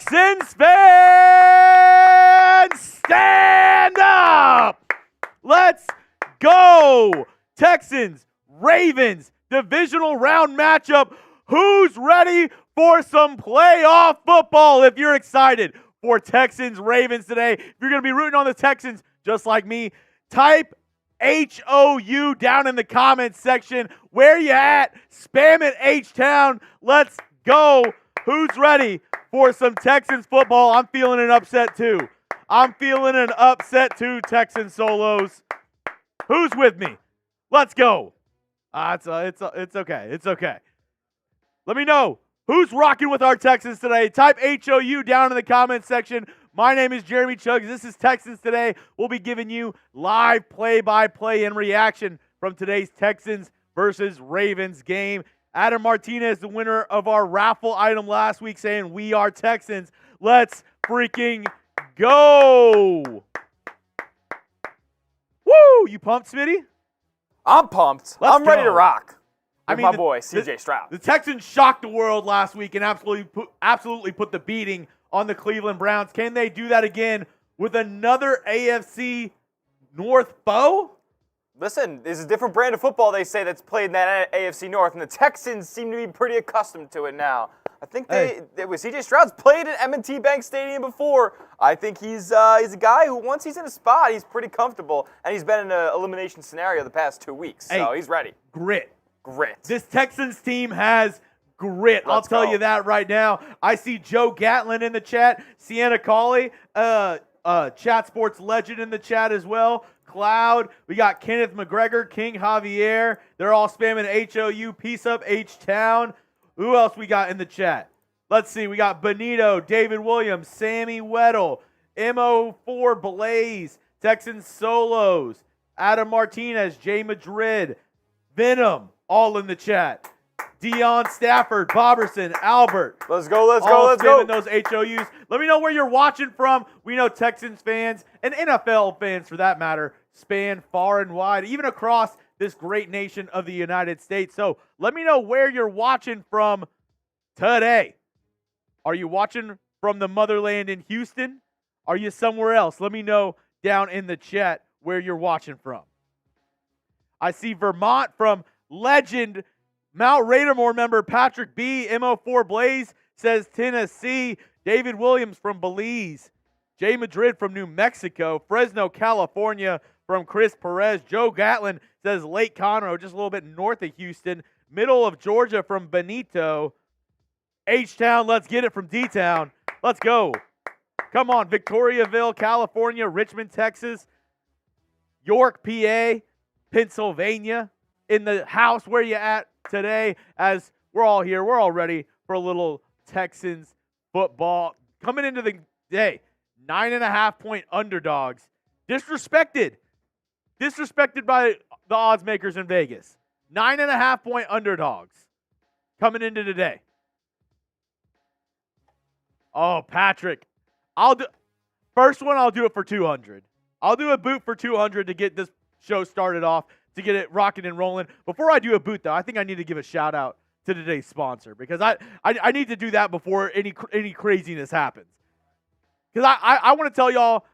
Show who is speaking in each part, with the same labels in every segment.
Speaker 1: Texans fans, stand up! Let's go! Texans, Ravens, divisional round matchup. Who's ready for some playoff football? If you're excited for Texans, Ravens today, if you're going to be rooting on the Texans just like me, type HOU down in the comments section. Where you at? Spam it H-Town. Let's go. Who's ready for some Texans football? I'm feeling an upset too. Texans solos. Who's with me? Let's go. It's okay. It's okay. Let me know who's rocking with our Texans today. Type HOU down in the comments section. My name is Jeremy Chuggs. This is Texans Today. We'll be giving you live play-by-play and reaction from today's Texans versus Ravens game. Adam Martinez, the winner of our raffle item last week, saying we are Texans. Let's freaking go. Woo! You pumped, Smitty?
Speaker 2: I'm pumped. I'm ready to rock. My boy, C.J. Stroud.
Speaker 1: The Texans shocked the world last week and absolutely put the beating on the Cleveland Browns. Can they do that again with another AFC North foe?
Speaker 2: Listen, this is a different brand of football, they say, that's played in that AFC North, and the Texans seem to be pretty accustomed to it now. I think C.J. Stroud's played at M&T Bank Stadium before. I think he's a guy who, once he's in a spot, he's pretty comfortable, and he's been in an elimination scenario the past 2 weeks, so he's ready.
Speaker 1: Grit.
Speaker 2: This
Speaker 1: Texans team has grit. I'll tell you that right now. I see Joe Gatlin in the chat, Sienna Cauley, Chat Sports legend in the chat as well. Cloud, we got Kenneth McGregor, King Javier. They're all spamming HOU, peace up H-Town. Who else we got in the chat? Let's see. We got Benito, David Williams, Sammy Weddle, MO4 Blaze, Texans Solos, Adam Martinez, Jay Madrid, Venom, all in the chat. Deion Stafford, Boberson, Albert.
Speaker 2: Let's go.
Speaker 1: Spamming those HOUs. Let me know where you're watching from. We know Texans fans and NFL fans, for that matter, span far and wide, even across this great nation of the United States. So let me know where you're watching from today. Are you watching from the motherland in Houston? Are you somewhere else? Let me know down in the chat where you're watching from. I see Vermont from legend Mount Radarmore member Patrick B. MO4 Blaze says Tennessee. David Williams from Belize. Jay Madrid from New Mexico. Fresno, California from Chris Perez. Joe Gatlin says Lake Conroe, just a little bit north of Houston. Middle of Georgia from Benito. H-Town, let's get it from D-Town. Let's go. Come on, Victoriaville, California. Richmond, Texas. York, PA. Pennsylvania. In the house, where you at today? As we're all here, we're all ready for a little Texans football. Coming into the day, 9.5-point underdogs. Disrespected by the odds makers in Vegas. 9.5-point underdogs coming into today. Oh, Patrick. First one, I'll do it for 200. I'll do a boot for 200 to get this show started off, to get it rocking and rolling. Before I do a boot, though, I think I need to give a shout out to today's sponsor, because I need to do that before any craziness happens. Because I want to tell y'all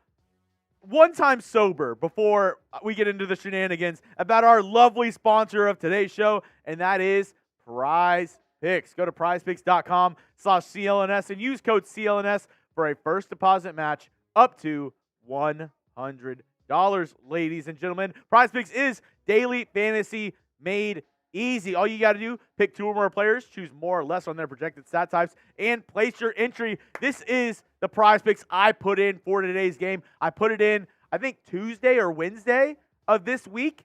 Speaker 1: one time sober before we get into the shenanigans about our lovely sponsor of today's show, and that is Prize Picks. Go to prizepicks.com/CLNS and use code CLNS for a first deposit match up to $100. Ladies and gentlemen, Prize Picks is daily fantasy made easy. All you got to do, pick 2 or more players, choose more or less on their projected stat types, and place your entry. This is the Prize Picks I put in for today's game. I put it in, I think, Tuesday or Wednesday of this week,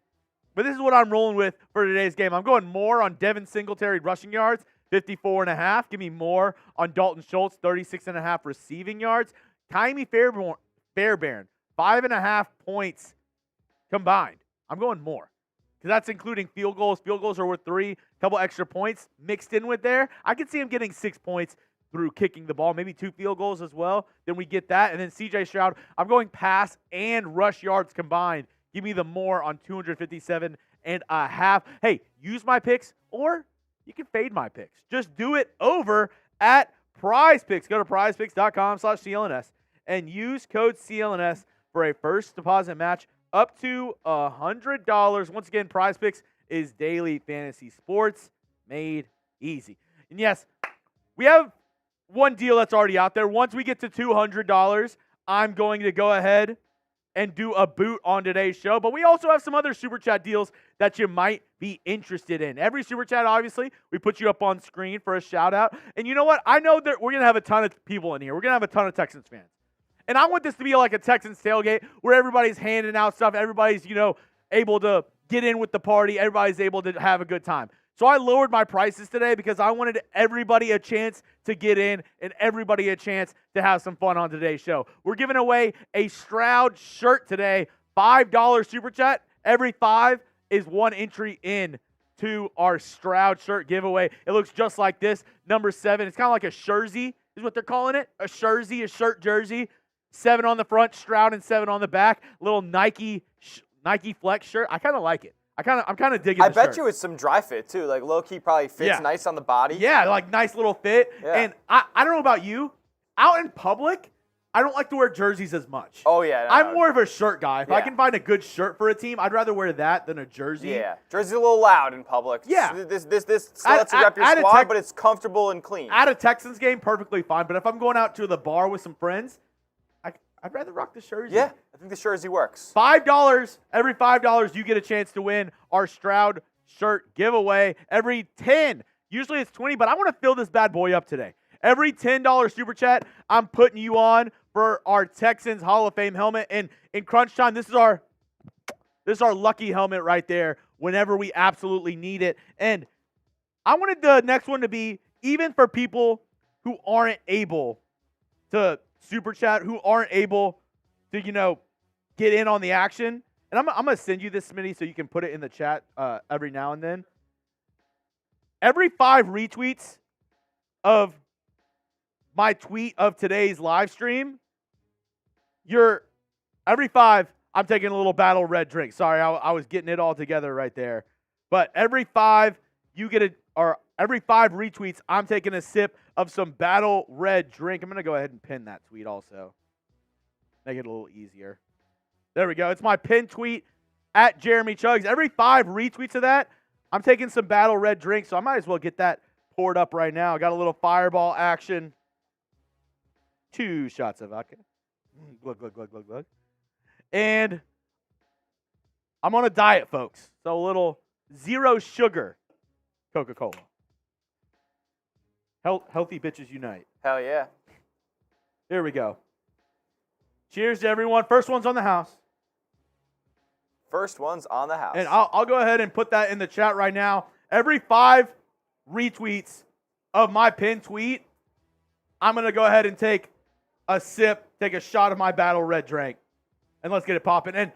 Speaker 1: but this is what I'm rolling with for today's game. I'm going more on Devin Singletary rushing yards, 54.5. Give me more on Dalton Schultz, 36.5 receiving yards. Kylie Fairbairn, 5.5 points combined. I'm going more, because that's including field goals. Field goals are worth 3, couple extra points mixed in with there. I can see him getting 6 points through kicking the ball, maybe 2 field goals as well. Then we get that. And then C.J. Stroud, I'm going pass and rush yards combined. Give me the more on 257.5. Hey, use my picks, or you can fade my picks. Just do it over at Prize Picks. Go to prizepicks.com/CLNS and use code CLNS for a first deposit match up to $100. Once again, Prize Picks is daily fantasy sports made easy. And yes, we have one deal that's already out there. Once we get to $200, I'm going to go ahead and do a boot on today's show. But we also have some other Super Chat deals that you might be interested in. Every Super Chat, obviously, we put you up on screen for a shout-out. And you know what? I know that we're going to have a ton of people in here. We're going to have a ton of Texans fans. And I want this to be like a Texans tailgate where everybody's handing out stuff. Everybody's, able to get in with the party. Everybody's able to have a good time. So I lowered my prices today because I wanted everybody a chance to get in and everybody a chance to have some fun on today's show. We're giving away a Stroud shirt today, $5 Super Chat. Every 5 is one entry in to our Stroud shirt giveaway. It looks just like this, number 7. It's kind of like a jersey is what they're calling it, a jersey, a shirt jersey. 7 on the front, Stroud, and 7 on the back. Little Nike Flex shirt. I kind of like it. I'm kind of digging.
Speaker 2: I bet you it's some dry fit too. Like low key probably fits nice on the body.
Speaker 1: Yeah, like nice little fit. Yeah. And I don't know about you, out in public, I don't like to wear jerseys as much.
Speaker 2: Oh yeah, no,
Speaker 1: I'm more of a shirt guy. If I can find a good shirt for a team, I'd rather wear that than a jersey.
Speaker 2: Yeah, jersey's a little loud in public.
Speaker 1: Yeah,
Speaker 2: this lets you rep your squad, but it's comfortable and clean.
Speaker 1: At a Texans game, perfectly fine. But if I'm going out to the bar with some friends, I'd rather rock the jersey.
Speaker 2: Yeah, I think the jersey works.
Speaker 1: $5. Every $5, you get a chance to win our Stroud shirt giveaway. Every 10, usually it's 20, but I want to fill this bad boy up today. Every $10 Super Chat, I'm putting you on for our Texans Hall of Fame helmet. And in crunch time, this is our lucky helmet right there whenever we absolutely need it. And I wanted the next one to be even for people who aren't able to Super Chat, who aren't able to, get in on the action. And I'm going to send you this, Smitty, so you can put it in the chat every now and then. Every 5 retweets of my tweet of today's live stream, every 5, I'm taking a little Battle Red drink. Sorry, I was getting it all together right there. But every 5, every 5 retweets, I'm taking a sip of some Battle Red drink. I'm going to go ahead and pin that tweet also. Make it a little easier. There we go. It's my pinned tweet at Jeremy Chuggs. Every 5 retweets of that, I'm taking some Battle Red drink, so I might as well get that poured up right now. I got a little fireball action. 2 shots of vodka. Glug, glug, glug, glug, glug. And I'm on a diet, folks. So a little 0 sugar Coca-Cola. Healthy bitches unite.
Speaker 2: Hell yeah.
Speaker 1: Here we go. Cheers to everyone. First one's on the house.
Speaker 2: First one's on the house.
Speaker 1: And I'll go ahead and put that in the chat right now. Every 5 retweets of my pinned tweet, I'm going to go ahead and take a sip, take a shot of my Battle Red drink. And let's get it popping. And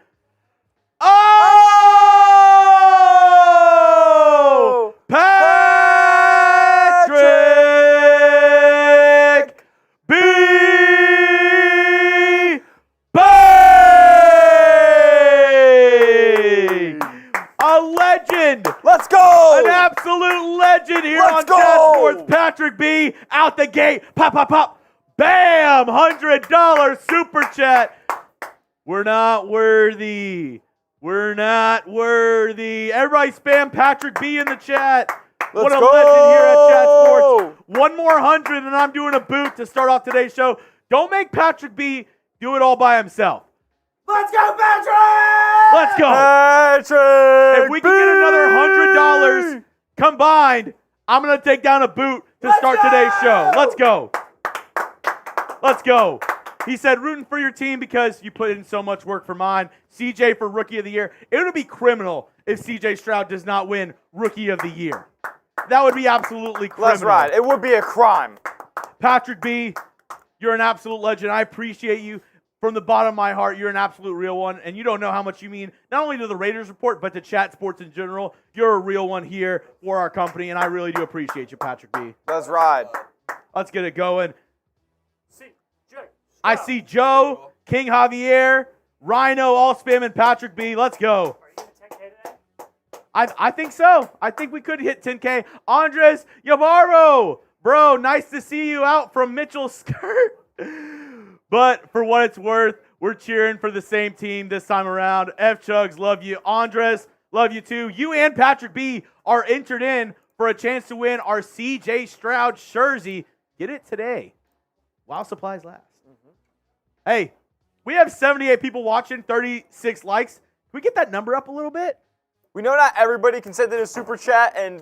Speaker 1: Patrick B. Bang! A legend.
Speaker 2: Let's go.
Speaker 1: An absolute legend here on Chat Sports. Patrick B. out the gate. Pop, pop, pop. Bam! $100 Super Chat. We're not worthy. We're not worthy. Everybody spam Patrick B in the chat. What a legend here at Chat Sports. One more 100 and I'm doing a boot to start off today's show. Don't make Patrick B do it all by himself.
Speaker 2: Let's go, Patrick!
Speaker 1: Let's go.
Speaker 2: Patrick!
Speaker 1: If we can get another $100 combined, I'm going to take down a boot to start today's show. Let's go. Let's go. He said, rooting for your team because you put in so much work for mine. CJ for Rookie of the Year. It would be criminal if CJ Stroud does not win Rookie of the Year. That would be absolutely criminal.
Speaker 2: That's right. It would be a crime.
Speaker 1: Patrick B., you're an absolute legend. I appreciate you from the bottom of my heart. You're an absolute real one, and you don't know how much you mean not only to the Raiders Report, but to Chat Sports in general. You're a real one here for our company, and I really do appreciate you, Patrick B.
Speaker 2: That's right.
Speaker 1: Let's get it going. I see Joe, King Javier, Rhino, all spamming Patrick B. Let's go.
Speaker 3: Are you going to 10K today?
Speaker 1: I think so. I think we could hit 10K. Andres Yavarro, Bro, nice to see you out from Mitchell's skirt. But for what it's worth, we're cheering for the same team this time around. F. Chuggs, love you. Andres, love you too. You and Patrick B are entered in for a chance to win our C.J. Stroud jersey. Get it today while supplies last. Hey, we have 78 people watching, 36 likes. Can we get that number up a little bit?
Speaker 2: We know not everybody can send in a super chat, and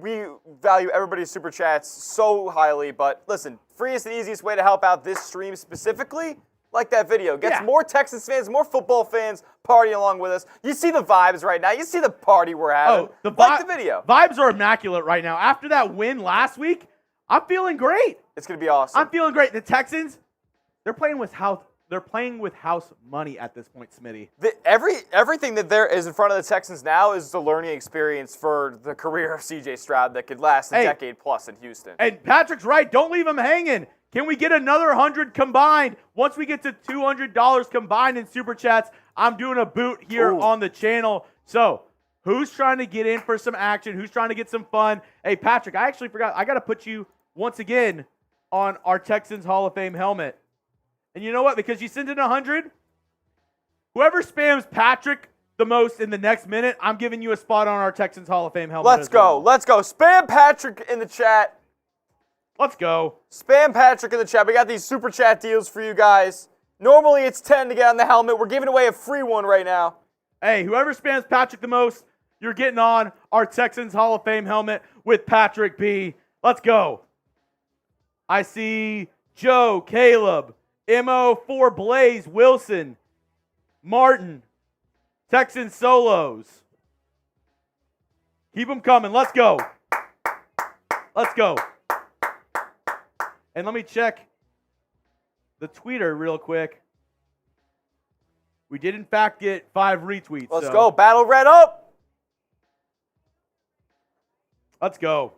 Speaker 2: we value everybody's super chats so highly. But listen, freest and easiest way to help out this stream specifically, like that video. Gets more Texans fans, more football fans partying along with us. You see the vibes right now. You see the party we're having. Like the video.
Speaker 1: Vibes are immaculate right now. After that win last week, I'm feeling great.
Speaker 2: It's going to be awesome.
Speaker 1: I'm feeling great. The Texans, they're playing with house. They're playing with house money at this point, Smitty.
Speaker 2: Everything that there is in front of the Texans now is the learning experience for the career of C.J. Stroud that could last a decade plus in Houston.
Speaker 1: And Patrick's right. Don't leave him hanging. Can we get another 100 combined? Once we get to $200 combined in Super Chats, I'm doing a boot here on the channel. So who's trying to get in for some action? Who's trying to get some fun? Hey, Patrick, I actually forgot. I got to put you once again on our Texans Hall of Fame helmet. And you know what? Because you sent in 100, whoever spams Patrick the most in the next minute, I'm giving you a spot on our Texans Hall of Fame helmet.
Speaker 2: Let's go. Let's go. Spam Patrick in the chat.
Speaker 1: Let's go.
Speaker 2: Spam Patrick in the chat. We got these super chat deals for you guys. Normally it's 10 to get on the helmet. We're giving away a free one right now.
Speaker 1: Hey, whoever spams Patrick the most, you're getting on our Texans Hall of Fame helmet with Patrick B. Let's go. I see Joe, Caleb, MO4 Blaze, Wilson, Martin, Texans Solos. Keep them coming. Let's go. Let's go. And let me check the tweeter real quick. We did, in fact, get 5 retweets.
Speaker 2: Let's go. Battle Red up.
Speaker 1: Let's go.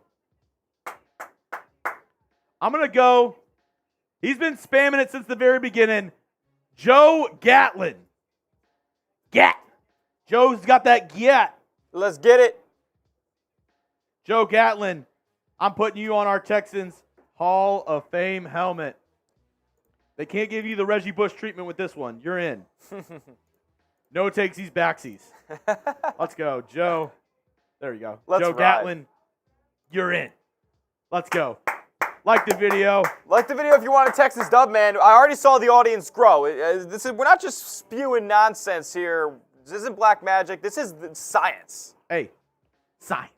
Speaker 1: I'm going to go. He's been spamming it since the very beginning. Joe Gatlin. Gat. Joe's got that gat.
Speaker 2: Let's get it.
Speaker 1: Joe Gatlin, I'm putting you on our Texans Hall of Fame helmet. They can't give you the Reggie Bush treatment with this one. You're in. No takesies, backsies. Let's go. Joe. There you go. Joe Gatlin, you're in. Let's go. Like the video.
Speaker 2: Like the video if you want a Texans dub, man. I already saw the audience grow. We're not just spewing nonsense here. This isn't black magic. This is science.
Speaker 1: Hey, science.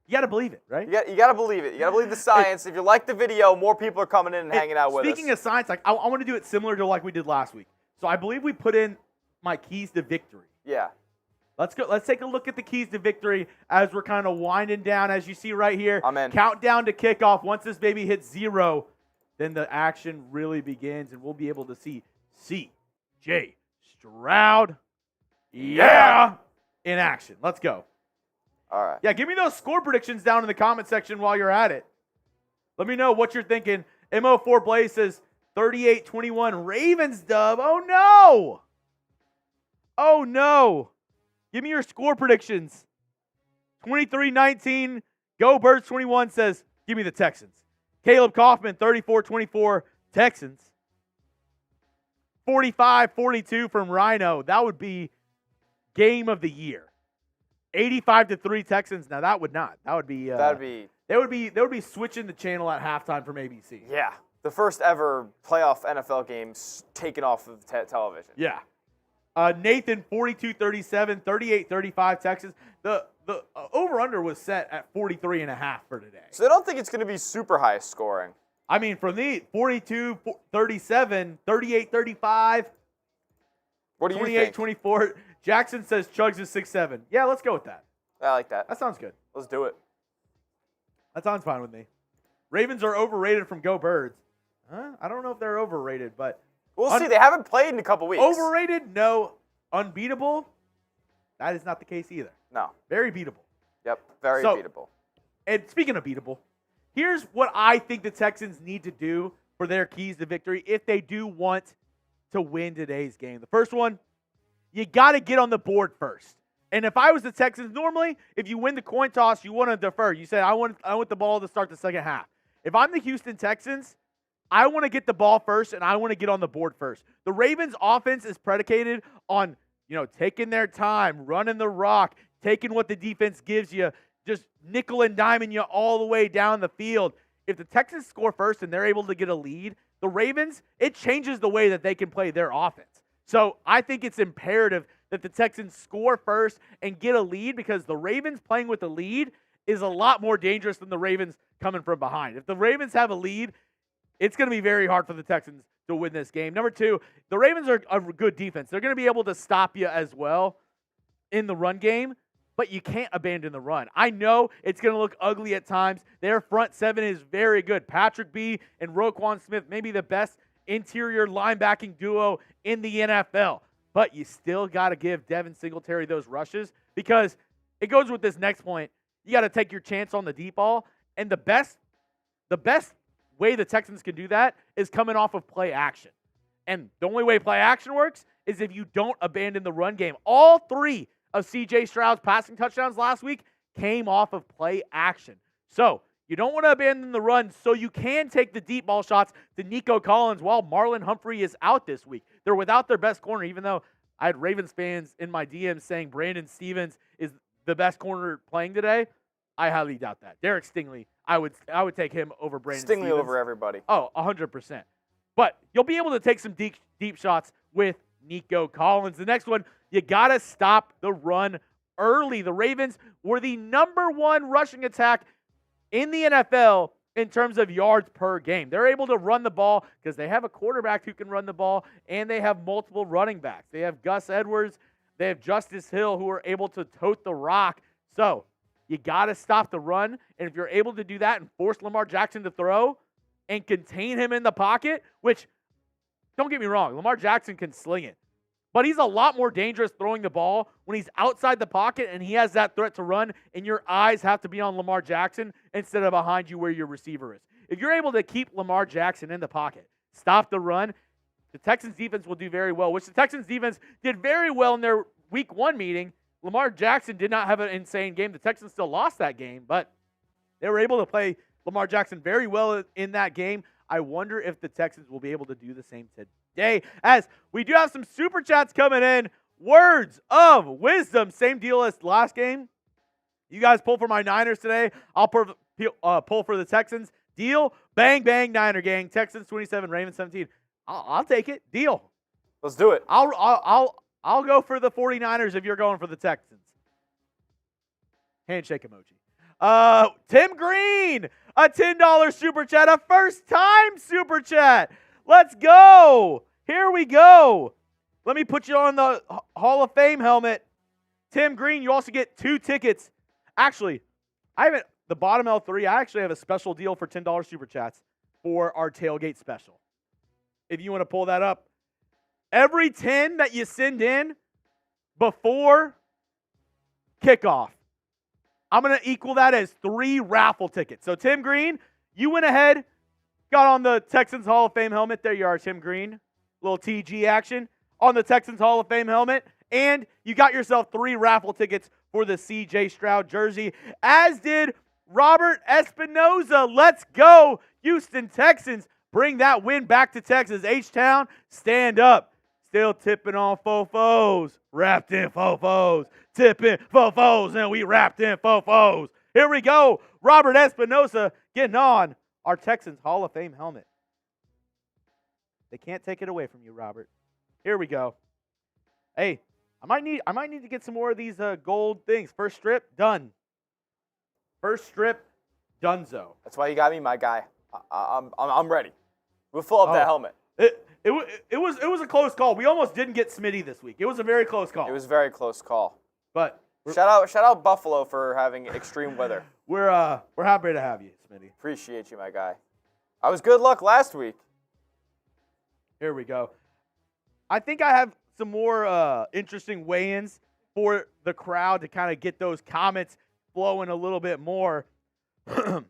Speaker 1: You got to believe it, right?
Speaker 2: You got to believe it. You got to believe the science. If you like the video, more people are coming in and hanging out with us.
Speaker 1: Speaking of science, I want to do it similar to like we did last week. So I believe we put in my keys to victory.
Speaker 2: Yeah.
Speaker 1: Let's go. Let's take a look at the keys to victory as we're kind of winding down, as you see right here.
Speaker 2: Amen.
Speaker 1: Countdown to kickoff. Once this baby hits 0, then the action really begins, and we'll be able to see C.J. Stroud, in action. Let's go.
Speaker 2: All right.
Speaker 1: Yeah, give me those score predictions down in the comment section while you're at it. Let me know what you're thinking. MO4 Blaze says 38-21 Ravens dub. Oh, no. Oh, no. Give me your score predictions. 23-19. Go Birds 21 says, give me the Texans. Caleb Kaufman, 34-24 Texans. 45-42 from Rhino. That would be game of the year. 85-3 Texans. Now that would not. That would be. They would be switching the channel at halftime from ABC.
Speaker 2: Yeah, the first ever playoff NFL games taken off of television.
Speaker 1: Yeah. Nathan 42-37, 38-35 Texans. The over-under was set at 43.5 for today.
Speaker 2: So I don't think it's going to be super high scoring.
Speaker 1: I mean, from the 42-37, 38-35,
Speaker 2: what do you think?
Speaker 1: 28-24. Jackson says Chuggs is 6'7". Yeah, let's go with that.
Speaker 2: I like that.
Speaker 1: That sounds good.
Speaker 2: Let's do it.
Speaker 1: That sounds fine with me. Ravens are overrated from Go Birds. Huh? I don't know if they're overrated, but
Speaker 2: we'll see. They haven't played in a couple weeks.
Speaker 1: Overrated? No. Unbeatable? That is not the case either.
Speaker 2: No.
Speaker 1: Very beatable.
Speaker 2: Yep, very beatable.
Speaker 1: And speaking of beatable, here's what I think the Texans need to do for their keys to victory if they do want to win today's game. The first one, you got to get on the board first. And if I was the Texans, normally, if you win the coin toss, you want to defer. You say, I want the ball to start the second half. If I'm the Houston Texans, I want to get the ball first, and I want to get on the board first. The Ravens' offense is predicated on, taking their time, running the rock, taking what the defense gives you, just nickel and diming you all the way down the field. If the Texans score first and they're able to get a lead, the Ravens, it changes the way that they can play their offense. So I think it's imperative that the Texans score first and get a lead, because the Ravens playing with the lead is a lot more dangerous than the Ravens coming from behind. If the Ravens have a lead, it's going to be very hard for the Texans to win this game. Number two, the Ravens are a good defense. They're going to be able to stop you as well in the run game, but you can't abandon the run. I know it's going to look ugly at times. Their front seven is very good. Patrick B. and Roquan Smith, maybe the best interior linebacking duo in the NFL. But you still got to give Devin Singletary those rushes, because it goes with this next point. You got to take your chance on the deep ball, and the best way the Texans can do that is coming off of play action. And the only way play action works is if you don't abandon the run game. All three of C.J. Stroud's passing touchdowns last week came off of play action. So you don't want to abandon the run, so you can take the deep ball shots to Nico Collins while Marlon Humphrey is out this week. They're without their best corner, even though I had Ravens fans in my DMs saying Brandon Stevens is the best corner playing today. I highly doubt that. Derek Stingley, I would take him over Brandon Stevens.
Speaker 2: Stingley over everybody.
Speaker 1: Oh, 100%. But you'll be able to take some deep shots with Nico Collins. The next one, you got to stop the run early. The Ravens were the number one rushing attack in the NFL in terms of yards per game. They're able to run the ball because they have a quarterback who can run the ball, and they have multiple running backs. They have Gus Edwards. They have Justice Hill, who are able to tote the rock. So you got to stop the run, and if you're able to do that and force Lamar Jackson to throw and contain him in the pocket, which, don't get me wrong, Lamar Jackson can sling it, but he's a lot more dangerous throwing the ball when he's outside the pocket and he has that threat to run, and your eyes have to be on Lamar Jackson instead of behind you where your receiver is. If you're able to keep Lamar Jackson in the pocket, stop the run, the Texans defense will do very well, which the Texans defense did very well in their week 1 meeting. Lamar Jackson did not have an insane game. The Texans still lost that game, but they were able to play Lamar Jackson very well in that game. I wonder if the Texans will be able to do the same today, as we do have some super chats coming in. Words of wisdom, same deal as last game. You guys pull for my Niners today. I'll pull for the Texans. Deal? Bang, bang, Niner gang. Texans 27, Ravens 17. I'll take it. Deal.
Speaker 2: Let's do it.
Speaker 1: I'll go for the 49ers if you're going for the Texans. Handshake emoji. Tim Green, a $10 super chat, a first-time super chat. Let's go. Here we go. Let me put you on the Hall of Fame helmet. Tim Green, you also get 2 tickets. Actually, the bottom L3, I actually have a special deal for $10 super chats for our tailgate special. If you want to pull that up. Every 10 that you send in before kickoff, I'm going to equal that as 3 raffle tickets. So, Tim Green, you went ahead, got on the Texans Hall of Fame helmet. There you are, Tim Green. Little TG action on the Texans Hall of Fame helmet. And you got yourself 3 raffle tickets for the C.J. Stroud jersey, as did Robert Espinoza. Let's go, Houston Texans. Bring that win back to Texas. H-Town, stand up. Still tipping on fofos. Wrapped in fofos. Tipping fofos, and we wrapped in fofos. Here we go. Robert Espinoza getting on our Texans Hall of Fame helmet. They can't take it away from you, Robert. Here we go. Hey, I might need to get some more of these gold things. First strip, done. First strip, donezo.
Speaker 2: That's why you got me, my guy. I'm ready. We'll fill up that helmet.
Speaker 1: It was a close call. We almost didn't get Smitty this week. It was a very close call.
Speaker 2: It was a very close call.
Speaker 1: But
Speaker 2: shout out Buffalo for having extreme weather.
Speaker 1: We're happy to have you, Smitty.
Speaker 2: Appreciate you, my guy. I was good luck last week.
Speaker 1: Here we go. I think I have some more interesting weigh-ins for the crowd to kind of get those comments flowing a little bit more. Words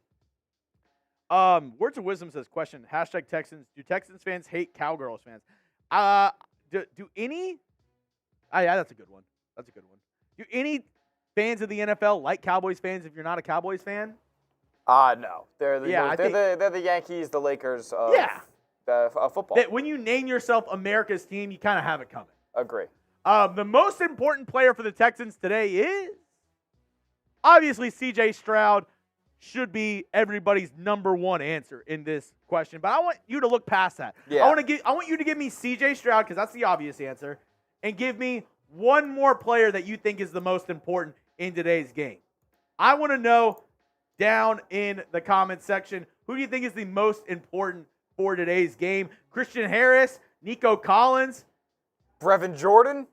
Speaker 1: of Wisdom says, question, hashtag Texans, do Texans fans hate Cowgirls fans? Do any, yeah, that's a good one. Do any fans of the NFL like Cowboys fans if you're not a Cowboys fan?
Speaker 2: No. They're
Speaker 1: Yeah,
Speaker 2: they're the Yankees, the Lakers of football.
Speaker 1: When you name yourself America's team, you kind of have it coming.
Speaker 2: Agree.
Speaker 1: The most important player for the Texans today is obviously C.J. Stroud. Should be everybody's number one answer in this question. But I want you to look past that.
Speaker 2: Yeah.
Speaker 1: I want you to give me C.J. Stroud, because that's the obvious answer, and give me one more player that you think is the most important in today's game. I want to know down in the comment section, who do you think is the most important for today's game? Christian Harris, Nico Collins,
Speaker 2: Brevin Jordan.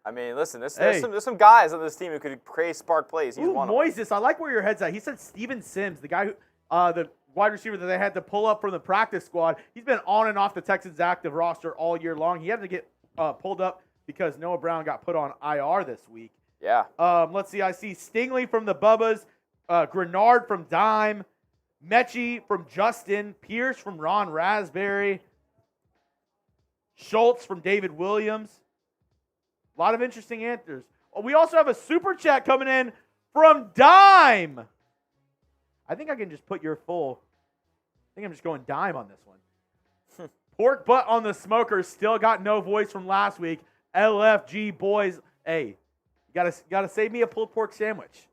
Speaker 1: I
Speaker 2: mean, listen, there's some guys on this team who could create spark plays. He's one
Speaker 1: Moises,
Speaker 2: of them.
Speaker 1: I like where your head's at. He said Steven Sims, the guy who, the wide receiver that they had to pull up from the practice squad. He's been on and off the Texans active roster all year long. He had to get pulled up because Noah Brown got put on IR this week.
Speaker 2: Yeah.
Speaker 1: Let's see. I see Stingley from the Bubbas, Greenard from Dime, Mechie from Justin, Pierce from Ron Raspberry, Schultz from David Williams. A lot of interesting answers. We also have a super chat coming in from Dime. I think I can just put your full. I think I'm just going Dime on this one. Pork butt on the smoker. Still got no voice from last week. LFG boys. Hey, you gotta save me a pulled pork sandwich.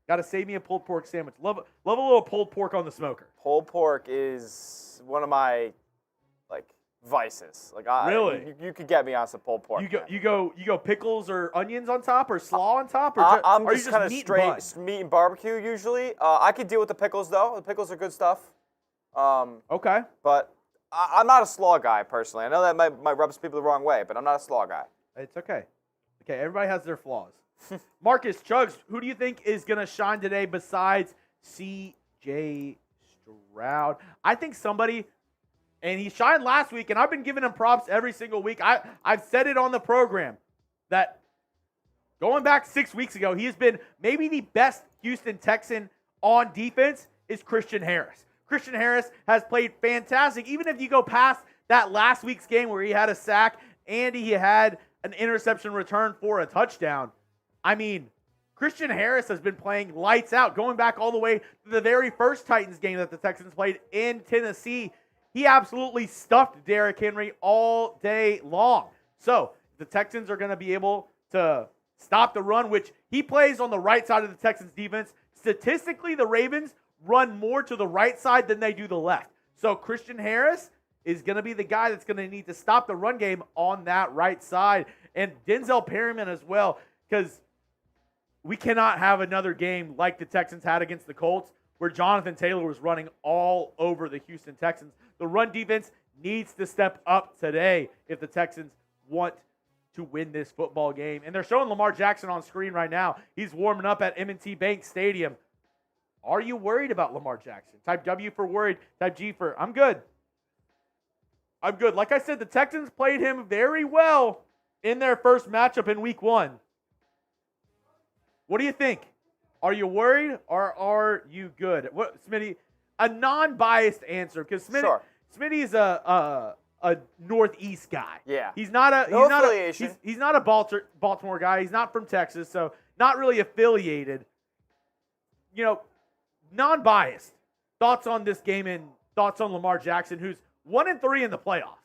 Speaker 1: Got to save me a pulled pork sandwich. Love a little pulled pork on the smoker.
Speaker 2: Pulled pork is one of my vices.
Speaker 1: Really?
Speaker 2: You could get me on some pulled pork.
Speaker 1: You go pickles or onions on top or slaw on top, or
Speaker 2: I'm
Speaker 1: are
Speaker 2: just
Speaker 1: you
Speaker 2: kind of straight meat and barbecue usually. I could deal with the pickles though. The pickles are good stuff.
Speaker 1: Okay.
Speaker 2: But I'm not a slaw guy personally. I know that might rub some people the wrong way, but I'm not a slaw guy.
Speaker 1: It's okay. Okay, everybody has their flaws. Marcus Chuggs, who do you think is going to shine today besides C.J. Stroud? I think somebody, and he shined last week, and I've been giving him props every single week. I've said it on the program that going back 6 weeks ago, he has been maybe the best Houston Texan on defense is Christian Harris. Christian Harris has played fantastic, even if you go past that last week's game where he had a sack and he had an interception return for a touchdown. I mean, Christian Harris has been playing lights out, going back all the way to the very first Titans game that the Texans played in Tennessee. He absolutely stuffed Derrick Henry all day long. So the Texans are going to be able to stop the run, which he plays on the right side of the Texans defense. Statistically, the Ravens run more to the right side than they do the left. So Christian Harris is going to be the guy that's going to need to stop the run game on that right side. And Denzel Perryman as well, because we cannot have another game like the Texans had against the Colts where Jonathan Taylor was running all over the Houston Texans. The run defense needs to step up today if the Texans want to win this football game. And they're showing Lamar Jackson on screen right now. He's warming up at M&T Bank Stadium. Are you worried about Lamar Jackson? Type W for worried. Type G for I'm good. I'm good. Like I said, the Texans played him very well in their first matchup in week 1. What do you think? Are you worried or are you good? What, Smitty? A non-biased answer, because Smitty is a Northeast guy.
Speaker 2: Yeah.
Speaker 1: He's not a
Speaker 2: affiliation.
Speaker 1: He's not a Baltimore guy. He's not from Texas, so not really affiliated. You know, non-biased. Thoughts on this game and thoughts on Lamar Jackson, who's 1-3 in the playoffs.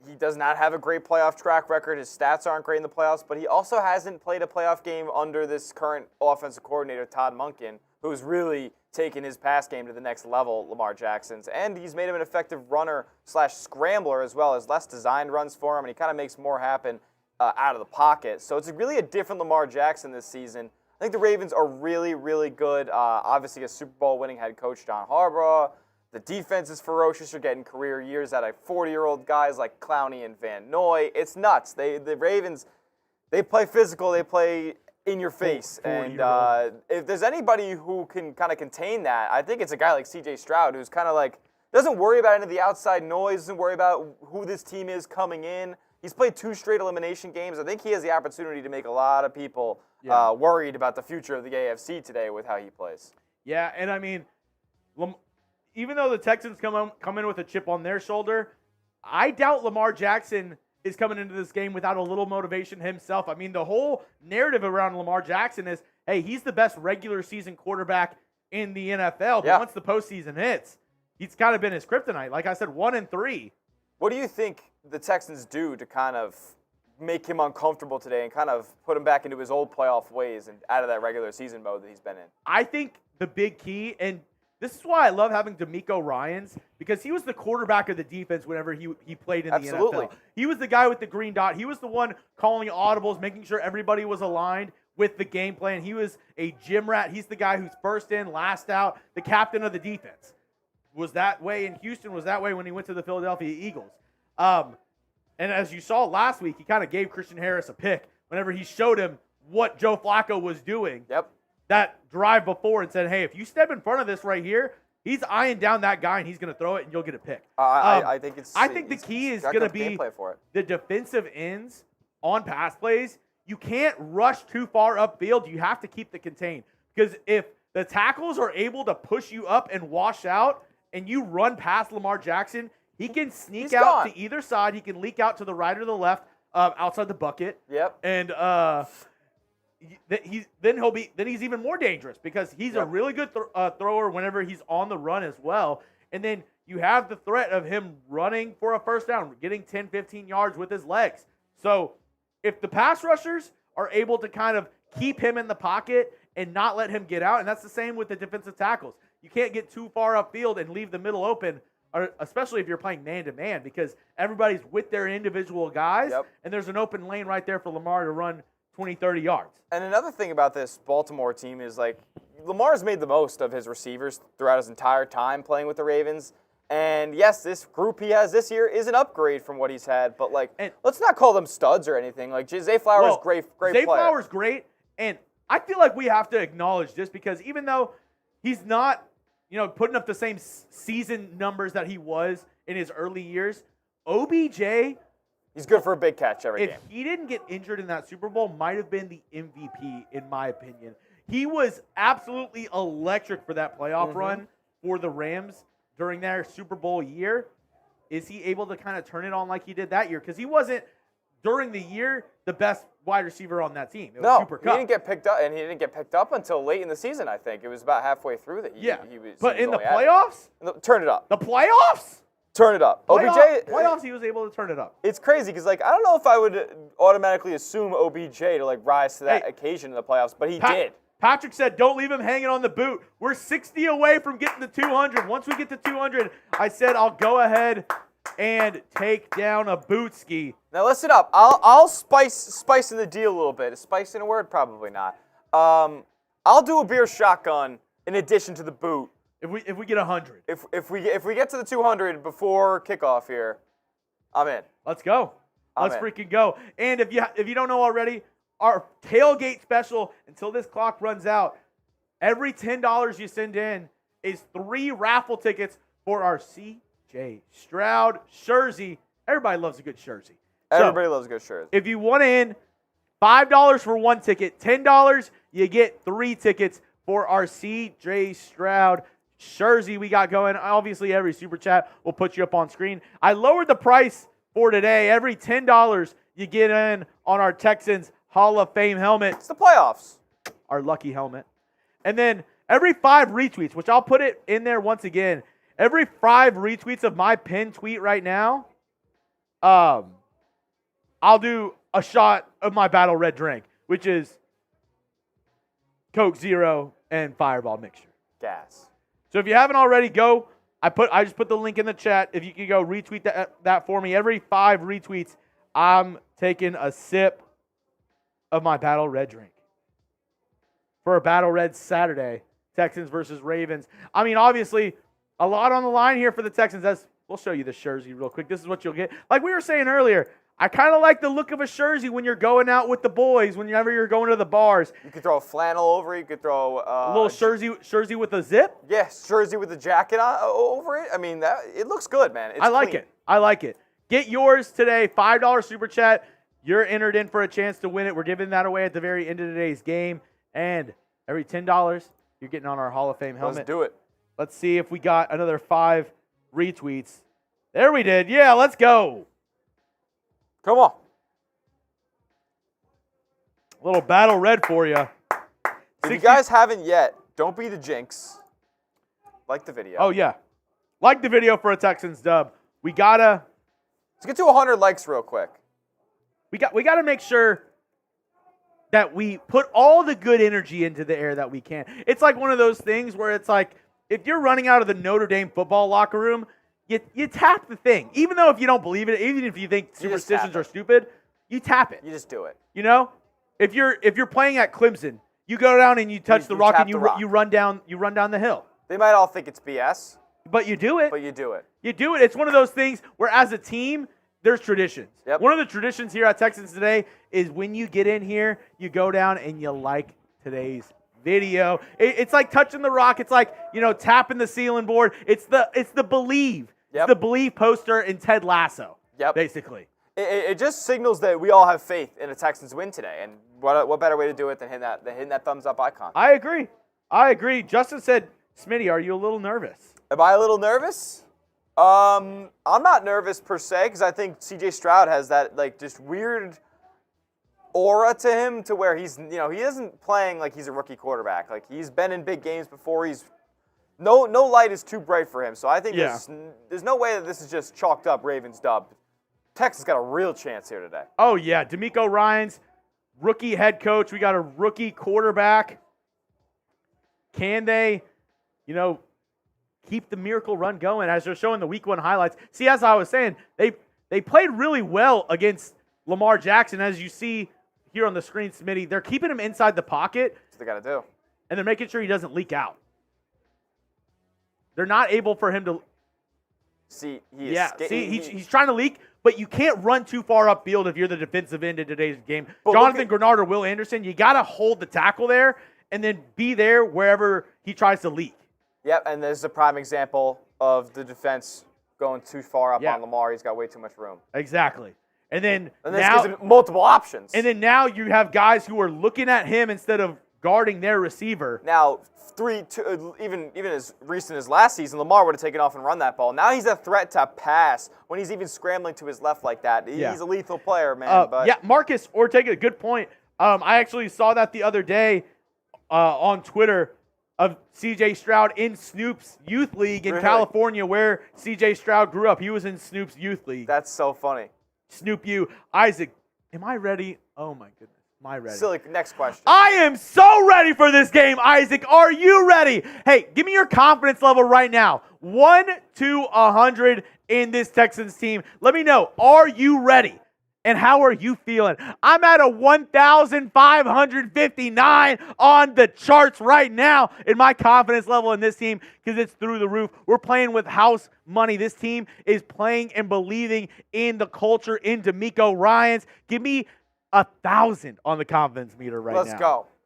Speaker 2: He does not have a great playoff track record. His stats aren't great in the playoffs, but he also hasn't played a playoff game under this current offensive coordinator, Todd Monken, who's really taken his pass game to the next level, Lamar Jackson's. And he's made him an effective runner/scrambler as well as less designed runs for him, and he kind of makes more happen out of the pocket. So it's really a different Lamar Jackson this season. I think the Ravens are really, really good. Obviously, a Super Bowl winning head coach, John Harbaugh. The defense is ferocious. You're getting career years out of 40-year-old guys like Clowney and Van Noy. It's nuts. The Ravens, they play physical. They play in your face. And if there's anybody who can kind of contain that, I think it's a guy like C.J. Stroud, who's kind of like doesn't worry about any of the outside noise, doesn't worry about who this team is coming in. He's played 2 straight elimination games. I think he has the opportunity to make a lot of people worried about the future of the AFC today with how he plays.
Speaker 1: Yeah, and I mean, even though the Texans come in with a chip on their shoulder, I doubt Lamar Jackson is coming into this game without a little motivation himself. I mean, the whole narrative around Lamar Jackson is, hey, he's the best regular season quarterback in the NFL. But once the postseason hits, he's kind of been his kryptonite. Like I said, 1-3.
Speaker 2: What do you think the Texans do to kind of make him uncomfortable today and kind of put him back into his old playoff ways and out of that regular season mode that he's been in?
Speaker 1: I think the big key, and this is why I love having DeMeco Ryans, because he was the quarterback of the defense whenever he played in the NFL. He was the guy with the green dot. He was the one calling audibles, making sure everybody was aligned with the game plan. He was a gym rat. He's the guy who's first in, last out, the captain of the defense. Was that way in Houston, was that way when he went to the Philadelphia Eagles. And as you saw last week, he kind of gave Christian Harris a pick whenever he showed him what Joe Flacco was doing. That drive before and said, hey, if you step in front of this right here, he's eyeing down that guy and he's going to throw it and you'll get a pick.
Speaker 2: I think
Speaker 1: the key is going to be the defensive ends on pass plays. You can't rush too far upfield. You have to keep the contain. Because if the tackles are able to push you up and wash out and you run past Lamar Jackson, he can sneak out to either side. He can leak out to the right or the left outside the bucket. And he's even more dangerous because he's a really good thrower whenever he's on the run as well. And then you have the threat of him running for a first down, getting 10, 15 yards with his legs. So if the pass rushers are able to kind of keep him in the pocket and not let him get out, and that's the same with the defensive tackles. You can't get too far upfield and leave the middle open, especially if you're playing man-to-man, because everybody's with their individual guys, and there's an open lane right there for Lamar to run 20, 30 yards.
Speaker 2: And another thing about this Baltimore team is, like, Lamar's made the most of his receivers throughout his entire time playing with the Ravens. And, yes, this group he has this year is an upgrade from what he's had. But, like, let's not call them studs or anything. Like, Zay Flowers, great player.
Speaker 1: Zay Flowers, great. And I feel like we have to acknowledge this because even though he's not, putting up the same season numbers that he was in his early years, OBJ,
Speaker 2: he's good for a big catch every game.
Speaker 1: If he didn't get injured in that Super Bowl, might have been the MVP, in my opinion. He was absolutely electric for that playoff run for the Rams during their Super Bowl year. Is he able to kind of turn it on like he did that year? Because he wasn't, during the year, the best wide receiver on that team. It was Cooper Kupp.
Speaker 2: He didn't get picked up, and he didn't get picked up until late in the season, I think. It was about halfway through that he was.
Speaker 1: But in the playoffs?
Speaker 2: Turn it up.
Speaker 1: The playoffs?
Speaker 2: Turn it up.
Speaker 1: Playoffs, he was able to turn it up.
Speaker 2: It's crazy because, like, I don't know if I would automatically assume OBJ to, like, rise to that occasion in the playoffs, but he did.
Speaker 1: Patrick said, don't leave him hanging on the boot. We're 60 away from getting to 200. Once we get to 200, I said I'll go ahead and take down a boot ski.
Speaker 2: Now, listen up. I'll spice in the deal a little bit. Is spice in a word? Probably not. I'll do a beer shotgun in addition to the boot.
Speaker 1: If we get 100.
Speaker 2: If we get to the 200 before kickoff here, I'm in.
Speaker 1: Let's go. Let's freaking go. And if you don't know already, our tailgate special until this clock runs out, every $10 you send in is 3 raffle tickets for our C.J. Stroud jersey. Everybody loves a good jersey.
Speaker 2: Everybody loves a good jersey.
Speaker 1: If you want in, $5 for 1 ticket, $10 you get 3 tickets for our C.J. Stroud jersey we got going. Obviously, every super chat will put you up on screen. I lowered the price for today. Every $10 you get in on our Texans Hall of Fame helmet.
Speaker 2: It's the playoffs.
Speaker 1: Our lucky helmet. And then every 5 retweets, which I'll put it in there once again, every 5 retweets of my pinned tweet right now, I'll do a shot of my Battle Red drink, which is Coke Zero and Fireball mixture.
Speaker 2: Gas.
Speaker 1: So if you haven't already, go. I just put the link in the chat. If you could go retweet that for me. Every 5 retweets, I'm taking a sip of my Battle Red drink for a Battle Red Saturday, Texans versus Ravens. I mean, obviously, a lot on the line here for the Texans. We'll show you the jersey real quick. This is what you'll get. Like we were saying earlier, I kind of like the look of a jersey when you're going out with the boys, whenever you're going to the bars.
Speaker 2: You could throw a flannel over it. You could throw
Speaker 1: a little jersey with a zip.
Speaker 2: Yes, jersey with a jacket over it. I mean, it looks good, man. It's
Speaker 1: I like
Speaker 2: clean.
Speaker 1: it. I like it. Get yours today. $5 super chat. You're entered in for a chance to win it. We're giving that away at the very end of today's game. And every $10, you're getting on our Hall of Fame helmet.
Speaker 2: Let's do it.
Speaker 1: Let's see if we got another 5 retweets. There we did. Yeah, let's go.
Speaker 2: Come on.
Speaker 1: A little Battle Red for you.
Speaker 2: If you guys haven't yet, Don't be the jinx. Like the video.
Speaker 1: Oh, yeah. Like the video for a Texans dub. We got to...
Speaker 2: Let's get to 100 likes real quick.
Speaker 1: We got to make sure that we put all the good energy into the air that we can. It's like one of those things where it's like, if you're running out of the Notre Dame football locker room, you tap the thing. Even though if you don't believe it, even if you think superstitions are stupid, you tap it.
Speaker 2: You just do it.
Speaker 1: You know? If you're playing at Clemson, you go down and you touch the rock and you run down the hill.
Speaker 2: They might all think it's BS.
Speaker 1: But you do it.
Speaker 2: But you do it.
Speaker 1: You do it. It's one of those things where as a team, there's traditions.
Speaker 2: Yep.
Speaker 1: One of the traditions here at Texans Today is when you get in here, you go down and you like today's video. It's like touching the rock. It's like, tapping the ceiling board. It's the Believe.
Speaker 2: Yep.
Speaker 1: It's the Believe poster in Ted Lasso.
Speaker 2: Yep.
Speaker 1: Basically.
Speaker 2: It just signals that we all have faith in a Texans win today. And what better way to do it than hitting that thumbs up icon?
Speaker 1: I agree. Justin said, Smitty, are you a little nervous?
Speaker 2: Am I a little nervous? I'm not nervous per se because I think C.J. Stroud has that just weird aura to him to where he's he isn't playing like he's a rookie quarterback. Like he's been in big games before. No light is too bright for him. So I think there's no way that this is just chalked up Ravens dub. Texas got a real chance here today.
Speaker 1: Oh yeah, DeMeco Ryans, rookie head coach. We got a rookie quarterback. Can they, keep the miracle run going as they're showing the week 1 highlights? See, as I was saying, they played really well against Lamar Jackson. As you see here on the screen, Smitty, they're keeping him inside the pocket.
Speaker 2: That's what they got to do.
Speaker 1: And they're making sure he doesn't leak out. They're not able for him to... He's trying to leak, but you can't run too far upfield if you're the defensive end in today's game. But Jonathan Greenard or Will Anderson, you got to hold the tackle there and then be there wherever he tries to leak.
Speaker 2: Yep, and there's a prime example of the defense going too far up on Lamar. He's got way too much room.
Speaker 1: Exactly. And this
Speaker 2: gives him multiple options.
Speaker 1: And then now you have guys who are looking at him instead of guarding their receiver.
Speaker 2: Now, even as recent as last season, Lamar would have taken off and run that ball. Now he's a threat to pass when he's even scrambling to his left like that. He's a lethal player, man.
Speaker 1: Marcus Ortega, good point. I actually saw that the other day on Twitter of C.J. Stroud in Snoop's youth league in California where C.J. Stroud grew up. He was in Snoop's youth league.
Speaker 2: That's so funny.
Speaker 1: Snoop U. Isaac, am I ready? Oh, my goodness. Am I ready?
Speaker 2: Silly. Next question.
Speaker 1: I am so ready for this game, Isaac. Are you ready? Hey, give me your confidence level right now. 1 to 100 in this Texans team. Let me know. Are you ready? And how are you feeling? I'm at a 1,559 on the charts right now in my confidence level in this team because it's through the roof. We're playing with house money. This team is playing and believing in the culture, in DeMeco Ryans. Give me 1,000 on the confidence meter right now.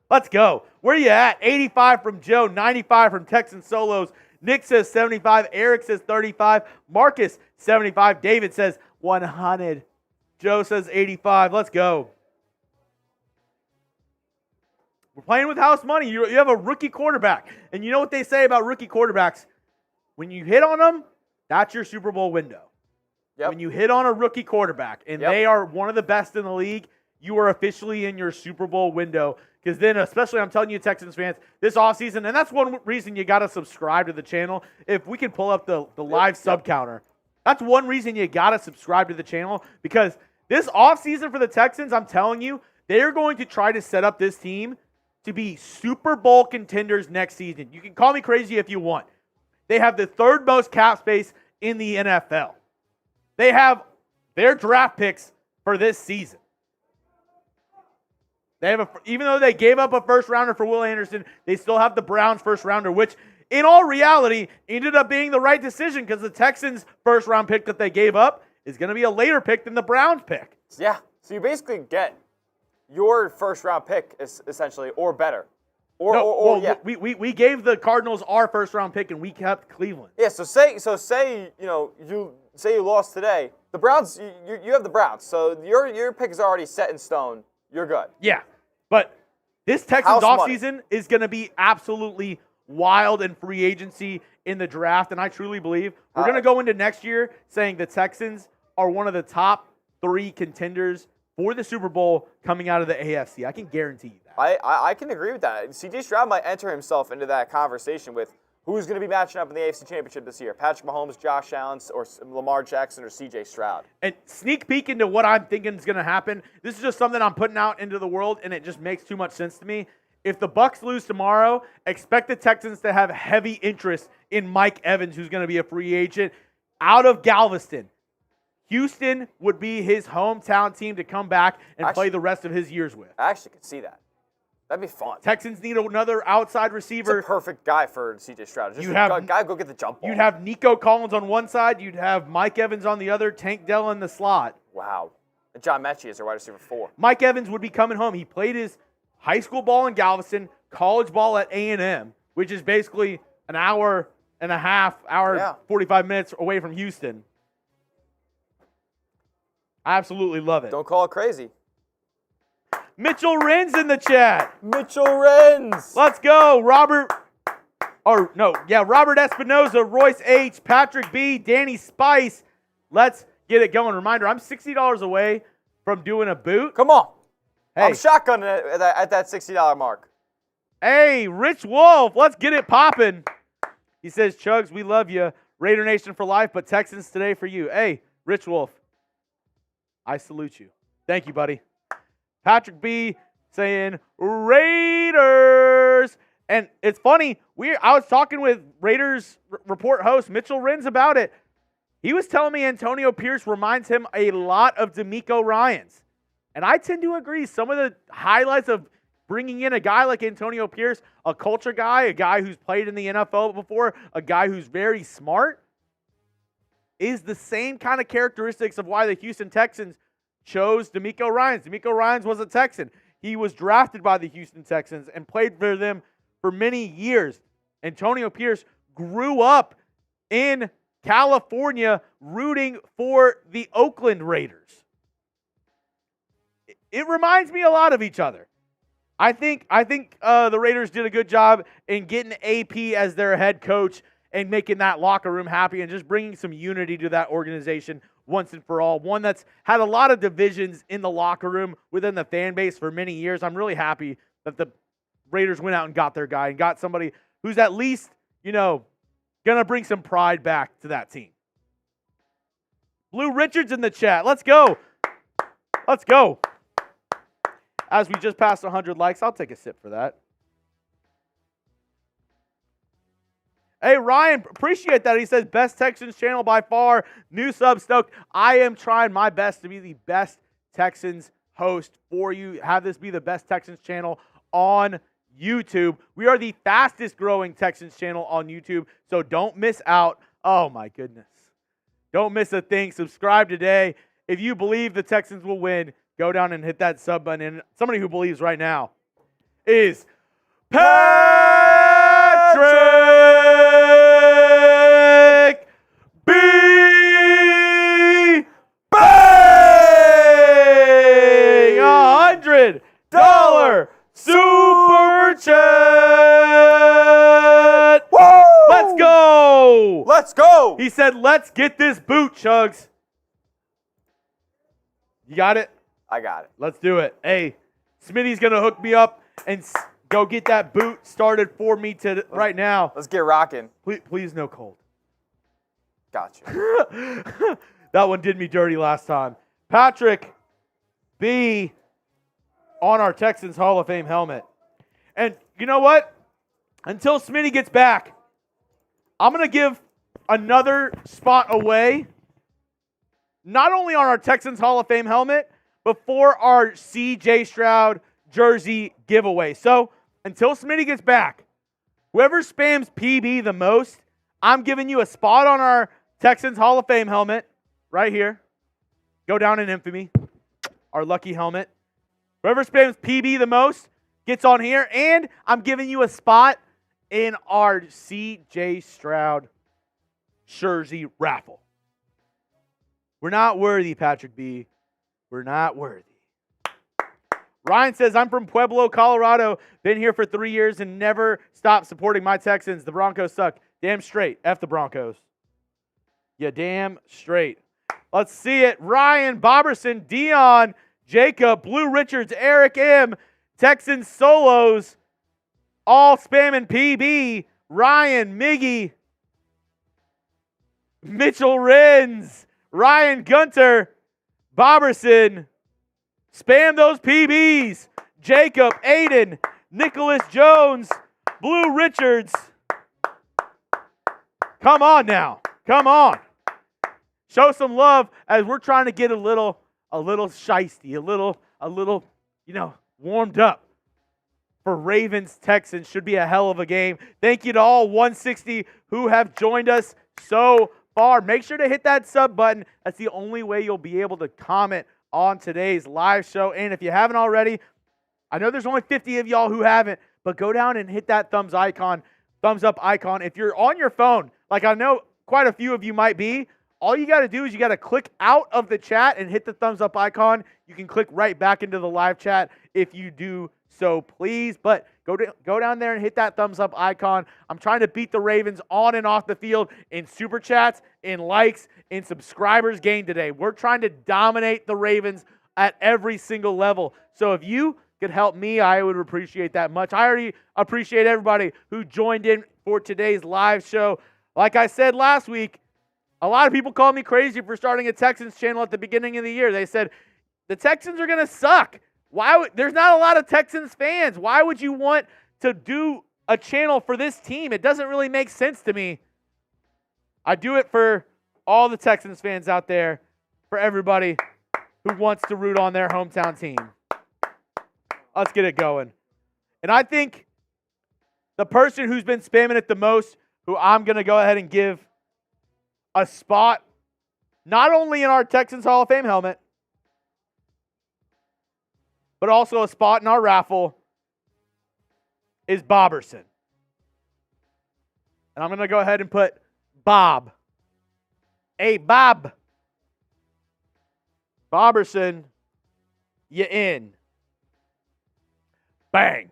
Speaker 1: Let's go. Where you at? 85 from Joe, 95 from Texan Solos. Nick says 75. Eric says 35. Marcus, 75. David says 100. Joe says 85. Let's go. We're playing with house money. You have a rookie quarterback. And you know what they say about rookie quarterbacks? When you hit on them, that's your Super Bowl window. Yep. When you hit on a rookie quarterback, and they are one of the best in the league, you are officially in your Super Bowl window. Because then, especially, I'm telling you, Texans fans, this offseason, and that's one reason you got to subscribe to the channel. If we can pull up the live sub counter, that's one reason you got to subscribe to the channel. Because this offseason for the Texans, I'm telling you, they're going to try to set up this team to be Super Bowl contenders next season. You can call me crazy if you want. They have the 3rd most cap space in the NFL. They have their draft picks for this season. They have even though they gave up a first rounder for Will Anderson, they still have the Browns first rounder, which in all reality ended up being the right decision because the Texans first round pick that they gave up is going to be a later pick than the Browns pick.
Speaker 2: Yeah, so you basically get your first round pick essentially, or better.
Speaker 1: We gave the Cardinals our first round pick and we kept Cleveland.
Speaker 2: Yeah, so say you lost today. The Browns, you have the Browns, so your pick is already set in stone. You're good.
Speaker 1: Yeah, but this Texans offseason is going to be absolutely wild in free agency in the draft, and I truly believe we're going to go into next year saying the Texans are one of the top 3 contenders for the Super Bowl coming out of the AFC. I can guarantee you that.
Speaker 2: I can agree with that. C.J. Stroud might enter himself into that conversation with who's going to be matching up in the AFC Championship this year. Patrick Mahomes, Josh Allen, or Lamar Jackson, or C.J. Stroud.
Speaker 1: And sneak peek into what I'm thinking is going to happen. This is just something I'm putting out into the world, and it just makes too much sense to me. If the Bucs lose tomorrow, expect the Texans to have heavy interest in Mike Evans, who's going to be a free agent out of Galveston. Houston would be his hometown team to come back and play the rest of his years with.
Speaker 2: I actually could see that. That'd be fun.
Speaker 1: Texans need another outside receiver.
Speaker 2: It's a perfect guy for C.J. Stroud. Just guy go get the jump ball.
Speaker 1: You'd have Nico Collins on one side. You'd have Mike Evans on the other. Tank Dell in the slot.
Speaker 2: Wow. And John Mechie is their wide receiver 4.
Speaker 1: Mike Evans would be coming home. He played his high school ball in Galveston, college ball at A&M, which is basically an hour and a half, 45 minutes away from Houston. I absolutely love it.
Speaker 2: Don't call it crazy.
Speaker 1: Mitchell Ren's in the chat.
Speaker 2: Mitchell Ren's.
Speaker 1: Let's go. Robert Espinoza, Royce H., Patrick B., Danny Spice. Let's get it going. Reminder, I'm $60 away from doing a boot.
Speaker 2: Come on.
Speaker 1: Hey.
Speaker 2: I'm shotgunning at that $60 mark.
Speaker 1: Hey, Rich Wolf, let's get it popping. He says, Chuggs, we love you. Raider Nation for life, but Texans today for you. Hey, Rich Wolf, I salute you. Thank you, buddy. Patrick B. saying Raiders. And it's funny, I was talking with Raiders report host Mitchell Renz about it. He was telling me Antonio Pierce reminds him a lot of DeMeco Ryans. And I tend to agree. Some of the highlights of bringing in a guy like Antonio Pierce, a culture guy, a guy who's played in the NFL before, a guy who's very smart, is the same kind of characteristics of why the Houston Texans chose DeMeco Ryans. DeMeco Ryans was a Texan. He was drafted by the Houston Texans and played for them for many years. Antonio Pierce grew up in California rooting for the Oakland Raiders. It reminds me a lot of each other. I think the Raiders did a good job in getting AP as their head coach and making that locker room happy and just bringing some unity to that organization once and for all. One that's had a lot of divisions in the locker room within the fan base for many years. I'm really happy that the Raiders went out and got their guy and got somebody who's at least, going to bring some pride back to that team. Blue Richards in the chat. Let's go. Let's go. As we just passed 100 likes, I'll take a sip for that. Hey, Ryan, appreciate that. He says, best Texans channel by far. New sub stoked. I am trying my best to be the best Texans host for you. Have this be the best Texans channel on YouTube. We are the fastest growing Texans channel on YouTube, so don't miss out. Oh, my goodness. Don't miss a thing. Subscribe today. If you believe the Texans will win, go down and hit that sub button. And somebody who believes right now is Patrick B. Bang! $100 super chat.
Speaker 2: Woo!
Speaker 1: Let's go.
Speaker 2: Let's go.
Speaker 1: He said, let's get this boot, Chuggs. You got it?
Speaker 2: I got it.
Speaker 1: Let's do it. Hey, Smitty's going to hook me up and go get that boot started for me right now.
Speaker 2: Let's get rocking.
Speaker 1: Please no cold.
Speaker 2: Gotcha.
Speaker 1: That one did me dirty last time. Patrick B. on our Texans Hall of Fame helmet. And you know what? Until Smitty gets back, I'm going to give another spot away, not only on our Texans Hall of Fame helmet, but for our C.J. Stroud jersey giveaway. So until Smitty gets back, whoever spams PB the most, I'm giving you a spot on our Texans Hall of Fame helmet right here. Go down in infamy. Our lucky helmet. Whoever spams PB the most gets on here, and I'm giving you a spot in our C.J. Stroud jersey raffle. We're not worthy, Patrick B. We're not worthy. Ryan says, I'm from Pueblo, Colorado. Been here for 3 years and never stopped supporting my Texans. The Broncos suck. Damn straight. F the Broncos. Yeah, damn straight. Let's see it. Ryan, Boberson, Dion, Jacob, Blue Richards, Eric M, Texans Solos, all spamming PB, Ryan, Miggy, Mitchell Rins, Ryan Gunter, Boberson, spam those PBs, Jacob, Aiden, Nicholas Jones, Blue Richards. Come on now. Come on. Show some love as we're trying to get a little shiesty, a little, warmed up for Ravens Texans. Should be a hell of a game. Thank you to all 160 who have joined us so far. Make sure to hit that sub button. That's the only way you'll be able to comment on today's live show. And if you haven't already, I know there's only 50 of y'all who haven't, but go down and hit that thumbs up icon. If you're on your phone, like I know quite a few of you might be, all you got to do is you got to click out of the chat and hit the thumbs up icon. You can click right back into the live chat if you do so, please. But go down there and hit that thumbs up icon. I'm trying to beat the Ravens on and off the field in super chats, in likes, in subscribers gained today. We're trying to dominate the Ravens at every single level. So if you could help me, I would appreciate that much. I already appreciate everybody who joined in for today's live show. Like I said last week, a lot of people called me crazy for starting a Texans channel at the beginning of the year. They said, the Texans are going to suck. There's not a lot of Texans fans. Why would you want to do a channel for this team? It doesn't really make sense to me. I do it for all the Texans fans out there, for everybody who wants to root on their hometown team. Let's get it going. And I think the person who's been spamming it the most, who I'm going to go ahead and give a spot, not only in our Texans Hall of Fame helmet, but also a spot in our raffle, is Boberson. And I'm going to go ahead and put Bob. Hey, Bob. Boberson, you in. Bang.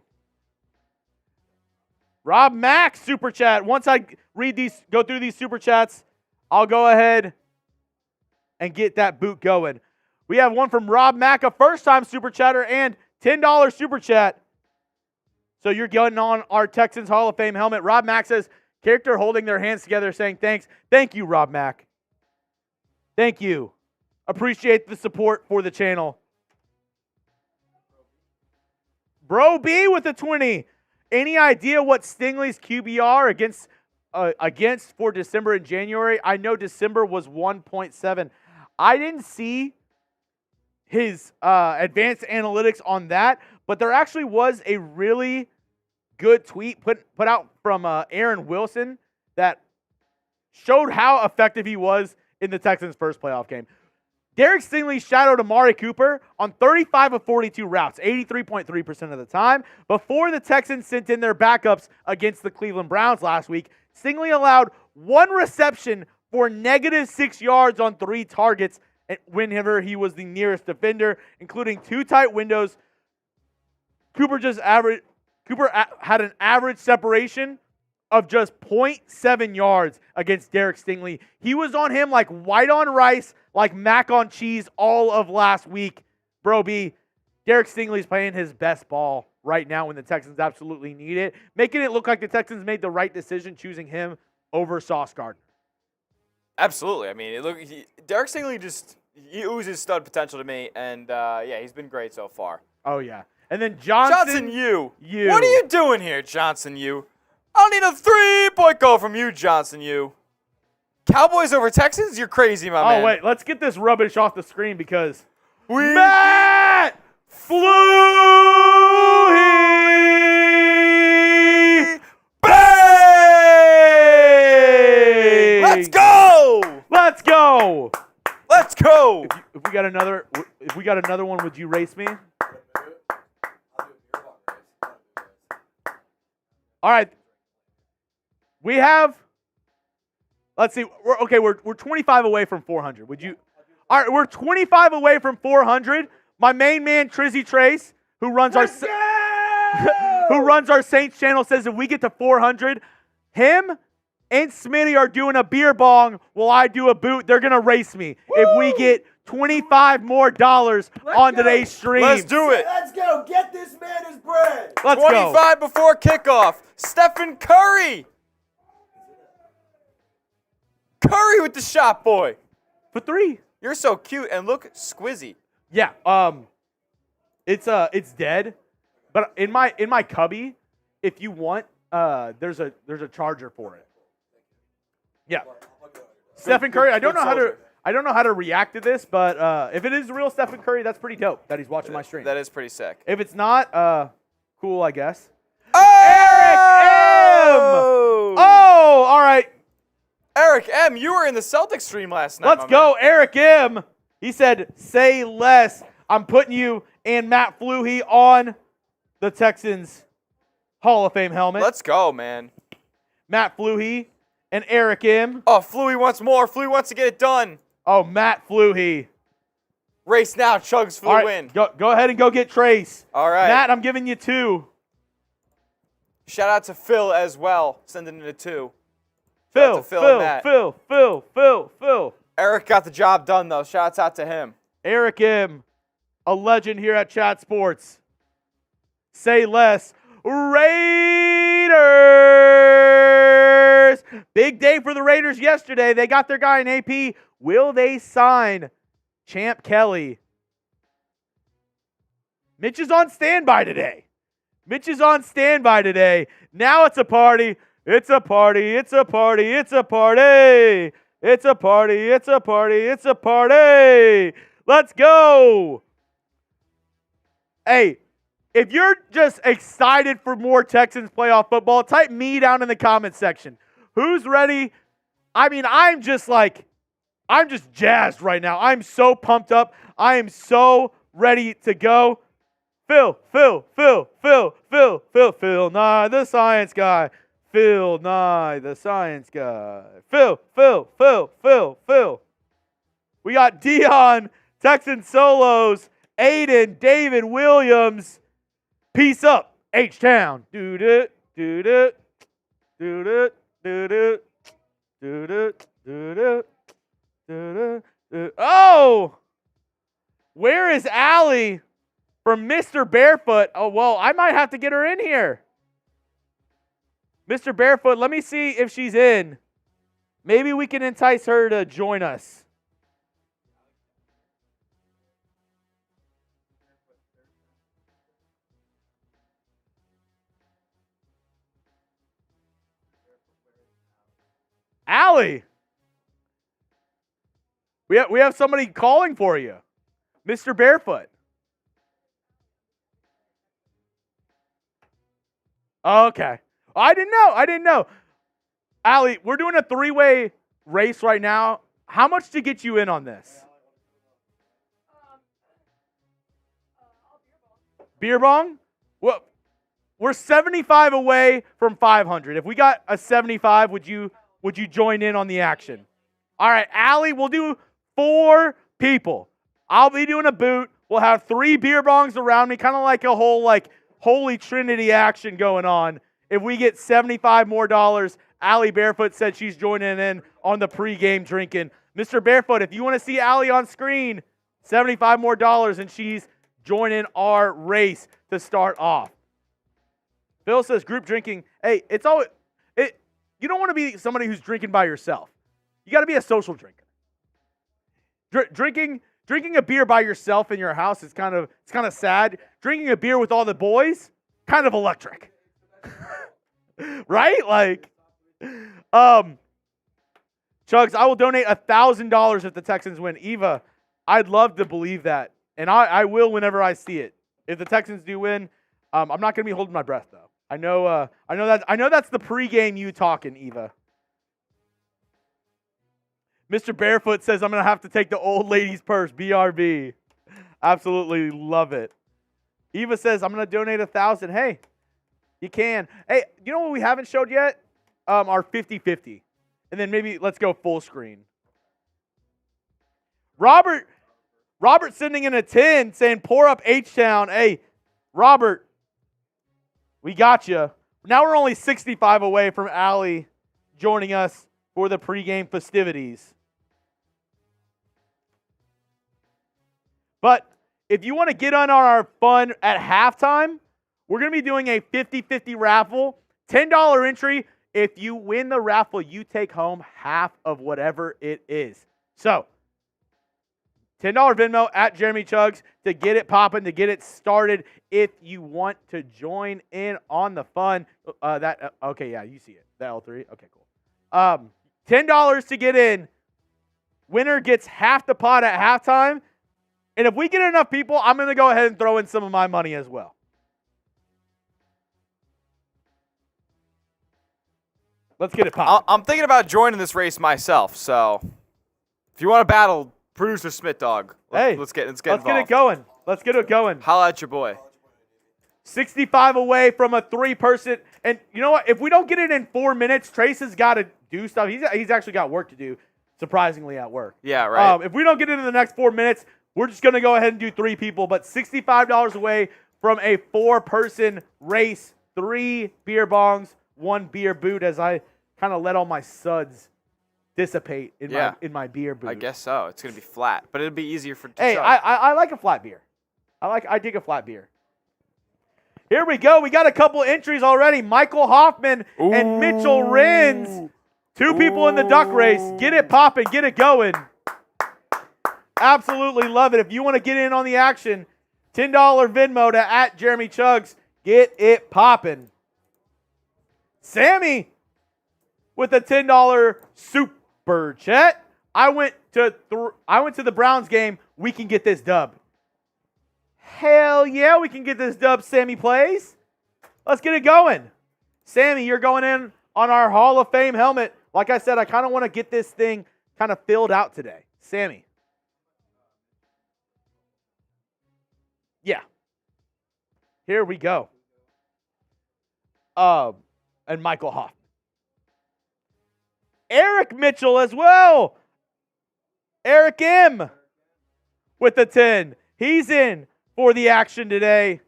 Speaker 1: Rob Mack, super chat. Once I go through these super chats, I'll go ahead and get that boot going. We have one from Rob Mack, a first-time super chatter, and $10 super chat. So you're getting on our Texans Hall of Fame helmet. Rob Mack says, character holding their hands together saying thanks. Thank you, Rob Mack. Thank you. Appreciate the support for the channel. Bro B with a 20. Any idea what Stingley's QBR against for December and January? I know December was 1.7. I didn't see his advanced analytics on that, but there actually was a really good tweet put out from Aaron Wilson that showed how effective he was in the Texans' first playoff game. Derek Stingley shadowed Amari Cooper on 35 of 42 routes, 83.3% of the time. Before the Texans sent in their backups against the Cleveland Browns last week, Stingley allowed one reception for -6 yards on 3 targets whenever he was the nearest defender, including 2 tight windows. Cooper had an average separation of just 0.7 yards against Derek Stingley. He was on him like white on rice, like mac on cheese all of last week. Bro B, Derek Stingley's playing his best ball right now when the Texans absolutely need it, making it look like the Texans made the right decision choosing him over Sauce Gardner.
Speaker 2: Absolutely. I mean, Derek Stingley he oozes stud potential to me, and he's been great so far.
Speaker 1: Oh, yeah. And then Johnson
Speaker 2: Yu. What are you doing here, Johnson Yu? I'll need a 3-point goal from you, Johnson Yu. Cowboys over Texans? You're crazy, my man.
Speaker 1: Oh, wait. Let's get this rubbish off the screen because Matt Flutie! Bang!
Speaker 2: Let's go!
Speaker 1: Let's go!
Speaker 2: Let's go!
Speaker 1: If we got another one, would you race me? All right. We have, let's see, we're 25 away from 400. Would you? All right, we're 25 away from 400. My main man, Trizzy Trace, who runs our Saints channel, says if we get to 400, him and Smitty are doing a beer bong while I do a boot. They're going to race me. Woo! If we get $25 more on today's stream.
Speaker 2: Let's do it.
Speaker 3: Let's go. Get this man his bread.
Speaker 1: Let's go.
Speaker 2: 25 before kickoff. Stephen Curry. Curry with the shot, boy.
Speaker 1: For 3.
Speaker 2: You're so cute and look squizzy.
Speaker 1: Yeah. It's dead. But in my cubby, if you want, there's a charger for it. Yeah. Stephen Curry, I don't know how to react to this, but if it is real Stephen Curry, that's pretty dope that he's watching my stream.
Speaker 2: That is pretty sick.
Speaker 1: If it's not, cool, I guess.
Speaker 2: Oh!
Speaker 1: Eric M! Oh, all right.
Speaker 2: Eric M., you were in the Celtics stream last night.
Speaker 1: Let's go, Eric M. He said, say less. I'm putting you and Matt Fluhey on the Texans Hall of Fame helmet.
Speaker 2: Let's go, man.
Speaker 1: Matt Fluhey and Eric M.
Speaker 2: Oh, Fluhey wants more. Fluhey wants to get it done.
Speaker 1: Oh, Matt Fluhey.
Speaker 2: Race now. Chuggs for the win.
Speaker 1: Go ahead and go get Trace.
Speaker 2: All right.
Speaker 1: Matt, I'm giving you 2.
Speaker 2: Shout out to Phil as well, sending in a 2.
Speaker 1: Phil.
Speaker 2: Eric got the job done, though. Shouts out to him.
Speaker 1: Eric M., a legend here at Chat Sports. Say less. Raiders! Big day for the Raiders yesterday. They got their guy in AP. Will they sign Champ Kelly? Mitch is on standby today. Now it's a party. It's a party. It's a party. It's a party. It's a party. It's a party. It's a party. Let's go. Hey, if you're just excited for more Texans playoff football, type me down in the comments section. Who's ready? I mean, I'm just jazzed right now. I'm so pumped up. I am so ready to go. Phil Nye, the science guy. Phil Nye, the science guy. Phil. We got Dion, Texan Solos, Aiden, David Williams. Peace up, H-Town. Oh! Where is Allie from Mr. Barefoot? Oh, well, I might have to get her in here. Mr. Barefoot, let me see if she's in. Maybe we can entice her to join us. Allie, we have somebody calling for you. Mr. Barefoot. Okay. I didn't know. Allie, we're doing a 3-way race right now. How much to get you in on this? Beer bong? Well, we're 75 away from 500. If we got a 75, would you join in on the action? All right, Allie, we'll do 4 people. I'll be doing a boot. We'll have 3 beer bongs around me, kind of like a whole Holy Trinity action going on. If we get $75 more, Allie Barefoot said she's joining in on the pregame drinking. Mr. Barefoot, if you want to see Allie on screen, $75 more, and she's joining our race to start off. Phil says group drinking. Hey, you don't want to be somebody who's drinking by yourself. You got to be a social drinker. Drinking a beer by yourself in your house is kind of sad. Drinking a beer with all the boys, kind of electric. Right? Chuggs, I will donate $1,000 if the Texans win. Eva, I'd love to believe that. And I will whenever I see it. If the Texans do win, I'm not going to be holding my breath though. I know that's the pregame you talking, Eva. Mr. Barefoot says I'm going to have to take the old lady's purse, BRB. Absolutely love it. Eva says I'm going to donate $1,000. Hey, you can. Hey, you know what we haven't showed yet? Our 50-50. And then maybe let's go full screen. Robert sending in a 10 saying pour up H-Town. Hey, Robert, we got you. Now we're only 65 away from Allie joining us for the pregame festivities. But if you want to get on our fun at halftime, we're going to be doing a 50-50 raffle, $10 entry. If you win the raffle, you take home half of whatever it is. So, $10 Venmo at Jeremy Chuggs to get it popping, to get it started. If you want to join in on the fun, okay, yeah, you see it. The L3. Okay, cool. $10 to get in. Winner gets half the pot at halftime. And if we get enough people, I'm going to go ahead and throw in some of my money as well. Let's get it popping.
Speaker 2: I'm thinking about joining this race myself, so if you want to battle Producer Smith Dog, let's get involved.
Speaker 1: Let's get it going. Let's get it going.
Speaker 2: Holla at your boy.
Speaker 1: 65 away from a 3-person. And you know what? If we don't get it in 4 minutes, Trace has got to do stuff. He's actually got work to do, surprisingly, at work.
Speaker 2: Yeah, right.
Speaker 1: If we don't get it in the next 4 minutes, we're just going to go ahead and do 3 people. But $65 away from a 4-person race, 3 beer bongs, 1 beer boot, as I kind of let all my suds dissipate in my beer boot.
Speaker 2: I guess so. It's going to be flat, but it'll be easier to
Speaker 1: Hey,
Speaker 2: chug.
Speaker 1: I like a flat beer. I dig a flat beer. Here we go. We got a couple entries already. Michael Hoffman and Mitchell Renz. 2 people in the duck race. Get it popping. Get it going. Absolutely love it. If you want to get in on the action, $10 Venmo to at Jeremy Chuggs. Get it popping. Sammy with a $10 super chat. I went to the Browns game. We can get this dub. Hell yeah, we can get this dub, Sammy Plays. Let's get it going. Sammy, you're going in on our Hall of Fame helmet. Like I said, I kind of want to get this thing kind of filled out today. Sammy. Yeah. Here we go. And Michael Hoffman. Eric Mitchell as well. Eric M. with the 10. He's in for the action today.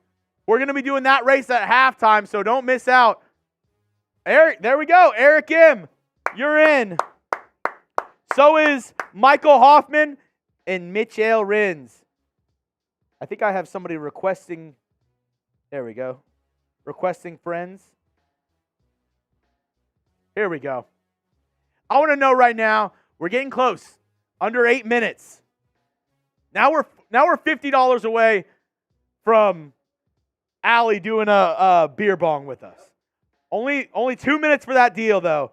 Speaker 1: We're going to be doing that race at halftime, so don't miss out. Eric, there we go. Eric M., you're in. So is Michael Hoffman and Mitchell Renz. I think I have somebody requesting. There we go. Requesting friends. Here we go. I want to know right now, we're getting close. Under 8 minutes. Now we're $50 away from Allie doing a beer bong with us. Only 2 minutes for that deal, though.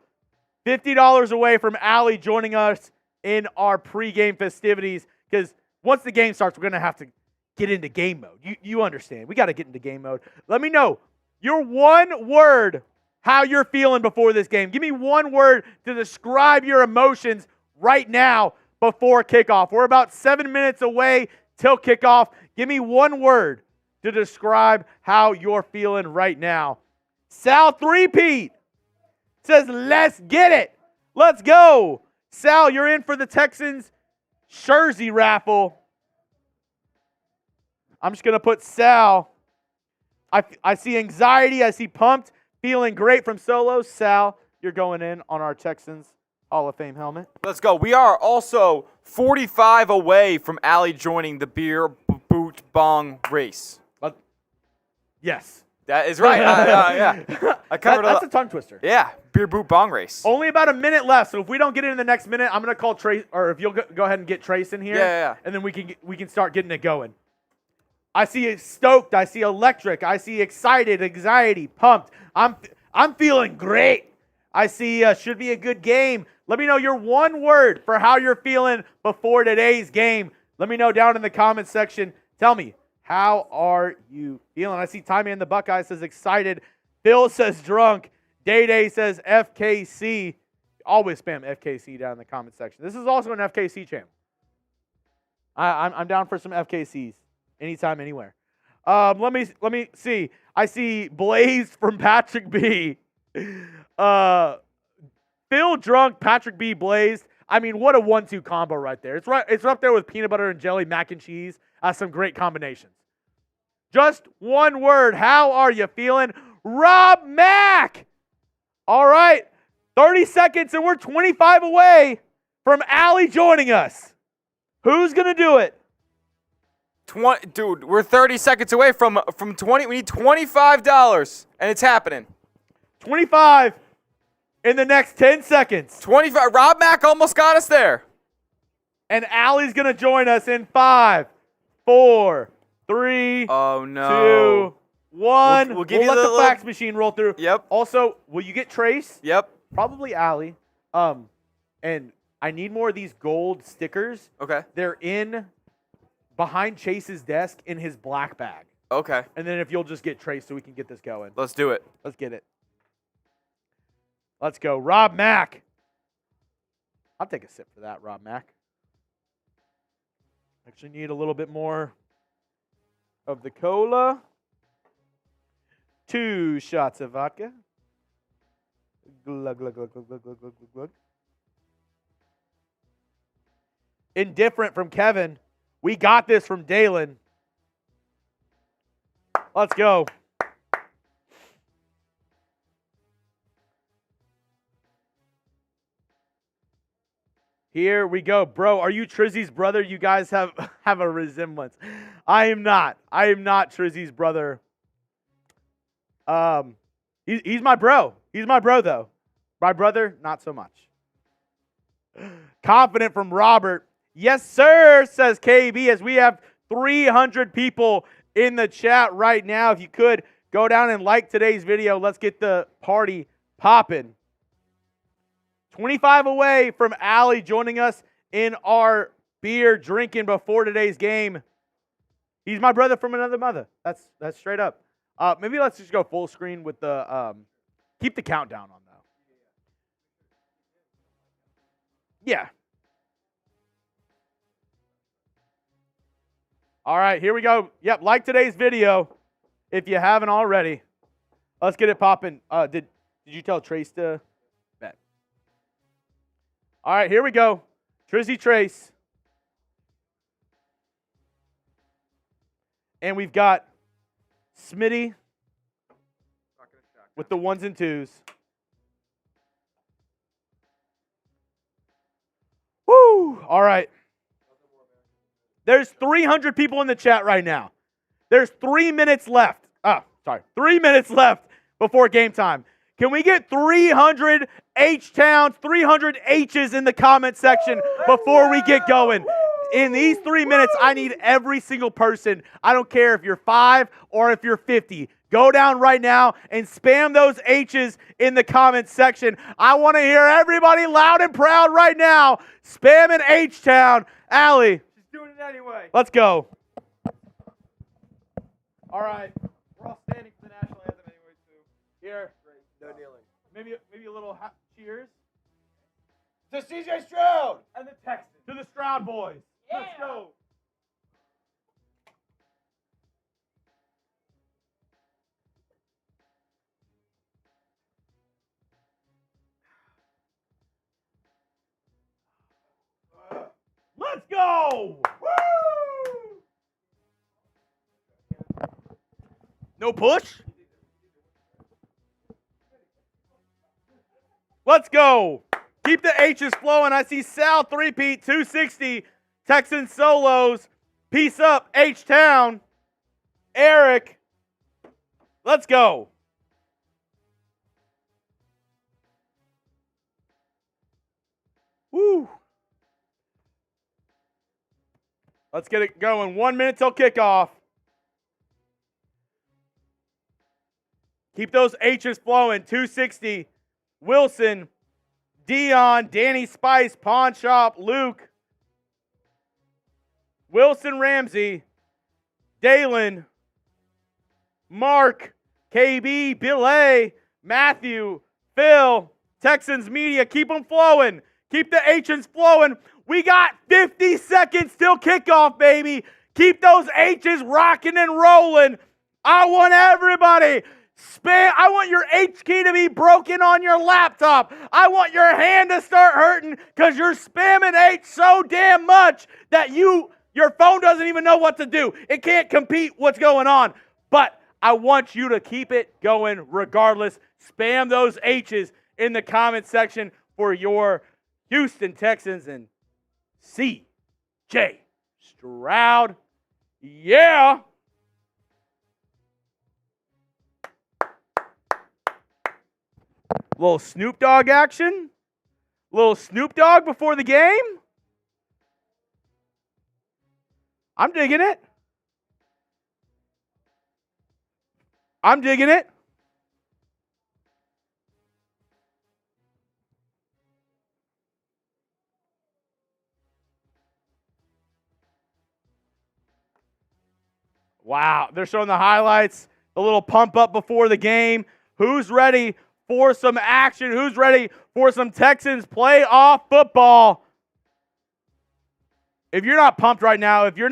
Speaker 1: $50 away from Allie joining us in our pregame festivities, because once the game starts, we're going to have to get into game mode. You understand. We got to get into game mode. Let me know your one word how you're feeling before this game. Give me one word to describe your emotions right now before kickoff. We're about 7 minutes away till kickoff. Give me one word to describe how you're feeling right now. Sal Threepeat says, let's get it. Let's go. Sal, you're in for the Texans jersey raffle. I'm just going to put Sal. I see anxiety. I see pumped. Feeling great from Solo. Sal, you're going in on our Texans Hall of Fame helmet.
Speaker 2: Let's go. We are also 45 away from Allie joining the beer boot bong race.
Speaker 1: Yes.
Speaker 2: That is right. Yeah. I covered
Speaker 1: That's a tongue twister.
Speaker 2: Yeah, beer boot bong race.
Speaker 1: Only about a minute left, so if we don't get it in the next minute, I'm going to call Trace, or if you'll go ahead and get Trace in here.
Speaker 2: Yeah.
Speaker 1: And then we can start getting it going. I see stoked. I see electric. I see excited, anxiety, pumped. I'm feeling great. I see should be a good game. Let me know your one word for how you're feeling before today's game. Let me know down in the comments section. Tell me, how are you feeling? I see Timey and the Buckeye says excited. Phil says drunk. Day says FKC. Always spam FKC down in the comment section. This is also an FKC channel. I'm down for some FKCs. Anytime, anywhere. Let me see. I see Blaze from Patrick B. Phil drunk, Patrick B. Blazed. I mean, what a 1-2 combo right there. It's up there with peanut butter and jelly, mac and cheese. Some great combinations. Just one word. How are you feeling? Rob Mack. All right. 30 seconds and we're 25 away from Allie joining us. Who's going to do it?
Speaker 2: Dude, we're 30 seconds away from 20. We need $25, and it's happening.
Speaker 1: 25 in the next 10 seconds.
Speaker 2: 25. Rob Mack almost got us there.
Speaker 1: And Allie's going to join us in 5, 4, 3,
Speaker 2: Oh, no.
Speaker 1: 2, 1.
Speaker 2: We'll give you
Speaker 1: let
Speaker 2: the
Speaker 1: the
Speaker 2: little-
Speaker 1: fax machine roll through.
Speaker 2: Yep.
Speaker 1: Also, will you get Trace?
Speaker 2: Yep.
Speaker 1: Probably Allie. And I need more of these gold stickers.
Speaker 2: Okay.
Speaker 1: They're behind Chase's desk in his black bag.
Speaker 2: Okay.
Speaker 1: And then if you'll just get Trace so we can get this going.
Speaker 2: Let's do it.
Speaker 1: Let's get it. Let's go. Rob Mack. I'll take a sip for that, Rob Mack. Actually need a little bit more of the cola. 2 shots of vodka. Glug, glug, glug, glug, glug, glug, glug, glug. Indifferent from Kevin. We got this from Dalen. Let's go. Here we go. Bro, are you Trizzy's brother? You guys have a resemblance. I am not. I am not Trizzy's brother. He's my bro. He's my bro, though. My brother, not so much. Confident from Robert. Yes, sir, says KB, as we have 300 people in the chat right now. If you could, go down and like today's video. Let's get the party popping. 25 away from Allie joining us in our beer drinking before today's game. He's my brother from another mother. That's straight up. Maybe let's just go full screen with the keep the countdown on though. Yeah. All right, here we go. Yep, like today's video if you haven't already. Let's get it popping. Did you tell Trace to bet? All right, here we go. Trizzy Trace. And we've got Smitty with the 1s and 2s. Woo! All right. There's 300 people in the chat right now. There's 3 minutes left. 3 minutes left before game time. Can we get 300 H-Towns, 300 H's in the comment section before we get going? In these 3 minutes, I need every single person. I don't care if you're 5 or if you're 50. Go down right now and spam those H's in the comment section. I want to hear everybody loud and proud right now. Spam an H-Town. Allie.
Speaker 2: She's doing it anyway.
Speaker 1: Let's go. All right. We're all standing for the national anthem anyway, too. Here.
Speaker 3: No kneeling.
Speaker 1: Maybe a little cheers.
Speaker 3: To C.J. Stroud.
Speaker 1: And the Texans. To the Stroud boys.
Speaker 4: Yeah.
Speaker 1: Let's go. Let's go! Woo! No push? Let's go. Keep the H's flowing. I see Sal 3-peat, 260. Texans solos. Peace up, H-Town. Eric. Let's go. Woo. Let's get it going. 1 minute till kickoff. Keep those H's flowing. 260. Wilson, Dion, Danny Spice, Pawn Shop, Luke, Wilson Ramsey, Dalen, Mark, KB, Bill A, Matthew, Phil, Texans Media. Keep them flowing. Keep the H's flowing. We got 50 seconds till kickoff, baby. Keep those H's rocking and rolling. I want everybody. I want your H key to be broken on your laptop. I want your hand to start hurting because you're spamming H so damn much that your phone doesn't even know what to do. It can't compete what's going on. But I want you to keep it going regardless. Spam those H's in the comment section for your Houston Texans and C.J. Stroud Yeah. Little Snoop Dogg action. Little Snoop Dogg before the game. I'm digging it. I'm digging it. Wow, they're showing the highlights, a little pump up before the game. Who's ready for some action? Who's ready for some Texans playoff football? If you're not pumped right now, if your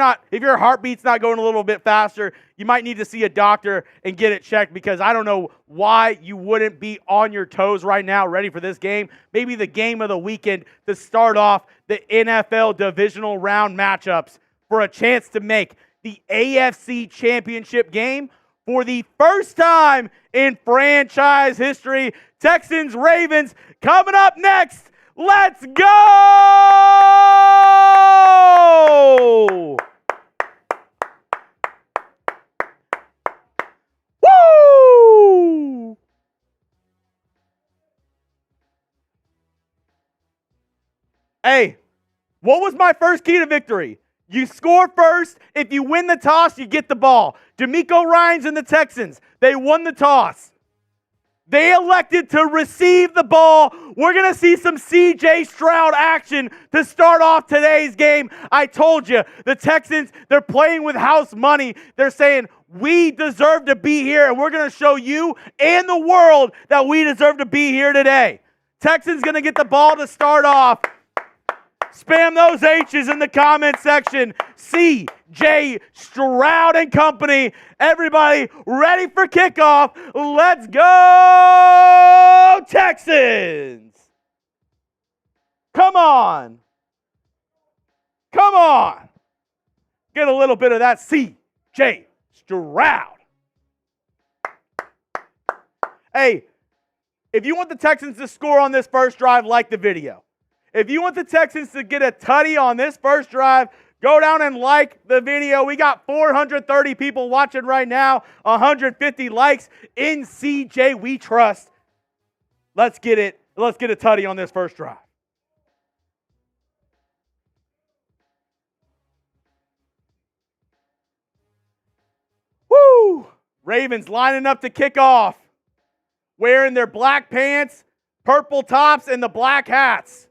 Speaker 1: heartbeat's not going a little bit faster, you might need to see a doctor and get it checked, because I don't know why you wouldn't be on your toes right now, ready for this game. Maybe the game of the weekend to start off the NFL Divisional Round matchups for a chance to make the AFC Championship game for the first time in franchise history. Texans, Ravens coming up next. Let's go! Woo! Hey, what was my first key to victory? You score first. If you win the toss, you get the ball. DeMeco Ryans and the Texans, they won the toss. They elected to receive the ball. We're going to see some C.J. Stroud action to start off today's game. I told you, the Texans, they're playing with house money. They're saying, we deserve to be here, and we're going to show you and the world that we deserve to be here today. Texans going to get the ball to start off. Spam those H's in the comment section. C.J. Stroud and company. Everybody ready for kickoff. Let's go, Texans. Come on. Come on. Get a little bit of that C.J. Stroud. Hey, if you want the Texans to score on this first drive, like the video. If you want the Texans to get a tutty on this first drive, go down and like the video. We got 430 people watching right now, 150 likes. In CJ, we trust. Let's get it. Let's get a tutty on this first drive. Woo! Ravens lining up to kick off, wearing their black pants, purple tops, and the black hats.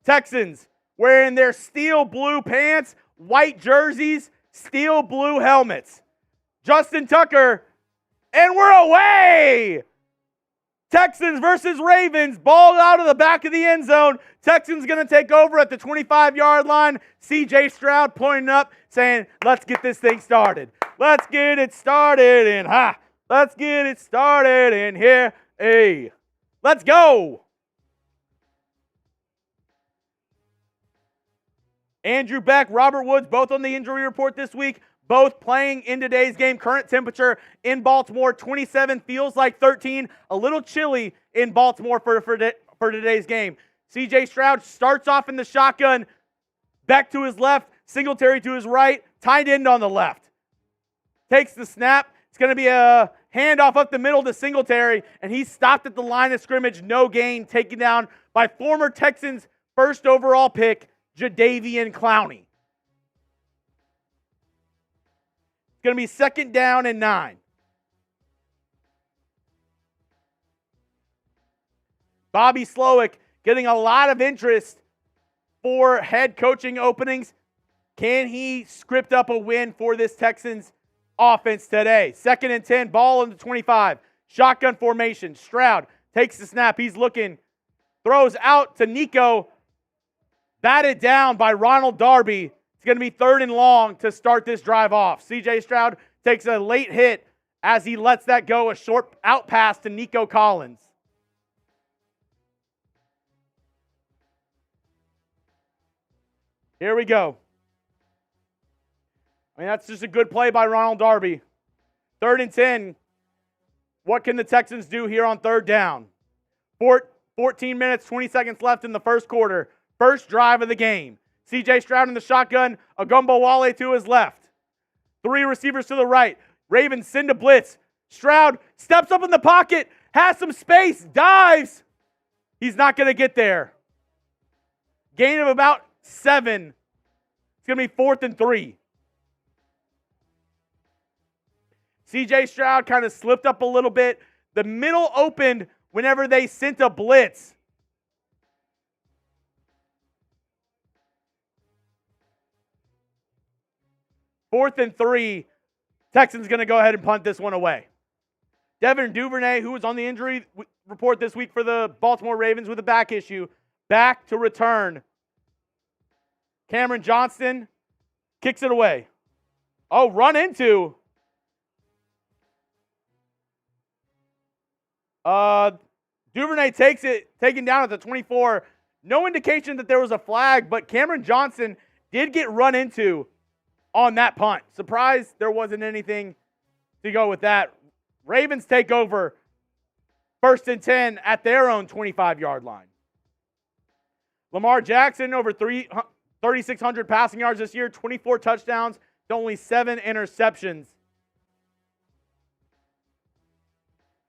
Speaker 1: Texans wearing their steel blue pants, white jerseys, steel blue helmets. Justin Tucker, and we're away! Texans versus Ravens, ball out of the back of the end zone. Texans going to take over at the 25-yard line. C.J. Stroud pointing up, saying, let's get this thing started. Let's get it started in let's get it started in here. Hey, let's go. Andrew Beck, Robert Woods, both on the injury report this week, both playing in today's game. Current temperature in Baltimore, 27, feels like 13. A little chilly in Baltimore for today's game. C.J. Stroud starts off in the shotgun. Beck to his left, Singletary to his right, tight end on the left. Takes the snap. It's going to be a handoff up the middle to Singletary, and he's stopped at the line of scrimmage. No gain, taken down by former Texans first overall pick, Jadeveon Clowney. It's going to be 2nd down and 9. Bobby Slowick getting a lot of interest for head coaching openings. Can he script up a win for this Texans offense today? 2nd and 10, ball in the 25. Shotgun formation. Stroud takes the snap. He's looking, throws out to Nico. Batted down by Ronald Darby. It's going to be 3rd and long to start this drive off. C.J. Stroud takes a late hit as he lets that go, a short out pass to Nico Collins. Here we go. I mean, that's just a good play by Ronald Darby. 3rd and 10. What can the Texans do here on 3rd down? 14 minutes, 20 seconds left in the first quarter. First drive of the game. C.J. Stroud in the shotgun, Wale to his left. 3 receivers to the right. Ravens send a blitz. Stroud steps up in the pocket, has some space, dives. He's not going to get there. Gain of about 7. It's going to be 4th and 3. C.J. Stroud kind of slipped up a little bit. The middle opened whenever they sent a blitz. Fourth and 3. Texans going to go ahead and punt this one away. Devin Duvernay, who was on the injury report this week for the Baltimore Ravens with a back issue, back to return. Cameron Johnston kicks it away. Oh, run into. Duvernay takes it, taken down at the 24. No indication that there was a flag, but Cameron Johnston did get run into on that punt. Surprised there wasn't anything to go with that. Ravens take over 1st and 10 at their own 25-yard line. Lamar Jackson over 3,600 passing yards this year, 24 touchdowns to only 7 interceptions.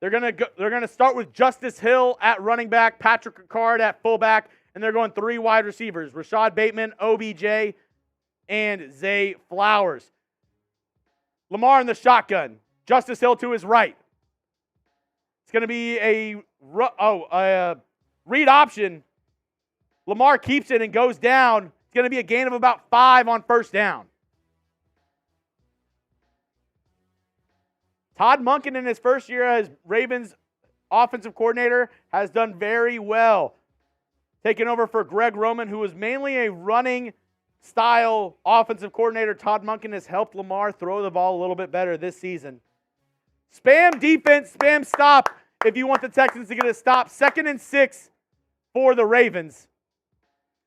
Speaker 1: They're gonna start with Justice Hill at running back, Patrick Ricard at fullback, and they're going 3 wide receivers: Rashad Bateman, OBJ, and Zay Flowers. Lamar in the shotgun. Justice Hill to his right. It's going to be a read option. Lamar keeps it and goes down. It's going to be a gain of about 5 on 1st down. Todd Monken in his first year as Ravens offensive coordinator has done very well. Taking over for Greg Roman, who was mainly a running style offensive coordinator. Todd Monken has helped Lamar throw the ball a little bit better this season. Spam defense, spam stop if you want the Texans to get a stop. 2nd and 6 for the Ravens.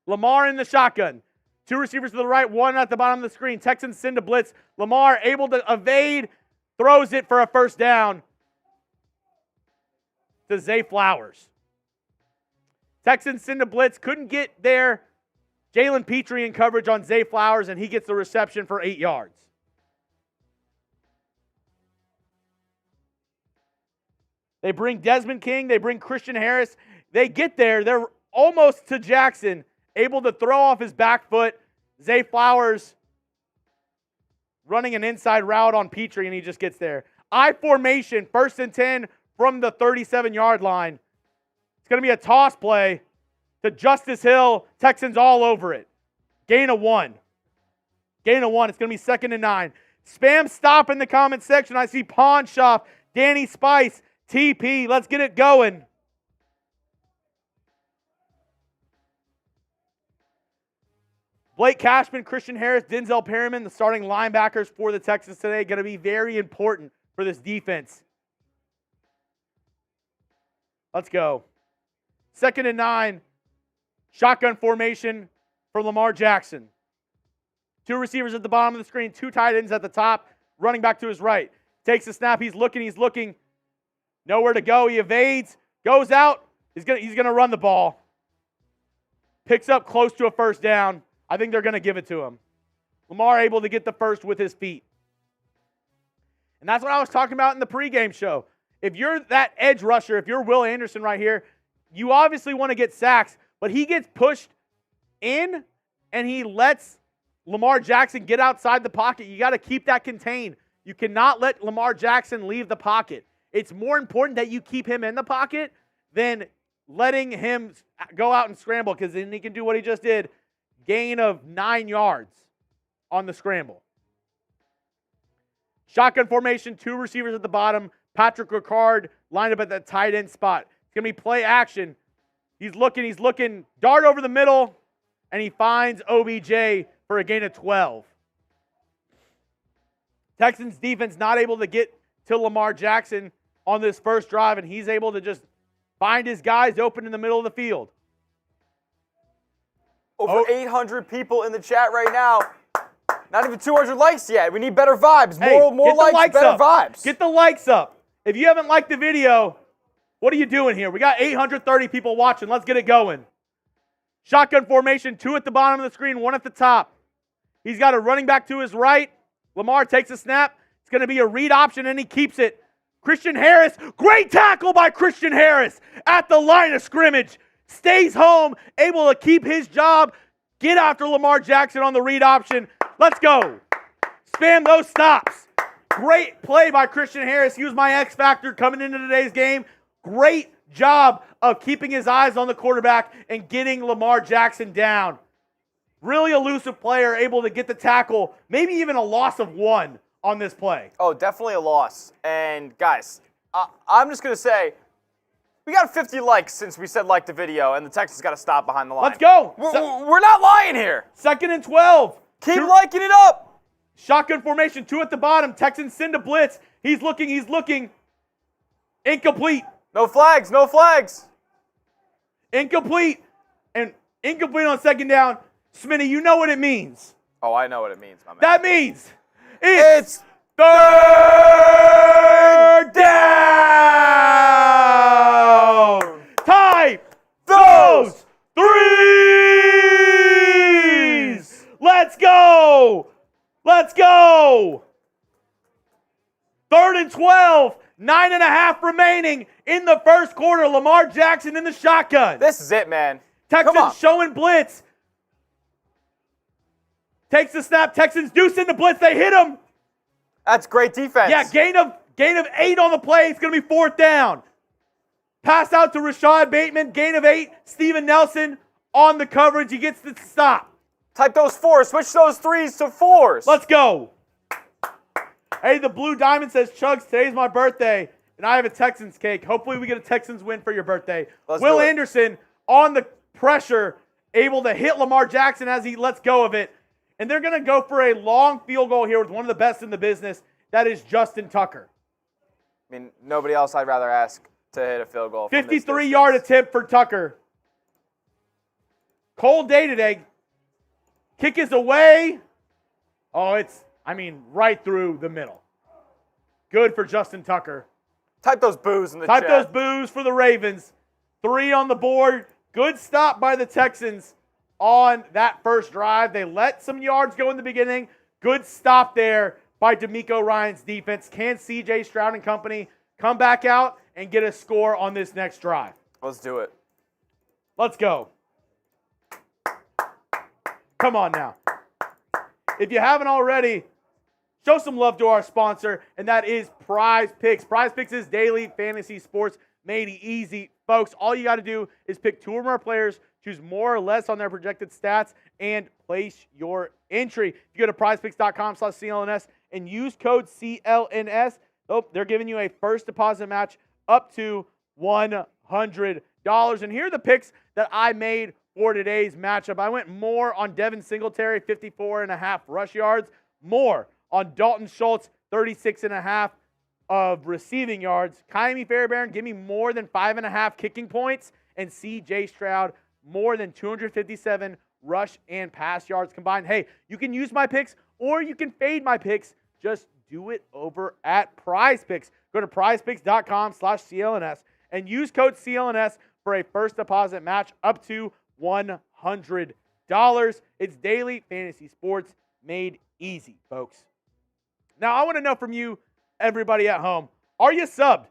Speaker 1: Lamar in the shotgun. 2 receivers to the right, 1 at the bottom of the screen. Texans send a blitz. Lamar able to evade, throws it for a 1st down to Zay Flowers. Texans send a blitz, couldn't get there. Jalen Petrie in coverage on Zay Flowers, and he gets the reception for 8 yards. They bring Desmond King. They bring Christian Harris. They get there. They're almost to Jackson, able to throw off his back foot. Zay Flowers running an inside route on Petrie, and he just gets there. I formation, 1st and 10 from the 37-yard line. It's going to be a toss play to Justice Hill. Texans all over it. Gain of 1. Gain of 1. It's going to be 2nd and 9. Spam stop in the comment section. I see Pawn Shop, Danny Spice, TP. Let's get it going. Blake Cashman, Christian Harris, Denzel Perryman, the starting linebackers for the Texans today, going to be very important for this defense. Let's go. 2nd and 9. Shotgun formation for Lamar Jackson. 2 receivers at the bottom of the screen, 2 tight ends at the top, running back to his right. Takes the snap, he's looking. Nowhere to go, he evades, goes out, he's gonna run the ball. Picks up close to a 1st down. I think they're going to give it to him. Lamar able to get the first with his feet. And that's what I was talking about in the pregame show. If you're that edge rusher, if you're Will Anderson right here, you obviously want to get sacks, but he gets pushed in and he lets Lamar Jackson get outside the pocket. You got to keep that contained. You cannot let Lamar Jackson leave the pocket. It's more important that you keep him in the pocket than letting him go out and scramble, because then he can do what he just did. Gain of 9 yards on the scramble. Shotgun formation, 2 receivers at the bottom. Patrick Ricard lined up at that tight end spot. It's going to be play action. He's looking. Dart over the middle, and he finds OBJ for a gain of 12. Texans defense not able to get to Lamar Jackson on this first drive, and he's able to just find his guys open in the middle of the field.
Speaker 2: Over 800 people in the chat right now. Not even 200 likes yet. We need better vibes. More likes, better vibes.
Speaker 1: Get the likes up. If you haven't liked the video, what are you doing here? We got 830 people watching. Let's get it going. Shotgun formation, 2 at the bottom of the screen, 1 at the top. He's got a running back to his right. Lamar takes a snap. It's going to be a read option, and he keeps it. Christian Harris, great tackle by Christian Harris at the line of scrimmage. Stays home, able to keep his job. Get after Lamar Jackson on the read option. Let's go. Spam those stops. Great play by Christian Harris. He was my X factor coming into today's game. Great job of keeping his eyes on the quarterback and getting Lamar Jackson down. Really elusive player, able to get the tackle, maybe even a loss of 1 on this play.
Speaker 2: Oh, definitely a loss. And guys, I'm just going to say, we got 50 likes since we said like the video, and the Texans got to stop behind the line.
Speaker 1: Let's go.
Speaker 2: We're not lying here.
Speaker 1: 2nd and 12.
Speaker 2: Keep liking it up.
Speaker 1: Shotgun formation, 2 at the bottom. Texans send a blitz. He's looking. Incomplete.
Speaker 2: No flags, no flags.
Speaker 1: Incomplete. And incomplete on 2nd down. Smitty, you know what it means.
Speaker 2: Oh, I know what it means, my man.
Speaker 1: That means it's 3rd down. Tie those threes. Let's go. Let's go. 3rd and 12. 9.5 remaining in the first quarter. Lamar Jackson in the shotgun.
Speaker 2: This is it, man.
Speaker 1: Texans showing blitz. Takes the snap. Texans do send the blitz. They hit him.
Speaker 2: That's great defense.
Speaker 1: Yeah, gain of 8 on the play. It's going to be 4th down. Pass out to Rashad Bateman. Gain of 8. Steven Nelson on the coverage. He gets the stop.
Speaker 2: Type those 4s. Switch those 3s to 4s.
Speaker 1: Let's go. Hey, the Blue Diamond says, Chuggs, today's my birthday, and I have a Texans cake. Hopefully we get a Texans win for your birthday. Will Anderson on the pressure, able to hit Lamar Jackson as he lets go of it. And they're going to go for a long field goal here with one of the best in the business. That is Justin Tucker.
Speaker 2: I mean, nobody else I'd rather ask to hit a field goal.
Speaker 1: 53-yard attempt for Tucker. Cold day today. Kick is away. Oh, right through the middle. Good for Justin Tucker.
Speaker 2: Type those boos in the chat.
Speaker 1: Type those boos for the Ravens. 3 on the board. Good stop by the Texans on that first drive. They let some yards go in the beginning. Good stop there by DeMeco Ryans' defense. Can C.J. Stroud and company come back out and get a score on this next drive?
Speaker 2: Let's do it.
Speaker 1: Let's go. Come on now. If you haven't already, show some love to our sponsor, and that is Prize Picks. Prize Picks is daily fantasy sports made easy. Folks, all you got to do is pick 2 or more players, choose more or less on their projected stats, and place your entry. If you go to prizepicks.com/CLNS and use code CLNS, they're giving you a first deposit match up to $100. And here are the picks that I made for today's matchup. I went more on Devin Singletary, 54.5 rush yards, more on Dalton Schultz, 36.5 of receiving yards. Kylie Fairbairn, give me more than 5.5 kicking points, and C.J. Stroud, more than 257 rush and pass yards combined. Hey, you can use my picks or you can fade my picks. Just do it over at Prize Picks. Go to prizepicks.com/CLNS and use code CLNS for a first deposit match up to $100. It's daily fantasy sports made easy, folks. Now, I want to know from you, everybody at home, are you subbed?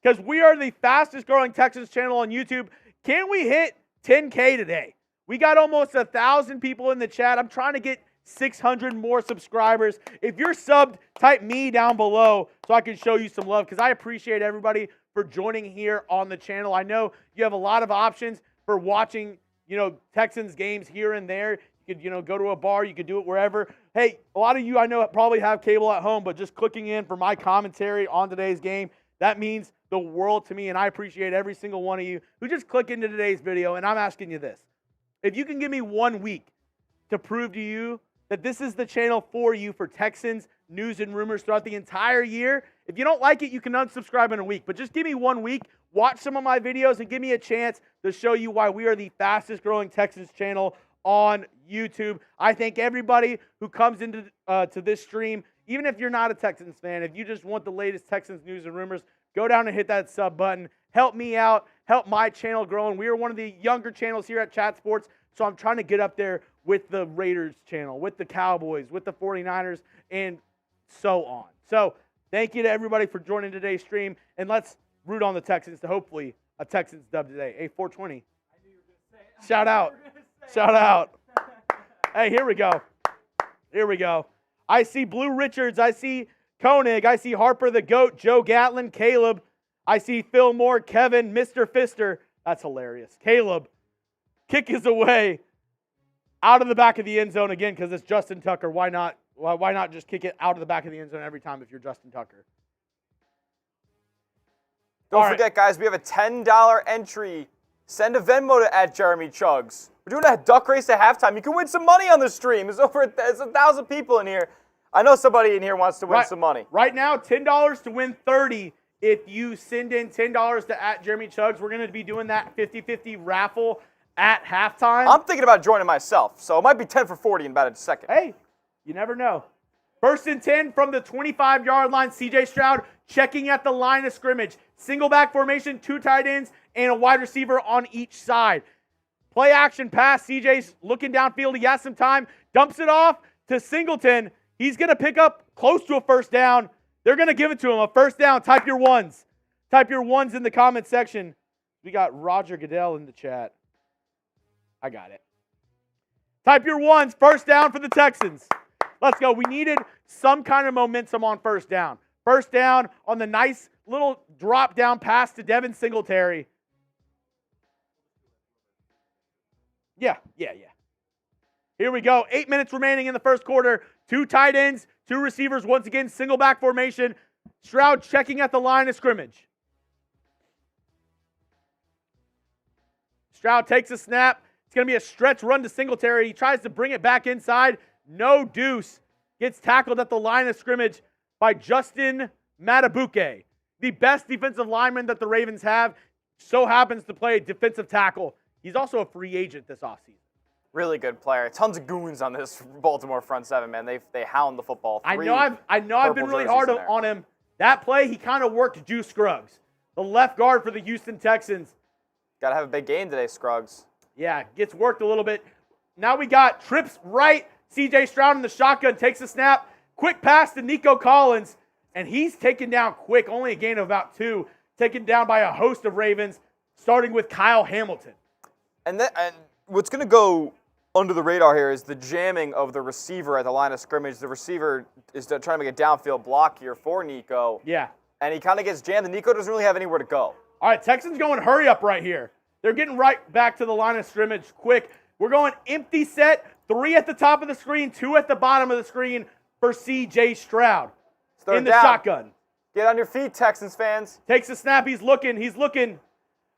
Speaker 1: Because we are the fastest growing Texans channel on YouTube. Can we hit 10K today? We got almost 1,000 people in the chat. I'm trying to get 600 more subscribers. If you're subbed, type me down below so I can show you some love, because I appreciate everybody for joining here on the channel. I know you have a lot of options for watching, Texans games here and there. You could, go to a bar. You could do it wherever. Hey, a lot of you I know probably have cable at home, but just clicking in for my commentary on today's game, that means the world to me, and I appreciate every single one of you who just click into today's video. And I'm asking you this. If you can give me 1 week to prove to you that this is the channel for you for Texans news and rumors throughout the entire year, if you don't like it, you can unsubscribe in a week. But just give me 1 week, watch some of my videos, and give me a chance to show you why we are the fastest growing Texans channel on YouTube. I thank everybody who comes into to this stream, even if you're not a Texans fan, if you just want the latest Texans news and rumors, go down and hit that sub button. help me out, help my channel grow. And we are one of the younger channels here at Chat Sports, so I'm trying to get up there with the Raiders channel, with the Cowboys, with the 49ers, and so on. So thank you to everybody for joining today's stream, and let's root on the Texans to hopefully a Texans dub today. Hey, 420. Shout out. Shout out. Hey, here we go. Here we go. I see Blue Richards. I see Koenig. I see Harper the GOAT, Joe Gatlin, Caleb. I see Phil Moore, Kevin, Mr. Fister. That's hilarious. Caleb. Kick is away out of the back of the end zone again because it's Justin Tucker. Why not? Why not just kick it out of the back of the end zone every time if you're Justin Tucker?
Speaker 2: Don't forget, guys, we have a $10 entry. Send a Venmo to @Jeremy Chuggs. We're doing a duck race at halftime. You can win some money on the stream. There's 1,000 people in here. I know somebody in here wants to win some money.
Speaker 1: Right now, $10 to win 30. If you send in $10 to @Jeremy Chuggs, we're going to be doing that 50-50 raffle at halftime.
Speaker 2: I'm thinking about joining myself, so it might be 10 for 40 in about a second.
Speaker 1: Hey, you never know. First and 10 from the 25-yard line. C.J. Stroud checking at the line of scrimmage. Single back formation, 2 tight ends, and a wide receiver on each side. Play action pass. C.J.'s looking downfield. He has some time. Dumps it off to Singleton. He's going to pick up close to a first down. They're going to give it to him. A first down. Type your ones. Type your ones in the comment section. We got Roger Goodell in the chat. I got it. Type your ones. First down for the Texans. Let's go. We needed some kind of momentum on first down. First down on the nice little drop down pass to Devin Singletary. Yeah. Here we go. 8 minutes remaining in the first quarter. 2 tight ends, 2 receivers. Once again, single back formation. Stroud checking at the line of scrimmage. Stroud takes a snap. It's going to be a stretch run to Singletary. He tries to bring it back inside. No deuce. Gets tackled at the line of scrimmage by Justin Matabuke. The best defensive lineman that the Ravens have so happens to play defensive tackle. He's also a free agent this offseason.
Speaker 2: Really good player. Tons of goons on this Baltimore front seven, man. They hound the football.
Speaker 1: I know I've been really hard on him. That play, he kind of worked Juice Scruggs, the left guard for the Houston Texans.
Speaker 2: Got to have a big game today, Scruggs.
Speaker 1: Yeah, gets worked a little bit. Now we got trips right. C.J. Stroud in the shotgun takes a snap. Quick pass to Nico Collins, and he's taken down quick. Only a gain of about 2. Taken down by a host of Ravens, starting with Kyle Hamilton.
Speaker 2: And what's going to go under the radar here is the jamming of the receiver at the line of scrimmage. The receiver is trying to make a downfield block here for Nico.
Speaker 1: Yeah.
Speaker 2: And he kind of gets jammed, and Nico doesn't really have anywhere to go.
Speaker 1: All right, Texans going hurry up right here. They're getting right back to the line of scrimmage quick. We're going empty set, 3 at the top of the screen, 2 at the bottom of the screen for C.J. Stroud in the shotgun.
Speaker 2: Get on your feet, Texans fans.
Speaker 1: Takes a snap. He's looking.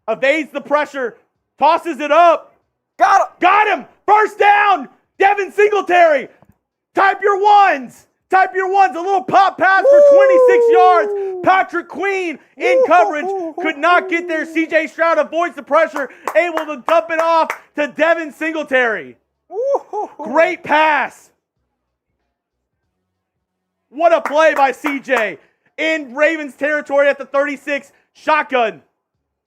Speaker 1: Evades the pressure. Tosses it up. Got him. First down. Devin Singletary. Type your ones. A little pop pass for 26 yards. Patrick Queen in coverage. Could not get there. C.J. Stroud avoids the pressure. Able to dump it off to Devin Singletary. Great pass. What a play by C.J. in Ravens territory at the 36. Shotgun.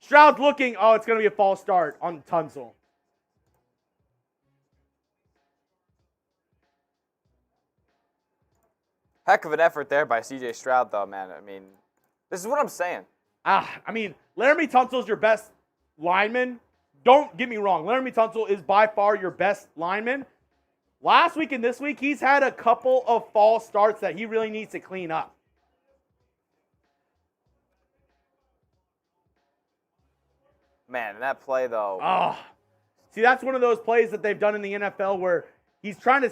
Speaker 1: Stroud's looking. Oh, it's going to be a false start on Tunsil.
Speaker 2: Heck of an effort there by C.J. Stroud, though, man. I mean, this is what I'm saying.
Speaker 1: Laramie Tunsil's your best lineman. Don't get me wrong. Laramie Tunsil is by far your best lineman. Last week and this week, he's had a couple of false starts that he really needs to clean up.
Speaker 2: Man, that play, though.
Speaker 1: See, that's one of those plays that they've done in the NFL where he's trying to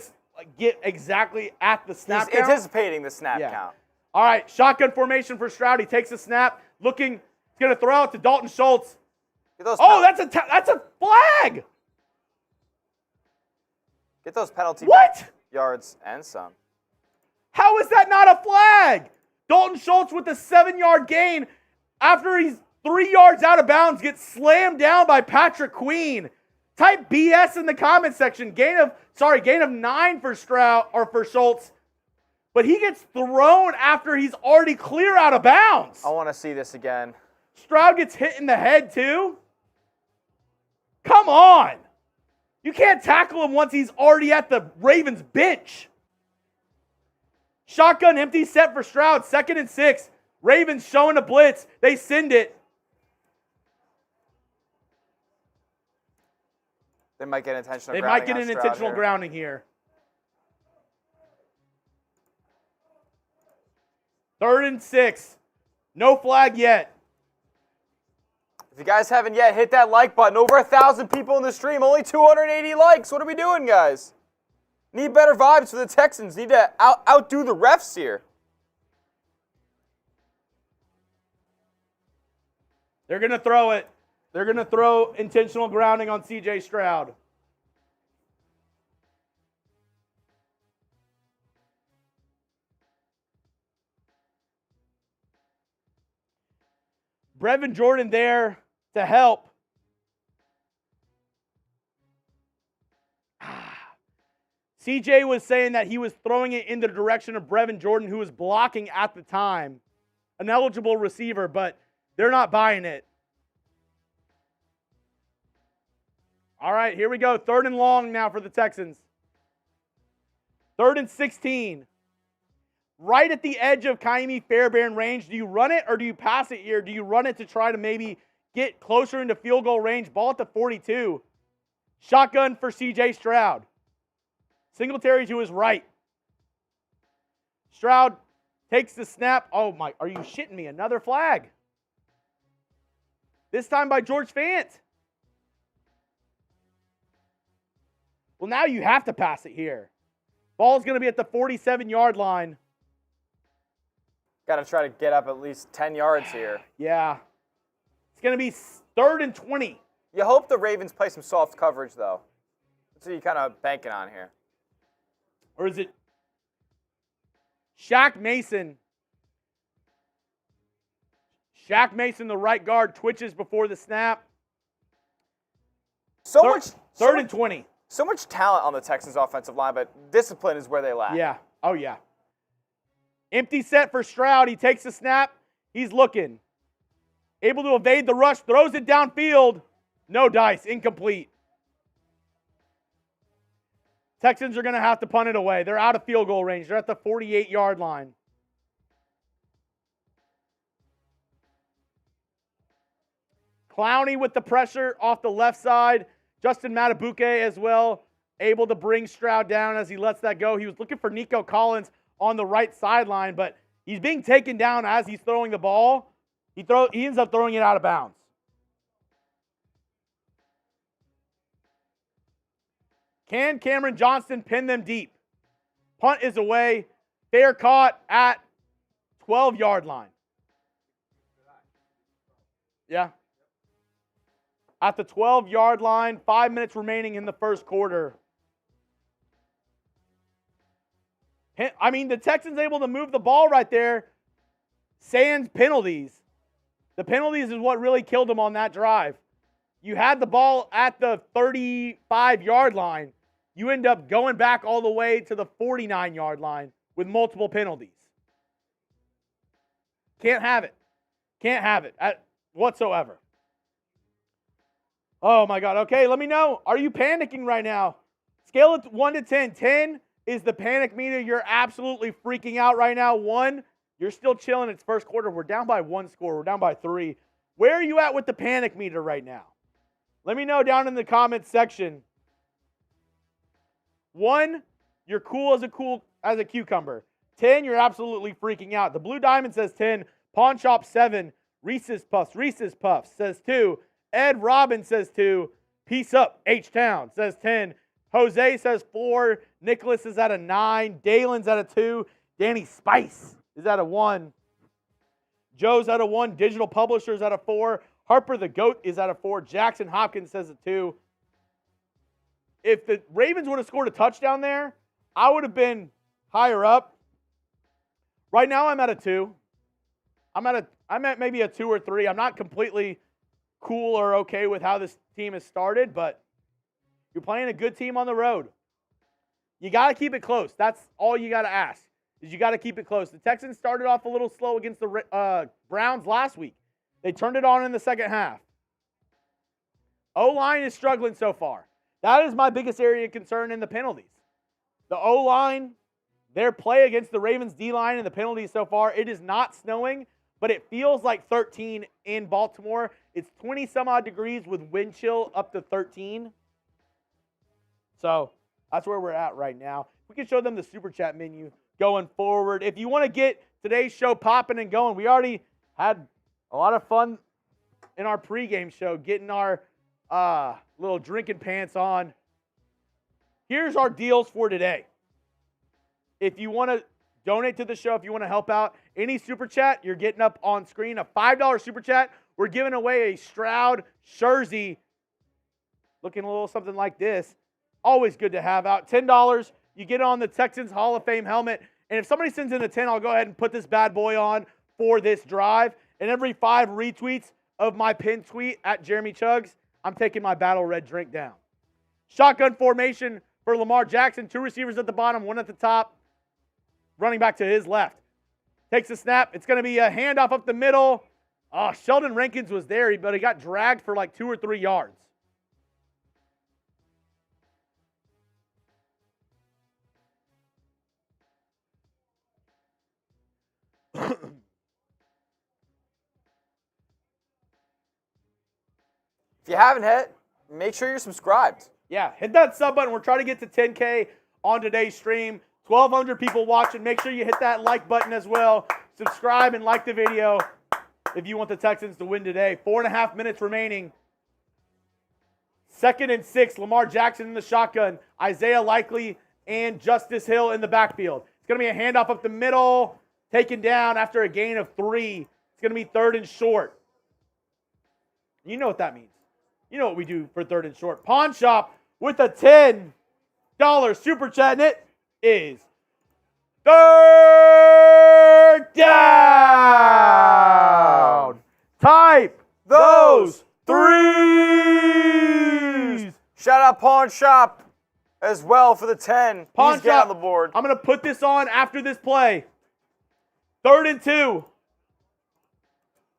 Speaker 1: get exactly at the snap count.
Speaker 2: He's anticipating the snap count.
Speaker 1: All right, shotgun formation for Stroud. He takes a snap, looking. He's going to throw out to Dalton Schultz. That's a flag.
Speaker 2: Get those penalty yards and some.
Speaker 1: How is that not a flag? Dalton Schultz with a 7-yard gain after he's 3 yards out of bounds gets slammed down by Patrick Queen. Type BS in the comment section. Gain of 9 for Stroud or for Schultz. But he gets thrown after he's already clear out of bounds.
Speaker 2: I want to see this again.
Speaker 1: Stroud gets hit in the head too? Come on. You can't tackle him once he's already at the Ravens bench. Shotgun empty set for Stroud. 2nd and 6. Ravens showing a blitz. They send it.
Speaker 2: They might get intentional
Speaker 1: They
Speaker 2: grounding.
Speaker 1: might get
Speaker 2: on
Speaker 1: an
Speaker 2: Stroud
Speaker 1: intentional
Speaker 2: here.
Speaker 1: grounding here. 3rd and 6. No flag yet.
Speaker 2: If you guys haven't yet, hit that like button. Over 1,000 people in the stream, only 280 likes. What are we doing, guys? Need better vibes for the Texans. Need to outdo the refs here.
Speaker 1: They're going to throw it. They're going to throw intentional grounding on C.J. Stroud. Brevin Jordan there to help. CJ was saying that he was throwing it in the direction of Brevin Jordan, who was blocking at the time. An eligible receiver, but they're not buying it. All right, here we go. 3rd and long now for the Texans. 3rd and 16. Right at the edge of Kaimi Fairbairn range. Do you run it or do you pass it here? Do you run it to try to maybe get closer into field goal range? Ball at the 42. Shotgun for C.J. Stroud. Singletary to his right. Stroud takes the snap. Oh my, are you shitting me? Another flag. This time by George Fant. Well, now you have to pass it here. Ball's going to be at the 47-yard line.
Speaker 2: Got to try to get up at least 10 yards here.
Speaker 1: Yeah. It's going to be 3rd and 20.
Speaker 2: You hope the Ravens play some soft coverage, though. That's what you're kind of banking on here.
Speaker 1: Or is it Shaq Mason? Shaq Mason, the right guard, twitches before the snap. Third and 20.
Speaker 2: So much talent on the Texans' offensive line, but discipline is where they lack.
Speaker 1: Yeah. Oh, yeah. Empty set for Stroud. He takes the snap. He's looking. Able to evade the rush. Throws it downfield. No dice. Incomplete. Texans are going to have to punt it away. They're out of field goal range. They're at the 48-yard line. Clowney with the pressure off the left side. Justin Matabuke as well, able to bring Stroud down as he lets that go. He was looking for Nico Collins on the right sideline, but he's being taken down as he's throwing the ball. He ends up throwing it out of bounds. Can Cameron Johnston pin them deep? Punt is away. They are caught at 12-yard line. Yeah. At the 12-yard line, 5 minutes remaining in the first quarter. I mean, the Texans able to move the ball right there. Sans penalties. The penalties is what really killed them on that drive. You had the ball at the 35-yard line. You end up going back all the way to the 49-yard line with multiple penalties. Can't have it. Can't have it whatsoever. Oh, my God. Okay, let me know. Are you panicking right now? Scale it 1 to 10. 10 is the panic meter. You're absolutely freaking out right now. 1, you're still chilling. It's first quarter. We're down by 1 score. We're down by 3. Where are you at with the panic meter right now? Let me know down in the comments section. 1, you're cool as a cucumber. 10, you're absolutely freaking out. The Blue Diamond says 10. Pawn Shop 7. Reese's Puffs says 2. Ed Robbins says 2. Peace up, H-Town says 10. Jose says 4. Nicholas is at a 9. Dalen's at a 2. Danny Spice is at a 1. Joe's at a 1. Digital Publishers at a 4. Harper the Goat is at a 4. Jackson Hopkins says a 2. If the Ravens would have scored a touchdown there, I would have been higher up. Right now I'm at a 2. I'm at maybe a 2 or 3. I'm not completely cool or okay with how this team has started, but you're playing a good team on the road. You got to keep it close. That's all you got to ask, is you got to keep it close. The Texans started off a little slow against the Browns last week. They turned it on in the second half. O-line is struggling so far. That is my biggest area of concern in the penalties. The O-line, their play against the Ravens D-line and the penalties so far, it is not snowing, but it feels like 13 in Baltimore. It's 20 some odd degrees with wind chill up to 13. So that's where we're at right now. We can show them the Super Chat menu going forward. If you want to get today's show popping and going, we already had a lot of fun in our pregame show, getting our little drinking pants on. Here's our deals for today. If you want to donate to the show, if you want to help out, any Super Chat, you're getting up on screen. A $5 Super Chat, we're giving away a Stroud jersey looking a little something like this. Always good to have out. $10, you get on the Texans Hall of Fame helmet. And if somebody sends in a 10, I'll go ahead and put this bad boy on for this drive. And every 5 retweets of my pinned tweet at Jeremy Chuggs, I'm taking my Battle Red drink down. Shotgun formation for Lamar Jackson. 2 receivers at the bottom, 1 at the top. Running back to his left. Takes a snap. It's going to be a handoff up the middle. Sheldon Rankins was there, but he got dragged for like 2 or 3 yards.
Speaker 2: If you haven't hit, make sure you're subscribed.
Speaker 1: Yeah, hit that sub button. We're trying to get to 10K on today's stream. 1,200 people watching. Make sure you hit that like button as well. Subscribe and like the video if you want the Texans to win today. 4.5 minutes remaining. 2nd and 6. Lamar Jackson in the shotgun. Isaiah Likely and Justice Hill in the backfield. It's going to be a handoff up the middle. Taken down after a gain of 3. It's going to be 3rd and short. You know what that means. You know what we do for 3rd and short. Pawn Shop with a $10 Super Chat, and it is 3rd down. Type those threes.
Speaker 2: Shout out Pawn Shop as well for the 10.
Speaker 1: Pawn
Speaker 2: He's getting
Speaker 1: Shop
Speaker 2: on the board.
Speaker 1: I'm going to put this on after this play. 3rd and 2.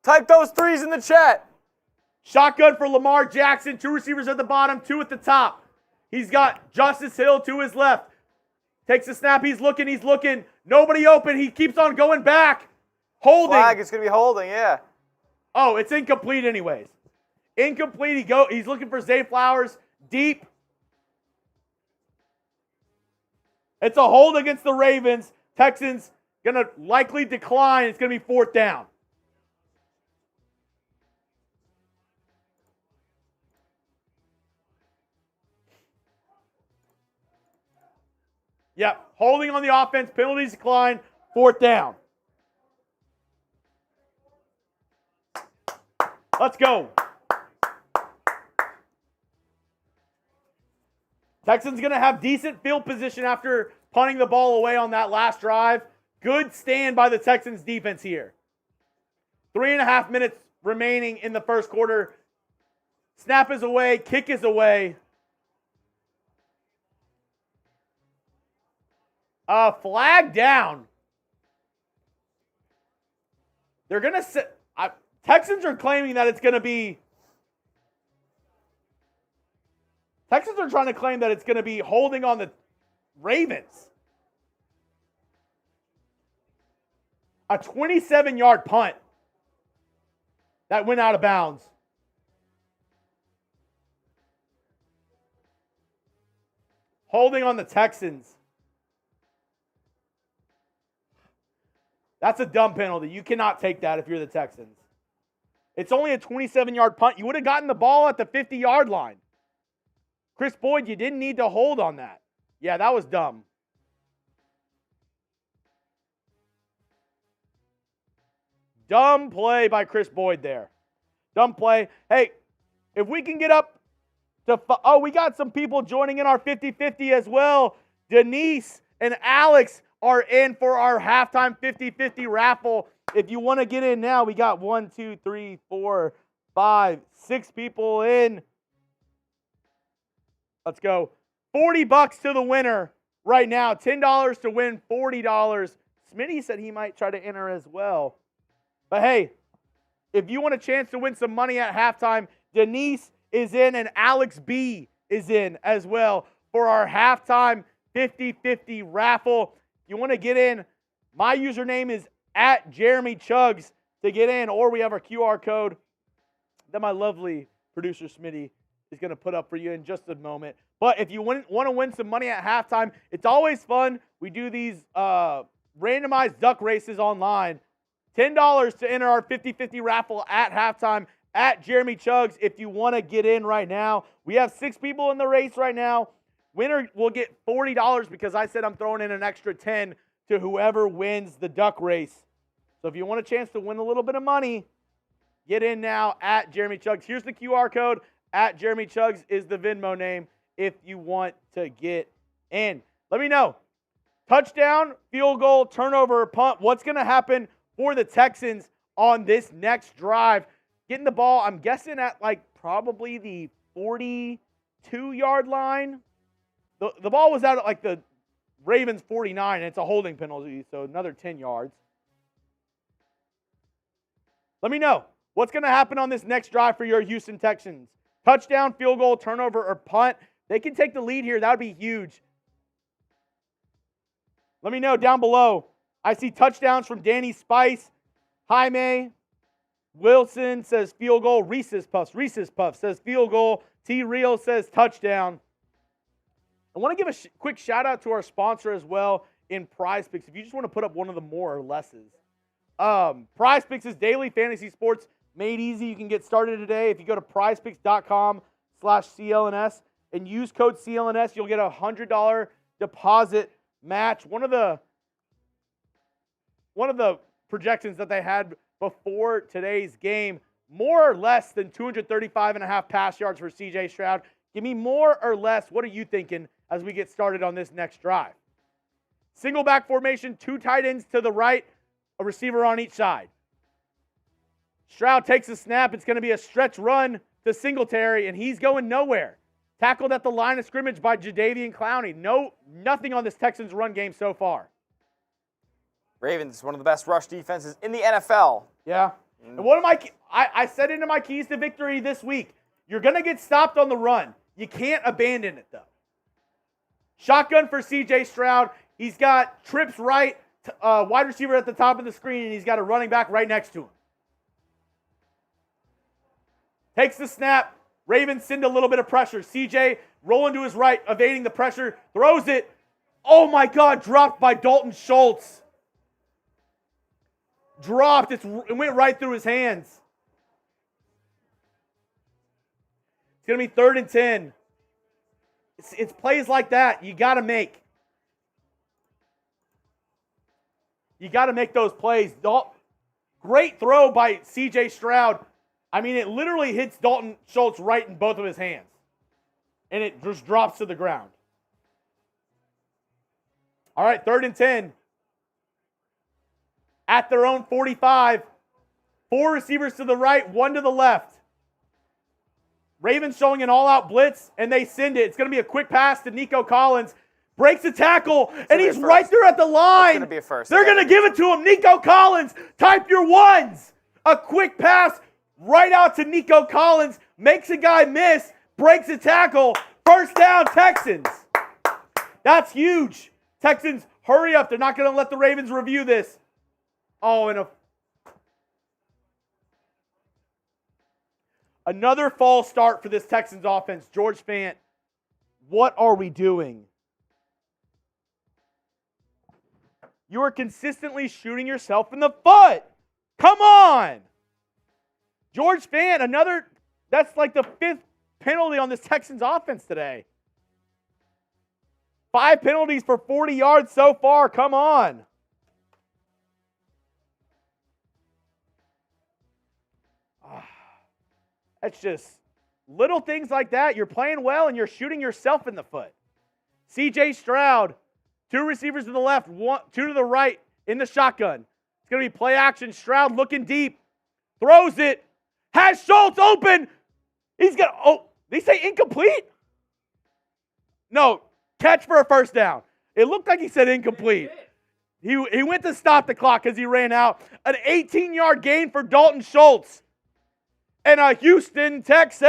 Speaker 2: Type those threes in the chat.
Speaker 1: Shotgun for Lamar Jackson. 2 receivers at the bottom, 2 at the top. He's got Justice Hill to his left. Takes a snap. He's looking. Nobody open. He keeps on going back. Holding.
Speaker 2: Flag, it's going to be holding, yeah.
Speaker 1: Oh, it's incomplete anyways. Incomplete. He's looking for Zay Flowers. Deep. It's a hold against the Ravens. Texans going to likely decline. It's going to be 4th down. Yep, holding on the offense, penalties decline, 4th down. Let's go. Texans going to have decent field position after punting the ball away on that last drive. Good stand by the Texans defense here. 3.5 minutes remaining in the first quarter. Snap is away, kick is away. Flag down. They're going to sit. Texans are claiming that it's going to be. Texans are trying to claim that it's going to be holding on the Ravens. A 27-yard punt that went out of bounds. Holding on the Texans. That's a dumb penalty. You cannot take that if you're the Texans. It's only a 27-yard punt. You would have gotten the ball at the 50-yard line. Chris Boyd, you didn't need to hold on that. Yeah, that was dumb. Dumb play by Chris Boyd there. Dumb play. Hey, if we can get up to... we got some people joining in our 50-50 as well. Denise and Alex are in for our halftime 50-50 raffle. If you want to get in now, we got 1, 2, 3, 4, 5, 6 people in. Let's go. $40 to the winner right now. $10 to win $40. Smitty said he might try to enter as well. But hey, if you want a chance to win some money at halftime, Denise is in and Alex B is in as well for our halftime 50-50 raffle. If you want to get in, my username is at Jeremy Chuggs to get in, or we have our QR code that my lovely producer Smitty is going to put up for you in just a moment. But if you want to win some money at halftime, it's always fun. We do these randomized duck races online. $10 to enter our 50-50 raffle at halftime at Jeremy Chuggs if you want to get in right now. We have 6 people in the race right now. Winner will get $40 because I said I'm throwing in an extra 10 to whoever wins the duck race. So if you want a chance to win a little bit of money, get in now at Jeremy Chuggs. Here's the QR code. At Jeremy Chuggs is the Venmo name if you want to get in. Let me know. Touchdown, field goal, turnover, punt. What's going to happen for the Texans on this next drive? Getting the ball, I'm guessing at like probably the 42-yard line. The ball was out at like the Ravens 49, and it's a holding penalty, so another 10 yards. Let me know. What's going to happen on this next drive for your Houston Texans? Touchdown, field goal, turnover, or punt. They can take the lead here. That would be huge. Let me know down below. I see touchdowns from Danny Spice, Jaime, Wilson says field goal, Reese's Puffs says field goal, T. Real says touchdown. I want to give a quick shout out to our sponsor as well in Prize Picks. If you just want to put up one of the more or lesses. Prize Picks is daily fantasy sports made easy. You can get started today. If you go to prizepicks.com/CLNS and use code CLNS, you'll get a $100 deposit match. One of the projections that they had before today's game, more or less than 235.5 pass yards for C.J. Stroud. Give me more or less. What are you thinking as we get started on this next drive? Single back formation, 2 tight ends to the right, a receiver on each side. Stroud takes a snap. It's going to be a stretch run to Singletary, and he's going nowhere. Tackled at the line of scrimmage by Jadeveon Clowney. Nothing on this Texans run game so far.
Speaker 2: Ravens, one of the best rush defenses in the NFL.
Speaker 1: Yeah. And what am I said into my keys to victory this week. You're going to get stopped on the run. You can't abandon it, though. Shotgun for C.J. Stroud. He's got trips right, wide receiver at the top of the screen, and he's got a running back right next to him. Takes the snap. Ravens send a little bit of pressure. C.J. rolling to his right, evading the pressure, throws it. Oh, my God, dropped by Dalton Schultz. Dropped. It went right through his hands. It's going to be 3rd and 10. It's plays like that you got to make. You got to make those plays. Great throw by C.J. Stroud. I mean, it literally hits Dalton Schultz right in both of his hands. And it just drops to the ground. All right, 3rd and 10. At their own 45. 4 receivers to the right, 1 to the left. Ravens showing an all-out blitz, and they send it. It's going to be a quick pass to Nico Collins. Breaks a tackle, and he's right there at the line.
Speaker 2: It's going to be a first.
Speaker 1: They're going to give it to him. Nico Collins, type your ones. A quick pass right out to Nico Collins. Makes a guy miss. Breaks a tackle. First down, Texans. That's huge. Texans, hurry up. They're not going to let the Ravens review this. Oh, and another false start for this Texans offense. George Fant, what are we doing? You are consistently shooting yourself in the foot. Come on. George Fant, that's like the 5th penalty on this Texans offense today. 5 penalties for 40 yards so far. Come on. That's just little things like that. You're playing well and you're shooting yourself in the foot. C.J. Stroud, 2 receivers to the left, 2 to the right in the shotgun. It's going to be play action. Stroud looking deep. Throws it. Has Schultz open. He's got, they say incomplete? No, catch for a first down. It looked like he said incomplete. He went to stop the clock because he ran out. An 18-yard gain for Dalton Schultz. And a Houston Texans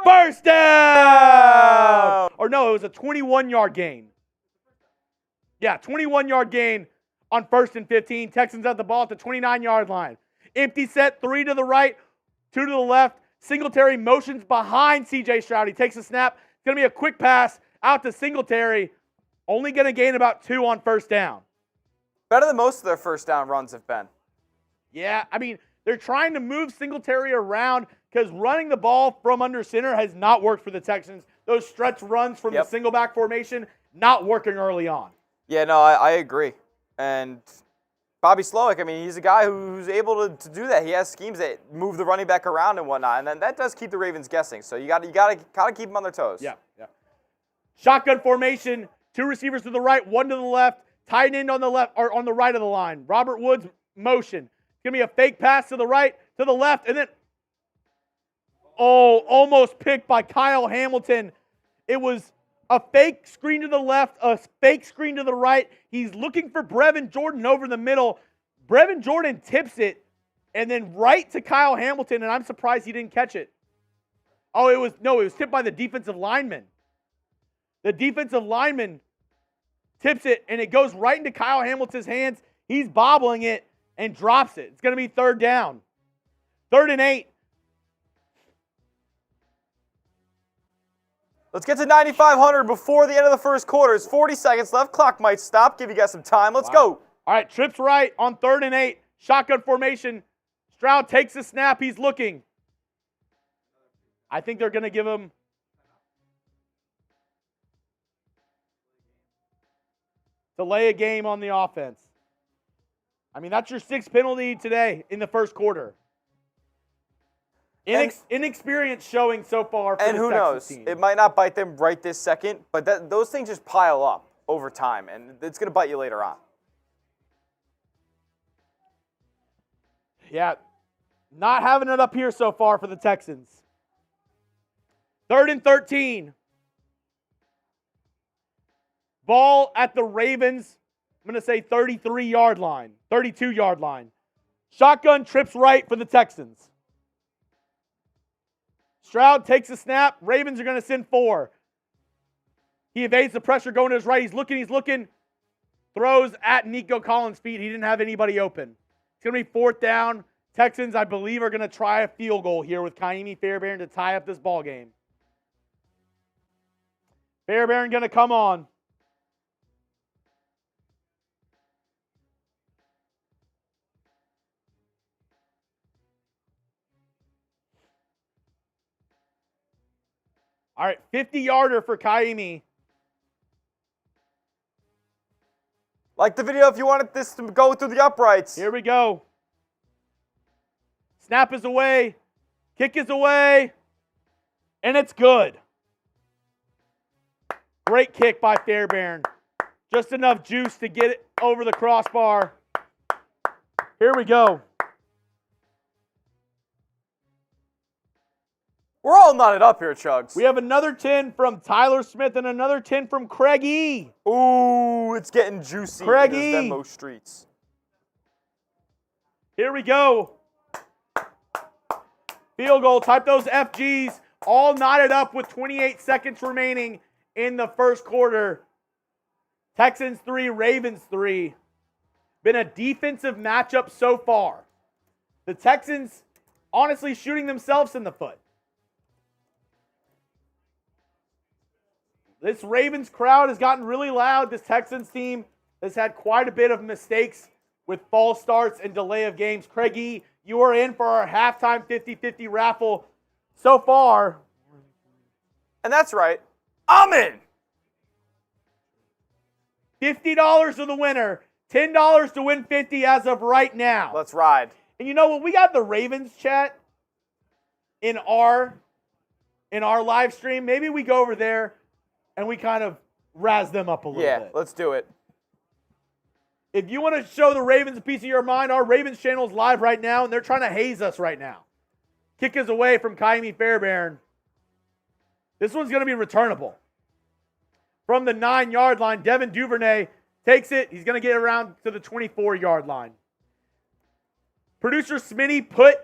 Speaker 1: first down. Or no, it was a 21-yard gain. Yeah, 21-yard gain on 1st and 15. Texans have the ball at the 29-yard line. Empty set, 3 to the right, 2 to the left. Singletary motions behind C.J. Stroud. He takes a snap. It's going to be a quick pass out to Singletary. Only going to gain about 2 on first down.
Speaker 2: Better than most of their first down runs have been.
Speaker 1: Yeah, I mean, they're trying to move Singletary around because running the ball from under center has not worked for the Texans. Those stretch runs from the single back formation, not working early on.
Speaker 2: Yeah, no, I agree. And Bobby Slowick, I mean, he's a guy who's able to do that. He has schemes that move the running back around and whatnot, and then that does keep the Ravens guessing. So you got to kind of keep them on their toes.
Speaker 1: Yeah. Shotgun formation, 2 receivers to the right, 1 to the left, tight end on the left or on the right of the line. Robert Woods motion. It's gonna be a fake pass to the right, to the left, and then almost picked by Kyle Hamilton. It was a fake screen to the left, a fake screen to the right. He's looking for Brevin Jordan over the middle. Brevin Jordan tips it, and then right to Kyle Hamilton, and I'm surprised he didn't catch it. It was tipped by the defensive lineman. The defensive lineman tips it, and it goes right into Kyle Hamilton's hands. He's bobbling it and drops it. It's going to be 3rd down. 3rd and 8.
Speaker 2: Let's get to 9,500 before the end of the first quarter. It's 40 seconds left. Clock might stop. Give you guys some time. Let's go.
Speaker 1: All right, trips right on 3rd and 8. Shotgun formation. Stroud takes the snap. He's looking. I think they're going to give him delay a game on the offense. I mean, that's your 6th penalty today in the first quarter. Inexperience showing so far for the Texans team. And who knows?
Speaker 2: It might not bite them right this second, but those things just pile up over time, and it's going to bite you later on.
Speaker 1: Yeah, not having it up here so far for the Texans. 3rd and 13. Ball at the Ravens, I'm going to say 33-yard line, 32-yard line. Shotgun trips right for the Texans. Stroud takes a snap. Ravens are going to send 4. He evades the pressure going to his right. He's looking. Throws at Nico Collins' feet. He didn't have anybody open. It's going to be 4th down. Texans, I believe, are going to try a field goal here with Kaimi Fairbairn to tie up this ball game. Fairbairn going to come on. All right, 50-yarder for Kaimi.
Speaker 2: Like the video if you wanted this to go through the uprights.
Speaker 1: Here we go. Snap is away. Kick is away. And it's good. Great kick by Fairbairn. Just enough juice to get it over the crossbar. Here we go.
Speaker 2: We're all knotted up here, Chuggs.
Speaker 1: We have another 10 from Tyler Smith and another 10 from Craig E.
Speaker 2: Ooh, it's getting juicy
Speaker 1: Craig
Speaker 2: in
Speaker 1: E.
Speaker 2: those Venmo streets.
Speaker 1: Here we go. Field goal. Type those FGs. All knotted up with 28 seconds remaining in the first quarter. Texans 3, Ravens 3. Been a defensive matchup so far. The Texans honestly shooting themselves in the foot. This Ravens crowd has gotten really loud. This Texans team has had quite a bit of mistakes with false starts and delay of games. Craig E., you are in for our halftime 50-50 raffle so far.
Speaker 2: And that's right. I'm in.
Speaker 1: $50 to the winner. $10 to win 50 as of right now.
Speaker 2: Let's ride.
Speaker 1: And you know what? We got the Ravens chat in our live stream. Maybe we go over there and we kind of razz them up a little bit.
Speaker 2: Yeah, let's do it.
Speaker 1: If you want to show the Ravens a piece of your mind, our Ravens channel is live right now, and they're trying to haze us right now. Kick is away from Kaimi Fairbairn. This one's going to be returnable. From the 9-yard line, Devin Duvernay takes it. He's going to get around to the 24-yard line. Producer Smitty put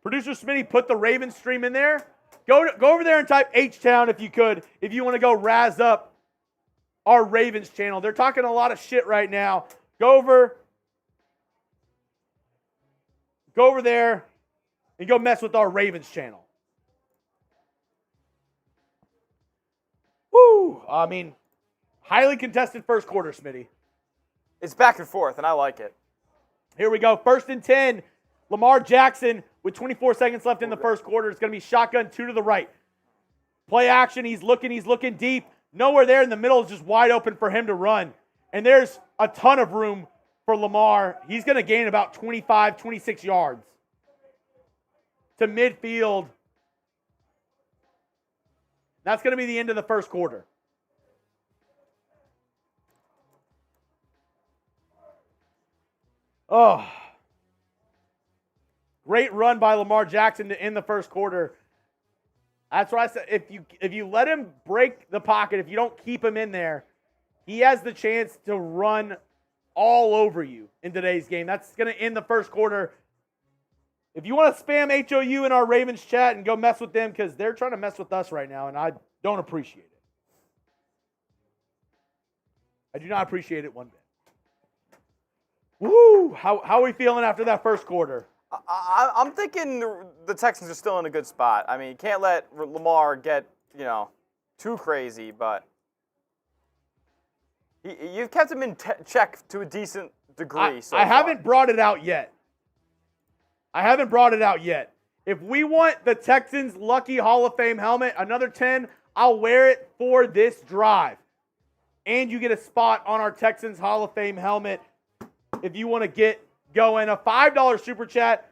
Speaker 1: Producer Smitty, put the Ravens stream in there. Go over there and type H-Town if you could, if you want to go razz up our Ravens channel. They're talking a lot of shit right now. Go over there and go mess with our Ravens channel. Woo! I mean, highly contested first quarter, Smitty.
Speaker 2: It's back and forth, and I like it.
Speaker 1: Here we go. 1st and 10. Lamar Jackson with 24 seconds left in the first quarter. It's going to be shotgun 2 to the right. Play action. He's looking deep. Nowhere there in the middle is just wide open for him to run. And there's a ton of room for Lamar. He's going to gain about 25, 26 yards to midfield. That's going to be the end of the first quarter. Oh. Great run by Lamar Jackson to end the first quarter. That's what I said. If you let him break the pocket, if you don't keep him in there, he has the chance to run all over you in today's game. That's going to end the first quarter. If you want to spam HOU in our Ravens chat and go mess with them, because they're trying to mess with us right now, and I don't appreciate it. I do not appreciate it one bit. Woo! How are we feeling after that first quarter?
Speaker 2: I'm thinking the Texans are still in a good spot. I mean, you can't let Lamar get, too crazy, but you've kept him in check to a decent degree so far.
Speaker 1: I haven't brought it out yet. If we want the Texans' lucky Hall of Fame helmet, another 10, I'll wear it for this drive. And you get a spot on our Texans Hall of Fame helmet if you want to get going. A $5 super chat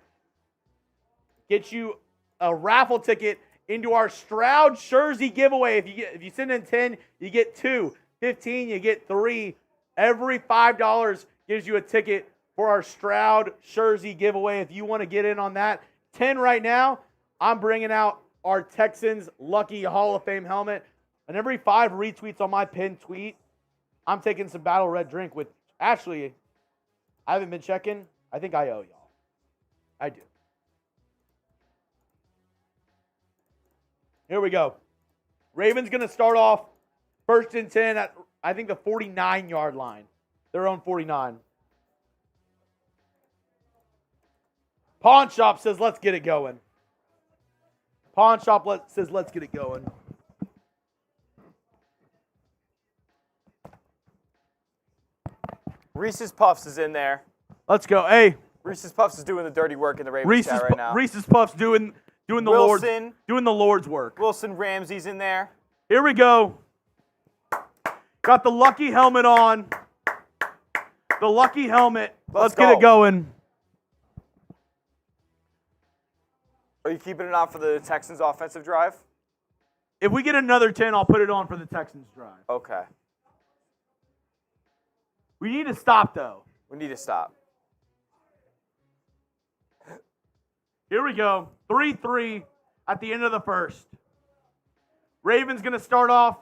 Speaker 1: gets you a raffle ticket into our Stroud jersey giveaway. If you send in 10, you get 2. 15, you get 3. Every $5 gives you a ticket for our Stroud jersey giveaway. If you want to get in on that, 10 right now, I'm bringing out our Texans lucky Hall of Fame helmet. And every 5 retweets on my pinned tweet, I'm taking some Battle Red drink, which actually, I haven't been checking. I think I owe y'all. I do. Here we go. Ravens going to start off 1st and 10 at, I think, the 49-yard line. Their own 49. Pawn Shop says, let's get it going. Pawn Shop says, let's get it going.
Speaker 2: Reese's Puffs is in there.
Speaker 1: Let's go. Hey.
Speaker 2: Reese's Puffs is doing the dirty work in the Ravens chat right now.
Speaker 1: Reese's Puffs doing the Lord's work.
Speaker 2: Wilson Ramsey's in there.
Speaker 1: Here we go. Got the lucky helmet on. The lucky helmet. Let's get it going.
Speaker 2: Are you keeping it on for the Texans offensive drive?
Speaker 1: If we get another 10, I'll put it on for the Texans drive.
Speaker 2: Okay.
Speaker 1: We need to stop, though.
Speaker 2: We need to stop.
Speaker 1: Here we go. 3-3 at the end of the first. Ravens going to start off.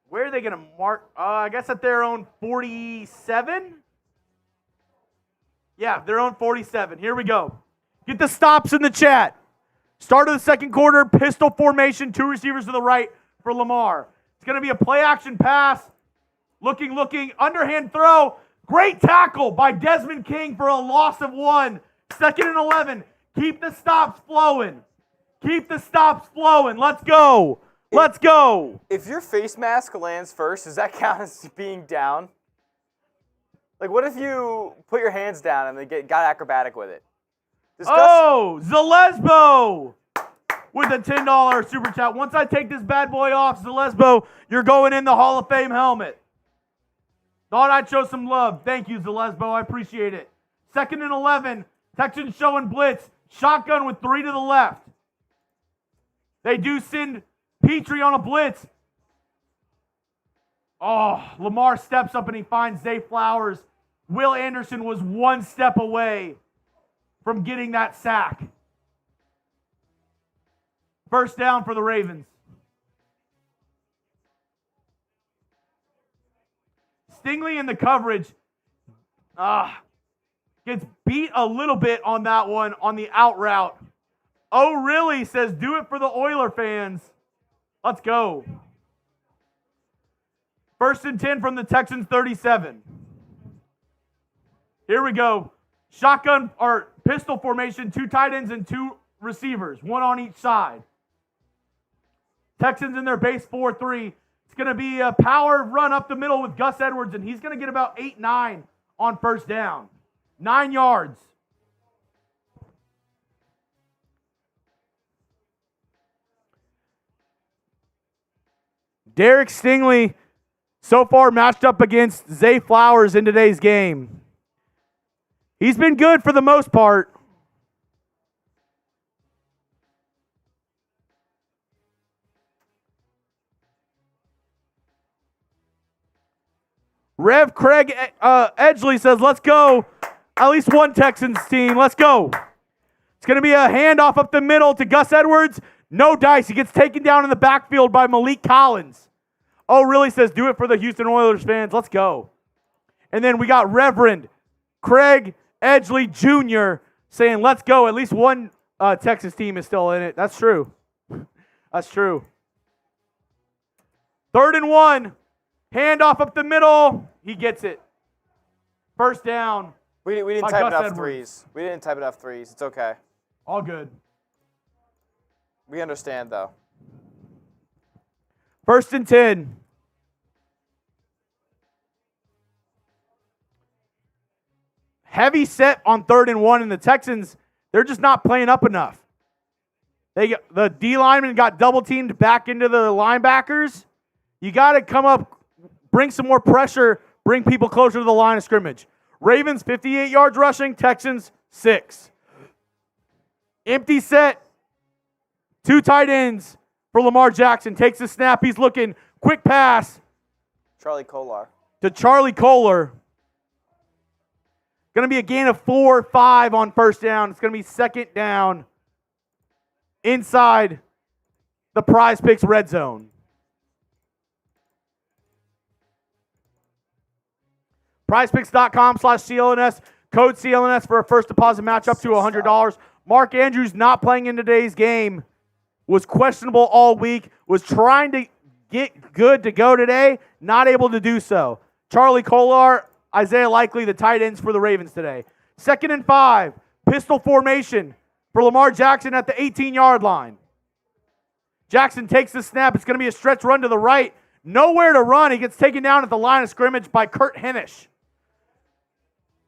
Speaker 1: Where are they going to mark? I guess at their own 47? Yeah, their own 47. Here we go. Get the stops in the chat. Start of the second quarter, pistol formation, 2 receivers to the right for Lamar. It's going to be a play-action pass. Looking, underhand throw. Great tackle by Desmond King for a loss of 1. 2nd and 11. Keep the stops flowing. Let's go.
Speaker 2: If your face mask lands first, does that count as being down? Like, what if you put your hands down and they got acrobatic with it?
Speaker 1: Zalesbo with a $10 super chat. Once I take this bad boy off, Zalesbo, you're going in the Hall of Fame helmet. Thought I'd show some love. Thank you, Zalesbo. I appreciate it. 2nd and 11. Texans showing blitz. Shotgun with 3 to the left. They do send Petrie on a blitz. Oh, Lamar steps up and he finds Zay Flowers. Will Anderson was 1 step away from getting that sack. First down for the Ravens. Stingley in the coverage. Gets beat a little bit on that one on the out route. Oh, really? Says, do it for the Oiler fans. Let's go. 1st and 10 from the Texans 37. Here we go. Shotgun or pistol formation, 2 tight ends and 2 receivers, 1 on each side. Texans in their base 4-3. It's going to be a power run up the middle with Gus Edwards, and he's going to get about 8-9 on first down. 9 yards. Derek Stingley so far matched up against Zay Flowers in today's game. He's been good for the most part. Rev Craig Edgley says, let's go. At least one Texans team. Let's go. It's going to be a handoff up the middle to Gus Edwards. No dice. He gets taken down in the backfield by Maliek Collins. Oh, really says, do it for the Houston Oilers fans. Let's go. And then we got Reverend Craig Edgley Jr. saying, let's go. At least one Texas team is still in it. That's true. That's true. 3rd and 1. Handoff up the middle. He gets it. First down.
Speaker 2: We didn't type enough threes. We didn't type enough threes. It's okay.
Speaker 1: All good.
Speaker 2: We understand, though.
Speaker 1: 1st and 10. Heavy set on 3rd and 1, and the Texans, they're just not playing up enough. The D lineman got double teamed back into the linebackers. You got to come up, bring some more pressure, bring people closer to the line of scrimmage. Ravens 58 yards rushing, Texans 6. Empty set. 2 tight ends for Lamar Jackson. Takes the snap. He's looking. Quick pass.
Speaker 2: Charlie Kolar.
Speaker 1: To Charlie Kolar. Going to be a gain of 4-5 on first down. It's going to be 2nd down inside the Prize Picks red zone. PrizePicks.com/CLNS. Code CLNS for a first deposit match up to $100. Mark Andrews not playing in today's game. Was questionable all week. Was trying to get good to go today. Not able to do so. Charlie Kolar, Isaiah Likely, the tight ends for the Ravens today. 2nd and 5. Pistol formation for Lamar Jackson at the 18-yard line. Jackson takes the snap. It's going to be a stretch run to the right. Nowhere to run. He gets taken down at the line of scrimmage by Kurt Hennish.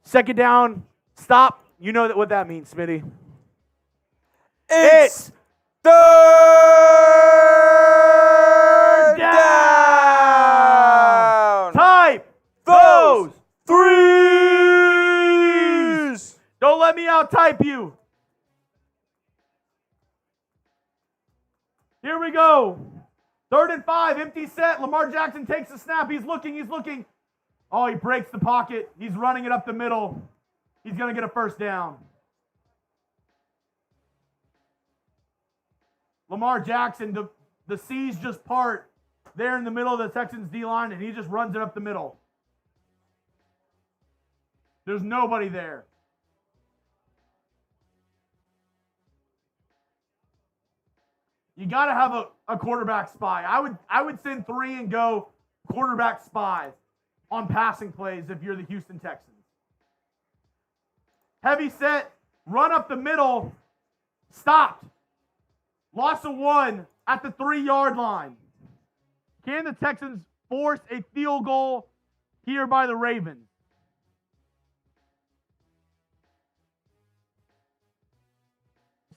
Speaker 1: 2nd down, stop. You know what that means, Smitty. It's
Speaker 2: 3rd down.
Speaker 1: Type those threes. Don't let me out-type you. Here we go. 3rd and 5, empty set. Lamar Jackson takes the snap. He's looking. Oh, he breaks the pocket. He's running it up the middle. He's going to get a first down. Lamar Jackson, the C's just part there in the middle of the Texans D-line, and he just runs it up the middle. There's nobody there. You got to have a quarterback spy. I would send 3 and go quarterback spies on passing plays if you're the Houston Texans. Heavy set, run up the middle, stopped. Loss of 1 at the 3-yard line. Can the Texans force a field goal here by the Ravens?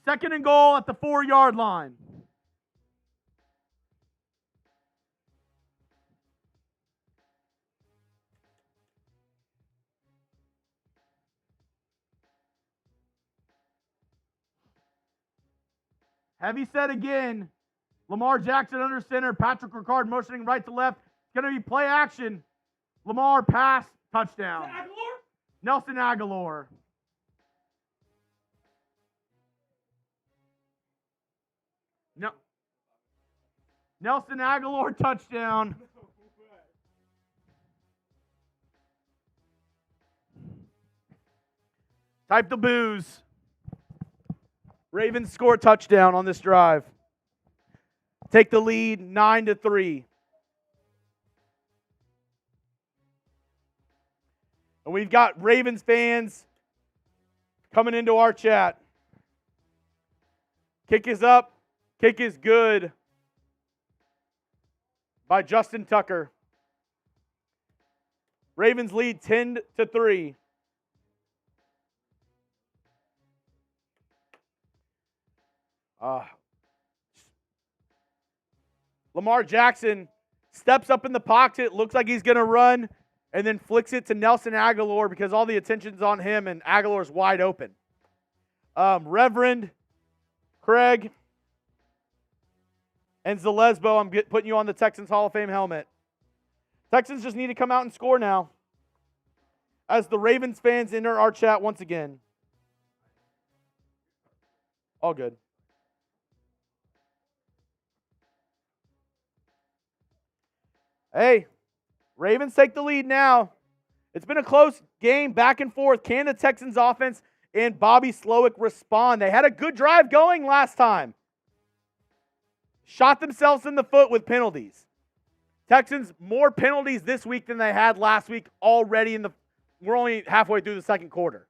Speaker 1: Second and goal at the 4-yard line. Heavy set again. Lamar Jackson under center. Patrick Ricard motioning right to left. It's going to be play action. Lamar pass, touchdown. Nelson Aguilar. No. Nelson Aguilar, touchdown. Type the booze. Ravens score a touchdown on this drive. Take the lead 9-3. And we've got Ravens fans coming into our chat. Kick is up. Kick is good by Justin Tucker. Ravens lead 10-3. Lamar Jackson steps up in the pocket, looks like he's going to run, and then flicks it to Nelson Aguilar because all the attention's on him and Aguilar's wide open. Reverend Craig and Zalesbo, I'm putting you on the Texans Hall of Fame helmet. Texans just need to come out and score now as the Ravens fans enter our chat once again. All good. Hey, Ravens take the lead now. It's been a close game, back and forth. Can the Texans offense and Bobby Slowick respond? They had a good drive going last time. Shot themselves in the foot with penalties. Texans, more penalties this week than they had last week already we're only halfway through the second quarter.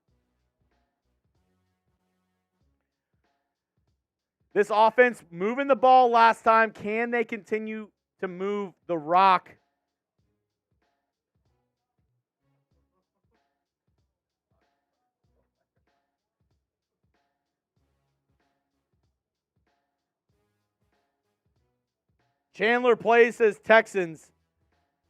Speaker 1: This offense moving the ball last time. Can they continue to move the rock? Chandler plays says Texans.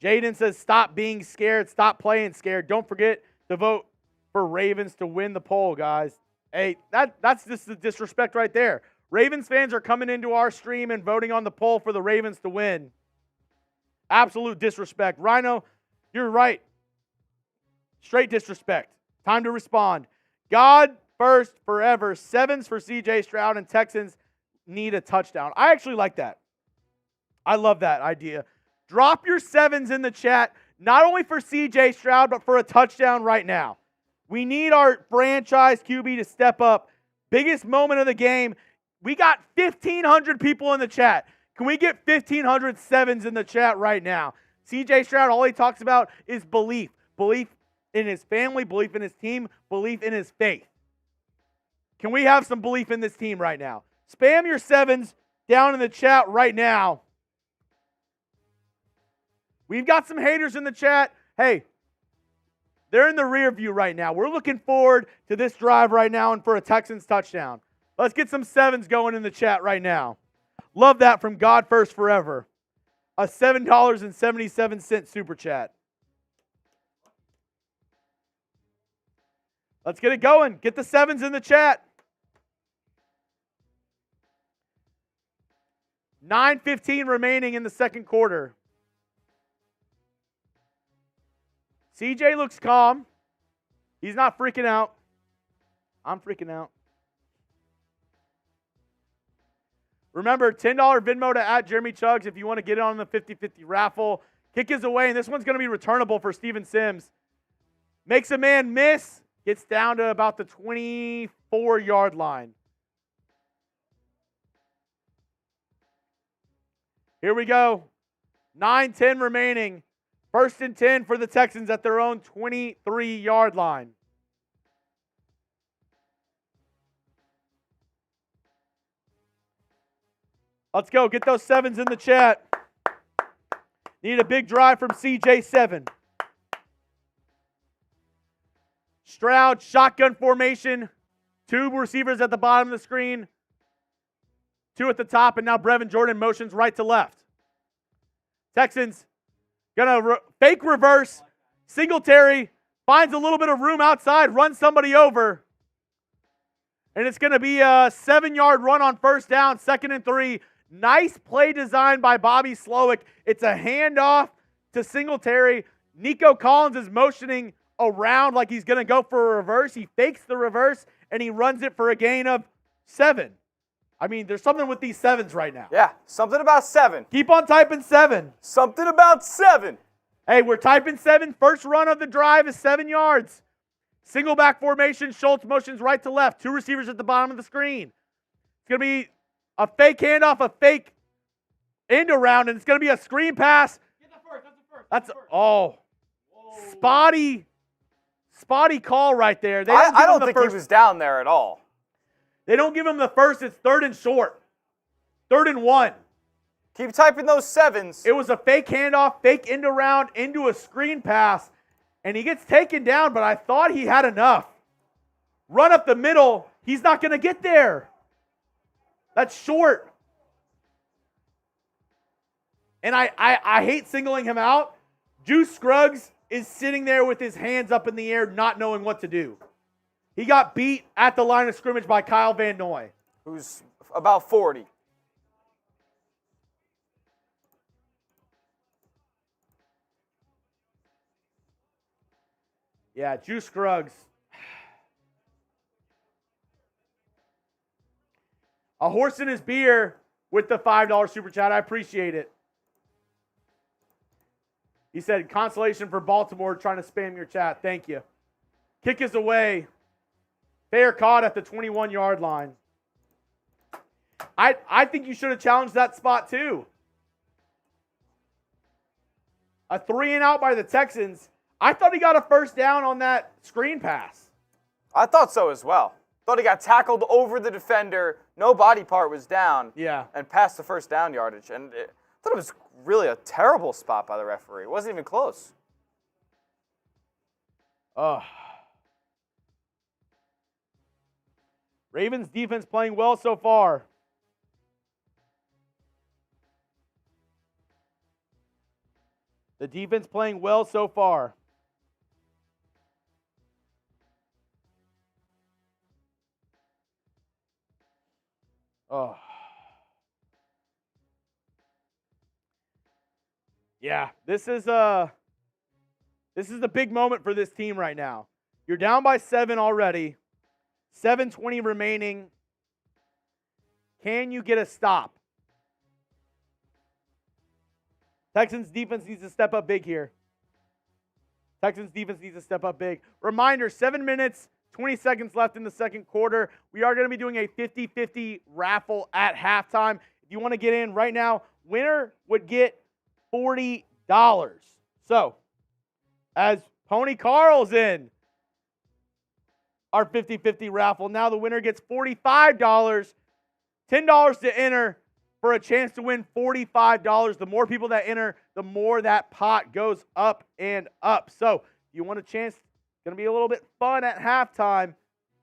Speaker 1: Jaden says stop being scared. Stop playing scared. Don't forget to vote for Ravens to win the poll, guys. Hey, that's just the disrespect right there. Ravens fans are coming into our stream and voting on the poll for the Ravens to win. Absolute disrespect. Rhino, you're right. Straight disrespect. Time to respond. God first forever. Sevens for C.J. Stroud and Texans need a touchdown. I actually like that. I love that idea. Drop your sevens in the chat, not only for C.J. Stroud, but for a touchdown right now. We need our franchise QB to step up. Biggest moment of the game. We got 1,500 people in the chat. Can we get 1,500 sevens in the chat right now? C.J. Stroud, all he talks about is belief. Belief in his family, belief in his team, belief in his faith. Can we have some belief in this team right now? Spam your sevens down in the chat right now. We've got some haters in the chat. Hey, they're in the rear view right now. We're looking forward to this drive right now and for a Texans touchdown. Let's get some sevens going in the chat right now. Love that from God First Forever. A $7.77 super chat. Let's get it going. Get the sevens in the chat. 9:15 remaining in the second quarter. CJ looks calm. He's not freaking out. I'm freaking out. Remember, $10 Venmo to @Jeremy Chuggs if you want to get on the 50-50 raffle. Kick is away, and this one's going to be returnable for Steven Sims. Makes a man miss. Gets down to about the 24-yard line. Here we go. 9:10 remaining. 1st and 10 for the Texans at their own 23-yard line. Let's go. Get those sevens in the chat. Need a big drive from CJ7. Stroud, shotgun formation. 2 receivers at the bottom of the screen. 2 at the top, and now Brevin Jordan motions right to left. Texans gonna fake reverse. Singletary finds a little bit of room outside, runs somebody over. And it's gonna be a 7-yard run on 1st down, 2nd and 3. Nice play design by Bobby Slowick. It's a handoff to Singletary. Nico Collins is motioning around like he's gonna go for a reverse. He fakes the reverse, and he runs it for a gain of 7. I mean, there's something with these sevens right now.
Speaker 2: Yeah, something about 7.
Speaker 1: Keep on typing 7.
Speaker 2: Something about 7.
Speaker 1: Hey, we're typing 7. First run of the drive is 7 yards. Single back formation. Schultz motions right to left. 2 receivers at the bottom of the screen. It's going to be a fake handoff, a fake end around, and it's going to be a screen pass.
Speaker 3: Get the first.
Speaker 1: That's spotty call right there.
Speaker 2: I don't think he was down there at all.
Speaker 1: They don't give him the first. It's 3rd and short. 3rd and 1.
Speaker 2: Keep typing those 7s.
Speaker 1: It was a fake handoff, fake end around into a screen pass, and he gets taken down, but I thought he had enough. Run up the middle. He's not going to get there. That's short. And I hate singling him out. Juice Scruggs is sitting there with his hands up in the air, not knowing what to do. He got beat at the line of scrimmage by Kyle Van Noy,
Speaker 2: who's about 40.
Speaker 1: Yeah, Juice Scruggs. A horse in his beer with the $5 super chat. I appreciate it. He said, consolation for Baltimore trying to spam your chat. Thank you. Kick is away. Fair caught at the 21-yard line. I think you should have challenged that spot too. A 3-and-out by the Texans. I thought he got a first down on that screen pass.
Speaker 2: I thought so as well. Thought he got tackled over the defender. No body part was down.
Speaker 1: Yeah.
Speaker 2: And passed the first down yardage. And I thought it was really a terrible spot by the referee. It wasn't even close.
Speaker 1: Oh. Ravens defense playing well so far. The defense playing well so far. Oh. Yeah, this is the big moment for this team right now. You're down by 7 already. 7:20 remaining. Can you get a stop? Texans defense needs to step up big here. Texans defense needs to step up big. Reminder, 7 minutes, 20 seconds left in the second quarter. We are going to be doing a 50-50 raffle at halftime. If you want to get in right now, winner would get $40. So, as Pony Carl's in our 50-50 raffle, now the winner gets $45. $10 to enter for a chance to win $45. The more people that enter, the more that pot goes up and up. So, you want a chance, going to be a little bit fun at halftime.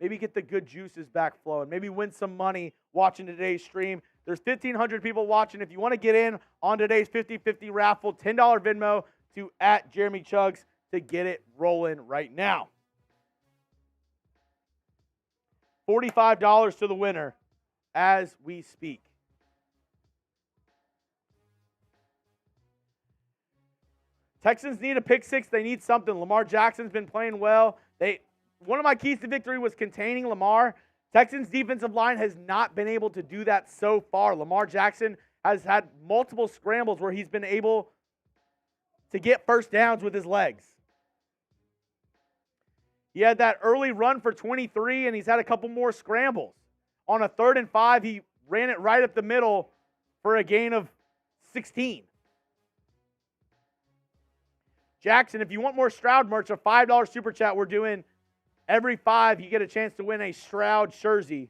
Speaker 1: Maybe get the good juices back flowing. Maybe win some money watching today's stream. There's 1,500 people watching. If you want to get in on today's 50-50 raffle, $10 Venmo to @JeremyChuggs to get it rolling right now. $45 to the winner as we speak. Texans need a pick six. They need something. Lamar Jackson's been playing well. One of my keys to victory was containing Lamar. Texans defensive line has not been able to do that so far. Lamar Jackson has had multiple scrambles where he's been able to get first downs with his legs. He had that early run for 23, and he's had a couple more scrambles. On a 3rd and 5, he ran it right up the middle for a gain of 16. Jackson, if you want more Stroud merch, a $5 super chat we're doing every 5, you get a chance to win a Stroud jersey.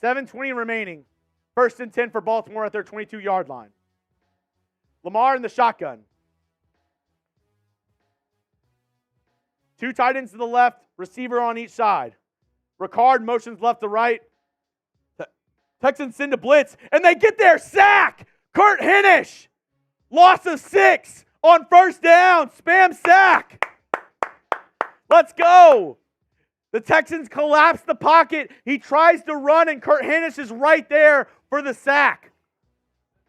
Speaker 1: 7:20 remaining. 1st and 10 for Baltimore at their 22-yard line. Lamar in the shotgun. 2 tight ends to the left, receiver on each side. Ricard motions left to right. Texans send a blitz, and they get their sack. Kurt Hennish, loss of 6 on 1st down. Spam sack. Let's go. The Texans collapse the pocket. He tries to run, and Kurt Hennish is right there for the sack.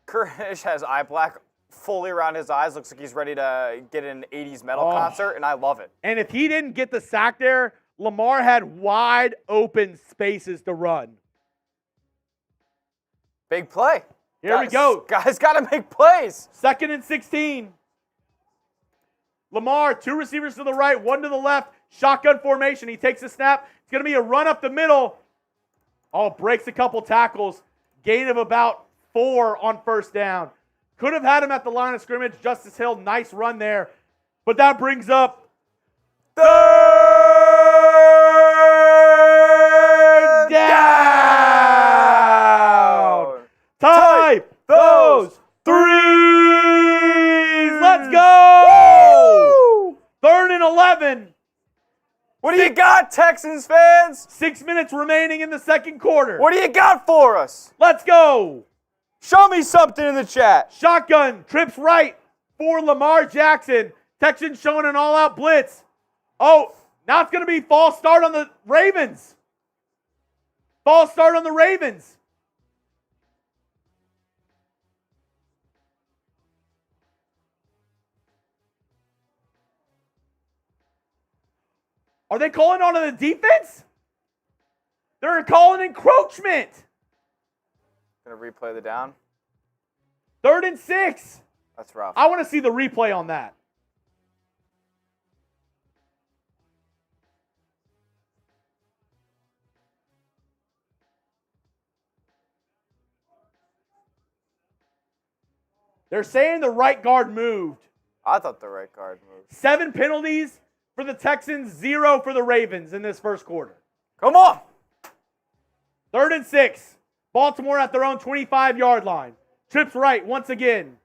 Speaker 2: Kurt Hennish has eye black fully around his eyes. Looks like he's ready to get an 80s metal concert, and I love it.
Speaker 1: And if he didn't get the sack there, Lamar had wide open spaces to run.
Speaker 2: Big play.
Speaker 1: Here we go.
Speaker 2: Guys got to make plays.
Speaker 1: 2nd and 16. Lamar, 2 receivers to the right, 1 to the left. Shotgun formation. He takes a snap. It's going to be a run up the middle. Oh, breaks a couple tackles. Gain of about 4 on first down. Could have had him at the line of scrimmage. Justice Hill, nice run there. But that brings up third down. Tie those threes. Let's go.
Speaker 2: Woo!
Speaker 1: 3rd and 11.
Speaker 2: What do you got, Texans fans?
Speaker 1: 6 minutes remaining in the second quarter.
Speaker 2: What do you got for us?
Speaker 1: Let's go.
Speaker 2: Show me something in the chat.
Speaker 1: Shotgun, trips right for Lamar Jackson. Texans showing an all-out blitz. Oh, now it's going to be false start on the Ravens. False start on the Ravens. Are they calling on the defense? They're calling encroachment.
Speaker 2: Gonna replay the down.
Speaker 1: 3rd and 6.
Speaker 2: That's rough.
Speaker 1: I want to see the replay on that. They're saying the right guard moved.
Speaker 2: I thought the right guard moved.
Speaker 1: 7 penalties for the Texans, 0 for the Ravens in this first quarter.
Speaker 2: Come on.
Speaker 1: 3rd and 6. Baltimore at their own 25-yard line. Trips right once again.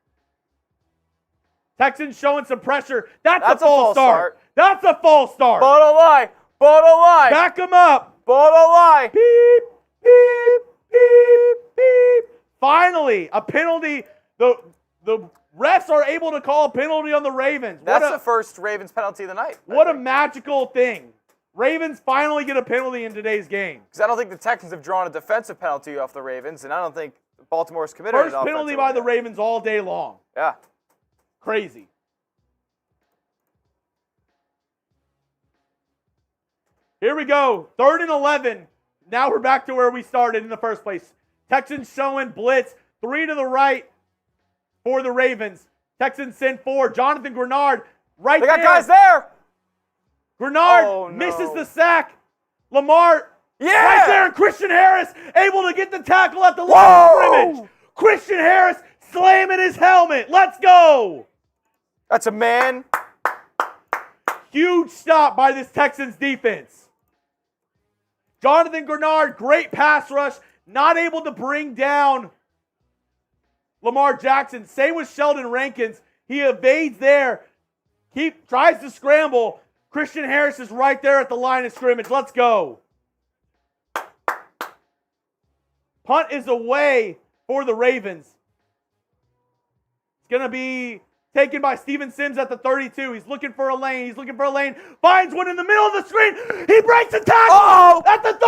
Speaker 1: Texans showing some pressure. That's a false start. That's a false start.
Speaker 2: Ball don't lie. Ball don't lie.
Speaker 1: Back them up.
Speaker 2: Ball don't lie.
Speaker 1: Beep, beep, beep, beep. Finally, a penalty. The refs are able to call a penalty on the Ravens.
Speaker 2: That's the first Ravens penalty of the night.
Speaker 1: What a magical thing. Ravens finally get a penalty in today's game.
Speaker 2: Because I don't think the Texans have drawn a defensive penalty off the Ravens, and I don't think Baltimore's committed
Speaker 1: First
Speaker 2: an
Speaker 1: penalty
Speaker 2: offensive
Speaker 1: by
Speaker 2: one
Speaker 1: the
Speaker 2: yet.
Speaker 1: Ravens all day long.
Speaker 2: Yeah.
Speaker 1: Crazy. Here we go. 3rd and 11. Now we're back to where we started in the first place. Texans showing blitz. 3 to the right for the Ravens. Texans send 4. Jonathan Greenard right
Speaker 2: They
Speaker 1: there.
Speaker 2: got guys there.
Speaker 1: Greenard misses the sack. Lamar right there. And Christian Harris able to get the tackle at the line of scrimmage. Christian Harris slamming his helmet. Let's go.
Speaker 2: That's a man.
Speaker 1: Huge stop by this Texans defense. Jonathan Greenard, great pass rush. Not able to bring down Lamar Jackson. Same with Sheldon Rankins. He evades there. Tries to scramble. Christian Harris is right there at the line of scrimmage. Let's go. Punt is away for the Ravens. It's going to be taken by Steven Sims at the 32. He's looking for a lane. Finds one in the middle of the screen. He breaks a tackle at the 30.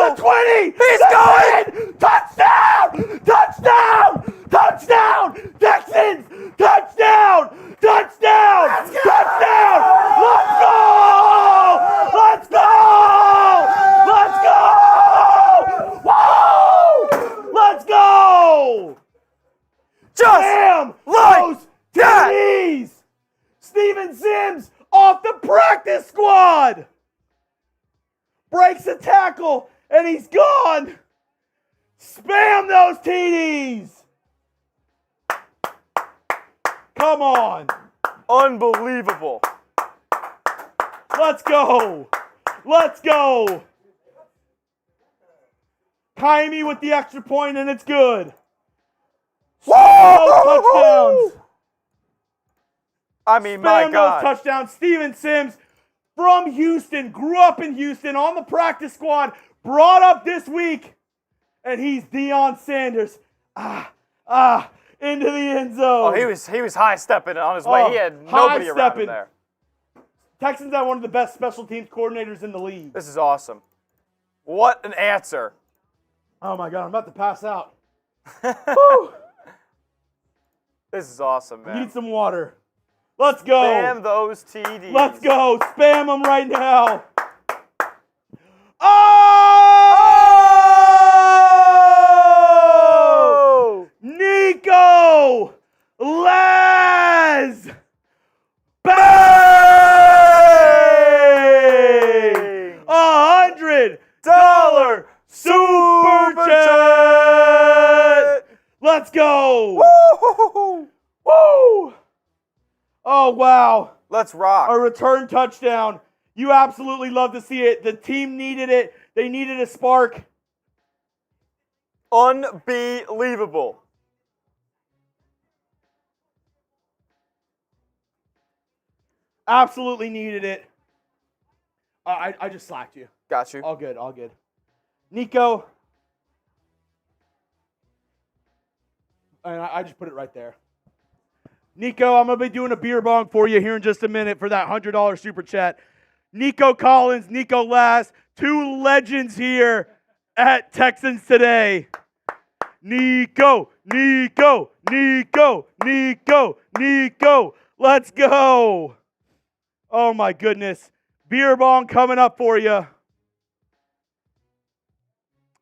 Speaker 1: The 20.
Speaker 2: He's going.
Speaker 1: Touchdown. Touchdown. Touchdown. Texans. Touchdown. Touchdown. Touchdown. Let's go. Let's go. Let's go. Woo. Let's go.
Speaker 2: Just
Speaker 1: Damn.
Speaker 2: like
Speaker 1: Those
Speaker 2: that.
Speaker 1: TDs. Steven Sims off the practice squad. Breaks a tackle and he's gone. Spam those TDs. Come on.
Speaker 2: Unbelievable.
Speaker 1: Let's go. Let's go. Kaimi with the extra point and it's good. Those touchdowns.
Speaker 2: I mean, my
Speaker 1: Spam
Speaker 2: God.
Speaker 1: those touchdowns. Steven Sims from Houston, grew up in Houston on the practice squad, brought up this week, and he's Deion Sanders. Into the end zone.
Speaker 2: Oh, he was high stepping on his way. He had nobody around
Speaker 1: high-stepping.
Speaker 2: him there.
Speaker 1: Texans have one of the best special teams coordinators in the league.
Speaker 2: This is awesome. What an answer.
Speaker 1: Oh my God, I'm about to pass out. Woo.
Speaker 2: This is awesome, man.
Speaker 1: Need some water. Let's go.
Speaker 2: Spam those TDs.
Speaker 1: Let's go. Spam them right now. Oh! Nico! Laz! Bam! Let's go.
Speaker 2: Woo!
Speaker 1: Woo! Oh, wow.
Speaker 2: Let's rock.
Speaker 1: A return touchdown. You absolutely love to see it. The team needed it. They needed a spark.
Speaker 2: Unbelievable.
Speaker 1: Absolutely needed it. I just slacked you.
Speaker 2: Got you.
Speaker 1: All good, all good. Nico. And I just put it right there. Nico, I'm going to be doing a beer bong for you here in just a minute for that $100 super chat. Nico Collins, Nico Last, two legends here at Texans Today. Nico, Nico, Nico, Nico, Nico. Let's go. Oh, my goodness. Beer bong coming up for you.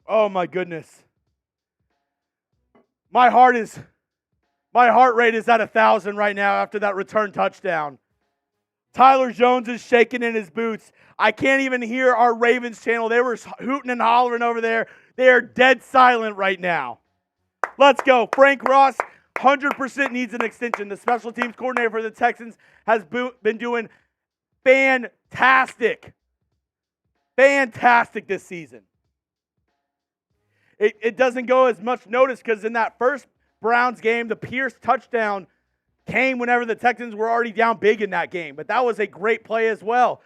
Speaker 1: Oh, my goodness. My heart rate is at 1,000 right now after that return touchdown. Tyler Jones is shaking in his boots. I can't even hear our Ravens channel. They were hooting and hollering over there. They are dead silent right now. Let's go. Frank Ross, 100% needs an extension. The special teams coordinator for the Texans has been doing fantastic this season. It doesn't go as much notice because in that first Browns game, the Pierce touchdown came whenever the Texans were already down big in that game. But that was a great play as well.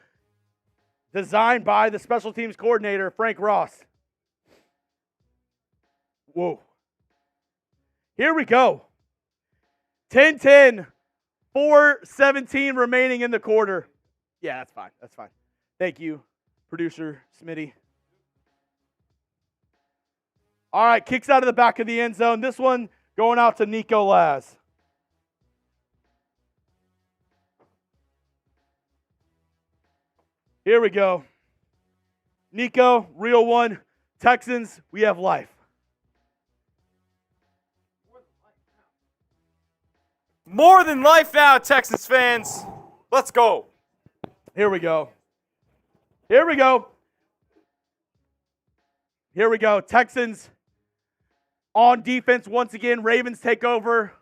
Speaker 1: Designed by the special teams coordinator, Frank Ross. Whoa. Here we go. 10-10, 4:17 remaining in the quarter. Yeah, that's fine. That's fine. Thank you, producer Smitty. All right, kicks out of the back of the end zone. This one going out to Nico Laz. Here we go. Nico, real one. Texans, we have life.
Speaker 2: More than life now, Texans fans. Let's go.
Speaker 1: Here we go. Here we go. Here we go. Texans on defense once again. Ravens take over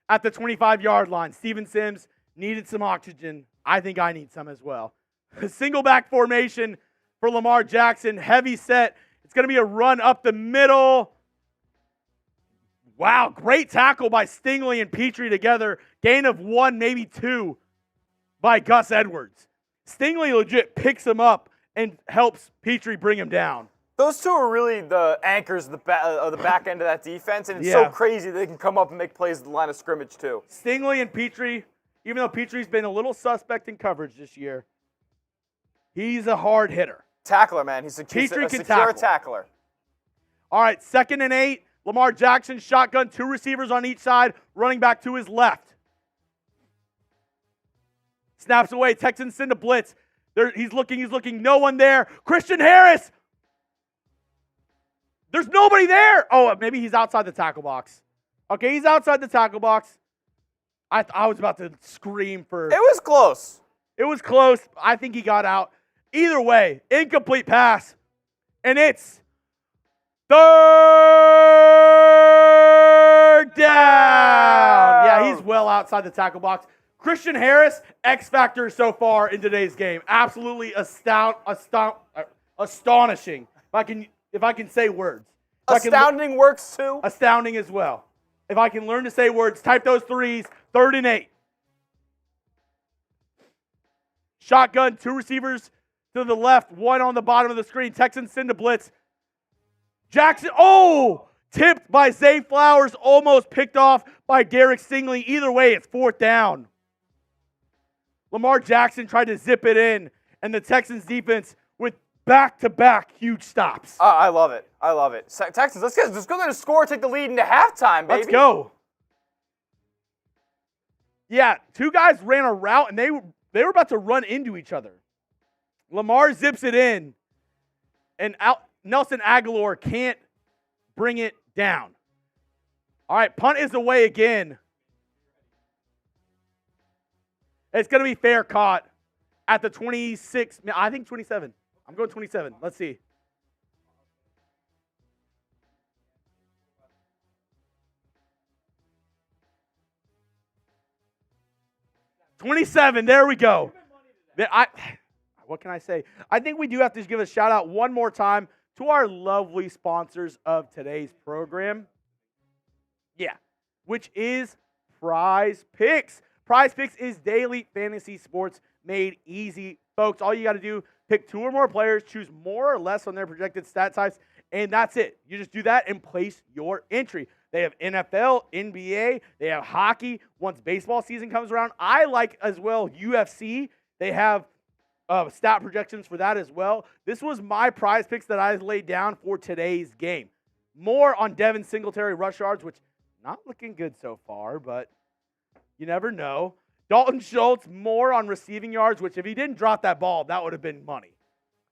Speaker 1: at the 25-yard line. Steven Sims needed some oxygen. I think I need some as well. Single back formation for Lamar Jackson. Heavy set. It's going to be a run up the middle. Wow, great tackle by Stingley and Petrie together. Gain of 1, maybe 2 by Gus Edwards. Stingley legit picks him up and helps Petrie bring him down.
Speaker 2: Those two are really the anchors of the back end of that defense, and it's so crazy they can come up and make plays at the line of scrimmage too.
Speaker 1: Stingley and Petrie, even though Petrie's been a little suspect in coverage this year, he's a hard hitter.
Speaker 2: Tackler, man. He's a secure tackler.
Speaker 1: All right, 2nd and 8. Lamar Jackson, shotgun, 2 receivers on each side, running back to his left. Snaps away. Texans send a blitz. He's looking. No one there. Christian Harris. There's nobody there. Oh, maybe he's outside the tackle box. Okay, he's outside the tackle box. I was about to scream for...
Speaker 2: It was close.
Speaker 1: It was close. I think he got out. Either way, incomplete pass. And it's 3rd down. Yeah, he's well outside the tackle box. Christian Harris, X factor so far in today's game. Absolutely astonishing. If I can say words.
Speaker 2: Astounding works too.
Speaker 1: Astounding as well. If I can learn to say words, type those 3s. 3rd and 8. Shotgun, 2 receivers to the left, 1 on the bottom of the screen. Texans send a blitz. Jackson, tipped by Zay Flowers, almost picked off by Derek Stingley. Either way, it's 4th down. Lamar Jackson tried to zip it in, and the Texans defense with back-to-back huge stops.
Speaker 2: I love it. Texans, let's go get a score, take the lead into halftime, baby.
Speaker 1: Let's go. Yeah, 2 guys ran a route, and they were about to run into each other. Lamar zips it in, and Nelson Aguilar can't bring it down. All right, punt is away again. It's going to be fair caught at the 26, I think 27. I'm going 27. Let's see. 27. There we go. What can I say? I think we do have to give a shout out one more time to our lovely sponsors of today's program. Yeah, which is Prize Picks. Prize Picks is daily fantasy sports made easy. Folks, all you got to do, pick 2 or more players, choose more or less on their projected stat types, and that's it. You just do that and place your entry. They have NFL, NBA, they have hockey once baseball season comes around. I like as well UFC. They have stat projections for that as well. This was my Prize Picks that I laid down for today's game. More on Devin Singletary rush yards, which not looking good so far, but you never know. Dalton Schultz, more on receiving yards, which if he didn't drop that ball, that would have been money.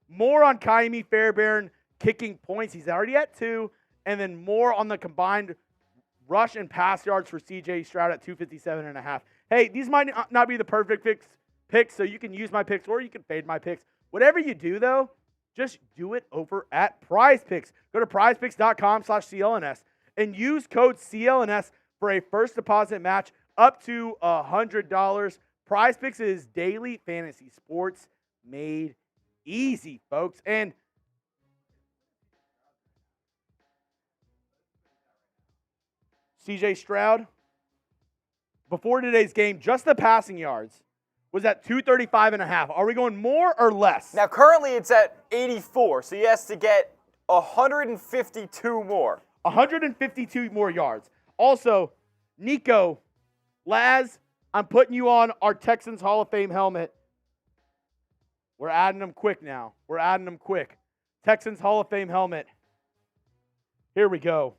Speaker 1: More on Kaimi Fairbairn kicking points. He's already at 2. And then more on the combined rush and pass yards for C.J. Stroud at 257.5. Hey, these might not be the perfect picks, so you can use my picks or you can fade my picks. Whatever you do, though, just do it over at Prize Picks. Go to prizepicks.com/CLNS and use code CLNS for a first deposit match up to $100. Prize Picks is daily fantasy sports made easy, folks. And C.J. Stroud, before today's game, just the passing yards was at 235.5. Are we going more or less?
Speaker 2: Now, currently it's at 84, so he has to get 152 more.
Speaker 1: 152 more yards. Also, Nico, Laz, I'm putting you on our Texans Hall of Fame helmet. We're adding them quick now. We're adding them quick. Texans Hall of Fame helmet. Here we go.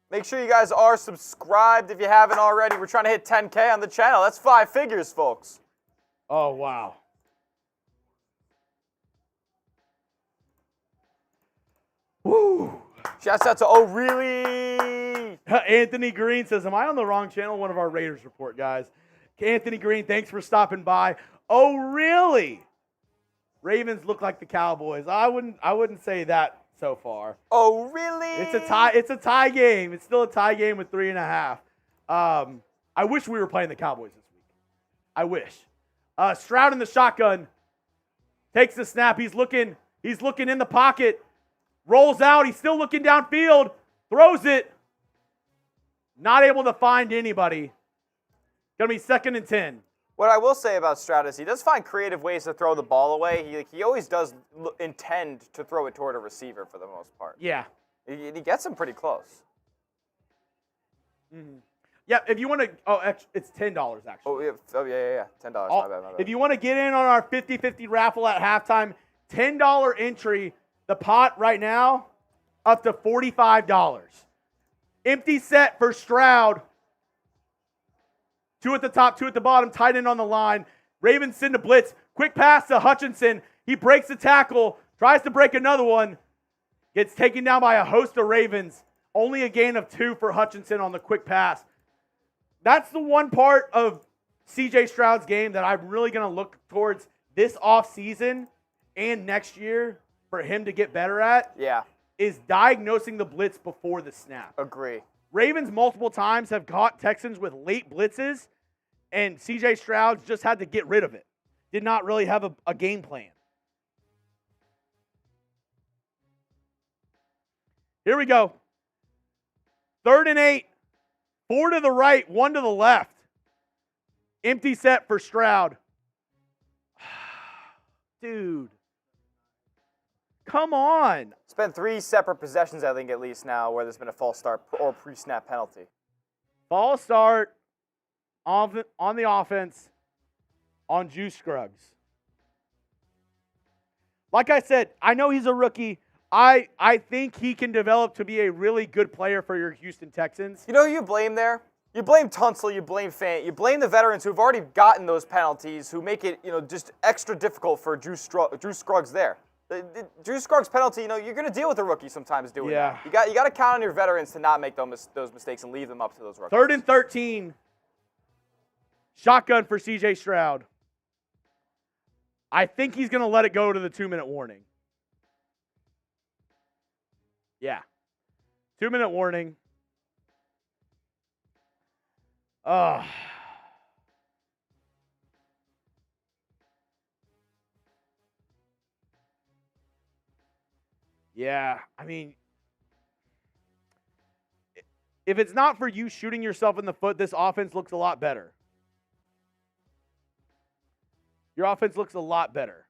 Speaker 2: Make sure you guys are subscribed if you haven't already. We're trying to hit 10K on the channel. That's 5 figures, folks.
Speaker 1: Oh, wow. Woo.
Speaker 2: Shouts out to Oh Really.
Speaker 1: Anthony Green says, am I on the wrong channel? One of our Raiders report guys. Anthony Green, thanks for stopping by. Oh, really? Ravens look like the Cowboys. I wouldn't say that so far.
Speaker 2: Oh, really?
Speaker 1: It's a tie game. It's still a tie game with 3.5. I wish we were playing the Cowboys this week. I wish. Stroud in the shotgun. Takes the snap. He's looking in the pocket. Rolls out. He's still looking downfield. Throws it. Not able to find anybody. Going to be 2nd and 10.
Speaker 2: What I will say about Stroud is he does find creative ways to throw the ball away. He always does intend to throw it toward a receiver for the most part.
Speaker 1: Yeah.
Speaker 2: He gets him pretty close.
Speaker 1: Mm-hmm. Yeah, if you want to, it's $10 actually.
Speaker 2: Oh, yeah, $10. My bad.
Speaker 1: If you want to get in on our 50-50 raffle at halftime, $10 entry, the pot right now, up to $45. Empty set for Stroud. 2 at the top, 2 at the bottom, tight end on the line. Ravens send a blitz. Quick pass to Hutchinson. He breaks the tackle, tries to break another one. Gets taken down by a host of Ravens. Only a gain of 2 for Hutchinson on the quick pass. That's the one part of C.J. Stroud's game that I'm really going to look towards this offseason and next year for him to get better at.
Speaker 2: Yeah.
Speaker 1: Is diagnosing the blitz before the snap.
Speaker 2: Agree.
Speaker 1: Ravens multiple times have caught Texans with late blitzes, and C.J. Stroud just had to get rid of it. Did not really have a game plan. Here we go. 3rd and 8. 4 to the right, 1 to the left. Empty set for Stroud. Dude. Come on.
Speaker 2: It's been 3 separate possessions, I think, at least now, where there's been a false start or pre-snap penalty.
Speaker 1: False start on the offense on Juice Scruggs. Like I said, I know he's a rookie. I think he can develop to be a really good player for your Houston Texans.
Speaker 2: You know who you blame there? You blame Tunsil, you blame Fant, you blame the veterans who've already gotten those penalties, who make it, just extra difficult for Drew Scruggs there. Drew Scruggs penalty, you're going to deal with a rookie sometimes doing that. You got to count on your veterans to not make those mistakes and leave them up to those rookies.
Speaker 1: 3rd and 13. Shotgun for C.J. Stroud. I think he's going to let it go to the 2-minute warning. Yeah. 2-minute warning. Yeah, I mean, if it's not for you shooting yourself in the foot, this offense looks a lot better. Your offense looks a lot better.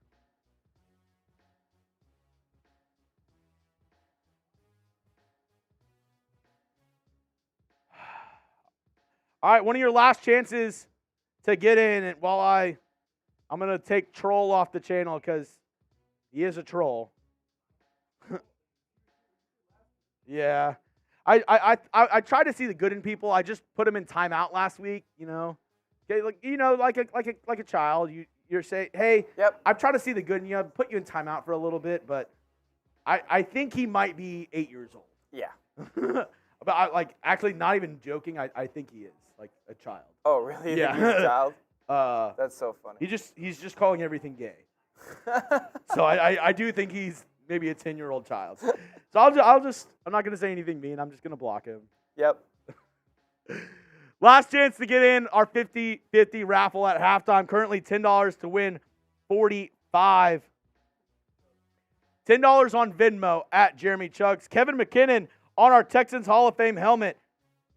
Speaker 1: All right, one of your last chances to get in, and while I'm going to take Troll off the channel because he is a troll. Yeah. I try to see the good in people. I just put him in timeout last week, Okay, like a child. You're saying, hey,
Speaker 2: Yep.
Speaker 1: I'm trying to see the good in you. I'll put you in timeout for a little bit, but I think he might be 8 years old.
Speaker 2: Yeah.
Speaker 1: But actually, not even joking. I think he is like a child.
Speaker 2: Oh, really? You
Speaker 1: Yeah.
Speaker 2: think he's a child? That's so funny.
Speaker 1: He's just calling everything gay. So I do think he's maybe a 10-year-old child. So I'm not going to say anything mean. I'm just going to block him.
Speaker 2: Yep.
Speaker 1: Last chance to get in our 50-50 raffle at halftime. Currently $10 to win 45. $10 on Venmo at Jeremy Chuggs. Kevin McKinnon on our Texans Hall of Fame helmet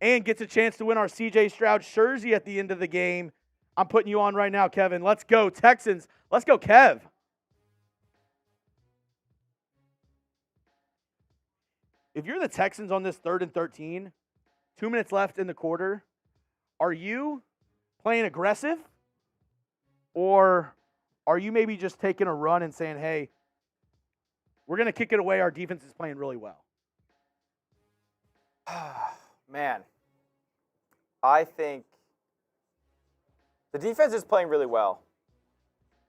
Speaker 1: and gets a chance to win our C.J. Stroud jersey at the end of the game. I'm putting you on right now, Kevin. Let's go, Texans. Let's go, Kev. If you're the Texans on this 3rd and 13, 2 minutes left in the quarter, are you playing aggressive? Or are you maybe just taking a run and saying, hey, we're going to kick it away. Our defense is playing really well.
Speaker 2: Man, I think the defense is playing really well.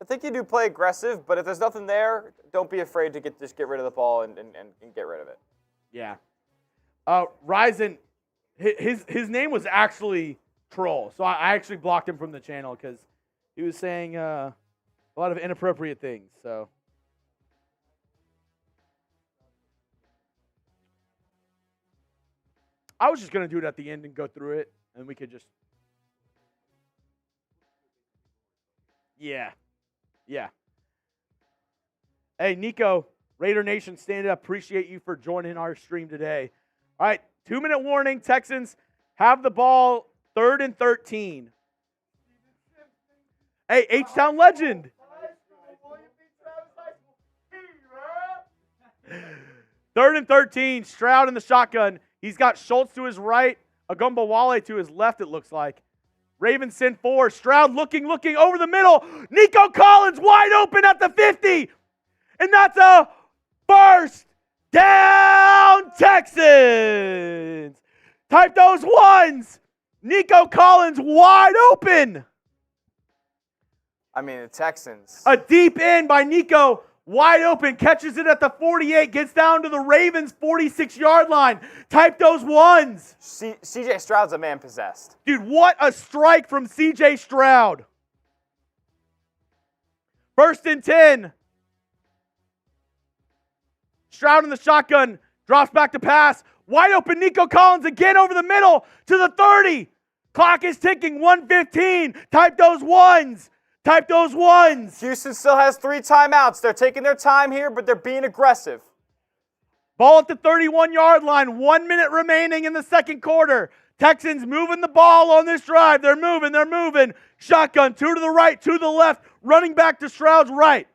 Speaker 2: I think you do play aggressive, but if there's nothing there, don't be afraid to just get rid of the ball and get rid of it.
Speaker 1: Yeah. Ryzen, his name was actually Troll, so I actually blocked him from the channel because he was saying a lot of inappropriate things. So. I was just going to do it at the end and go through it, and we could just. Yeah. Yeah. Hey, Nico, Raider Nation, stand up. Appreciate you for joining our stream today. All right, 2-minute warning. Texans have the ball, 3rd and 13. Hey, H-Town legend. 3rd and 13, Stroud in the shotgun. He's got Schultz to his right, Agumbawale to his left, it looks like. Ravens send 4. Stroud looking over the middle. Nico Collins wide open at the 50. And that's a first down, Texans. Type those ones. Nico Collins wide open.
Speaker 2: I mean, the Texans.
Speaker 1: A deep end by Nico. Wide open, catches it at the 48, gets down to the Ravens' 46-yard line. Type those ones.
Speaker 2: C.J. Stroud's a man possessed.
Speaker 1: Dude, what a strike from C.J. Stroud. 1st and 10. Stroud in the shotgun, drops back to pass. Wide open, Nico Collins again over the middle to the 30. Clock is ticking, 1:15. Type those ones. Type those ones.
Speaker 2: Houston still has 3 timeouts. They're taking their time here, but they're being aggressive.
Speaker 1: Ball at the 31-yard line. 1 minute remaining in the second quarter. Texans moving the ball on this drive. They're moving. Shotgun, 2 to the right, 2 to the left. Running back to Stroud's right.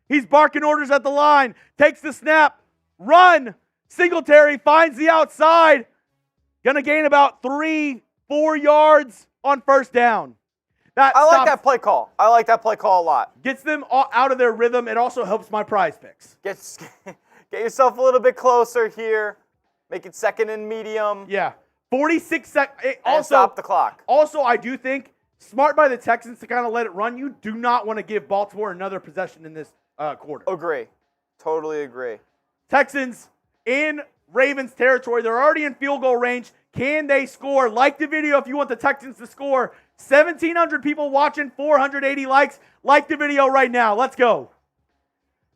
Speaker 1: He's barking orders at the line. Takes the snap. Run. Singletary finds the outside. Going to gain about 3-4 yards on 1st down.
Speaker 2: I like that play call. I like that play call a lot.
Speaker 1: Gets them out of their rhythm. It also helps my prize picks.
Speaker 2: Get yourself a little bit closer here. Make it 2nd and medium.
Speaker 1: Yeah. 46 seconds.
Speaker 2: And stop the clock.
Speaker 1: Also, I do think smart by the Texans to kind of let it run. You do not want to give Baltimore another possession in this quarter.
Speaker 2: Agree. Totally agree.
Speaker 1: Texans in Ravens territory. They're already in field goal range. Can they score? Like the video if you want the Texans to score. 1,700 people watching, 480 likes. Like the video right now. Let's go.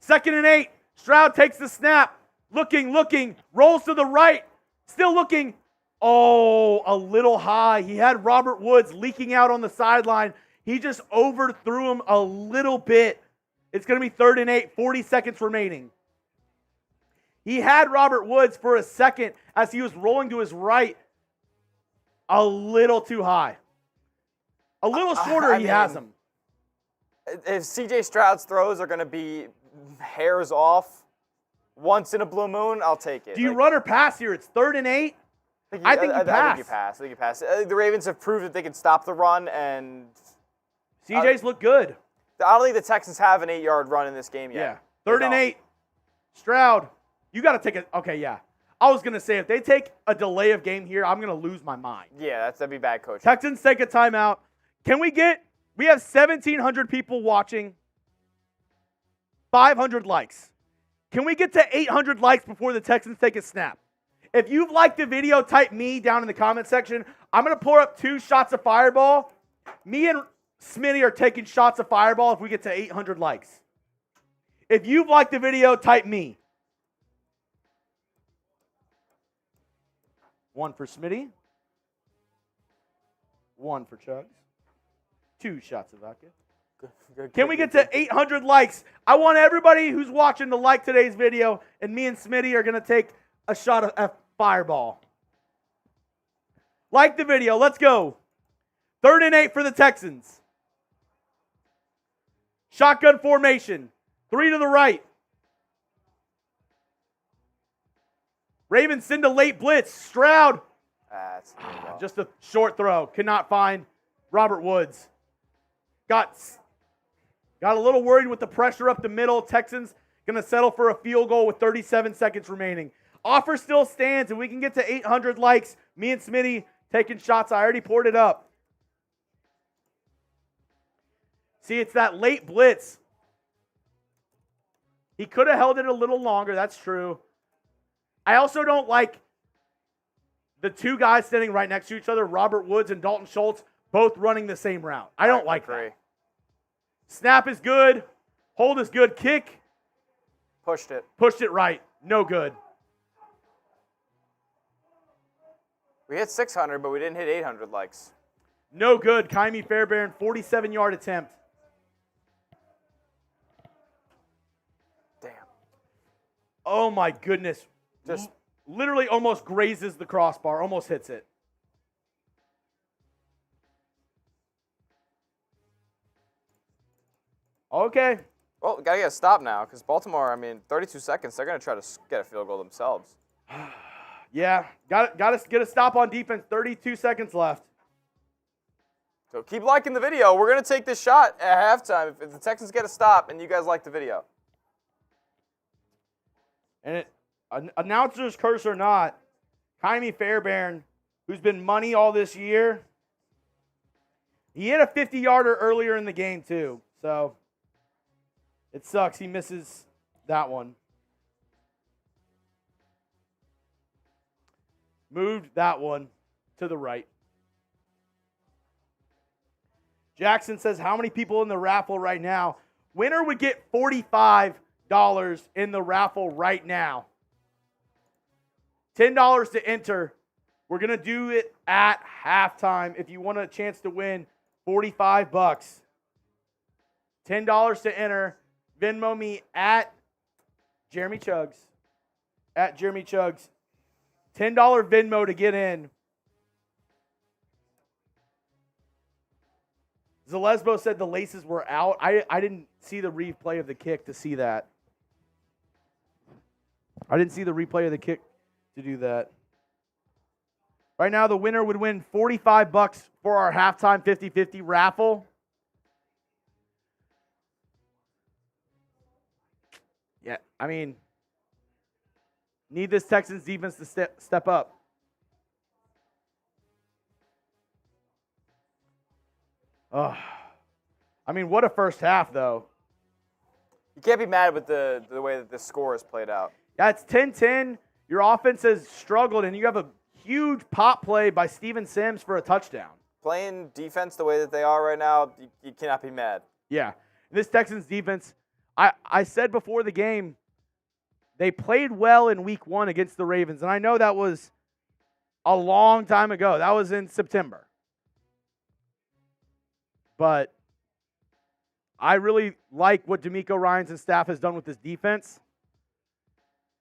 Speaker 1: 2nd and 8. Stroud takes the snap. Looking. Rolls to the right. Still looking. Oh, a little high. He had Robert Woods leaking out on the sideline. He just overthrew him a little bit. It's going to be 3rd and 8, 40 seconds remaining. He had Robert Woods for a second as he was rolling to his right. A little too high. A little shorter, he has him.
Speaker 2: If C.J. Stroud's throws are going to be hairs off once in a blue moon, I'll take it.
Speaker 1: Do you run or pass here? It's 3rd and 8. I think you pass.
Speaker 2: I think you pass. The Ravens have proved that they can stop the run, and
Speaker 1: CJ's look good.
Speaker 2: I don't think the Texans have an 8-yard run in this game yet.
Speaker 1: Yeah. 3rd and 8. Stroud, you got to take it. Okay, yeah. I was going to say, if they take a delay of game here, I'm going to lose my mind.
Speaker 2: Yeah, that'd be bad coaching.
Speaker 1: Texans take a timeout. We have 1,700 people watching, 500 likes. Can we get to 800 likes before the Texans take a snap? If you've liked the video, type me down in the comment section. I'm going to pour up 2 shots of Fireball. Me and Smitty are taking shots of Fireball if we get to 800 likes. If you've liked the video, type me. 1 for Smitty. 1 for Chuggs. 2 shots of vodka. Can we get to 800 likes? I want everybody who's watching to like today's video, and me and Smitty are going to take a shot of Fireball. Like the video. Let's go. 3rd and 8 for the Texans. Shotgun formation. 3 to the right. Ravens send a late blitz. Stroud. Just a short throw. Cannot find Robert Woods. Got a little worried with the pressure up the middle. Texans going to settle for a field goal with 37 seconds remaining. Offer still stands, and we can get to 800 likes. Me and Smitty taking shots. I already poured it up. See, it's that late blitz. He could have held it a little longer. That's true. I also don't like the 2 guys standing right next to each other, Robert Woods and Dalton Schultz, both running the same route. I don't like that. Snap is good. Hold is good. Kick.
Speaker 2: Pushed it.
Speaker 1: Pushed it right. No good.
Speaker 2: We hit 600, but we didn't hit 800 likes.
Speaker 1: No good. Kaimi Fairbairn, 47-yard attempt.
Speaker 2: Damn.
Speaker 1: Oh, my goodness. Just literally almost grazes the crossbar. Almost hits it. Okay.
Speaker 2: Well, we got to get a stop now because Baltimore, 32 seconds, they're going to try to get a field goal themselves.
Speaker 1: Yeah, got to get a stop on defense. 32 seconds left.
Speaker 2: So keep liking the video. We're going to take this shot at halftime if the Texans get a stop and you guys like the video.
Speaker 1: And announcer's curse or not, Kaimi Fairbairn, who's been money all this year, he hit a 50-yarder earlier in the game too. So it sucks. He misses that one. Moved that one to the right. Jackson says, how many people in the raffle right now? Winner would get $45 in the raffle right now. $10 to enter. We're going to do it at halftime. If you want a chance to win $45. $10 to enter. Venmo me at Jeremy Chuggs. At Jeremy Chuggs. $10 Venmo to get in. Zalesbo said the laces were out. I didn't see the replay of the kick to see that. I didn't see the replay of the kick to do that. Right now, the winner would win $45 for our halftime 50-50 raffle. Yeah, need this Texans defense to step up. Oh, what a first half, though.
Speaker 2: You can't be mad with the way that this score is played out.
Speaker 1: Yeah, it's 10-10. Your offense has struggled, and you have a huge pop play by Steven Sims for a touchdown.
Speaker 2: Playing defense the way that they are right now, you cannot be mad.
Speaker 1: Yeah. This Texans defense, I said before the game, they played well in week 1 against the Ravens, and I know that was a long time ago. That was in September. But I really like what DeMeco Ryans and staff has done with this defense.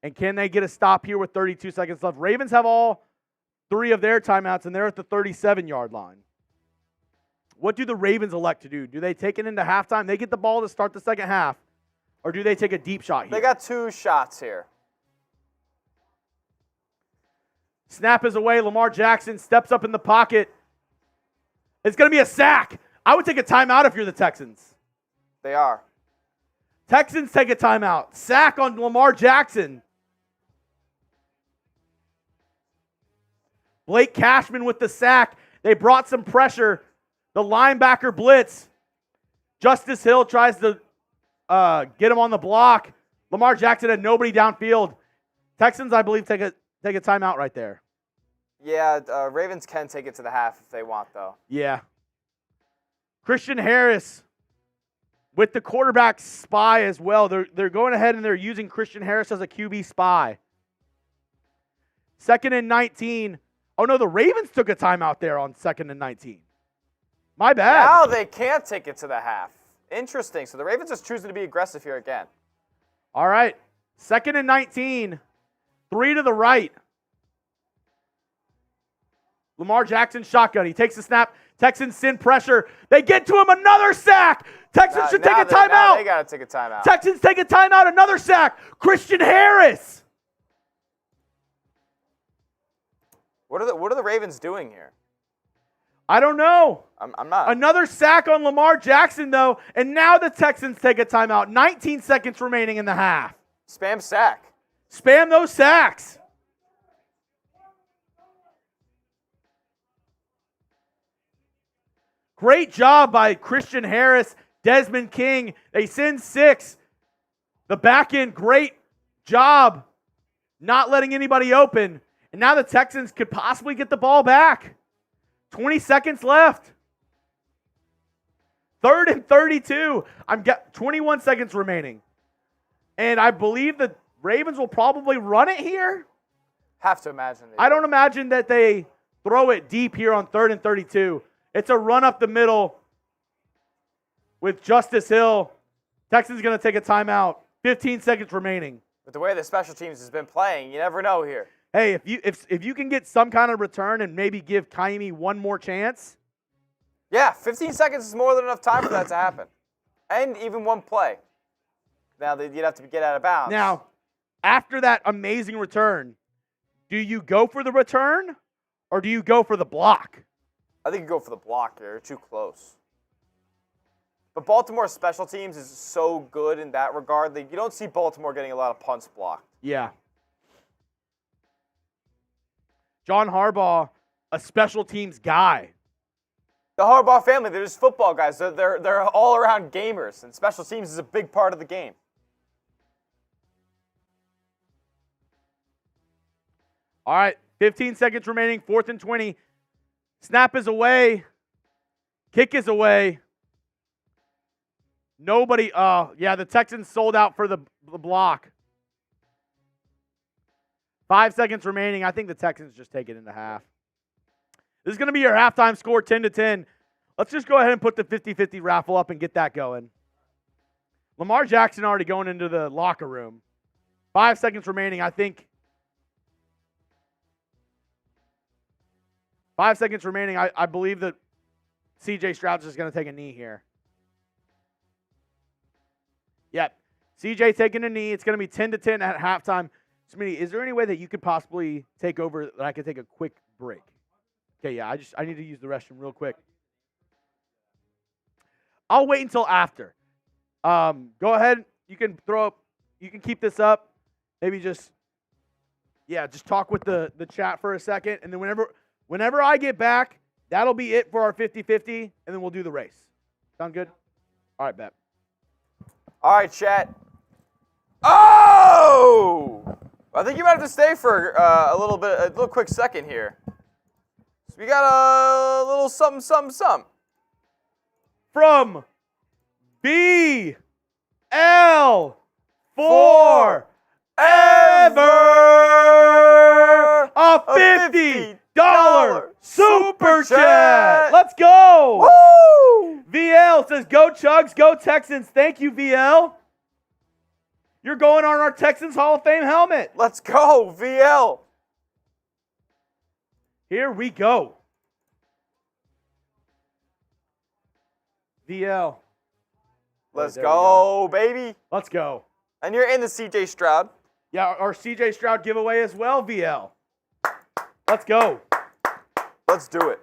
Speaker 1: And can they get a stop here with 32 seconds left? Ravens have all 3 of their timeouts, and they're at the 37-yard line. What do the Ravens elect to do? Do they take it into halftime? They get the ball to start the second half. Or do they take a deep shot here?
Speaker 2: They got 2 shots here.
Speaker 1: Snap is away. Lamar Jackson steps up in the pocket. It's going to be a sack. I would take a timeout if you're the Texans.
Speaker 2: They are.
Speaker 1: Texans take a timeout. Sack on Lamar Jackson. Blake Cashman with the sack. They brought some pressure. The linebacker blitz. Justice Hill tries to get him on the block. Lamar Jackson had nobody downfield. Texans, I believe, take a timeout right there.
Speaker 2: Yeah, Ravens can take it to the half if they want, though.
Speaker 1: Yeah. Christian Harris with the quarterback spy as well. They're going ahead and they're using Christian Harris as a QB spy. 2nd and 19. Oh, no, the Ravens took a timeout there on 2nd and 19. My bad.
Speaker 2: Now they can't take it to the half. Interesting. So the Ravens just choosing to be aggressive here again.
Speaker 1: All right. 2nd and 19. 3 to the right. Lamar Jackson shotgun. He takes the snap. Texans send pressure. They get to him. Another sack. Texans should take a timeout.
Speaker 2: Now they got to take a timeout.
Speaker 1: Texans take a timeout. Another sack. Christian Harris.
Speaker 2: What are the Ravens doing here?
Speaker 1: I don't know.
Speaker 2: I'm not.
Speaker 1: Another sack on Lamar Jackson, though, and now the Texans take a timeout. 19 seconds remaining in the half.
Speaker 2: Spam sack.
Speaker 1: Spam those sacks. Great job by Christian Harris, Desmond King. They send 6. The back end, great job not letting anybody open. And now the Texans could possibly get the ball back. 20 seconds left. 3rd and 32. 21 seconds remaining. And I believe the Ravens will probably run it here.
Speaker 2: Have to imagine.
Speaker 1: I don't imagine that they throw it deep here on 3rd and 32. It's a run up the middle with Justice Hill. Texans going to take a timeout. 15 seconds remaining.
Speaker 2: With the way the special teams has been playing, you never know here.
Speaker 1: Hey, if you can get some kind of return and maybe give Kaimi one more chance.
Speaker 2: Yeah, 15 seconds is more than enough time for that to happen. And even one play. Now, you'd have to get out of bounds.
Speaker 1: Now, after that amazing return, do you go for the return or do you go for the block?
Speaker 2: I think you go for the block here. You're too close. But Baltimore's special teams is so good in that regard. You don't see Baltimore getting a lot of punts blocked.
Speaker 1: Yeah. John Harbaugh, a special teams guy.
Speaker 2: The Harbaugh family, they're just football guys. They're all-around gamers, and special teams is a big part of the game.
Speaker 1: All right, 15 seconds remaining, 4th and 20. Snap is away. Kick is away. Nobody, the Texans sold out for the block. 5 seconds remaining. I think the Texans just take it into half. This is going to be your halftime score, 10-10. Let's just go ahead and put the 50-50 raffle up and get that going. Lamar Jackson already going into the locker room. 5 seconds remaining, I think. 5 seconds remaining. I believe that C.J. Stroud is just going to take a knee here. Yep. C.J. taking a knee. It's going to be 10-10 at halftime. Smitty, is there any way that you could possibly take over that I could take a quick break? Okay, yeah, I need to use the restroom real quick. I'll wait until after. Go ahead. You can keep this up. Maybe just talk with the chat for a second. And then whenever I get back, that'll be it for our 50-50, and then we'll do the race. Sound good? All right, bet.
Speaker 2: All right, chat. Oh! I think you might have to stay for a little quick second here. So we got a little something.
Speaker 1: From BL Forever, a 50 Super
Speaker 2: Chat.
Speaker 1: Chat. Let's go.
Speaker 2: Woo!
Speaker 1: VL says, go Chuggs, go Texans. Thank you, VL. You're going on our Texans Hall of Fame helmet.
Speaker 2: Let's go, VL.
Speaker 1: Here we go. VL.
Speaker 2: Let's
Speaker 1: There we
Speaker 2: go, baby.
Speaker 1: Let's go.
Speaker 2: And you're in the C.J. Stroud.
Speaker 1: Yeah, our C.J. Stroud giveaway as well, VL. Let's go.
Speaker 2: Let's do it.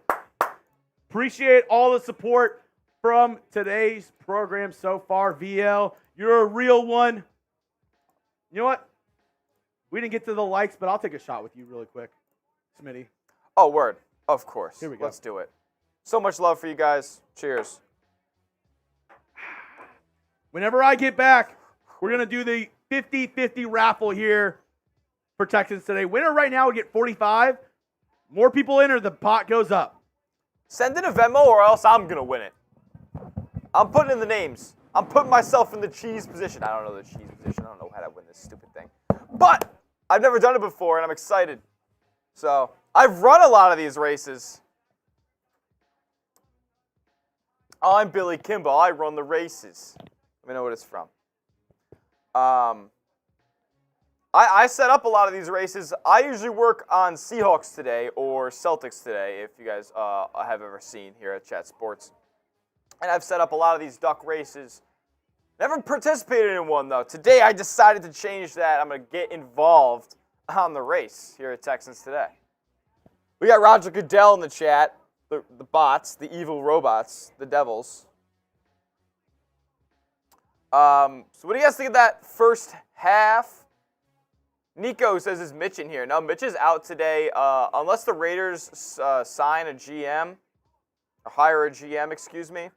Speaker 1: Appreciate all the support from today's program so far, VL. You're a real one. You know what? We didn't get to the likes, but I'll take a shot with you really quick, Smitty.
Speaker 2: Oh, word. Of course.
Speaker 1: Here we go.
Speaker 2: Let's do it. So much love for you guys. Cheers.
Speaker 1: Whenever I get back, we're going to do the 50-50 raffle here for Texans Today. Winner right now would get 45. More people enter, the pot goes up.
Speaker 2: Send in a Venmo or else I'm going to win it. I'm putting in the names. I'm putting myself in the cheese position. I don't know the cheese position. I don't know how to win this stupid thing. But I've never done it before, and I'm excited. So I've run a lot of these races. I'm Billy Kimball. I run the races. Let me know what it's from. I set up a lot of these races. I usually work on Seahawks Today or Celtics Today, if you guys have ever seen here at Chat Sports. And I've set up a lot of these duck races. Never participated in one, though. Today, I decided to change that. I'm going to get involved on the race here at Texans Today. We got Roger Goodell in the chat, the bots, the evil robots, the devils. So what do you guys think of that first half? Nico says, is Mitch in here? No, Mitch is out today. Unless the Raiders sign a GM, or hire a GM, excuse me,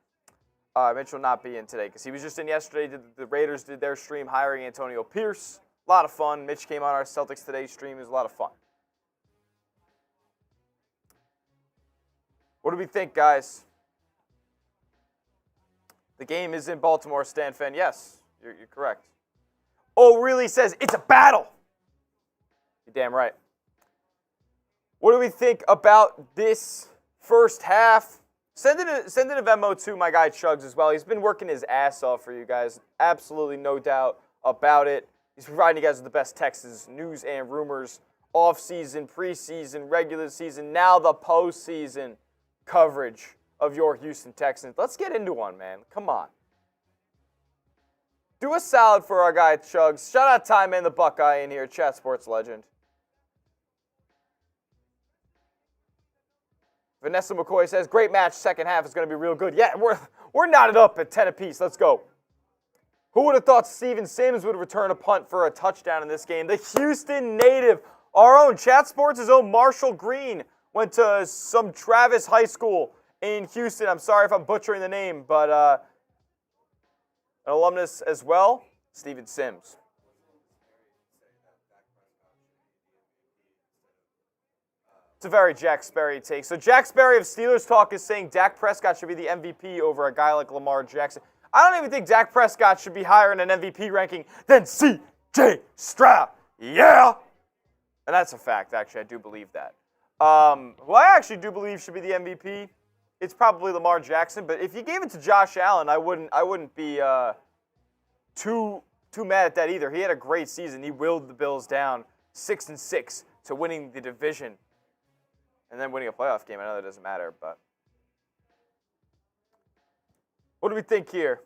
Speaker 2: Mitch will not be in today because he was just in yesterday. The Raiders did their stream hiring Antonio Pierce. A lot of fun. Mitch came on our Celtics Today stream. It was a lot of fun. What do we think, guys? The game is in Baltimore, Stan Fan. Yes, you're correct. Oh, really says it's a battle. You're damn right. What do we think about this first half? Send in a Venmo to my guy Chuggs as well. He's been working his ass off for you guys. Absolutely no doubt about it. He's providing you guys with the best Texas news and rumors, off-season, preseason, regular season, now the postseason coverage of your Houston Texans. Let's get into one, man. Come on. Do a salad for our guy Chuggs. Shout out Ty Man the Buckeye in here, Chat Sports legend. Vanessa McCoy says, great match. Second half is going to be real good. Yeah, we're knotted up at 10 apiece. Let's go. Who would have thought Steven Sims would return a punt for a touchdown in this game? The Houston native, our own Chat Sports' own Marshall Green, went to some Travis High School in Houston. I'm sorry if I'm butchering the name, but an alumnus as well, Steven Sims. It's a very Jack Sperry take. So Jack Sperry of Steelers Talk is saying Dak Prescott should be the MVP over a guy like Lamar Jackson. I don't even think Dak Prescott should be higher in an MVP ranking than C.J. Stroud. Yeah! And that's a fact, actually. I do believe that. Who I actually do believe should be the MVP, it's probably Lamar Jackson. But if you gave it to Josh Allen, I wouldn't be too mad at that either. He had a great season. He willed the Bills down 6-6 to winning the division. And then winning a playoff game. I know that doesn't matter, but what do we think here?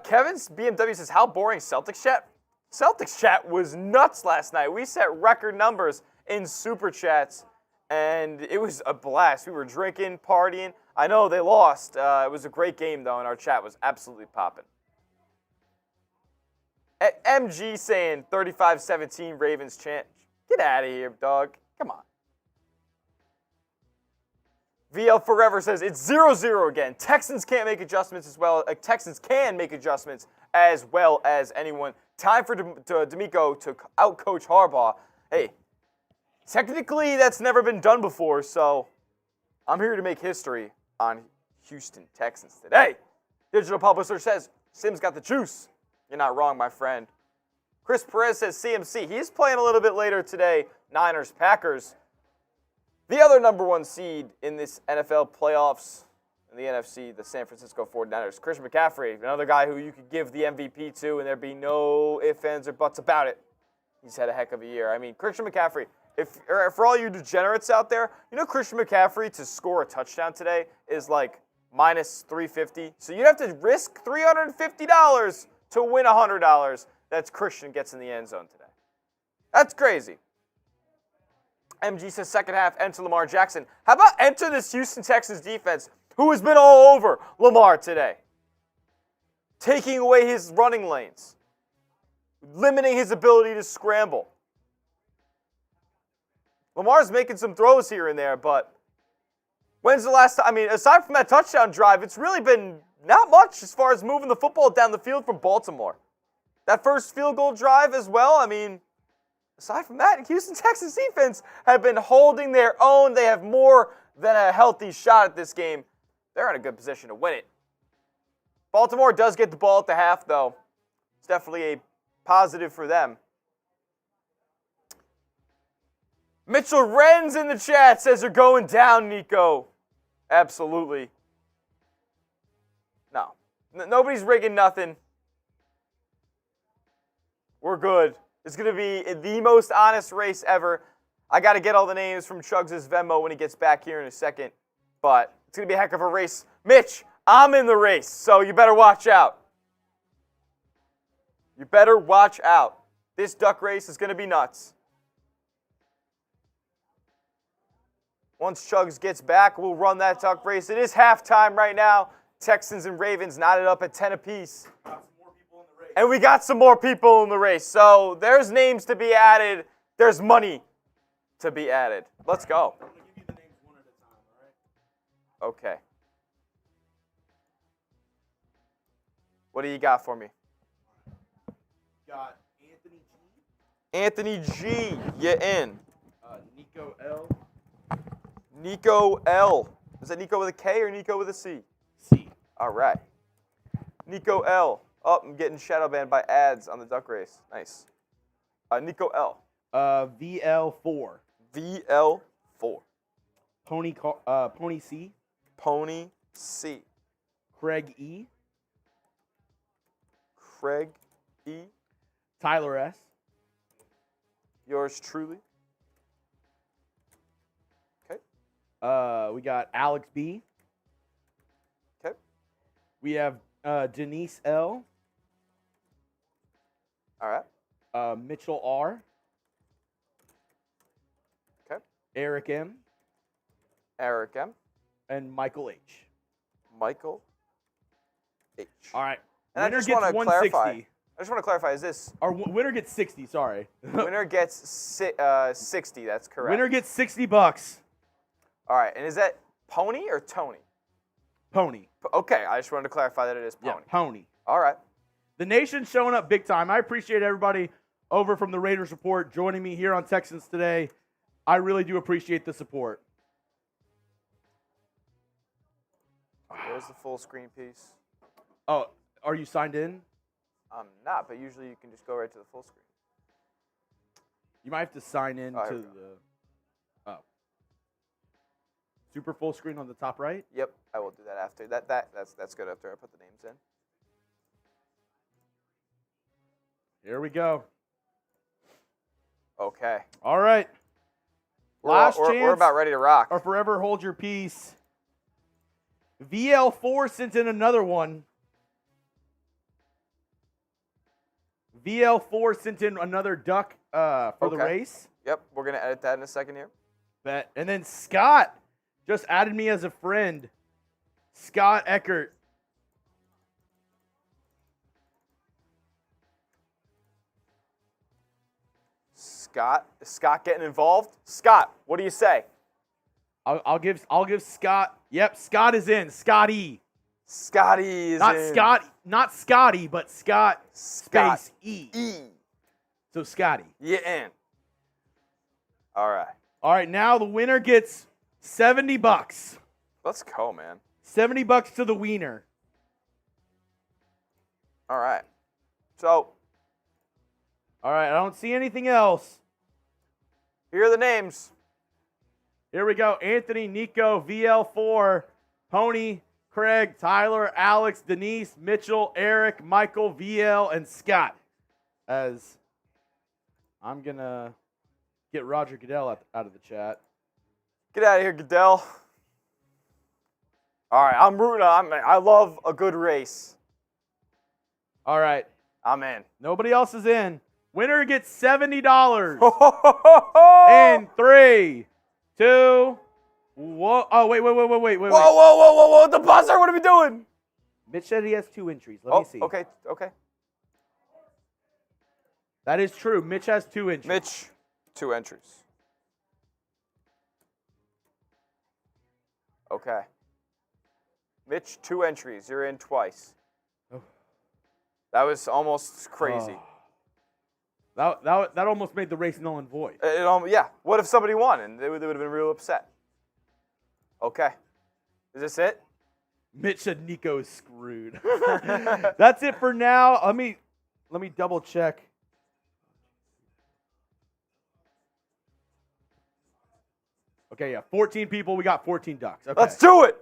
Speaker 2: Kevin's BMW says, how boring Celtics chat? Celtics chat was nuts last night. We set record numbers in Super Chats, and it was a blast. We were drinking, partying. I know they lost. It was a great game, though, and our chat was absolutely popping. MG saying 35-17 Ravens chant. Get out of here, dog. Come on. VL Forever says it's 0-0 again. Texans can't make adjustments as well. Texans can make adjustments as well as anyone. Time for DeMeco to outcoach Harbaugh. Hey, technically that's never been done before, so I'm here to make history on Houston Texans today. Digital Publisher says Sims got the juice. You're not wrong, my friend. Chris Perez says CMC. He's playing a little bit later today. Niners, Packers. The other number 1 seed in this NFL playoffs in the NFC, the San Francisco 49ers. Christian McCaffrey, another guy who you could give the MVP to and there'd be no ifs, ands, or buts about it. He's had a heck of a year. I mean, Christian McCaffrey, for all you degenerates out there, you know Christian McCaffrey to score a touchdown today is like minus 350. So you'd have to risk $350 to win $100. That's Christian gets in the end zone today. That's crazy. MG says second half, enter Lamar Jackson. How about enter this Houston Texans defense who has been all over Lamar today? Taking away his running lanes. Limiting his ability to scramble. Lamar's making some throws here and there, but when's the last time? I mean, aside from that touchdown drive, it's really been not much as far as moving the football down the field from Baltimore. That first field goal drive as well, I mean, aside from that, Houston Texans defense have been holding their own. They have more than a healthy shot at this game. They're in a good position to win it. Baltimore does get the ball at the half, though. It's definitely a positive for them. Mitchell Wren's in the chat says they're going down, Nico. Absolutely. No. Nobody's rigging nothing. We're good. It's going to be the most honest race ever. I got to get all the names from Chuggs' Venmo when he gets back here in a second. But it's going to be a heck of a race. Mitch, I'm in the race, so you better watch out. You better watch out. This duck race is going to be nuts. Once Chuggs gets back, we'll run that duck race. It is halftime right now. Texans and Ravens knotted up at 10 apiece. And we got some more people in the race. So there's names to be added. There's money to be added. Let's go.
Speaker 1: I'm going to give you the names one at a time, all right?
Speaker 2: Okay. What do you got for me?
Speaker 1: Got Anthony G.
Speaker 2: Anthony G. You in.
Speaker 1: Nico L.
Speaker 2: Nico L. Is that Nico with a K or Nico with a C?
Speaker 1: C.
Speaker 2: All right. Nico L. Oh, I'm getting shadow banned by ads on the duck race. Nice. Nico L.
Speaker 1: VL4.
Speaker 2: VL4.
Speaker 1: Pony C.
Speaker 2: Pony C.
Speaker 1: Craig E.
Speaker 2: Craig E.
Speaker 1: Tyler S.
Speaker 2: Yours truly. Okay.
Speaker 1: We got Alex B.
Speaker 2: Okay.
Speaker 1: We have Denise L.
Speaker 2: All right.
Speaker 1: Mitchell R.
Speaker 2: Okay.
Speaker 1: Eric M.
Speaker 2: Eric M.
Speaker 1: And Michael H.
Speaker 2: Michael H.
Speaker 1: All right.
Speaker 2: And
Speaker 1: Winner
Speaker 2: I just
Speaker 1: gets
Speaker 2: want to
Speaker 1: 160.
Speaker 2: clarify. I just want to clarify, is this...
Speaker 1: Our winner gets 60, sorry.
Speaker 2: Winner gets 60, that's correct.
Speaker 1: Winner gets $60.
Speaker 2: All right, and is that Pony or Tony?
Speaker 1: Pony.
Speaker 2: Okay, I just wanted to clarify that it is Pony.
Speaker 1: Yeah, Pony.
Speaker 2: All right.
Speaker 1: The nation's showing up big time. I appreciate everybody over from the Raiders Report joining me here on Texans Today. I really do appreciate the support.
Speaker 2: Where's the full screen piece?
Speaker 1: Oh, are you signed in?
Speaker 2: I'm not, but usually you can just go right to the full screen.
Speaker 1: You might have to sign in
Speaker 2: Oh,
Speaker 1: to
Speaker 2: here we
Speaker 1: the super full screen on the top right.
Speaker 2: Yep, I will do that after. That's good after I put the names in.
Speaker 1: Here we go.
Speaker 2: Okay.
Speaker 1: All right.
Speaker 2: We're about ready to rock.
Speaker 1: Or forever hold your peace. VL4 sent in another one. VL4 sent in another duck for the race.
Speaker 2: Yep, we're going to edit that in a second here.
Speaker 1: Bet. And then Scott just added me as a friend. Scott Eckert.
Speaker 2: Is Scott getting involved? Scott, what do you say?
Speaker 1: I'll give Scott. Yep, Scott is in. Scotty.
Speaker 2: Scotty is
Speaker 1: Not
Speaker 2: in.
Speaker 1: Scott, not Scotty, but Scott,
Speaker 2: Scott.
Speaker 1: space E.
Speaker 2: E.
Speaker 1: So Scotty.
Speaker 2: You in. All right.
Speaker 1: All right, now the winner gets $70.
Speaker 2: Let's go, man.
Speaker 1: $70 to the wiener.
Speaker 2: All right. So,
Speaker 1: All right, I don't see anything else.
Speaker 2: Here are the names.
Speaker 1: Here we go. Anthony, Nico, VL4, Pony, Craig, Tyler, Alex, Denise, Mitchell, Eric, Michael, VL, and Scott. As I'm going to get Roger Goodell out of the chat.
Speaker 2: Get out of here, Goodell. All right, I'm rooting. I love a good race.
Speaker 1: All right.
Speaker 2: I'm in.
Speaker 1: Nobody else is in. Winner gets $70. In 3, 2, 1. Oh, wait.
Speaker 2: Whoa. The buzzer, what are we doing?
Speaker 1: Mitch said he has 2 entries. Let me see.
Speaker 2: Okay.
Speaker 1: That is true. Mitch has 2 entries.
Speaker 2: Mitch, 2 entries. Okay. Mitch, 2 entries. You're in twice.
Speaker 1: Oh.
Speaker 2: That was almost crazy.
Speaker 1: Oh. That almost made the race null and void.
Speaker 2: Yeah. What if somebody won and they would have been real upset? Okay. Is this it?
Speaker 1: Mitch said Nico is screwed. That's it for now. Let me double check. Okay, yeah, 14 people. We got 14 ducks. Okay.
Speaker 2: Let's do it.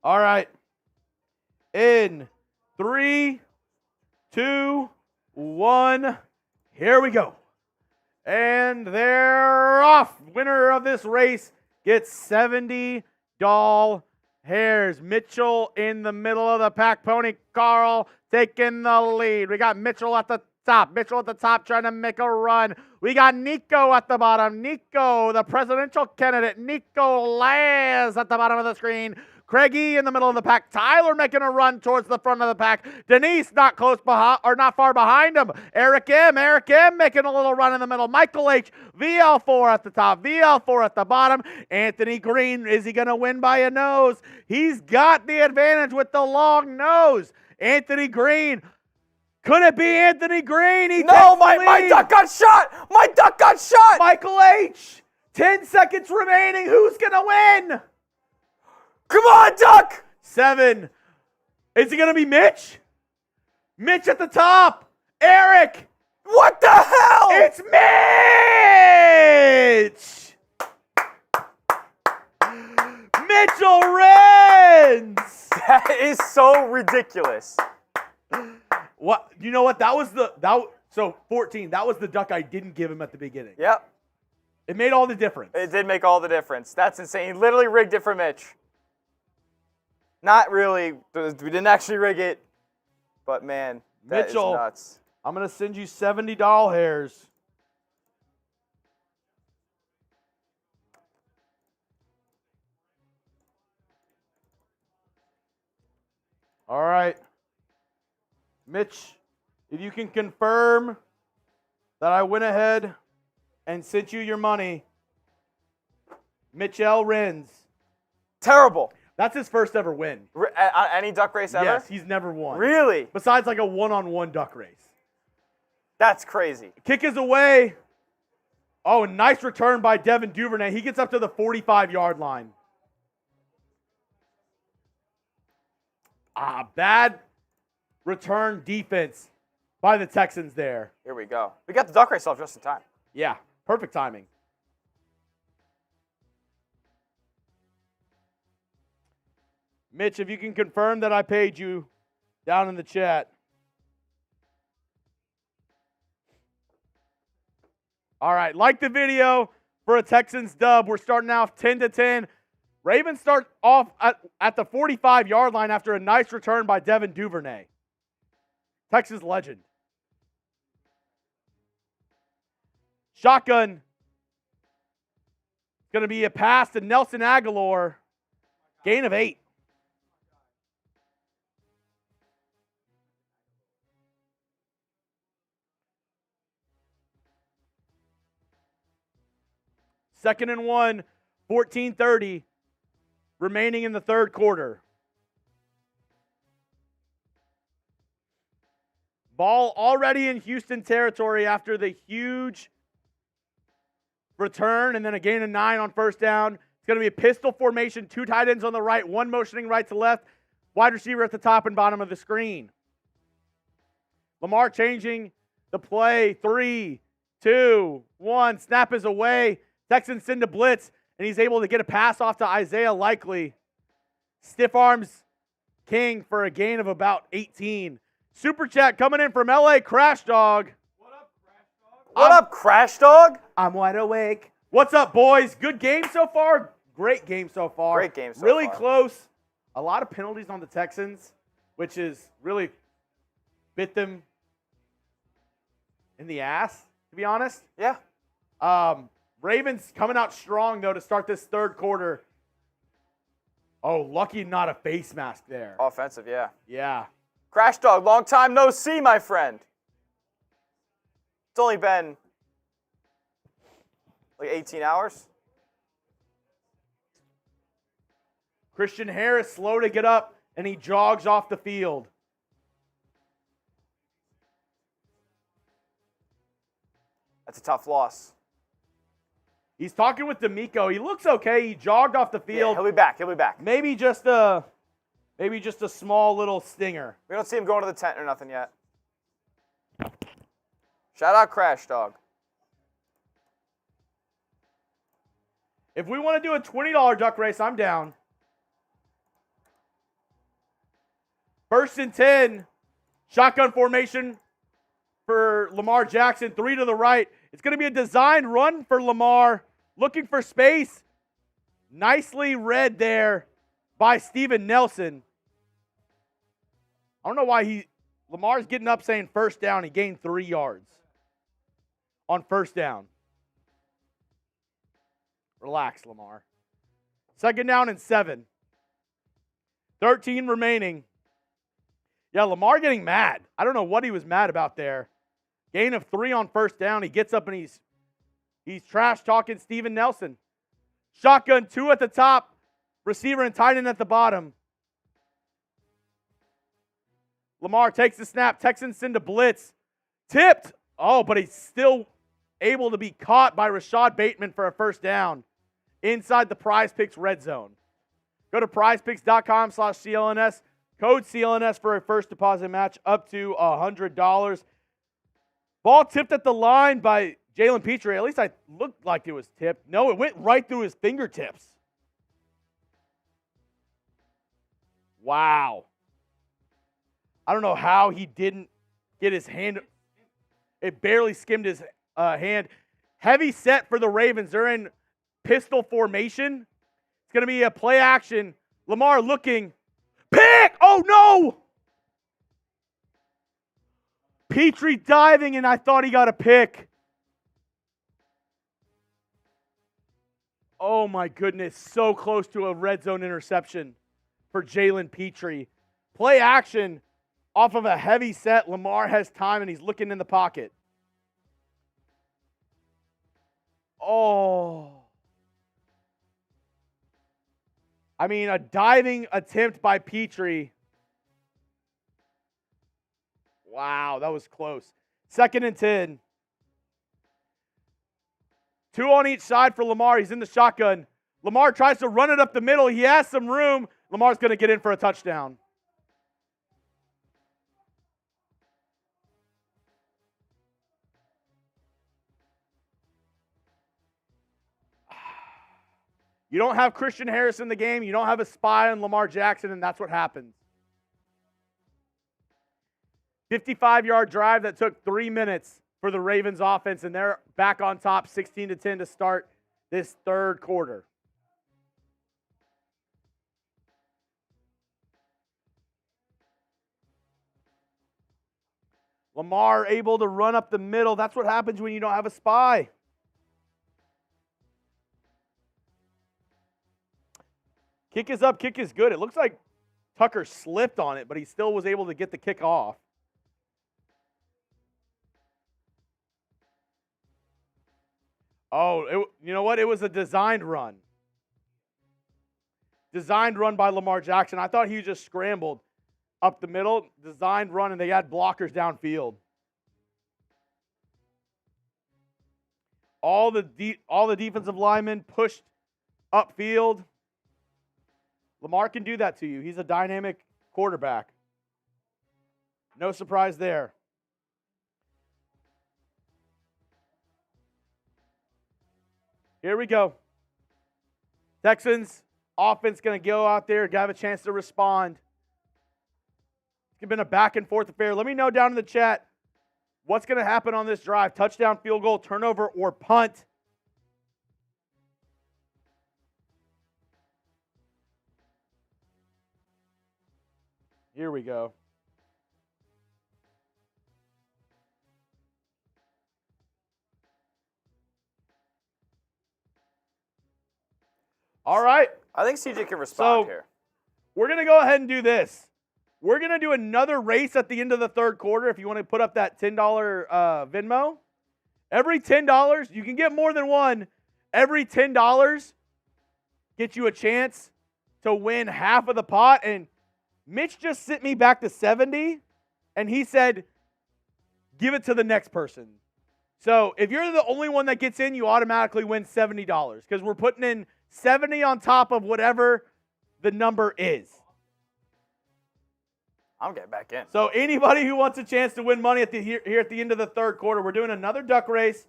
Speaker 1: All right. In 3, 2, 1. Here we go. And they're off. Winner of this race gets $70 hairs. Mitchell in the middle of the pack. Pony Carl taking the lead. We got Mitchell at the top. Mitchell at the top trying to make a run. We got Nico at the bottom. Nico, the presidential candidate. Nico Laz at the bottom of the screen. Craigie in the middle of the pack. Tyler making a run towards the front of the pack. Denise not close behind, or not far behind him. Eric M making a little run in the middle. Michael H, VL4 at the top. VL4 at the bottom. Anthony Green, is he going to win by a nose? He's got the advantage with the long nose. Anthony Green. Could it be Anthony Green?
Speaker 2: No, my duck got shot. My duck got shot.
Speaker 1: Michael H, 10 seconds remaining. Who's going to win?
Speaker 2: Come on, Duck!
Speaker 1: 7. Is it going to be Mitch? Mitch at the top. Eric.
Speaker 2: What the hell?
Speaker 1: It's Mitch! Mitchell wins!
Speaker 2: That is so ridiculous.
Speaker 1: What? You know what? So 14. That was the duck I didn't give him at the beginning.
Speaker 2: Yep.
Speaker 1: It made all the difference.
Speaker 2: It did make all the difference. That's insane. He literally rigged it for Mitch. Not really. We didn't actually rig it. But, man, that
Speaker 1: Mitchell,
Speaker 2: is nuts.
Speaker 1: I'm going to send you $70 hairs. All right. Mitch, if you can confirm that I went ahead and sent you your money, Mitch L. wins.
Speaker 2: Terrible.
Speaker 1: That's his first ever win.
Speaker 2: Any duck race ever?
Speaker 1: Yes, he's never won.
Speaker 2: Really?
Speaker 1: Besides like a one-on-one duck race.
Speaker 2: That's crazy.
Speaker 1: Kick is away. Oh, nice return by Devin Duvernay. He gets up to the 45-yard line. Bad return defense by the Texans there.
Speaker 2: Here we go. We got the duck race off just in time.
Speaker 1: Yeah, perfect timing. Mitch, if you can confirm that I paid you down in the chat. All right, like the video for a Texans dub. We're starting off 10-10. Ravens start off at the 45-yard line after a nice return by Devin Duvernay. Texas legend. Shotgun. It's going to be a pass to Nelson Aguilar. Gain of 8. Second and 1, 14:30 remaining in the third quarter. Ball already in Houston territory after the huge return and then a gain of 9 on first down. It's going to be a pistol formation, 2 tight ends on the right, 1 motioning right to left, wide receiver at the top and bottom of the screen. Lamar changing The play, 3, 2, 1. Snap is away. Texans send a blitz, and he's able to get a pass off to Isaiah Likely. Stiff arms King for a gain of about 18. Super chat coming in from LA Crash Dog.
Speaker 2: What up, Crash Dog?
Speaker 1: I'm wide awake. What's up, boys? Good game so far? Great game so far.
Speaker 2: Great game so
Speaker 1: really
Speaker 2: far.
Speaker 1: Close. A lot of penalties on the Texans, which is really bit them in the ass, to be honest.
Speaker 2: Yeah.
Speaker 1: Ravens coming out strong, though, to start this third quarter. Oh, lucky not a face mask there.
Speaker 2: Offensive, yeah.
Speaker 1: Yeah.
Speaker 2: Crash Dog, long time no see, my friend. It's only been like 18 hours.
Speaker 1: Christian Harris slow to get up, and he jogs off the field.
Speaker 2: That's a tough loss.
Speaker 1: He's talking with DeMeco. He looks okay. He jogged off the
Speaker 2: Yeah,
Speaker 1: field.
Speaker 2: he'll be back. He'll be back.
Speaker 1: Maybe just a small little stinger.
Speaker 2: We don't see him going to the tent or nothing yet. Shout out Crash Dog.
Speaker 1: If we want to do a $20 duck race, I'm down. 1st and 10. Shotgun formation for Lamar Jackson. 3 to the right. It's going to be a designed run for Lamar. Looking for space. Nicely read there by Steven Nelson. I don't know why Lamar's getting up saying first down. He gained 3 yards on first down. Relax, Lamar. 2nd down and 7. 13 remaining. Yeah, Lamar getting mad. I don't know what he was mad about there. Gain of 3 on first down. He gets up and he's trash talking Steven Nelson. Shotgun 2 at the top. Receiver and tight end at the bottom. Lamar takes the snap. Texans send a blitz. Tipped. Oh, but he's still able to be caught by Rashad Bateman for a first down inside the Prize Picks red zone. Go to prizepicks.com/CLNS. Code CLNS for a first deposit match up to $100. Ball tipped at the line by Jalen Petrie. At least I looked like it was tipped. No, it went right through his fingertips. Wow. I don't know how he didn't get his hand. It barely skimmed his hand. Heavy set for the Ravens. They're in pistol formation. It's going to be a play action. Lamar looking. Pick! Oh, no! Petrie diving, and I thought he got a pick. Oh, my goodness. So close to a red zone interception for Jalen Petrie. Play action off of a heavy set. Lamar has time, and he's looking in the pocket. Oh. I mean, a diving attempt by Petrie. Wow, that was close. 2nd and 10. 2 on each side for Lamar. He's in the shotgun. Lamar tries to run it up the middle. He has some room. Lamar's going to get in for a touchdown. You don't have Christian Harris in the game. You don't have a spy on Lamar Jackson, and that's what happens. 55-yard drive that took 3 minutes for the Ravens offense, and they're back on top 16-10 to start this third quarter. Lamar able to run up the middle. That's what happens when you don't have a spy. Kick is up, kick is good. It looks like Tucker slipped on it, but he still was able to get the kick off. Oh, you know what? It was a designed run. Designed run by Lamar Jackson. I thought he just scrambled up the middle. Designed run, and they had blockers downfield. All the defensive linemen pushed upfield. Lamar can do that to you. He's a dynamic quarterback. No surprise there. Here we go. Texans offense going to go out there, have a chance to respond. It's been a back and forth affair. Let me know down in the chat what's going to happen on this drive. Touchdown, field goal, turnover, or punt. Here we go. All right.
Speaker 2: I think CJ can respond
Speaker 1: So,
Speaker 2: here.
Speaker 1: We're going to go ahead and do this. We're going to do another race at the end of the third quarter if you want to put up that $10 Venmo. Every $10, you can get more than one. Every $10 gets you a chance to win half of the pot. And Mitch just sent me back to 70, and he said, give it to the next person. So if you're the only one that gets in, you automatically win $70 because we're putting in 70 on top of whatever the number is.
Speaker 2: I'm getting back in.
Speaker 1: So anybody who wants a chance to win money here at the end of the third quarter, we're doing another duck race.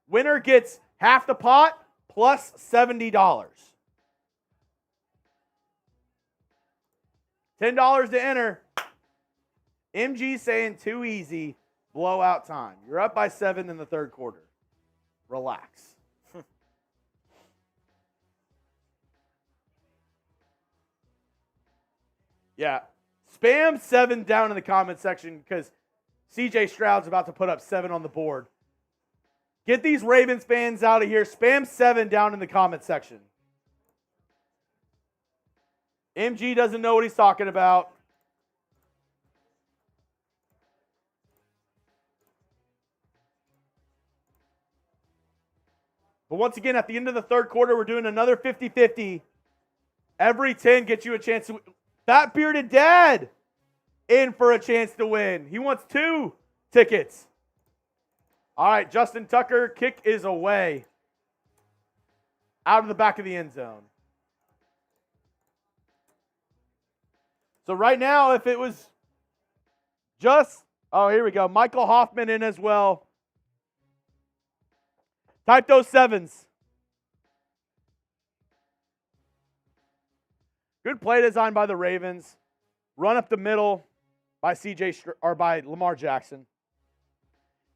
Speaker 1: Winner gets half the pot plus $70. $10 to enter. MG saying too easy. Blowout time. You're up by 7 in the third quarter. Relax. Yeah. Spam 7 down in the comment section because C.J. Stroud's about to put up 7 on the board. Get these Ravens fans out of here. Spam 7 down in the comment section. MG doesn't know what he's talking about. But once again, at the end of the third quarter, we're doing another 50-50. Every 10 gets you a chance to win. Fat Bearded Dad in for a chance to win. He wants 2 tickets. All right, Justin Tucker, kick is away. Out of the back of the end zone. So right now, if it was just, oh, here we go. Michael Hoffman in as well. Type those 7s. Good play design by the Ravens. Run up the middle by by Lamar Jackson.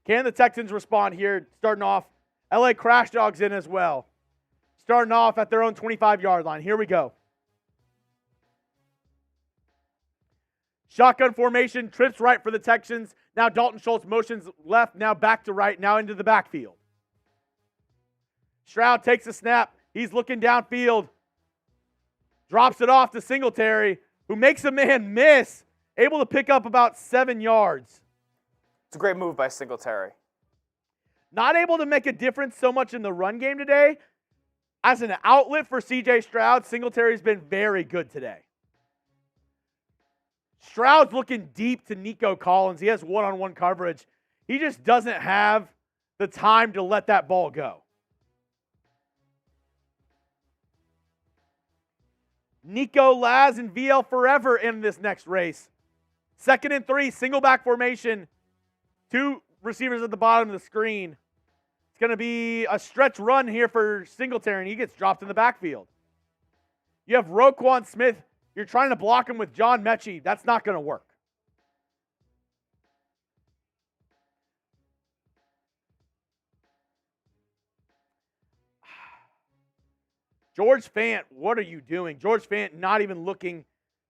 Speaker 1: Can the Texans respond here? Starting off, LA Crash Dogs in as well. Starting off at their own 25-yard line. Here we go. Shotgun formation, trips right for the Texans. Now Dalton Schultz motions left, now back to right, now into the backfield. Stroud takes a snap. He's looking downfield. Drops it off to Singletary, who makes a man miss, able to pick up about 7 yards.
Speaker 2: It's a great move by Singletary.
Speaker 1: Not able to make a difference so much in the run game today. As an outlet for C.J. Stroud, Singletary's been very good today. Stroud's looking deep to Nico Collins. He has one-on-one coverage. He just doesn't have the time to let that ball go. Nico, Laz, and VL forever in this next race. 2nd and 3, single back formation. 2 receivers at the bottom of the screen. It's going to be a stretch run here for Singletary, and he gets dropped in the backfield. You have Roquan Smith. You're trying to block him with John Mechie. That's not going to work. George Fant, what are you doing? George Fant not even looking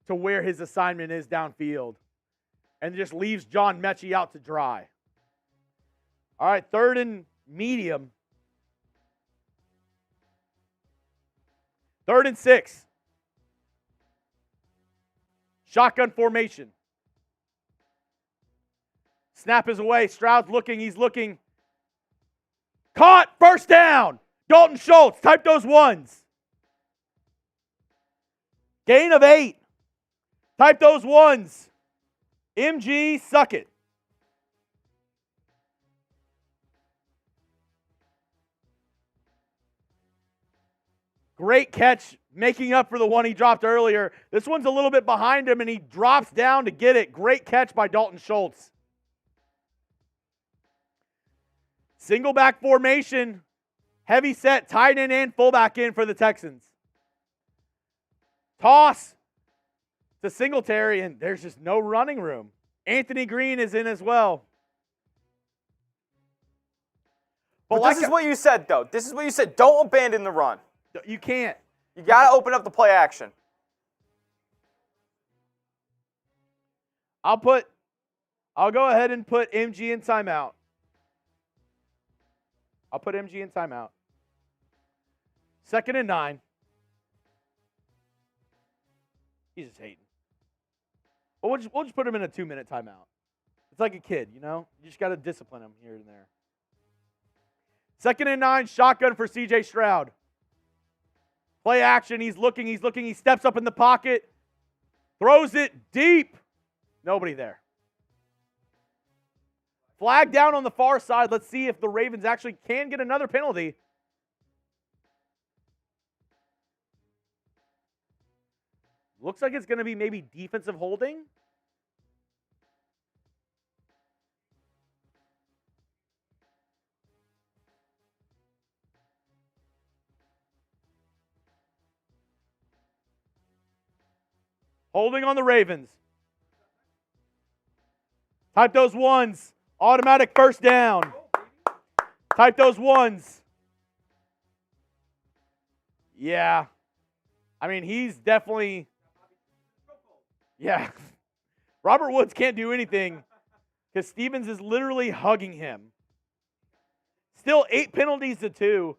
Speaker 1: to where his assignment is downfield and just leaves John Mechie out to dry. All right, 3rd and medium. 3rd and 6. Shotgun formation. Snap is away. Stroud's looking. He's looking. Caught. First down. Dalton Schultz. Type those 1s. Gain of 8. Type those 1s. MG, suck it. Great catch, making up for the one he dropped earlier. This one's a little bit behind him, and he drops down to get it. Great catch by Dalton Schultz. Single back formation. Heavy set, tight end and fullback in for the Texans. Toss to Singletary, and there's just no running room. Anthony Green is in as well.
Speaker 2: But this is what you said, though. This is what you said. Don't abandon the run.
Speaker 1: You can't.
Speaker 2: You got to open up the play action.
Speaker 1: I'll go ahead and put MG in timeout. I'll put MG in timeout. 2nd and 9. He's just hating. Well, we'll just put him in a 2-minute timeout. It's like a kid, you know? You just got to discipline him here and there. 2nd and 9, shotgun for C.J. Stroud. Play action, he's looking, he steps up in the pocket, throws it deep. Nobody there. Flag down on the far side. Let's see if the Ravens actually can get another penalty. Looks like it's going to be maybe defensive holding. Holding on the Ravens. Type those ones. Automatic first down. Type those ones. Yeah. I mean, he's definitely... Yeah. Robert Woods can't do anything because Stevens is literally hugging him. Still 8 penalties to 2.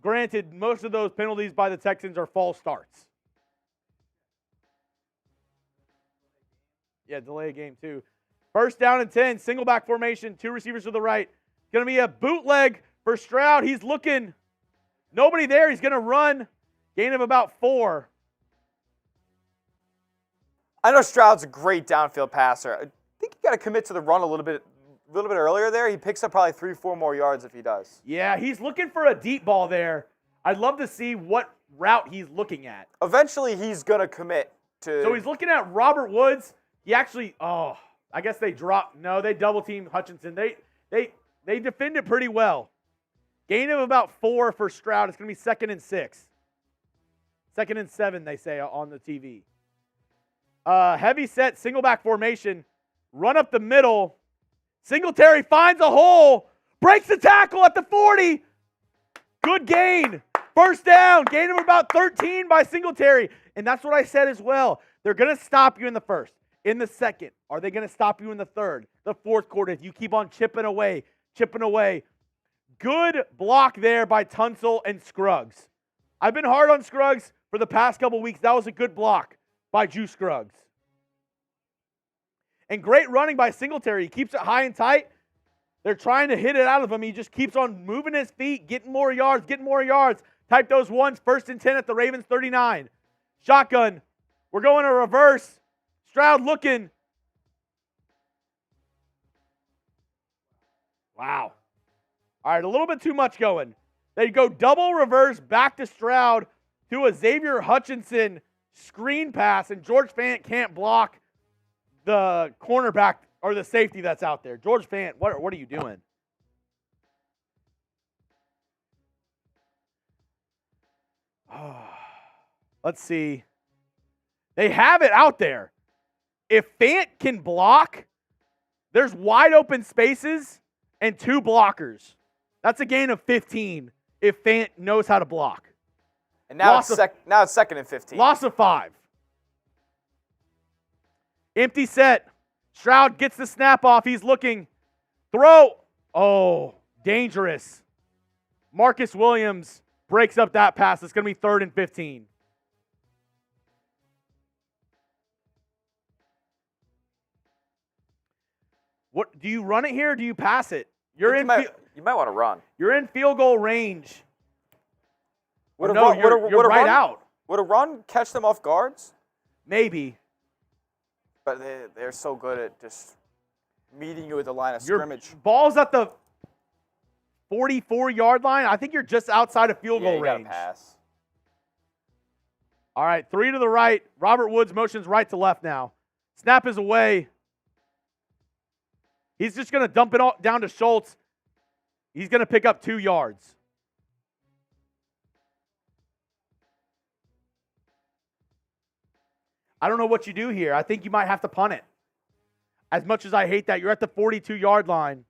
Speaker 1: Granted, most of those penalties by the Texans are false starts. Yeah, delay a game too. 1st down and 10, single back formation, 2 receivers to the right. Going to be a bootleg for Stroud. He's looking. Nobody there. He's going to run. Gain of about 4.
Speaker 2: I know Stroud's a great downfield passer. I think you got to commit to the run a little bit earlier there. He picks up probably 3-4 more yards if he does.
Speaker 1: Yeah, he's looking for a deep ball there. I'd love to see what route he's looking at.
Speaker 2: Eventually, he's going to commit to...
Speaker 1: So he's looking at Robert Woods. He actually, I guess they dropped. No, they double-teamed Hutchinson. They defend it pretty well. Gain of about 4 for Stroud. It's going to be 2nd and 6. 2nd and 7, they say on the TV. Heavy set, single back formation. Run up the middle. Singletary finds a hole. Breaks the tackle at the 40. Good gain. 1st down. Gain of about 13 by Singletary. And that's what I said as well. They're going to stop you in the 1st. In the 2nd. Are they going to stop you in the 3rd? The 4th quarter, if you keep on chipping away. Good block there by Tunsil and Scruggs. I've been hard on Scruggs for the past couple weeks. That was a good block by Juice Scruggs. And great running by Singletary. He keeps it high and tight. They're trying to hit it out of him. He just keeps on moving his feet, getting more yards. Type those ones. 1st and 10 at the Ravens 39. Shotgun. We're going to reverse. Stroud looking. Wow. All right, a little bit too much going. They go double reverse back to Stroud to a Xavier Hutchinson screen pass, and George Fant can't block the cornerback or the safety that's out there. George Fant, what are you doing? Let's see. They have it out there. If Fant can block, there's wide open spaces and 2 blockers. That's a gain of 15 if Fant knows how to block.
Speaker 2: And now it's 2nd and 15.
Speaker 1: Loss of 5. Empty set. Stroud gets the snap off. He's looking. Throw. Oh, dangerous. Marcus Williams breaks up that pass. It's going to be 3rd and 15. What do you run it here or do you pass it?
Speaker 2: You might want to run.
Speaker 1: You're in field goal range.
Speaker 2: You're
Speaker 1: right out.
Speaker 2: Would a run catch them off guards?
Speaker 1: Maybe.
Speaker 2: But they're so good at just meeting you at the line of scrimmage.
Speaker 1: Your ball's at the 44-yard line. I think you're just outside of field goal range.
Speaker 2: Gotta pass.
Speaker 1: All right, 3 to the right. Robert Woods motions right to left now. Snap is away. He's just going to dump it all down to Schultz. He's going to pick up 2 yards. I don't know what you do here. I think you might have to punt it. As much as I hate that, you're at the 42-yard line.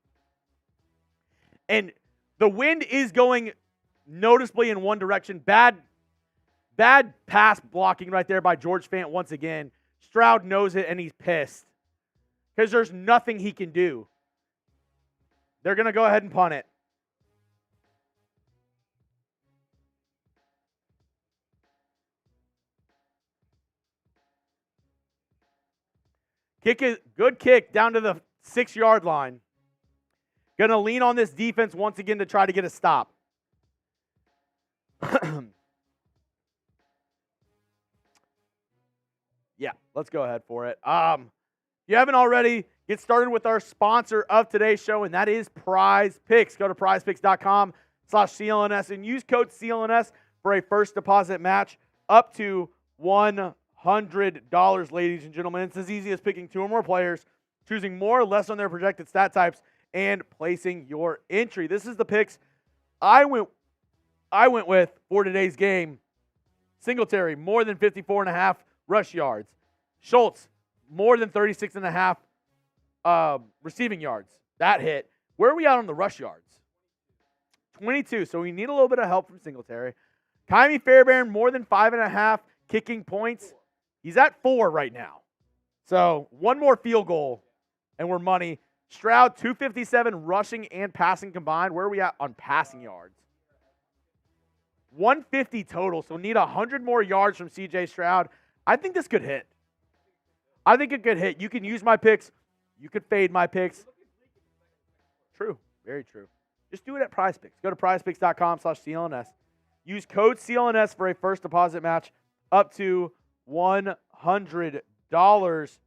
Speaker 1: And the wind is going noticeably in one direction. Bad pass blocking right there by George Fant once again. Stroud knows it, and he's pissed because there's nothing he can do. They're going to go ahead and punt it. Good kick down to the 6-yard line. Going to lean on this defense once again to try to get a stop. Yeah, let's go ahead for it. If you haven't already, get started with our sponsor of today's show, and that is Prize Picks. Go to prizepicks.com/CLNS and use code CLNS for a first deposit match up to $100, ladies and gentlemen. It's as easy as picking 2 or more players, choosing more or less on their projected stat types, and placing your entry. This is the picks I went with for today's game. Singletary, more than 54.5 rush yards. Schultz, more than 36.5 receiving yards. That hit. Where are we at on the rush yards? 22, so we need a little bit of help from Singletary. Kymie Fairbairn, more than 5.5 kicking points. He's at 4 right now. So one more field goal, and we're money. Stroud, 257 rushing and passing combined. Where are we at on passing yards? 150 total, so need 100 more yards from C.J. Stroud. I think this could hit. I think it could hit. You can use my picks. You could fade my picks. True. Very true. Just do it at Prize Picks. Go to prizepicks.com/CLNS. Use code CLNS for a first deposit match up to $100.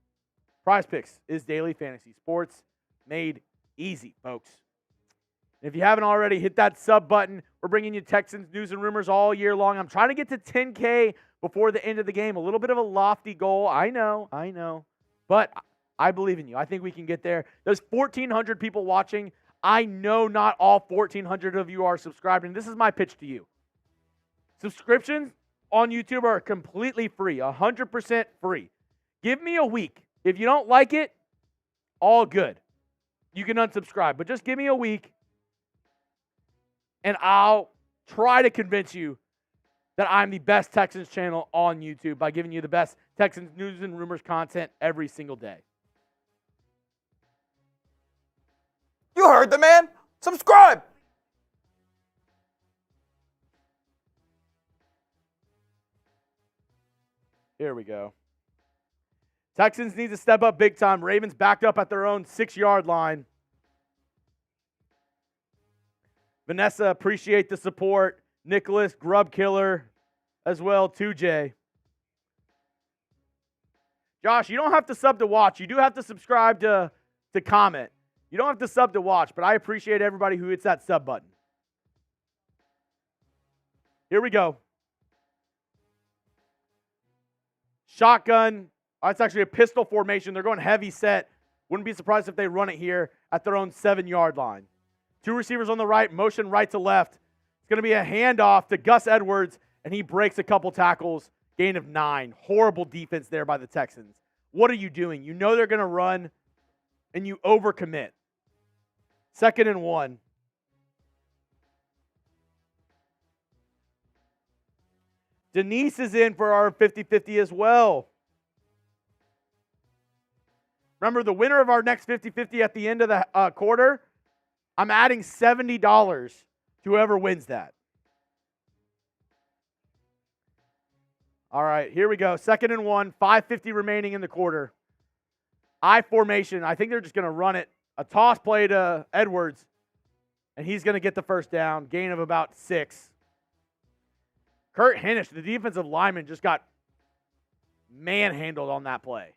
Speaker 1: Prize Picks is daily fantasy sports made easy, folks. If you haven't already, hit that sub button. We're bringing you Texans news and rumors all year long. I'm trying to get to 10K before the end of the game. A little bit of a lofty goal. I know. But I believe in you. I think we can get there. There's 1,400 people watching. I know not all 1,400 of you are subscribed, and this is my pitch to you. Subscriptions on YouTube are completely free, 100% free. Give me a week. If you don't like it, all good. You can unsubscribe, but just give me a week, and I'll try to convince you that I'm the best Texans channel on YouTube by giving you the best Texans news and rumors content every single day.
Speaker 2: You heard the man. Subscribe.
Speaker 1: Here we go. Texans need to step up big time. Ravens backed up at their own 6-yard line. Vanessa, appreciate the support. Nicholas, Grub Killer, as well, 2J. Josh, you don't have to sub to watch. You do have to subscribe to comment. You don't have to sub to watch, but I appreciate everybody who hits that sub button. Here we go. Shotgun. Oh, it's actually a pistol formation. They're going heavy set. Wouldn't be surprised if they run it here at their own 7-yard line. 2 receivers on the right, motion right to left. It's going to be a handoff to Gus Edwards, and he breaks a couple tackles, gain of 9. Horrible defense there by the Texans. What are you doing? You know they're going to run, and you overcommit. 2nd and 1. Denise is in for our 50-50 as well. Remember, the winner of our next 50-50 at the end of the quarter, I'm adding $70 to whoever wins that. All right, here we go. 2nd and 1, 5:50 remaining in the quarter. I formation. I think they're just going to run it. A toss play to Edwards, and he's going to get the first down. Gain of about 6. Kurt Hennish, the defensive lineman, just got manhandled on that play.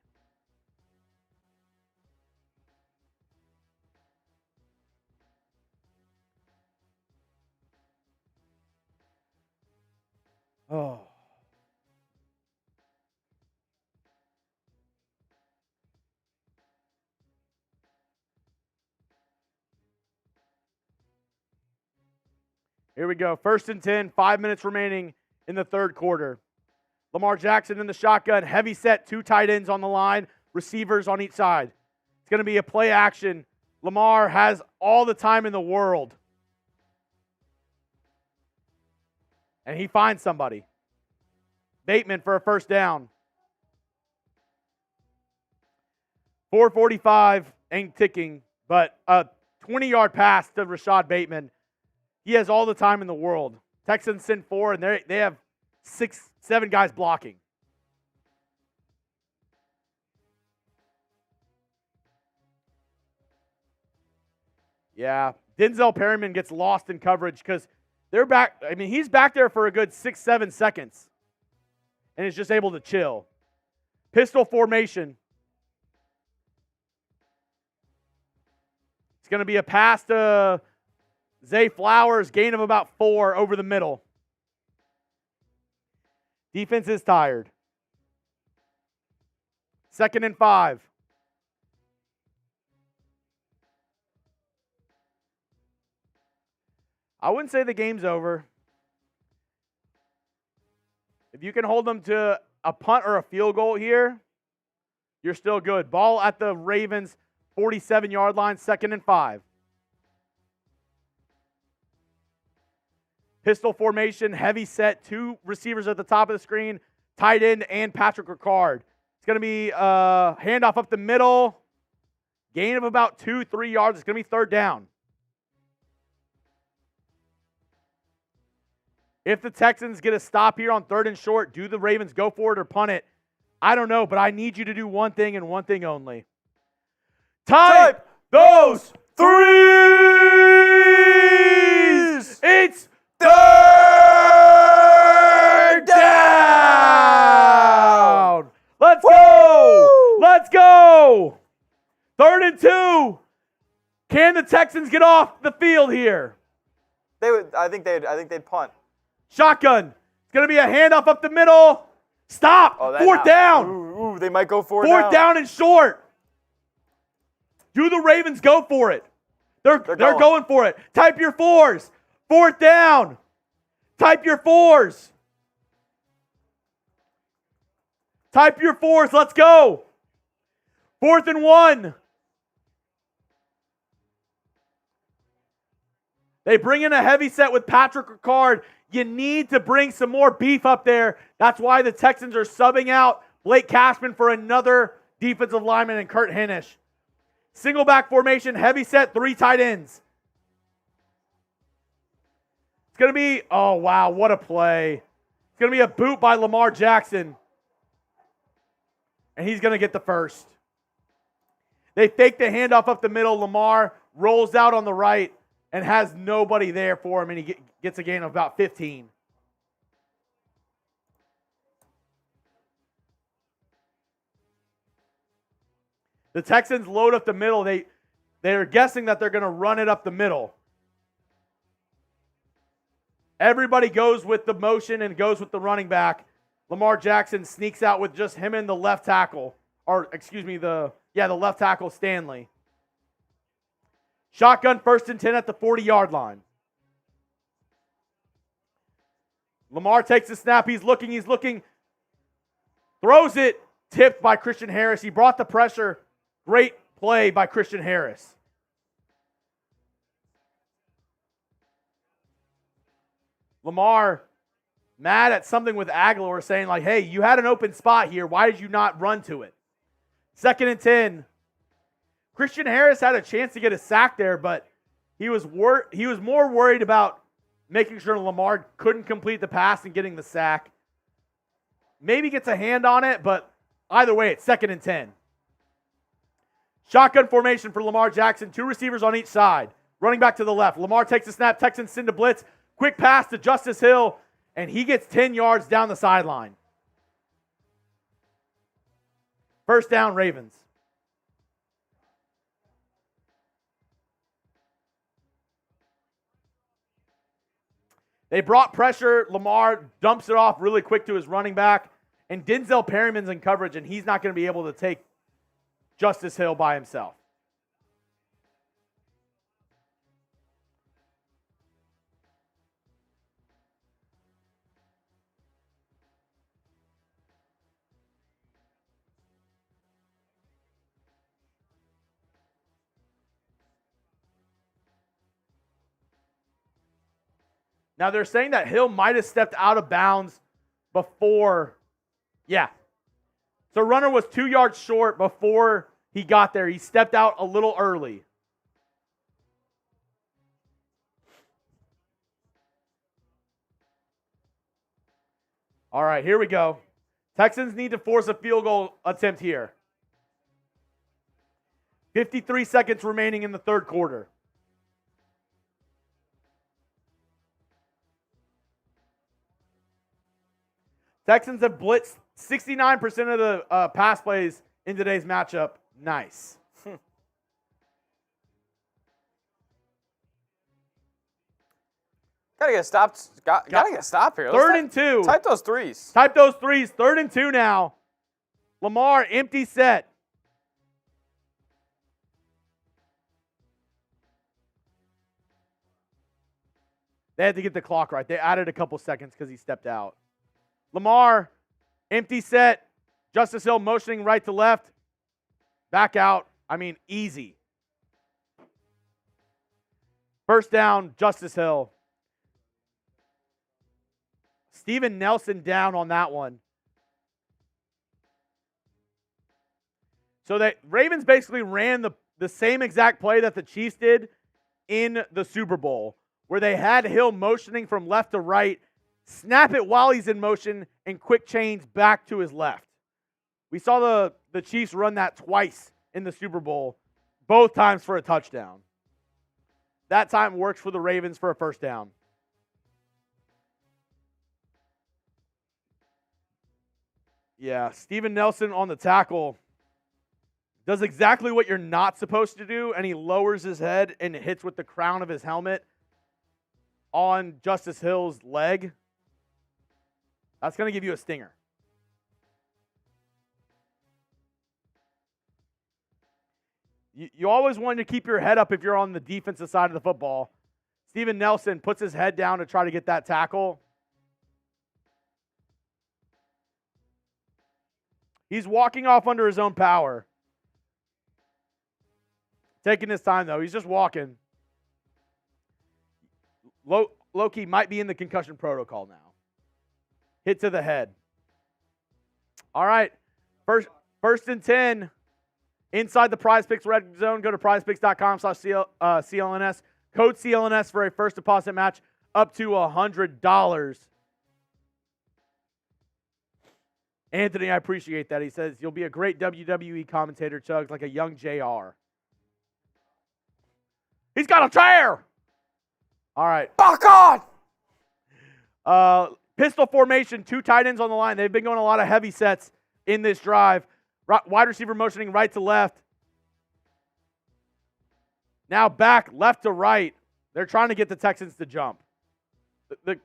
Speaker 1: Oh. Here we go. 1st and 10, 5 minutes remaining in the third quarter. Lamar Jackson in the shotgun, heavy set, 2 tight ends on the line, receivers on each side. It's going to be a play action. Lamar has all the time in the world. And he finds somebody. Bateman for a first down. 4:45 ain't ticking, but a 20-yard pass to Rashad Bateman. He has all the time in the world. Texans send 4, and they have 6, 7 guys blocking. Yeah, Denzel Perryman gets lost in coverage because they're back. I mean, he's back there for a good 6, 7 seconds, and is just able to chill. Pistol formation. It's going to be a pass to Zay Flowers, gain of about 4 over the middle. Defense is tired. 2nd and 5. I wouldn't say the game's over. If you can hold them to a punt or a field goal here, you're still good. Ball at the Ravens' 47-yard line, 2nd and 5. Pistol formation, heavy set, 2 receivers at the top of the screen, tight end and Patrick Ricard. It's going to be a handoff up the middle, gain of about 2, 3 yards. It's going to be 3rd down. If the Texans get a stop here on 3rd and short, do the Ravens go for it or punt it? I don't know, but I need you to do one thing and one thing only. Type those threes! It's 3rd down! Let's go! Let's go! 3rd and 2. Can the Texans get off the field here?
Speaker 2: They would. I think they'd punt.
Speaker 1: Shotgun. It's going to be a handoff up the middle. Stop.
Speaker 2: Oh,
Speaker 1: 4th down.
Speaker 2: Ooh, they might go for it
Speaker 1: 4th
Speaker 2: now.
Speaker 1: down and short. Do the Ravens go for it? They're going for it. Type your 4s. 4th down. Type your 4s. Type your 4s. Let's go. 4th and 1. They bring in a heavy set with Patrick Ricard. You need to bring some more beef up there. That's why the Texans are subbing out Blake Cashman for another defensive lineman and Kurt Henish. Single back formation, heavy set, 3 tight ends. It's going to be, oh wow, what a play. It's going to be a boot by Lamar Jackson. And he's going to get the first. They fake the handoff up the middle. Lamar rolls out on the right and has nobody there for him, and he gets a gain of about 15. The Texans load up the middle. They're guessing that they're going to run it up the middle. Everybody goes with the motion and goes with the running back. Lamar Jackson sneaks out with just him and the left tackle, or excuse me, the left tackle Stanley. Shotgun 1st and 10 at the 40-yard line. Lamar takes the snap. He's looking. Throws it. Tipped by Christian Harris. He brought the pressure. Great play by Christian Harris. Lamar mad at something with Aguilar, saying like, hey, you had an open spot here. Why did you not run to it? 2nd and 10. Christian Harris had a chance to get a sack there, but he was more worried about making sure Lamar couldn't complete the pass and getting the sack. Maybe gets a hand on it, but either way, it's 2nd and 10. Shotgun formation for Lamar Jackson. 2 receivers on each side. Running back to the left. Lamar takes the snap. Texans send a blitz. Quick pass to Justice Hill, and he gets 10 yards down the sideline. 1st down, Ravens. They brought pressure. Lamar dumps it off really quick to his running back. And Denzel Perryman's in coverage, and he's not going to be able to take Justice Hill by himself. Now, they're saying that Hill might have stepped out of bounds before. Yeah. So runner was 2 yards short before he got there. He stepped out a little early. All right, here we go. Texans need to force a field goal attempt here. 53 seconds remaining in the third quarter. Texans have blitzed 69% of the pass plays in today's matchup. Nice.
Speaker 2: Gotta get stopped. Gotta get a stop here.
Speaker 1: Third and 2.
Speaker 2: Type those threes.
Speaker 1: Type those threes. 3rd and 2 now. Lamar, empty set. They had to get the clock right. They added a couple seconds because he stepped out. Lamar, empty set. Justice Hill motioning right to left. Back out. I mean, easy. First down, Justice Hill. Steven Nelson down on that one. So the Ravens basically ran the same exact play that the Chiefs did in the Super Bowl, where they had Hill motioning from left to right, snap it while he's in motion, and quick change back to his left. We saw the Chiefs run that twice in the Super Bowl, both times for a touchdown. That time works for the Ravens for a first down. Yeah, Steven Nelson on the tackle does exactly what you're not supposed to do, and he lowers his head and hits with the crown of his helmet on Justice Hill's leg. That's going to give you a stinger. You always want to keep your head up if you're on the defensive side of the football. Steven Nelson puts his head down to try to get that tackle. He's walking off under his own power. Taking his time, though. He's just walking. Loki might be in the concussion protocol now. Hit to the head. All right. First and 10. Inside the Prize Picks red zone. Go to prizepicks.com/CLNS. Code CLNS for a first deposit match up to $100. Anthony, I appreciate that. He says, you'll be a great WWE commentator, Chuggs, like a young JR. He's got a chair! All right.
Speaker 2: Back on!
Speaker 1: Pistol formation, 2 tight ends on the line. They've been going a lot of heavy sets in this drive. Wide receiver motioning right to left. Now back left to right. They're trying to get the Texans to jump.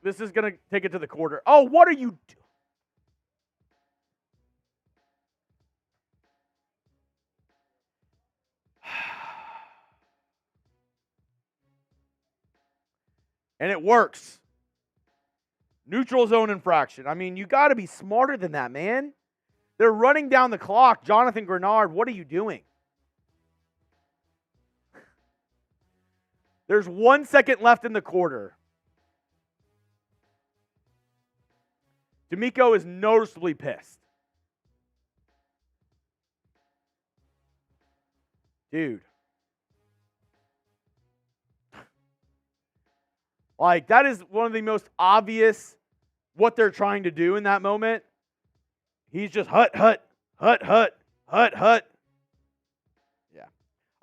Speaker 1: This is going to take it to the quarter. Oh, what are you doing? And it works. Neutral zone infraction. I mean, you got to be smarter than that, man. They're running down the clock. Jonathan Greenard, what are you doing? There's 1 second left in the quarter. DeMeco is noticeably pissed. Dude. Like, that is one of the most obvious what they're trying to do in that moment. He's just hut. Yeah.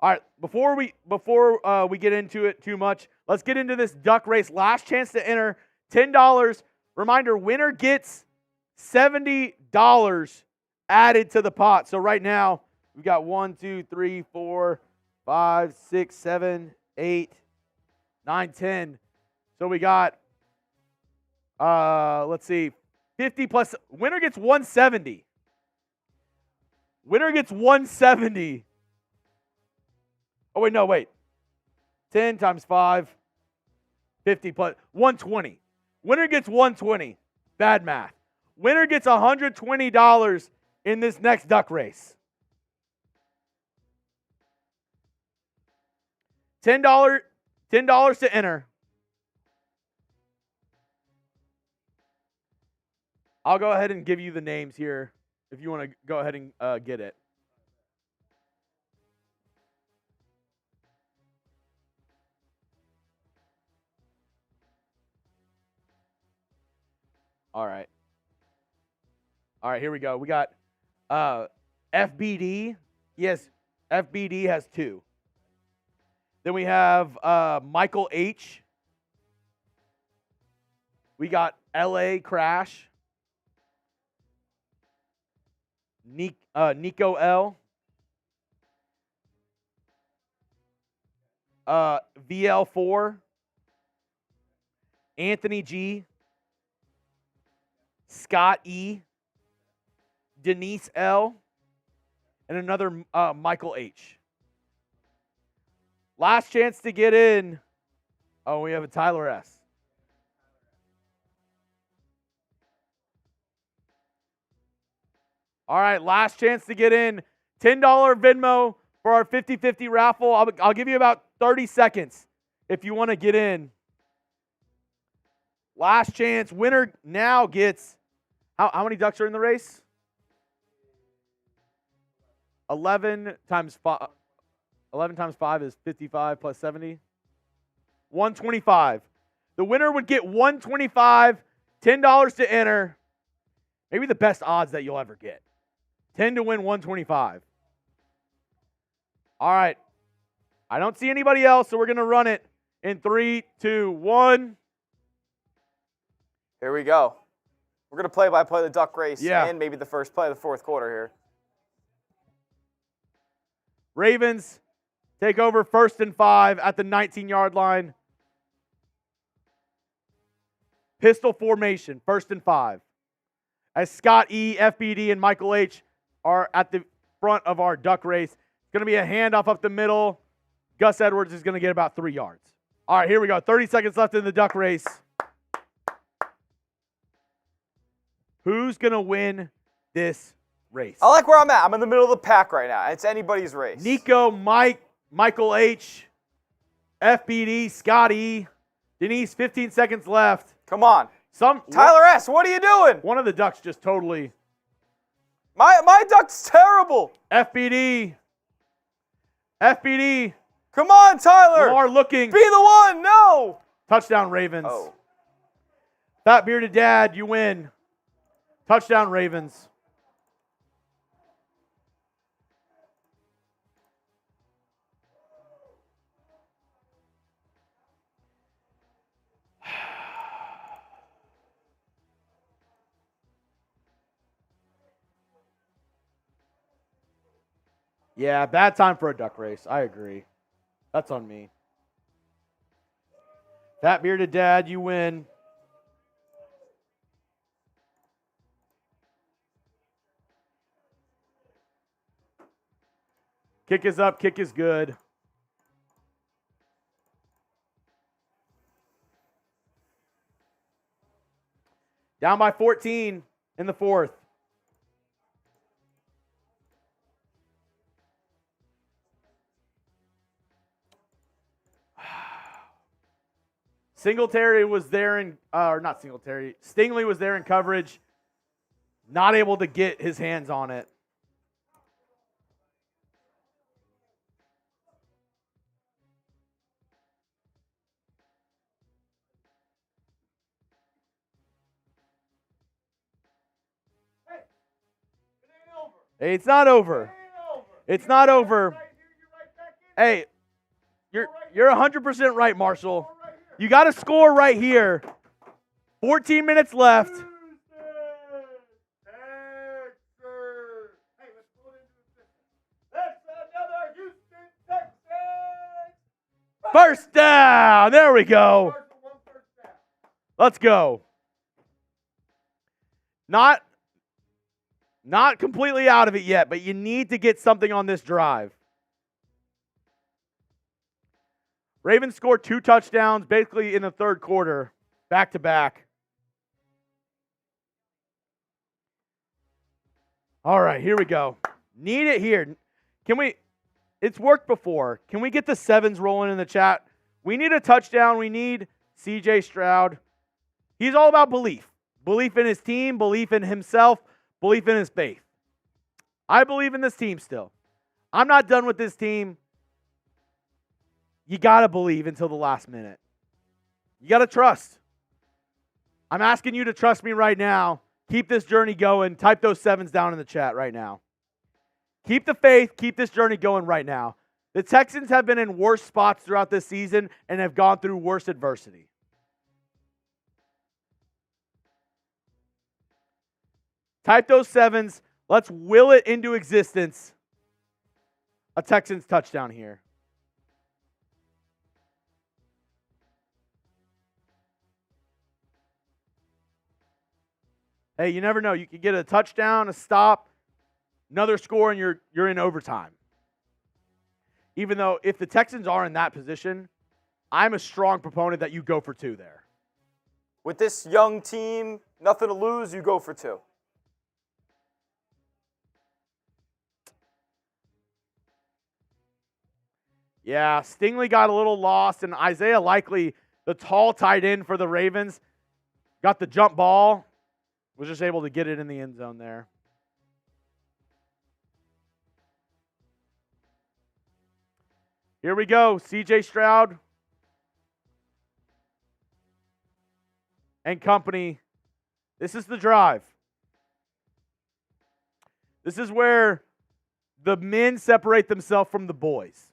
Speaker 1: All right, before we get into it too much, let's get into this duck race. Last chance to enter, $10. Reminder, winner gets $70 added to the pot. So right now, we've got 1, 2, 3, 4, 5, 6, 7, 8, 9, 10. So we got, let's see, 50 plus. Winner gets 170. Winner gets 170. Oh, wait, no, wait. 10 times 5, 50 plus 120. Winner gets 120. Bad math. Winner gets $120 in this next duck race. $10 to enter. I'll go ahead and give you the names here if you want to go ahead and get it. All right. All right, here we go. We got FBD. Yes, FBD has 2. Then we have Michael H. We got LA Crash. Nico L. VL4. Anthony G. Scott E. Denise L. And another Michael H. Last chance to get in. Oh, we have a Tyler S. All right, last chance to get in. $10 Venmo for our 50-50 raffle. I'll give you about 30 seconds if you want to get in. Last chance. Winner now gets, how many ducks are in the race? 11 times 5. 11 times 5 is 55 plus 70. 125. The winner would get 125, $10 to enter. Maybe the best odds that you'll ever get. 10 to win 125. All right. I don't see anybody else, so we're going to run it in 3, 2, 1.
Speaker 2: Here we go. We're going to play-by-play the duck race
Speaker 1: and
Speaker 2: maybe the first play of the fourth quarter here.
Speaker 1: Ravens take over 1st and 5 at the 19-yard line. Pistol formation, 1st and 5. As Scott E., FBD, and Michael H. are at the front of our duck race. It's going to be a handoff up the middle. Gus Edwards is going to get about 3 yards. All right, here we go. 30 seconds left in the duck race. Who's going to win this race?
Speaker 2: I like where I'm at. I'm in the middle of the pack right now. It's anybody's race.
Speaker 1: Nico, Mike, Michael H., FBD, Scott E., Denise, 15 seconds left.
Speaker 2: Come on. Tyler S., what are you doing?
Speaker 1: One of the ducks just totally.
Speaker 2: My duck's terrible.
Speaker 1: FBD.
Speaker 2: Come on, Tyler.
Speaker 1: Lamar looking.
Speaker 2: Be the one. No.
Speaker 1: Touchdown, Ravens.
Speaker 2: Oh.
Speaker 1: Fat bearded dad, you win. Touchdown, Ravens. Yeah, bad time for a duck race. I agree. That's on me. Fat bearded dad, you win. Kick is up, kick is good. Down by 14 in the 4th. Singletary was there in, or not Singletary, Stingley was there in coverage. Not able to get his hands on it. Hey, it's not over. It's not over. Hey, you're 100% right, Marshall. You got to score right here. 14 minutes left. First down. There we go. Let's go. Not completely out of it yet, but you need to get something on this drive. Ravens scored 2 touchdowns basically in the 3rd quarter, back to back. All right, here we go. Need it here. It's worked before. Can we get the 7s rolling in the chat? We need a touchdown. We need C.J. Stroud. He's all about belief. Belief in his team, belief in himself, belief in his faith. I believe in this team still. I'm not done with this team. You got to believe until the last minute. You got to trust. I'm asking you to trust me right now. Keep this journey going. Type those sevens down in the chat right now. Keep the faith. Keep this journey going right now. The Texans have been in worse spots throughout this season and have gone through worse adversity. Type those sevens. Let's will it into existence. A Texans touchdown here. Hey, you never know. You could get a touchdown, a stop, another score, and you're in overtime. Even though if the Texans are in that position, I'm a strong proponent that you go for two there.
Speaker 2: With this young team, nothing to lose, you go for two.
Speaker 1: Yeah, Stingley got a little lost, and Isaiah Likely, the tall tight end for the Ravens, got the jump ball, was just able to get it in the end zone there. Here we go, C.J. Stroud and company. This is the drive. This is where the men separate themselves from the boys.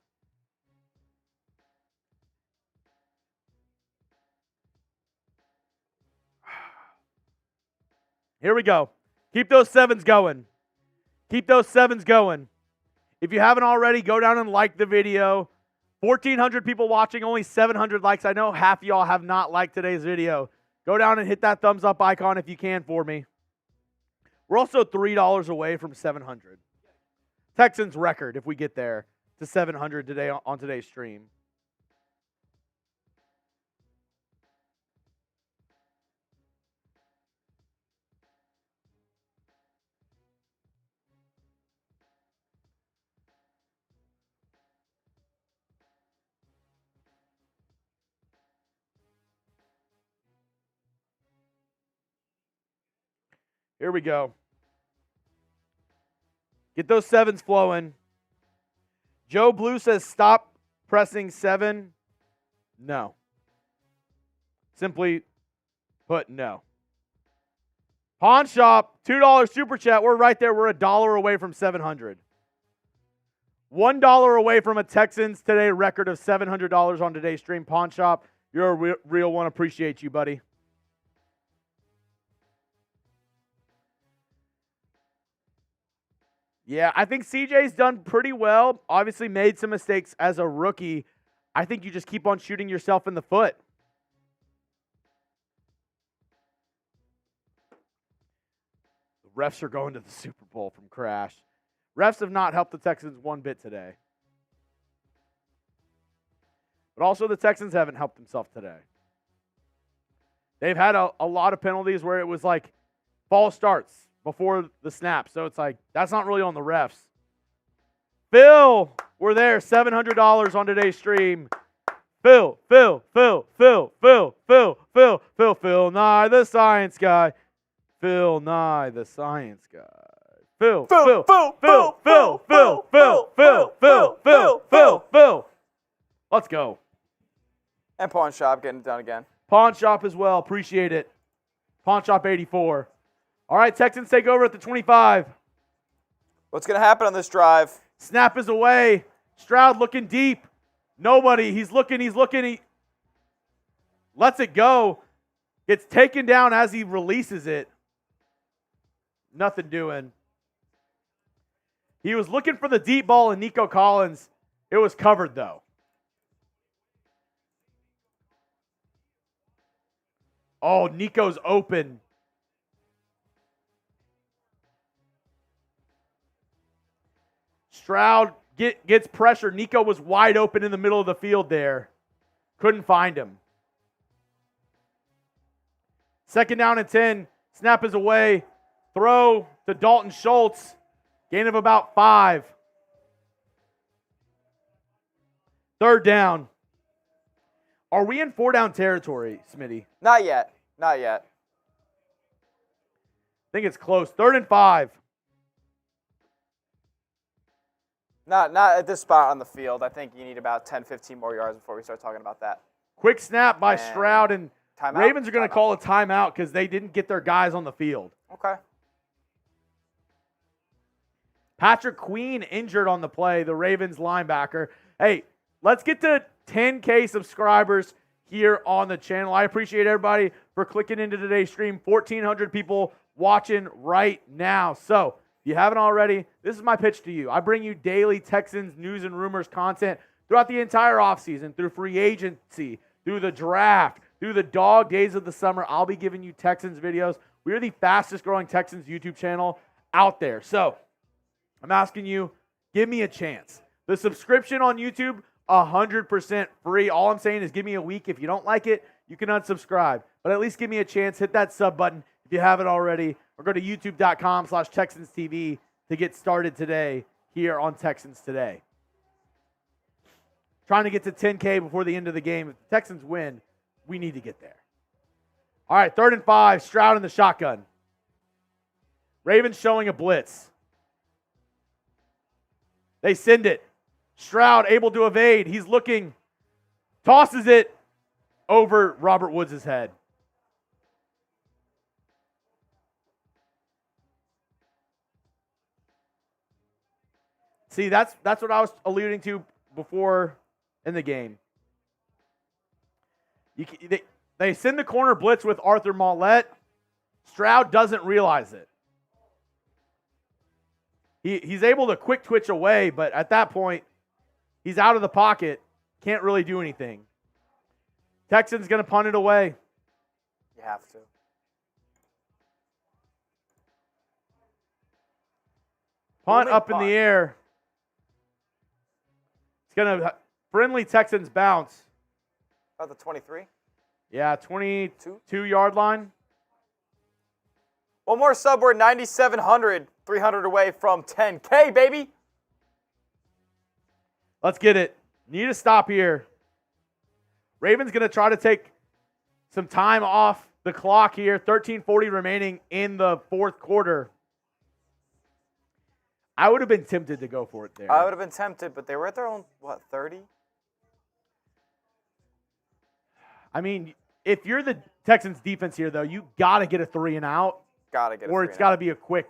Speaker 1: Here we go. Keep those sevens going. Keep those sevens going. If you haven't already, go down and like the video. 1,400 people watching, only 700 likes. I know half of y'all have not liked today's video. Go down and hit that thumbs up icon if you can for me. We're also $3 away from 700. Texans record if we get there to 700 today on today's stream. Here we go. Get those sevens flowing. Joe Blue says stop pressing 7. No. Simply put, no. Pawn Shop, $2 super chat. We're right there. We're $1 away from 700. $1 away from a Texans Today record of $700 on today's stream. Pawn Shop, you're a real one. Appreciate you, buddy. Yeah, I think CJ's done pretty well. Obviously made some mistakes as a rookie. I think you just keep on shooting yourself in the foot. The refs are going to the Super Bowl from Crash. Refs have not helped the Texans one bit today. But also the Texans haven't helped themselves today. They've had a lot of penalties where it was like false starts before the snap. So it's like, that's not really on the refs. Phil, we're there. $700 on today's stream. Phil, Nye, the science guy. Phil Nye, the science guy. Phil. Let's go.
Speaker 2: And Pawn Shop getting it done again.
Speaker 1: Pawn Shop as well. Appreciate it. Pawn Shop 84. All right, Texans take over at the 25.
Speaker 2: What's going to happen on this drive?
Speaker 1: Snap is away. Stroud looking deep. Nobody. He's looking. He lets it go. Gets taken down as he releases it. Nothing doing. He was looking for the deep ball in Nico Collins. It was covered, though. Oh, Nico's open. Stroud gets pressure. Nico was wide open in the middle of the field there. Couldn't find him. Second down and 10. Snap is away. Throw to Dalton Schultz. Gain of about 5. Third down. Are we in 4-down territory, Smitty?
Speaker 2: Not yet. Not yet.
Speaker 1: think it's close. 3rd and 5.
Speaker 2: Not at this spot on the field. I think you need about 10, 15 more yards before we start talking about that.
Speaker 1: Quick snap by
Speaker 2: And
Speaker 1: Stroud, and
Speaker 2: timeout?
Speaker 1: Ravens are going to
Speaker 2: Timeout.
Speaker 1: call a timeout because they didn't get their guys on the field.
Speaker 2: Okay.
Speaker 1: Patrick Queen injured on the play, the Ravens linebacker. Hey, let's get to 10K subscribers here on the channel. I appreciate everybody for clicking into today's stream. 1,400 people watching right now. So, if you haven't already, this is my pitch to you. I bring you daily Texans news and rumors content throughout the entire offseason, through free agency, through the draft, through the dog days of the summer. I'll be giving you Texans videos. We are the fastest growing Texans YouTube channel out there. So, I'm asking you, give me a chance. The subscription on YouTube, 100% free. All I'm saying is give me a week. If you don't like it, you can unsubscribe. But at least give me a chance. Hit that sub button if you haven't already. Or go to youtube.com/TexansTV to get started today here on Texans Today. Trying to get to 10K before the end of the game. If the Texans win, we need to get there. All right, 3rd and 5. Stroud in the shotgun. Ravens showing a blitz. They send it. Stroud able to evade. He's looking. Tosses it over Robert Woods' head. See, that's what I was alluding to before in the game. They send the corner blitz with Arthur Maliek. Stroud doesn't realize it. He's able to quick twitch away, but at that point, he's out of the pocket. Can't really do anything. Texans going to punt it away.
Speaker 2: You have to.
Speaker 1: Punt up in the air. It's going to friendly Texans bounce.
Speaker 2: About the 23?
Speaker 1: Yeah, 22-yard line.
Speaker 2: One more sub. We're 9,700. 300 away from 10K, baby.
Speaker 1: Let's get it. Need to stop here. Ravens going to try to take some time off the clock here. 13:40 remaining in the 4th quarter. I would have been tempted to go for it there.
Speaker 2: I would have been tempted, but they were at their own, 30?
Speaker 1: I mean, if you're the Texans defense here, though, you got to get a 3 and out.
Speaker 2: Got to get
Speaker 1: Or it's got to be a quick.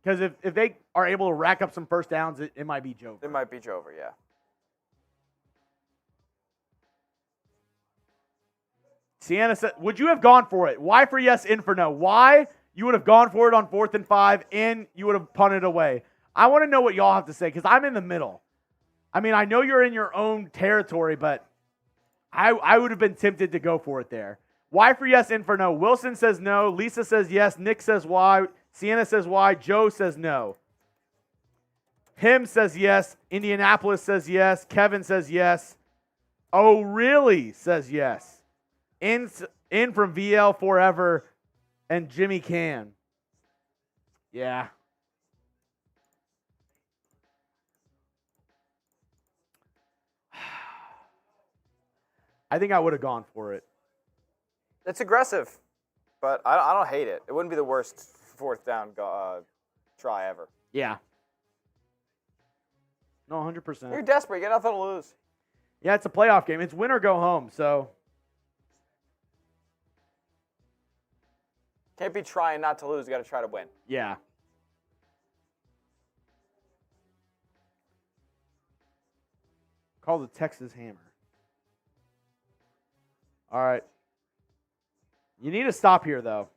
Speaker 1: Because if they are able to rack up some first downs, it might be Joe.
Speaker 2: It might be Jover, yeah.
Speaker 1: Sienna said, would you have gone for it? Why for yes, in for no? Why you would have gone for it on 4th and 5, and you would have punted away? I want to know what y'all have to say, because I'm in the middle. I mean, I know you're in your own territory, but I would have been tempted to go for it there. Why for yes, in for no? Wilson says no. Lisa says yes. Nick says why. Sienna says why. Joe says no. Him says yes. Indianapolis says yes. Kevin says yes. Oh, really? Says yes. In from VL Forever and Jimmy Can. Yeah. I think I would have gone for it.
Speaker 2: It's aggressive, but I don't hate it. It wouldn't be the worst 4th down try ever.
Speaker 1: Yeah. No, 100%.
Speaker 2: You're desperate. You got nothing to lose.
Speaker 1: Yeah, it's a playoff game. It's win or go home, so.
Speaker 2: Can't be trying not to lose. You got to try to win.
Speaker 1: Yeah. Call the Texas Hammer. All right. You need to stop here, though.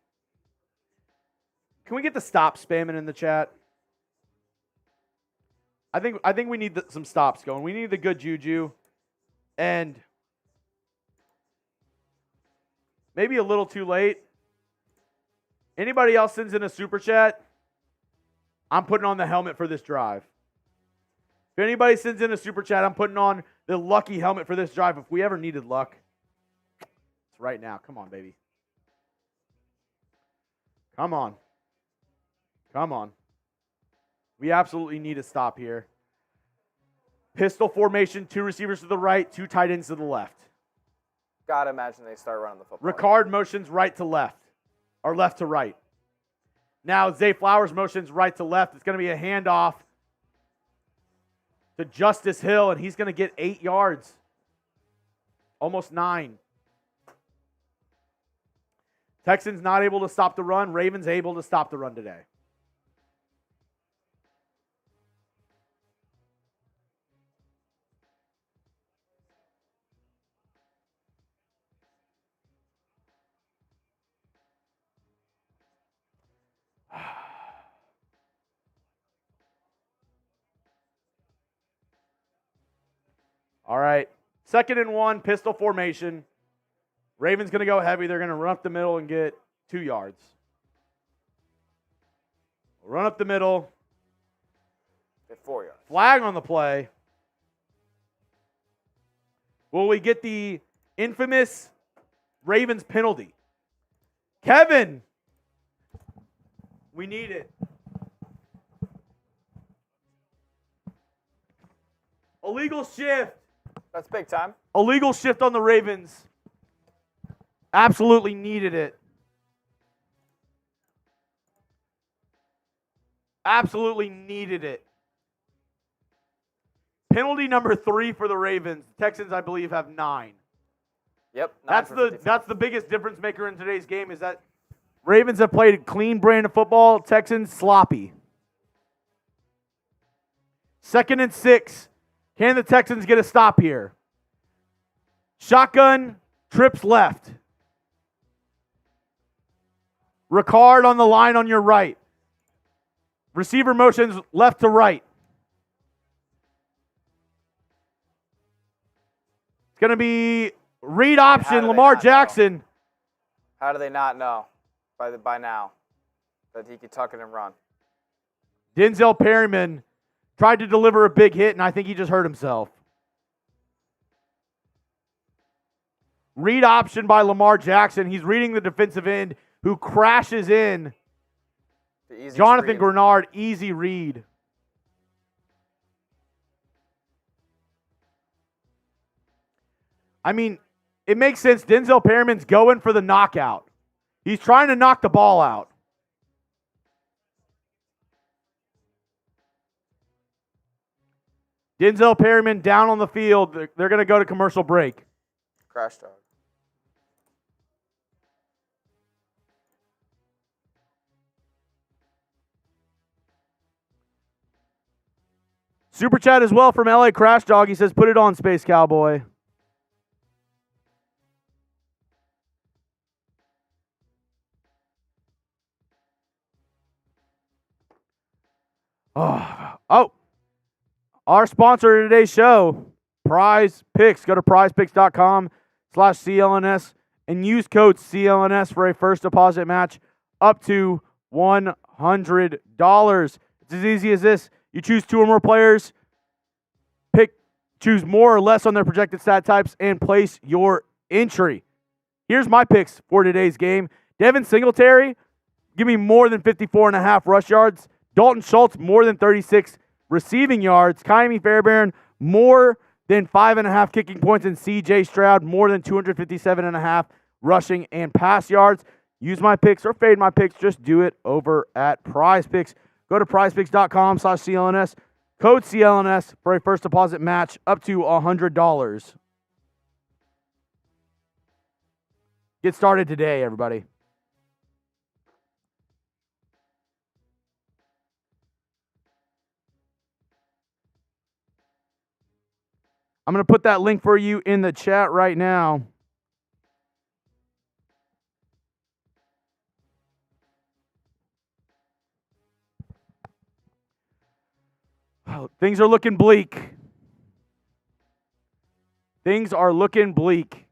Speaker 1: Can we get the stop spamming in the chat? I think we need some stops going. We need the good juju. And maybe a little too late. Anybody else sends in a super chat? I'm putting on the helmet for this drive. If anybody sends in a super chat, I'm putting on the lucky helmet for this drive. If we ever needed luck, it's right now. Come on, baby. Come on. Come on. We absolutely need to stop here. Pistol formation, 2 receivers to the right, 2 tight ends to the left.
Speaker 2: Gotta imagine they start running the football.
Speaker 1: Ricard motions right to left, or left to right. Now Zay Flowers motions right to left. It's going to be a handoff to Justice Hill, and he's going to get 8 yards. Almost 9. Texans not able to stop the run. Ravens able to stop the run today. All right. 2nd and 1, pistol formation. Ravens going to go heavy. They're going to run up the middle and get 2 yards. Run up the middle.
Speaker 2: Get 4 yards.
Speaker 1: Flag on the play. Will we get the infamous Ravens penalty? Kevin, we need it. Illegal shift.
Speaker 2: That's big time.
Speaker 1: Illegal shift on the Ravens. Absolutely needed it. Absolutely needed it. Penalty number 3 for the Ravens. The Texans, I believe, have 9.
Speaker 2: Yep.
Speaker 1: That's the biggest difference maker in today's game is that Ravens have played a clean brand of football. Texans sloppy. 2nd and 6. Can the Texans get a stop here? Shotgun, trips left. Ricard on the line on your right. Receiver motions left to right. It's going to be read option, Lamar Jackson.
Speaker 2: How do they not know by now that he could tuck it and run?
Speaker 1: Denzel Perryman tried to deliver a big hit, and I think he just hurt himself. Read option by Lamar Jackson. He's reading the defensive end who crashes in. Jonathan Greenard, easy read. I mean, it makes sense. Denzel Perryman's going for the knockout. He's trying to knock the ball out. Denzel Perryman down on the field. They're going to go to commercial break.
Speaker 2: Crash dog.
Speaker 1: Super chat as well from LA Crash Dog. He says, put it on, Space Cowboy. Oh. Our sponsor of today's show, Prize Picks. Go to prizepicks.com/CLNS and use code CLNS for a first deposit match up to $100. It's as easy as this. You choose 2 or more players, choose more or less on their projected stat types, and place your entry. Here's my picks for today's game. Devin Singletary, give me more than 54.5 rush yards. Dalton Schultz, more than 36 receiving yards. Kaimi Fairbairn, more than 5.5 kicking points. And C.J. Stroud, more than 257.5 rushing and pass yards. Use my picks or fade my picks. Just do it over at Prize Picks. Go to prizepicks.com/CLNS. Code CLNS for a first deposit match up to $100. Get started today, everybody. I'm going to put that link for you in the chat right now. Oh, things are looking bleak. Things are looking bleak.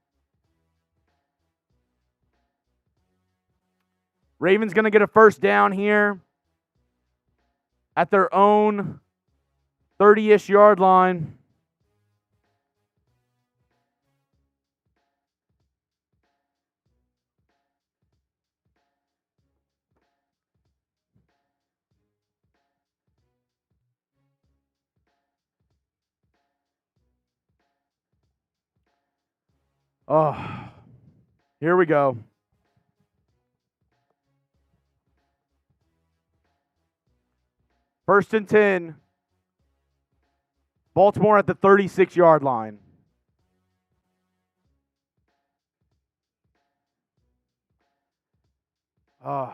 Speaker 1: Ravens going to get a first down here at their own 30-ish yard line. Oh, here we go. First and 10. Baltimore at the 36-yard line.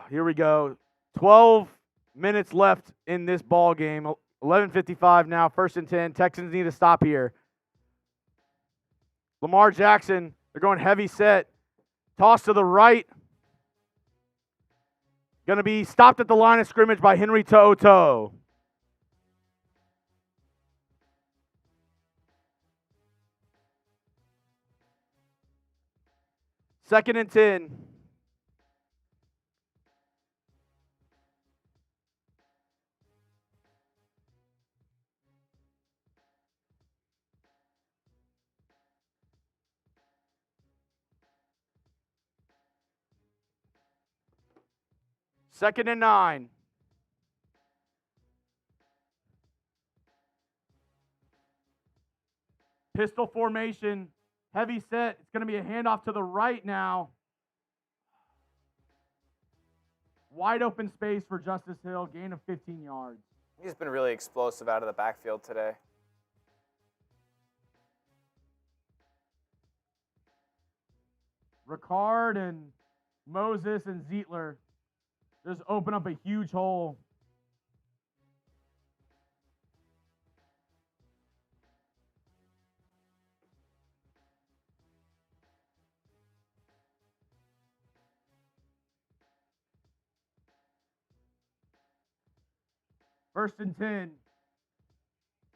Speaker 1: Here we go. 12 minutes left in this ball game. 11:55 now. First and 10. Texans need to stop here. Lamar Jackson, they're going heavy set. Toss to the right. Going to be stopped at the line of scrimmage by Henry To'oTo'o. Second and 10. Second and 9. Pistol formation. Heavy set. It's going to be a handoff to the right now. Wide open space for Justice Hill. Gain of 15 yards.
Speaker 2: He's been really explosive out of the backfield today.
Speaker 1: Ricard and Moses and Zietler just open up a huge hole. First and 10.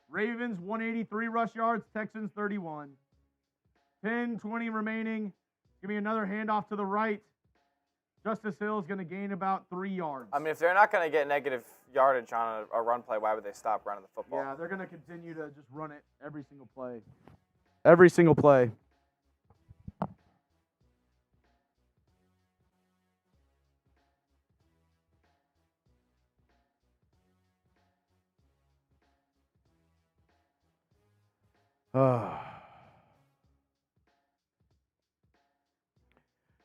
Speaker 1: Ravens 183 rush yards, Texans 31. 10:20 remaining. Give me another handoff to the right. Justice Hill is going to gain about 3 yards.
Speaker 2: I mean, if they're not going to get negative yardage on a run play, why would they stop running the football?
Speaker 1: Yeah, they're going to continue to just run it every single play. Every single play.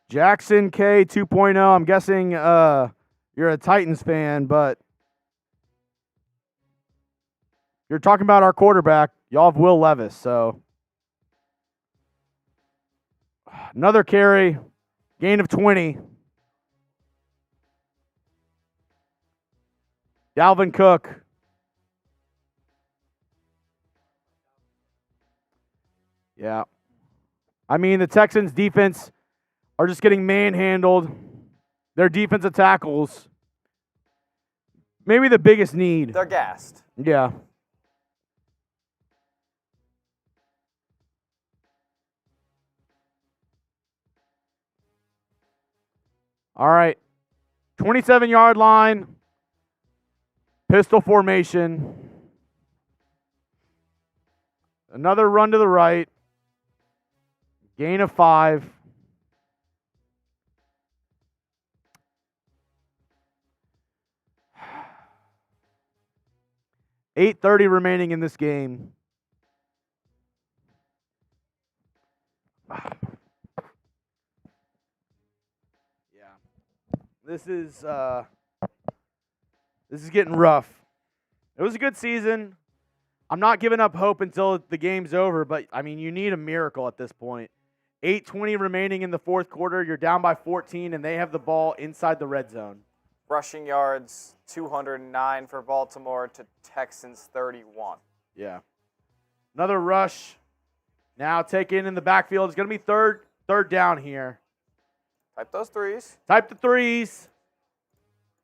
Speaker 1: Jackson K 2.0. I'm guessing you're a Titans fan, but you're talking about our quarterback. Y'all have Will Levis, so another carry, gain of 20. Dalvin Cook. Yeah. I mean, the Texans defense are just getting manhandled. Their defensive tackles, maybe the biggest need.
Speaker 2: They're gassed.
Speaker 1: Yeah. All right. 27-yard line. Pistol formation. Another run to the right. Gain of 5. $8:30 remaining in this game. Yeah. This is getting rough. It was a good season. I'm not giving up hope until the game's over, but I mean, you need a miracle at this point. 8:20 remaining in the fourth quarter. You're down by 14, and they have the ball inside the red zone.
Speaker 2: Rushing yards, 209 for Baltimore to Texans 31.
Speaker 1: Yeah. Another rush. Now taken in the backfield. It's going to be third down here.
Speaker 2: Type those threes.
Speaker 1: Type the threes.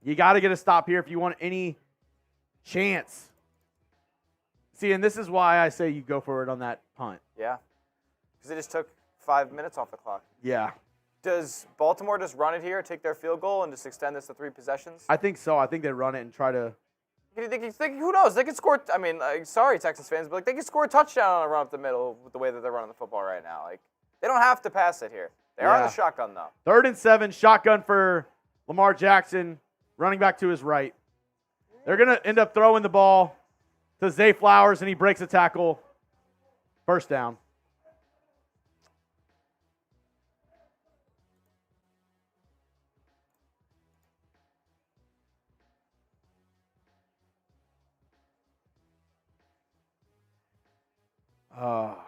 Speaker 1: You got to get a stop here if you want any chance. See, and this is why I say you go for it on that punt.
Speaker 2: Yeah. Because they just took 5 minutes off the clock.
Speaker 1: Yeah.
Speaker 2: Does Baltimore just run it here, take their field goal, and just extend this to 3 possessions?
Speaker 1: I think so. I think they run it and try to.
Speaker 2: Who knows? They could score. I mean, sorry, Texas fans, but they could score a touchdown on a run up the middle with the way that they're running the football right now. Like, they don't have to pass it here. They are on the shotgun, though.
Speaker 1: 3rd and 7, shotgun for Lamar Jackson, running back to his right. They're going to end up throwing the ball to Zay Flowers, and he breaks a tackle. First down.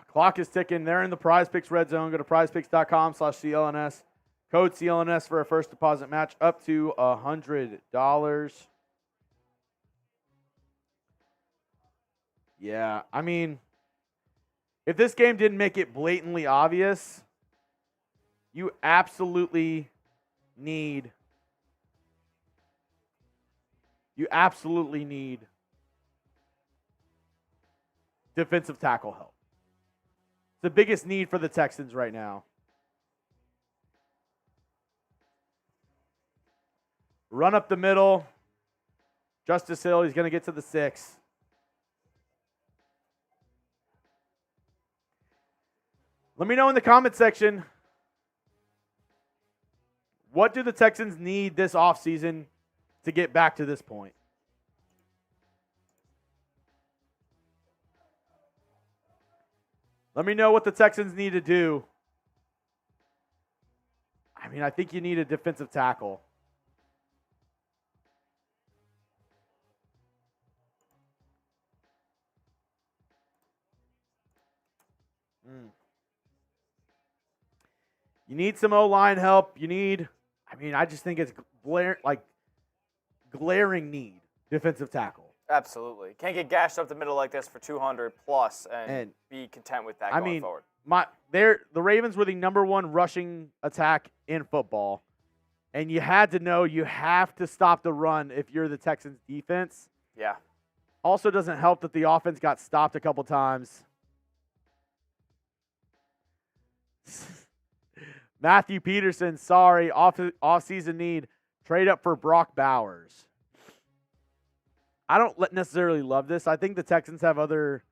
Speaker 1: Clock is ticking. They're in the Prize Picks red zone. Go to prizepicks.com/CLNS. Code CLNS for a first deposit match up to $100. Yeah, I mean, if this game didn't make it blatantly obvious, you absolutely need defensive tackle help. It's the biggest need for the Texans right now. Run up the middle. Justice Hill, he's going to get to the 6. Let me know in the comment section, what do the Texans need this offseason to get back to this point? Let me know what the Texans need to do. I mean, I think you need a defensive tackle. You need some O-line help. I just think it's glaring need, defensive tackle.
Speaker 2: Absolutely. Can't get gashed up the middle like this for 200 plus and be content with that going forward.
Speaker 1: The Ravens were the number 1 rushing attack in football, and you had to know you have to stop the run if you're the Texans defense.
Speaker 2: Yeah. Also
Speaker 1: doesn't help that the offense got stopped a couple times. Matthew Peterson, sorry, off-season need. Trade up for Brock Bowers. I don't necessarily love this. I think the Texans have other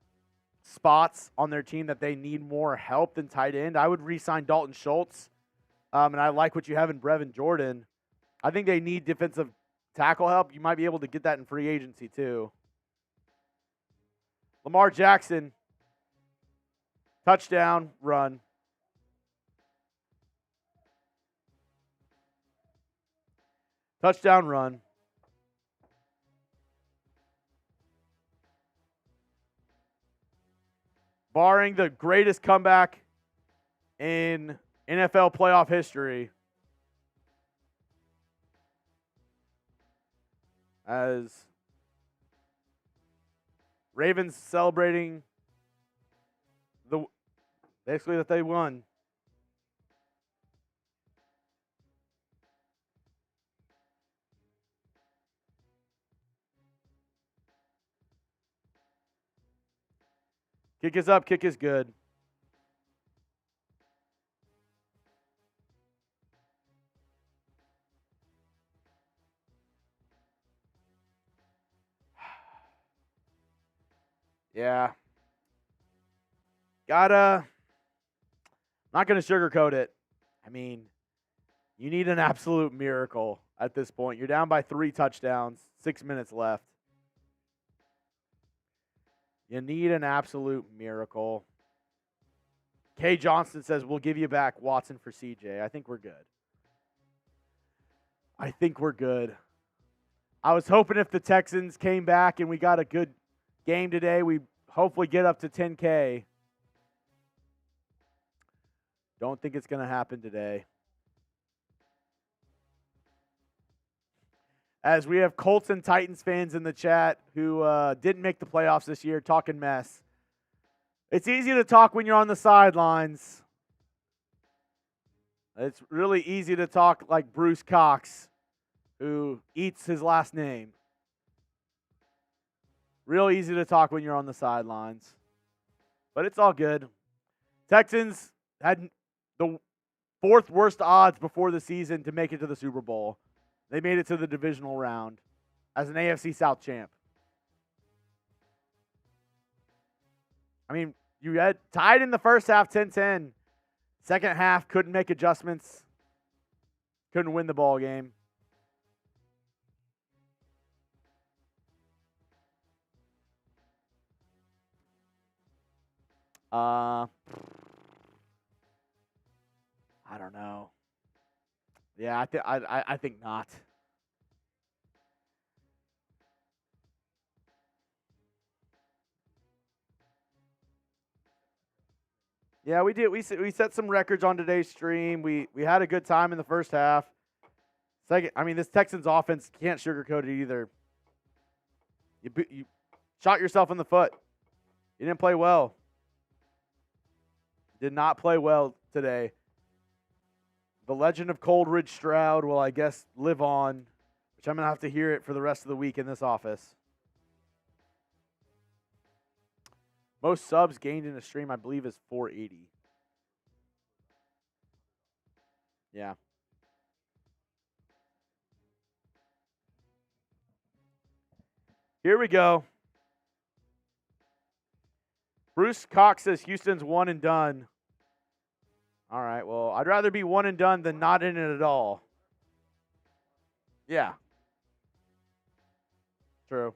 Speaker 1: spots on their team that they need more help than tight end. I would re-sign Dalton Schultz, and I like what you have in Brevin Jordan. I think they need defensive tackle help. You might be able to get that in free agency too. Lamar Jackson, touchdown, run. Touchdown, run. Barring the greatest comeback in NFL playoff history, as Ravens celebrating basically that they won. Kick is up, kick is good. Yeah. Not going to sugarcoat it. I mean, you need an absolute miracle at this point. You're down by 3 touchdowns, 6 minutes left. You need an absolute miracle. Kay Johnston says, we'll give you back Watson for CJ. I think we're good. I was hoping if the Texans came back and we got a good game today, we hopefully get up to 10K. Don't think it's going to happen today. As we have Colts and Titans fans in the chat who didn't make the playoffs this year, talking mess. It's easy to talk when you're on the sidelines. It's really easy to talk like Bruce Cox, who eats his last name. Real easy to talk when you're on the sidelines. But it's all good. Texans had the 4th worst odds before the season to make it to the Super Bowl. They made it to the divisional round as an AFC South champ. I mean, you had tied in the first half 10-10. Second half, couldn't make adjustments. Couldn't win the ball game. I don't know. Yeah, I think not. Yeah, we did. We set some records on today's stream. We had a good time in the first half. Second, I mean, this Texans offense can't sugarcoat it either. You shot yourself in the foot. You didn't play well. Did not play well today. The legend of Coleridge Stroud will, I guess, live on, which I'm going to have to hear it for the rest of the week in this office. Most subs gained in a stream, I believe, is 480. Yeah. Here we go. Bruce Cox says Houston's one and done. All right, well, I'd rather be one and done than not in it at all. Yeah. True.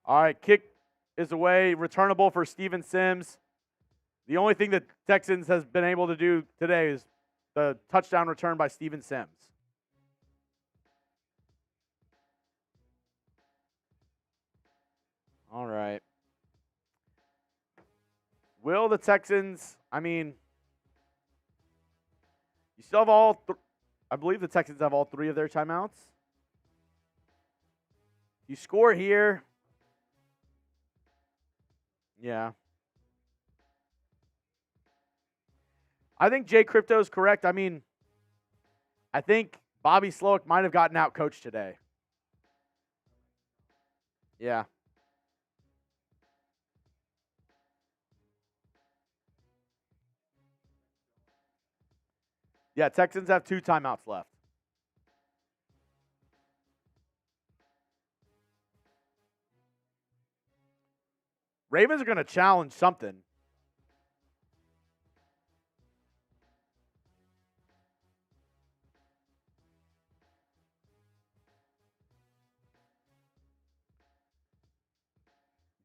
Speaker 1: All right, kick is away, returnable for Steven Sims. The only thing that Texans has been able to do today is the touchdown return by Steven Sims. All right. Will the Texans, I mean, you still have I believe the Texans have all 3 of their timeouts. You score here. Yeah. I think Jay Crypto is correct. I mean, I think Bobby Slowick might have gotten out coached today. Yeah. Yeah, Texans have 2 timeouts left. Ravens are going to challenge something.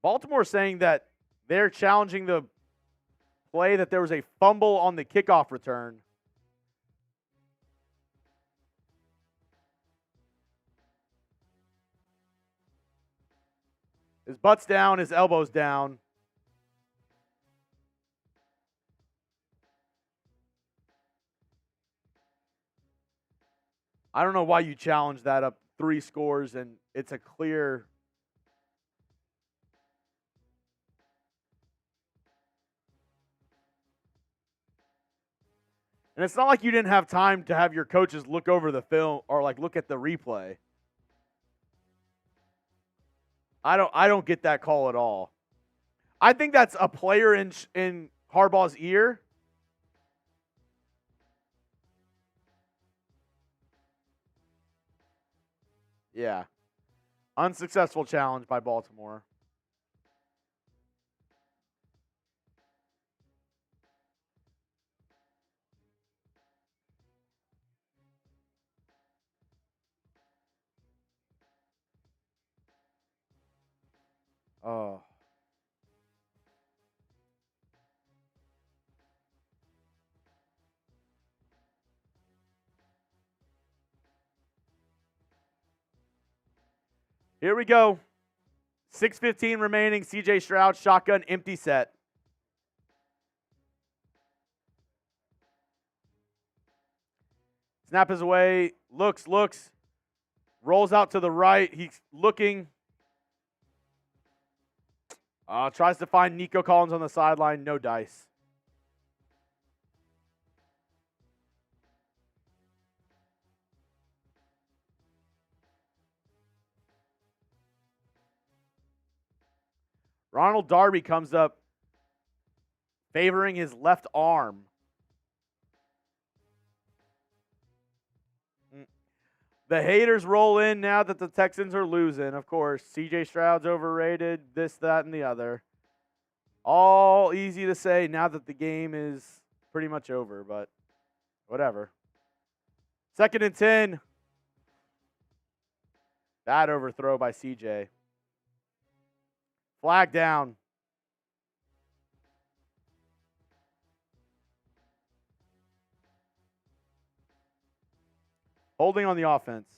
Speaker 1: Baltimore saying that they're challenging the play that there was a fumble on the kickoff return. His butt's down, his elbow's down. I don't know why you challenge that up 3 scores and it's a clear. And it's not like you didn't have time to have your coaches look over the film or like look at the replay. I don't get that call at all. I think that's a player in Harbaugh's ear. Yeah. Unsuccessful challenge by Baltimore. Oh. Here we go. 6:15 remaining. C.J. Stroud, shotgun, empty set. Snap is away. Looks. Rolls out to the right. He's looking. Tries to find Nico Collins on the sideline. No dice. Ronald Darby comes up favoring his left arm. The haters roll in now that the Texans are losing, of course. C.J. Stroud's overrated, this, that, and the other. All easy to say now that the game is pretty much over, but whatever. 2nd and 10. Bad overthrow by C.J. Flag down. Holding on the offense.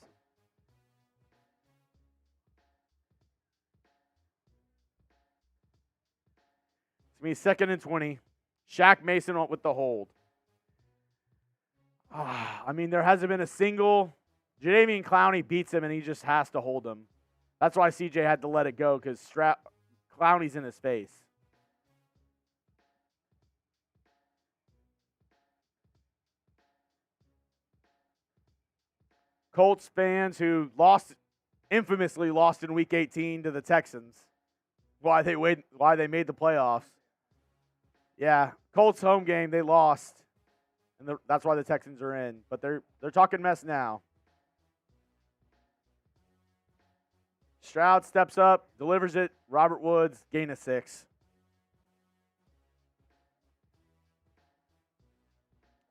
Speaker 1: me 2nd and 20. Shaq Mason with the hold. I mean, there hasn't been a single. Jadeveon Clowney beats him, and he just has to hold him. That's why CJ had to let it go, because Clowney's in his face. Colts fans who infamously lost in Week 18 to the Texans. Why they made the playoffs. Yeah, Colts home game, they lost. And that's why the Texans are in. But they're talking mess now. Stroud steps up, delivers it. Robert Woods, gain of 6.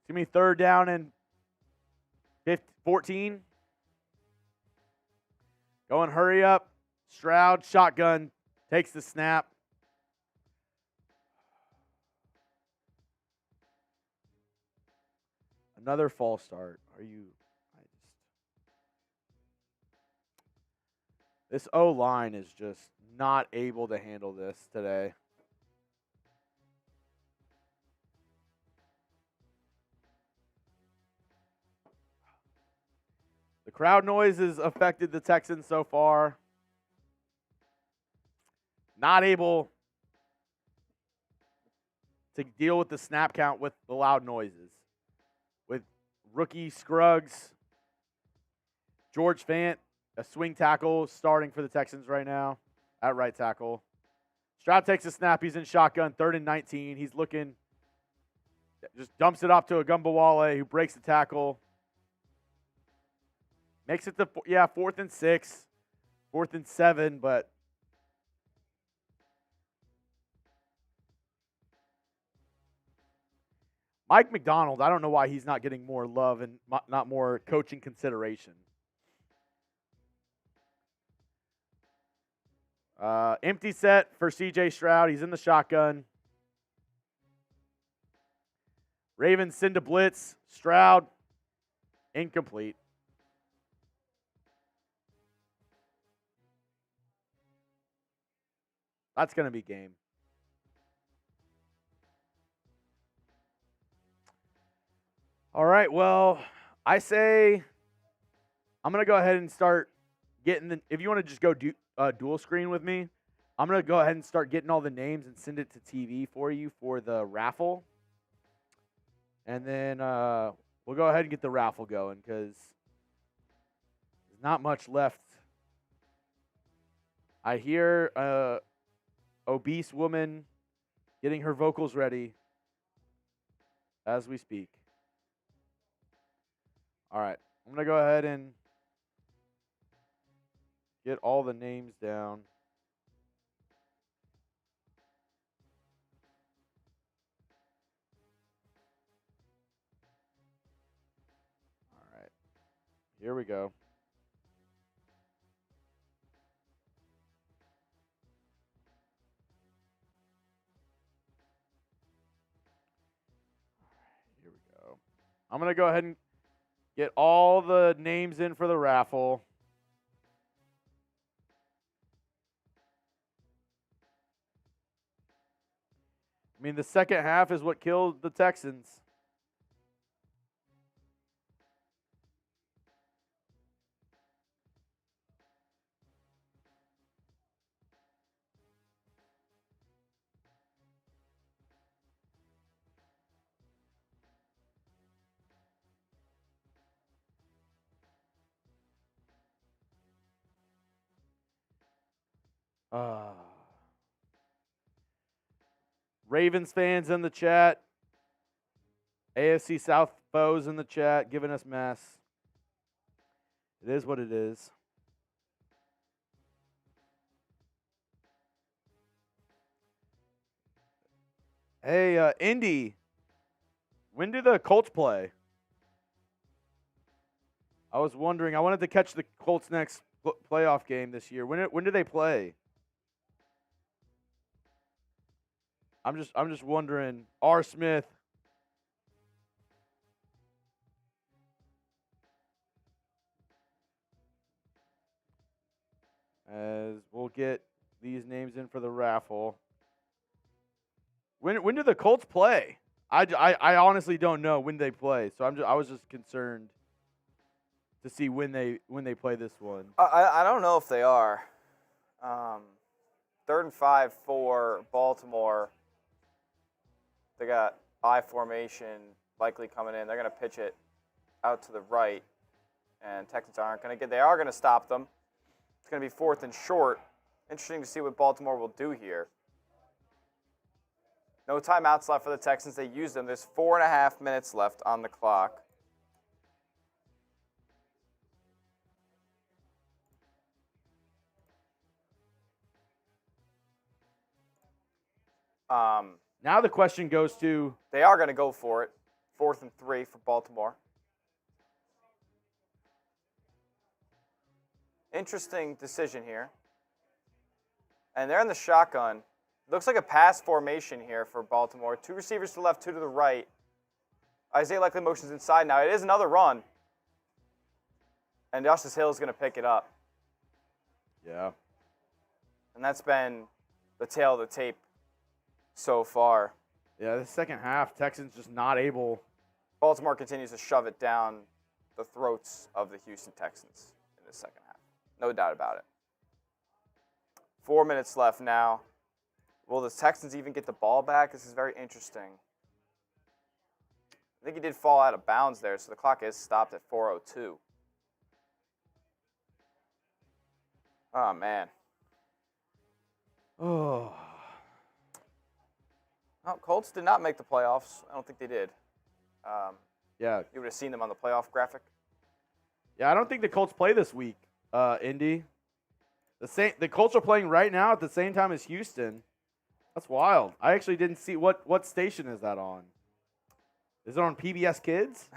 Speaker 1: Give me 3rd down and 14. Going hurry up. Stroud, shotgun, takes the snap. Another false start. This O-line is just not able to handle this today. The crowd noise has affected the Texans so far. Not able to deal with the snap count with the loud noises. With rookie Scruggs, George Fant, a swing tackle, starting for the Texans right now at right tackle. Stroud takes a snap. He's in shotgun, 3rd and 19. He's looking, just dumps it off to a Gumbawale who breaks the tackle. Makes it to, 4th and 6, 4th and 7, but Mike McDonald, I don't know why he's not getting more love and not more coaching consideration. Empty set for C.J. Stroud. He's in the shotgun. Ravens send a blitz. Stroud, incomplete. That's going to be game. All right, well, I say I'm going to go ahead and start getting if you want to just go dual screen with me, I'm going to go ahead and start getting all the names and send it to TV for you for the raffle. And then we'll go ahead and get the raffle going because there's not much left. I hear obese woman getting her vocals ready as we speak. All right, I'm going to go ahead and get all the names down. All right, here we go. Here we go. I'm going to go ahead and get all the names in for the raffle. I mean, the second half is what killed the Texans. Ravens fans in the chat. AFC South foes in the chat giving us mess. It is what it is. Hey, Indy, when do the Colts play? I was wondering. I wanted to catch the Colts' next playoff game this year. When do they play? I'm just wondering. R. Smith. As we'll get these names in for the raffle. When do the Colts play? I honestly don't know when they play, so I was just concerned to see when they play this one.
Speaker 2: I don't know if they are. 3rd and 5 for Baltimore. They got I formation likely coming in. They're going to pitch it out to the right, and Texans aren't going to get. They are going to stop them. It's going to be 4th and short. Interesting to see what Baltimore will do here. No timeouts left for the Texans. They used them. There's 4.5 minutes left on the clock.
Speaker 1: Now the question goes to...
Speaker 2: They are going to go for it. 4th and 3 for Baltimore. Interesting decision here. And they're in the shotgun. Looks like a pass formation here for Baltimore. 2 receivers to the left, 2 to the right. Isaiah likely motions inside now. It is another run. And Justice Hill is going to pick it up.
Speaker 1: Yeah.
Speaker 2: And that's been the tale of the tape so far.
Speaker 1: Yeah, the second half, Texans just not able.
Speaker 2: Baltimore continues to shove it down the throats of the Houston Texans in the second half. No doubt about it. 4 minutes left now. Will the Texans even get the ball back? This is very interesting. I think he did fall out of bounds there, so the clock is stopped at 4:02. Oh, man.
Speaker 1: Oh.
Speaker 2: Oh, Colts did not make the playoffs. I don't think they did.
Speaker 1: Yeah.
Speaker 2: You would have seen them on the playoff graphic.
Speaker 1: Yeah, I don't think the Colts play this week, Indy. The Colts are playing right now at the same time as Houston. That's wild. I actually didn't see what station is that on? Is it on PBS Kids?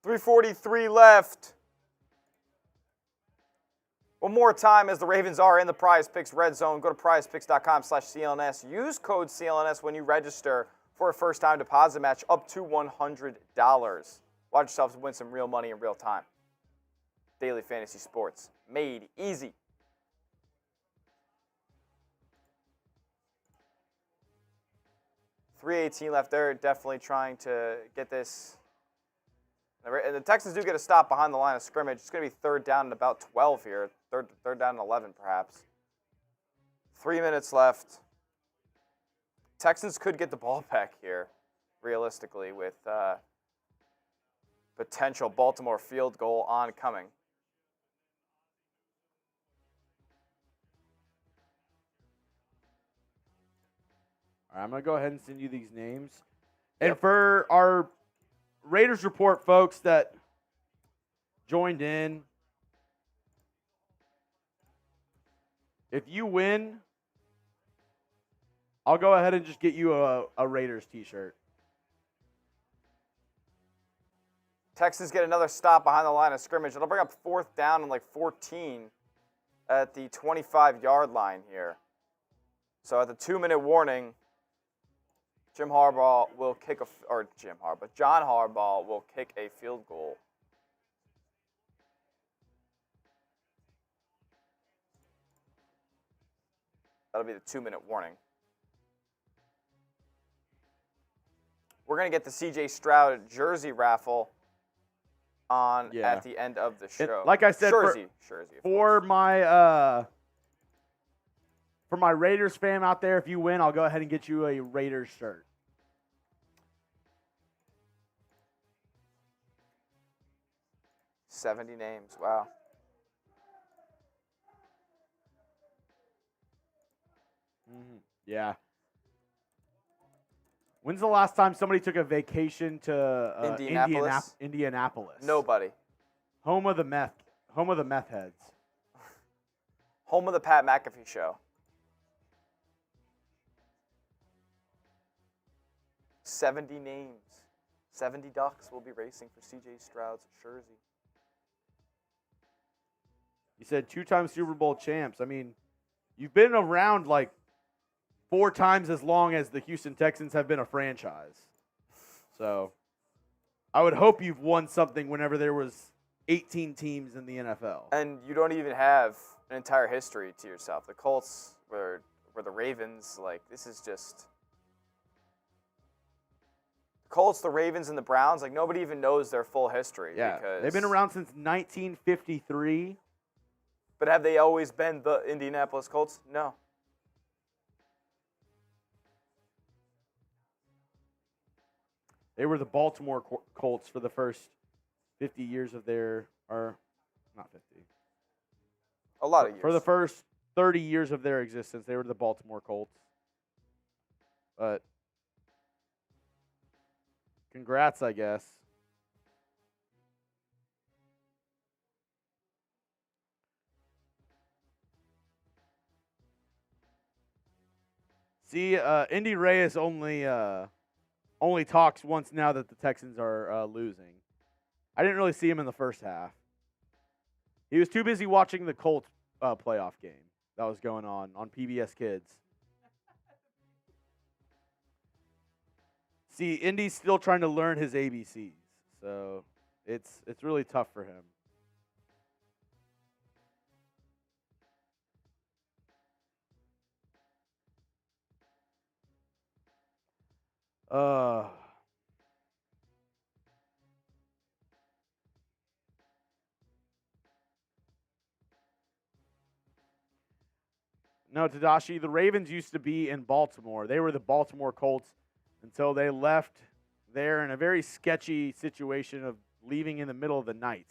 Speaker 2: 3:43 left. One more time as the Ravens are in the Prize Picks red zone. Go to prizepicks.com/CLNS. Use code CLNS when you register for a first-time deposit match up to $100. Watch yourselves win some real money in real time. Daily fantasy sports made easy. 3:18 left. They're definitely trying to get this. And the Texans do get a stop behind the line of scrimmage. It's going to be 3rd down and about 12 here. Third down and 11, perhaps. 3 minutes left. Texans could get the ball back here, realistically, with potential Baltimore field goal oncoming.
Speaker 1: All right, I'm going to go ahead and send you these names. And for our Raiders report folks that joined in, if you win, I'll go ahead and just get you a Raiders t-shirt.
Speaker 2: Texans get another stop behind the line of scrimmage. It'll bring up 4th down and like 14 at the 25-yard line here. So at the 2-minute warning, John Harbaugh will kick a field goal. That'll be the 2-minute warning. We're going to get the C.J. Stroud jersey raffle on at the end of the show.
Speaker 1: Like I said,
Speaker 2: Jersey,
Speaker 1: for my Raiders fan out there, if you win, I'll go ahead and get you a Raiders shirt.
Speaker 2: $70 names. Wow.
Speaker 1: Yeah. When's the last time somebody took a vacation to Indianapolis?
Speaker 2: Nobody.
Speaker 1: Home of the meth heads.
Speaker 2: Home of the Pat McAfee show. 70 names. 70 Ducks will be racing for C.J. Stroud's jersey.
Speaker 1: You said 2-time Super Bowl champs. I mean, you've been around like 4 times as long as the Houston Texans have been a franchise. So I would hope you've won something whenever there was 18 teams in the NFL.
Speaker 2: And you don't even have an entire history to yourself. The Colts were or the Ravens. Like, this is just Colts, the Ravens, and the Browns. Like, nobody even knows their full history.
Speaker 1: Yeah,
Speaker 2: because,
Speaker 1: they've been around since 1953.
Speaker 2: But have they always been the Indianapolis Colts? No.
Speaker 1: They were the Baltimore Colts for the first 50 years of their, or not 50.
Speaker 2: A lot of years.
Speaker 1: For the first 30 years of their existence, they were the Baltimore Colts. But congrats, I guess. See, Indy Reyes only talks once now that the Texans are losing. I didn't really see him in the first half. He was too busy watching the Colts playoff game that was going on PBS Kids. See, Indy's still trying to learn his ABCs, so it's really tough for him. No, Tadashi, the Ravens used to be in Baltimore. They were the Baltimore Colts until they left there in a very sketchy situation of leaving in the middle of the night.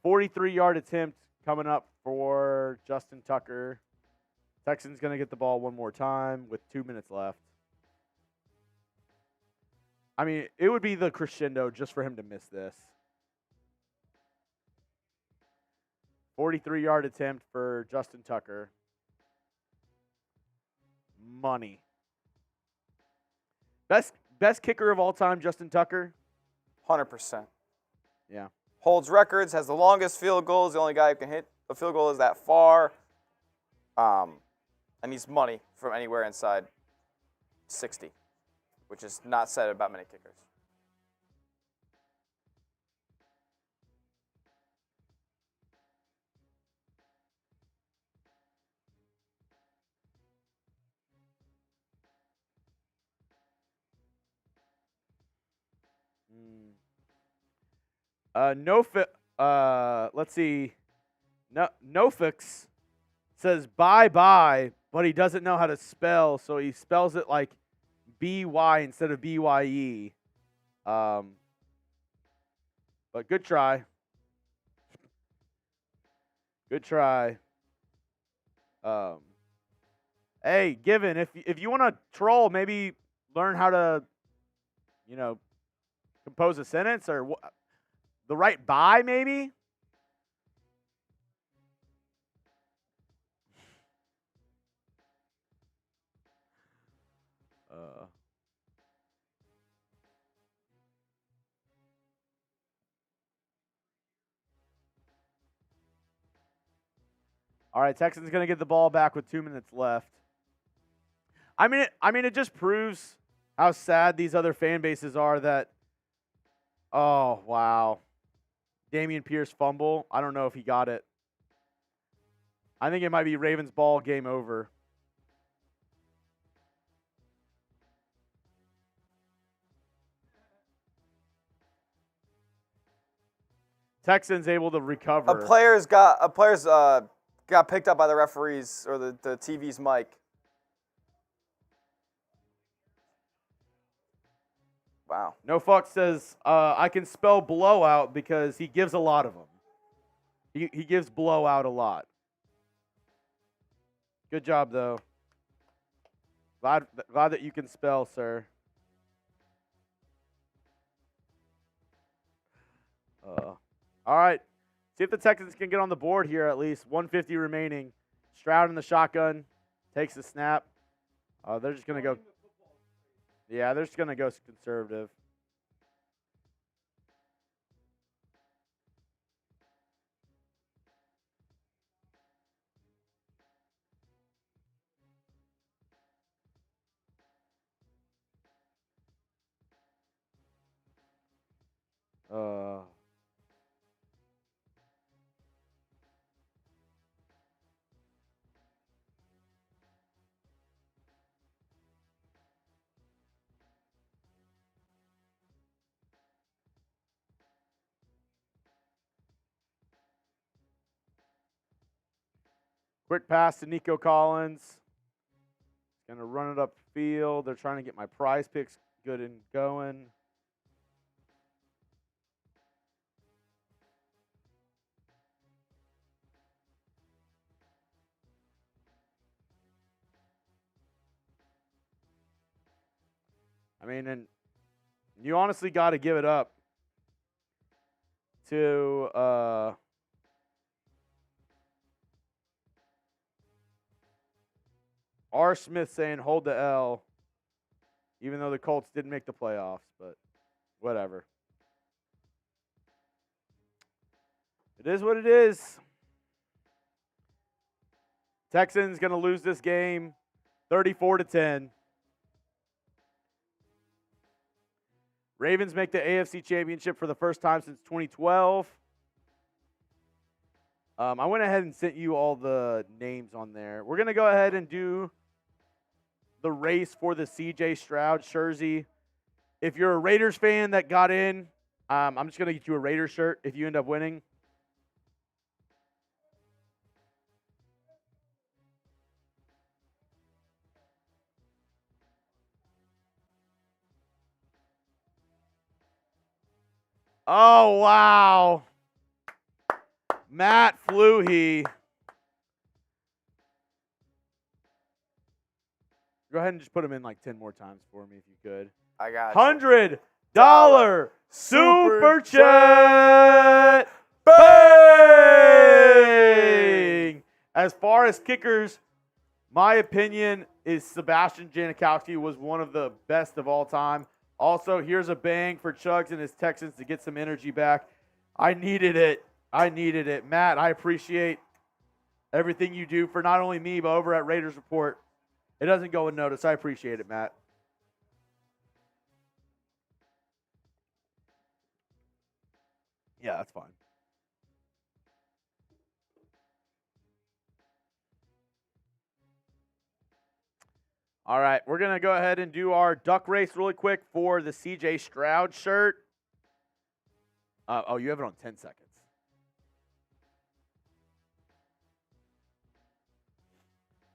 Speaker 1: 43-yard attempt coming up for Justin Tucker. Texans going to get the ball one more time with 2 minutes left. I mean, it would be the crescendo just for him to miss this. 43-yard attempt for Justin Tucker. Money. Best kicker of all time, Justin Tucker?
Speaker 2: 100%.
Speaker 1: Yeah.
Speaker 2: Holds records, has the longest field goals. The only guy who can hit a field goal is that far. And he's money from anywhere inside 60, which is not said about many kickers.
Speaker 1: Let's see. Nofix says bye-bye, but he doesn't know how to spell, so he spells it like B-Y instead of B-Y-E. But good try. Good try. Hey, Given, if you want to troll, maybe learn how to, compose a sentence or the right bye, maybe. All right, Texans going to get the ball back with 2 minutes left. I mean, it just proves how sad these other fan bases are that, oh, wow. Dameon Pierce fumble. I don't know if he got it. I think it might be Ravens ball, game over. Texans able to recover.
Speaker 2: A player's got picked up by the referees or the TV's mic. Wow.
Speaker 1: No Fuck says, I can spell blowout because he gives a lot of them. He gives blowout a lot. Good job, though. Glad that you can spell, sir. All right. See if the Texans can get on the board here at least. 150 remaining. Stroud in the shotgun. Takes the snap. They're just going to go. Yeah, they're just going to go conservative. Quick pass to Nico Collins. Going to run it upfield. They're trying to get my prize picks good and going. I mean, and you honestly got to give it up to R. Smith saying hold the L, even though the Colts didn't make the playoffs, but whatever. It is what it is. Texans going to lose this game 34-10. Ravens make the AFC Championship for the first time since 2012. I went ahead and sent you all the names on there. We're going to go ahead and do the race for the C.J. Stroud jersey. If you're a Raiders fan that got in, I'm just going to get you a Raiders shirt if you end up winning. Oh, wow. Matt Fluhey. Go ahead and just put him in like 10 more times for me if you could.
Speaker 2: I got
Speaker 1: $100 super chat. Bang! As far as kickers, my opinion is Sebastian Janikowski was one of the best of all time. Also, here's a bang for Chuggs and his Texans to get some energy back. I needed it. Matt, I appreciate everything you do for not only me, but over at Raiders Report. It doesn't go unnoticed. I appreciate it, Matt. Yeah, that's fine. All right, we're going to go ahead and do our duck race really quick for the C.J. Stroud shirt. You have it on 10 seconds.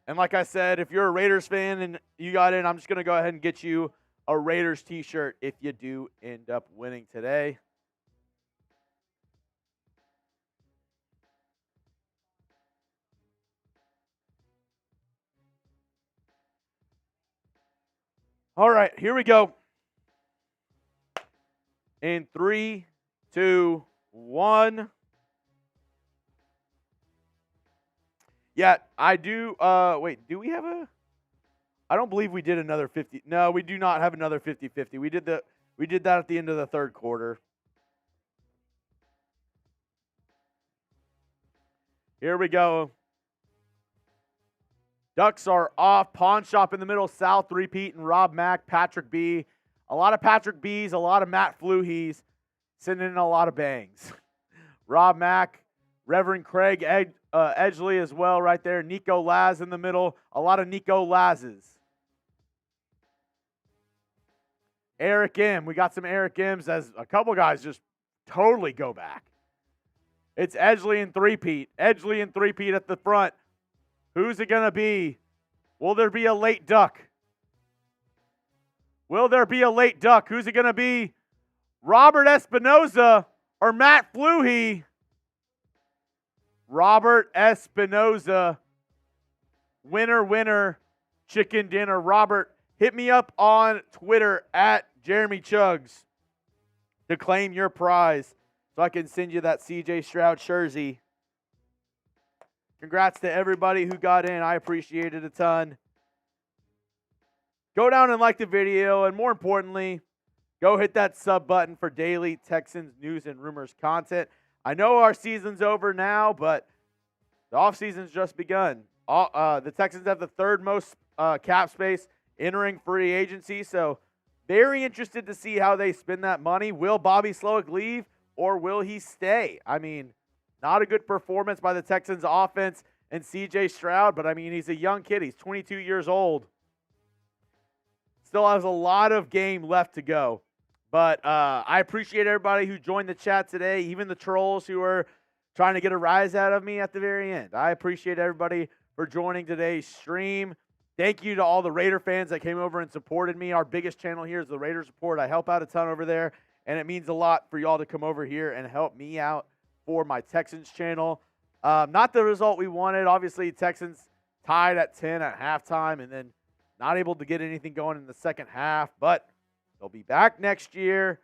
Speaker 1: And like I said, if you're a Raiders fan and you got in, I'm just going to go ahead and get you a Raiders t-shirt if you do end up winning today. All right, here we go. In 3, 2, 1. Yeah, I do. Wait, do we have a? I don't believe we did another 50. No, we do not have another 50-50. We did that at the end of the third quarter. Here we go. Ducks are off. Pawn Shop in the middle. Sal 3-peat and Rob Mack, Patrick B. A lot of Patrick B's, a lot of Matt Fluhees, sending in a lot of bangs. Rob Mack, Reverend Craig Edgley as well right there. Nico Laz in the middle. A lot of Nico Lazes. Eric M. We got some Eric M's as a couple guys just totally go back. It's Edgley and 3-peat. Edgley and 3-peat at the front. Who's it going to be? Will there be a late duck? Will there be a late duck? Who's it going to be? Robert Espinoza or Matt Fluhey? Robert Espinoza. Winner, winner, chicken dinner. Robert, hit me up on Twitter at Jeremy Chuggs to claim your prize so I can send you that C.J. Stroud jersey. Congrats to everybody who got in. I appreciate it a ton. Go down and like the video, and more importantly, go hit that sub button for daily Texans news and rumors content. I know our season's over now, but the offseason's just begun. The Texans have the third most cap space entering free agency, so very interested to see how they spend that money. Will Bobby Slowick leave, or will he stay? I mean, not a good performance by the Texans offense and C.J. Stroud, but I mean, he's a young kid. He's 22 years old. Still has a lot of game left to go. But I appreciate everybody who joined the chat today, even the trolls who are trying to get a rise out of me at the very end. I appreciate everybody for joining today's stream. Thank you to all the Raider fans that came over and supported me. Our biggest channel here is the Raiders Report. I help out a ton over there, and it means a lot for y'all to come over here and help me out for my Texans channel. Not the result we wanted. Obviously, Texans tied at 10 at halftime and then not able to get anything going in the second half, but they'll be back next year.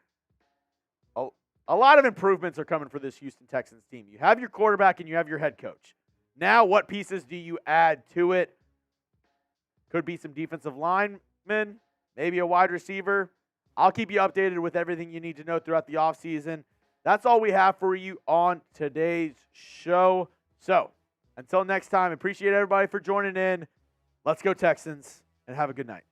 Speaker 1: A lot of improvements are coming for this Houston Texans team. You have your quarterback and you have your head coach. Now, what pieces do you add to it? Could be some defensive linemen, maybe a wide receiver. I'll keep you updated with everything you need to know throughout the offseason. That's all we have for you on today's show. So, until next time, appreciate everybody for joining in. Let's go Texans, and have a good night.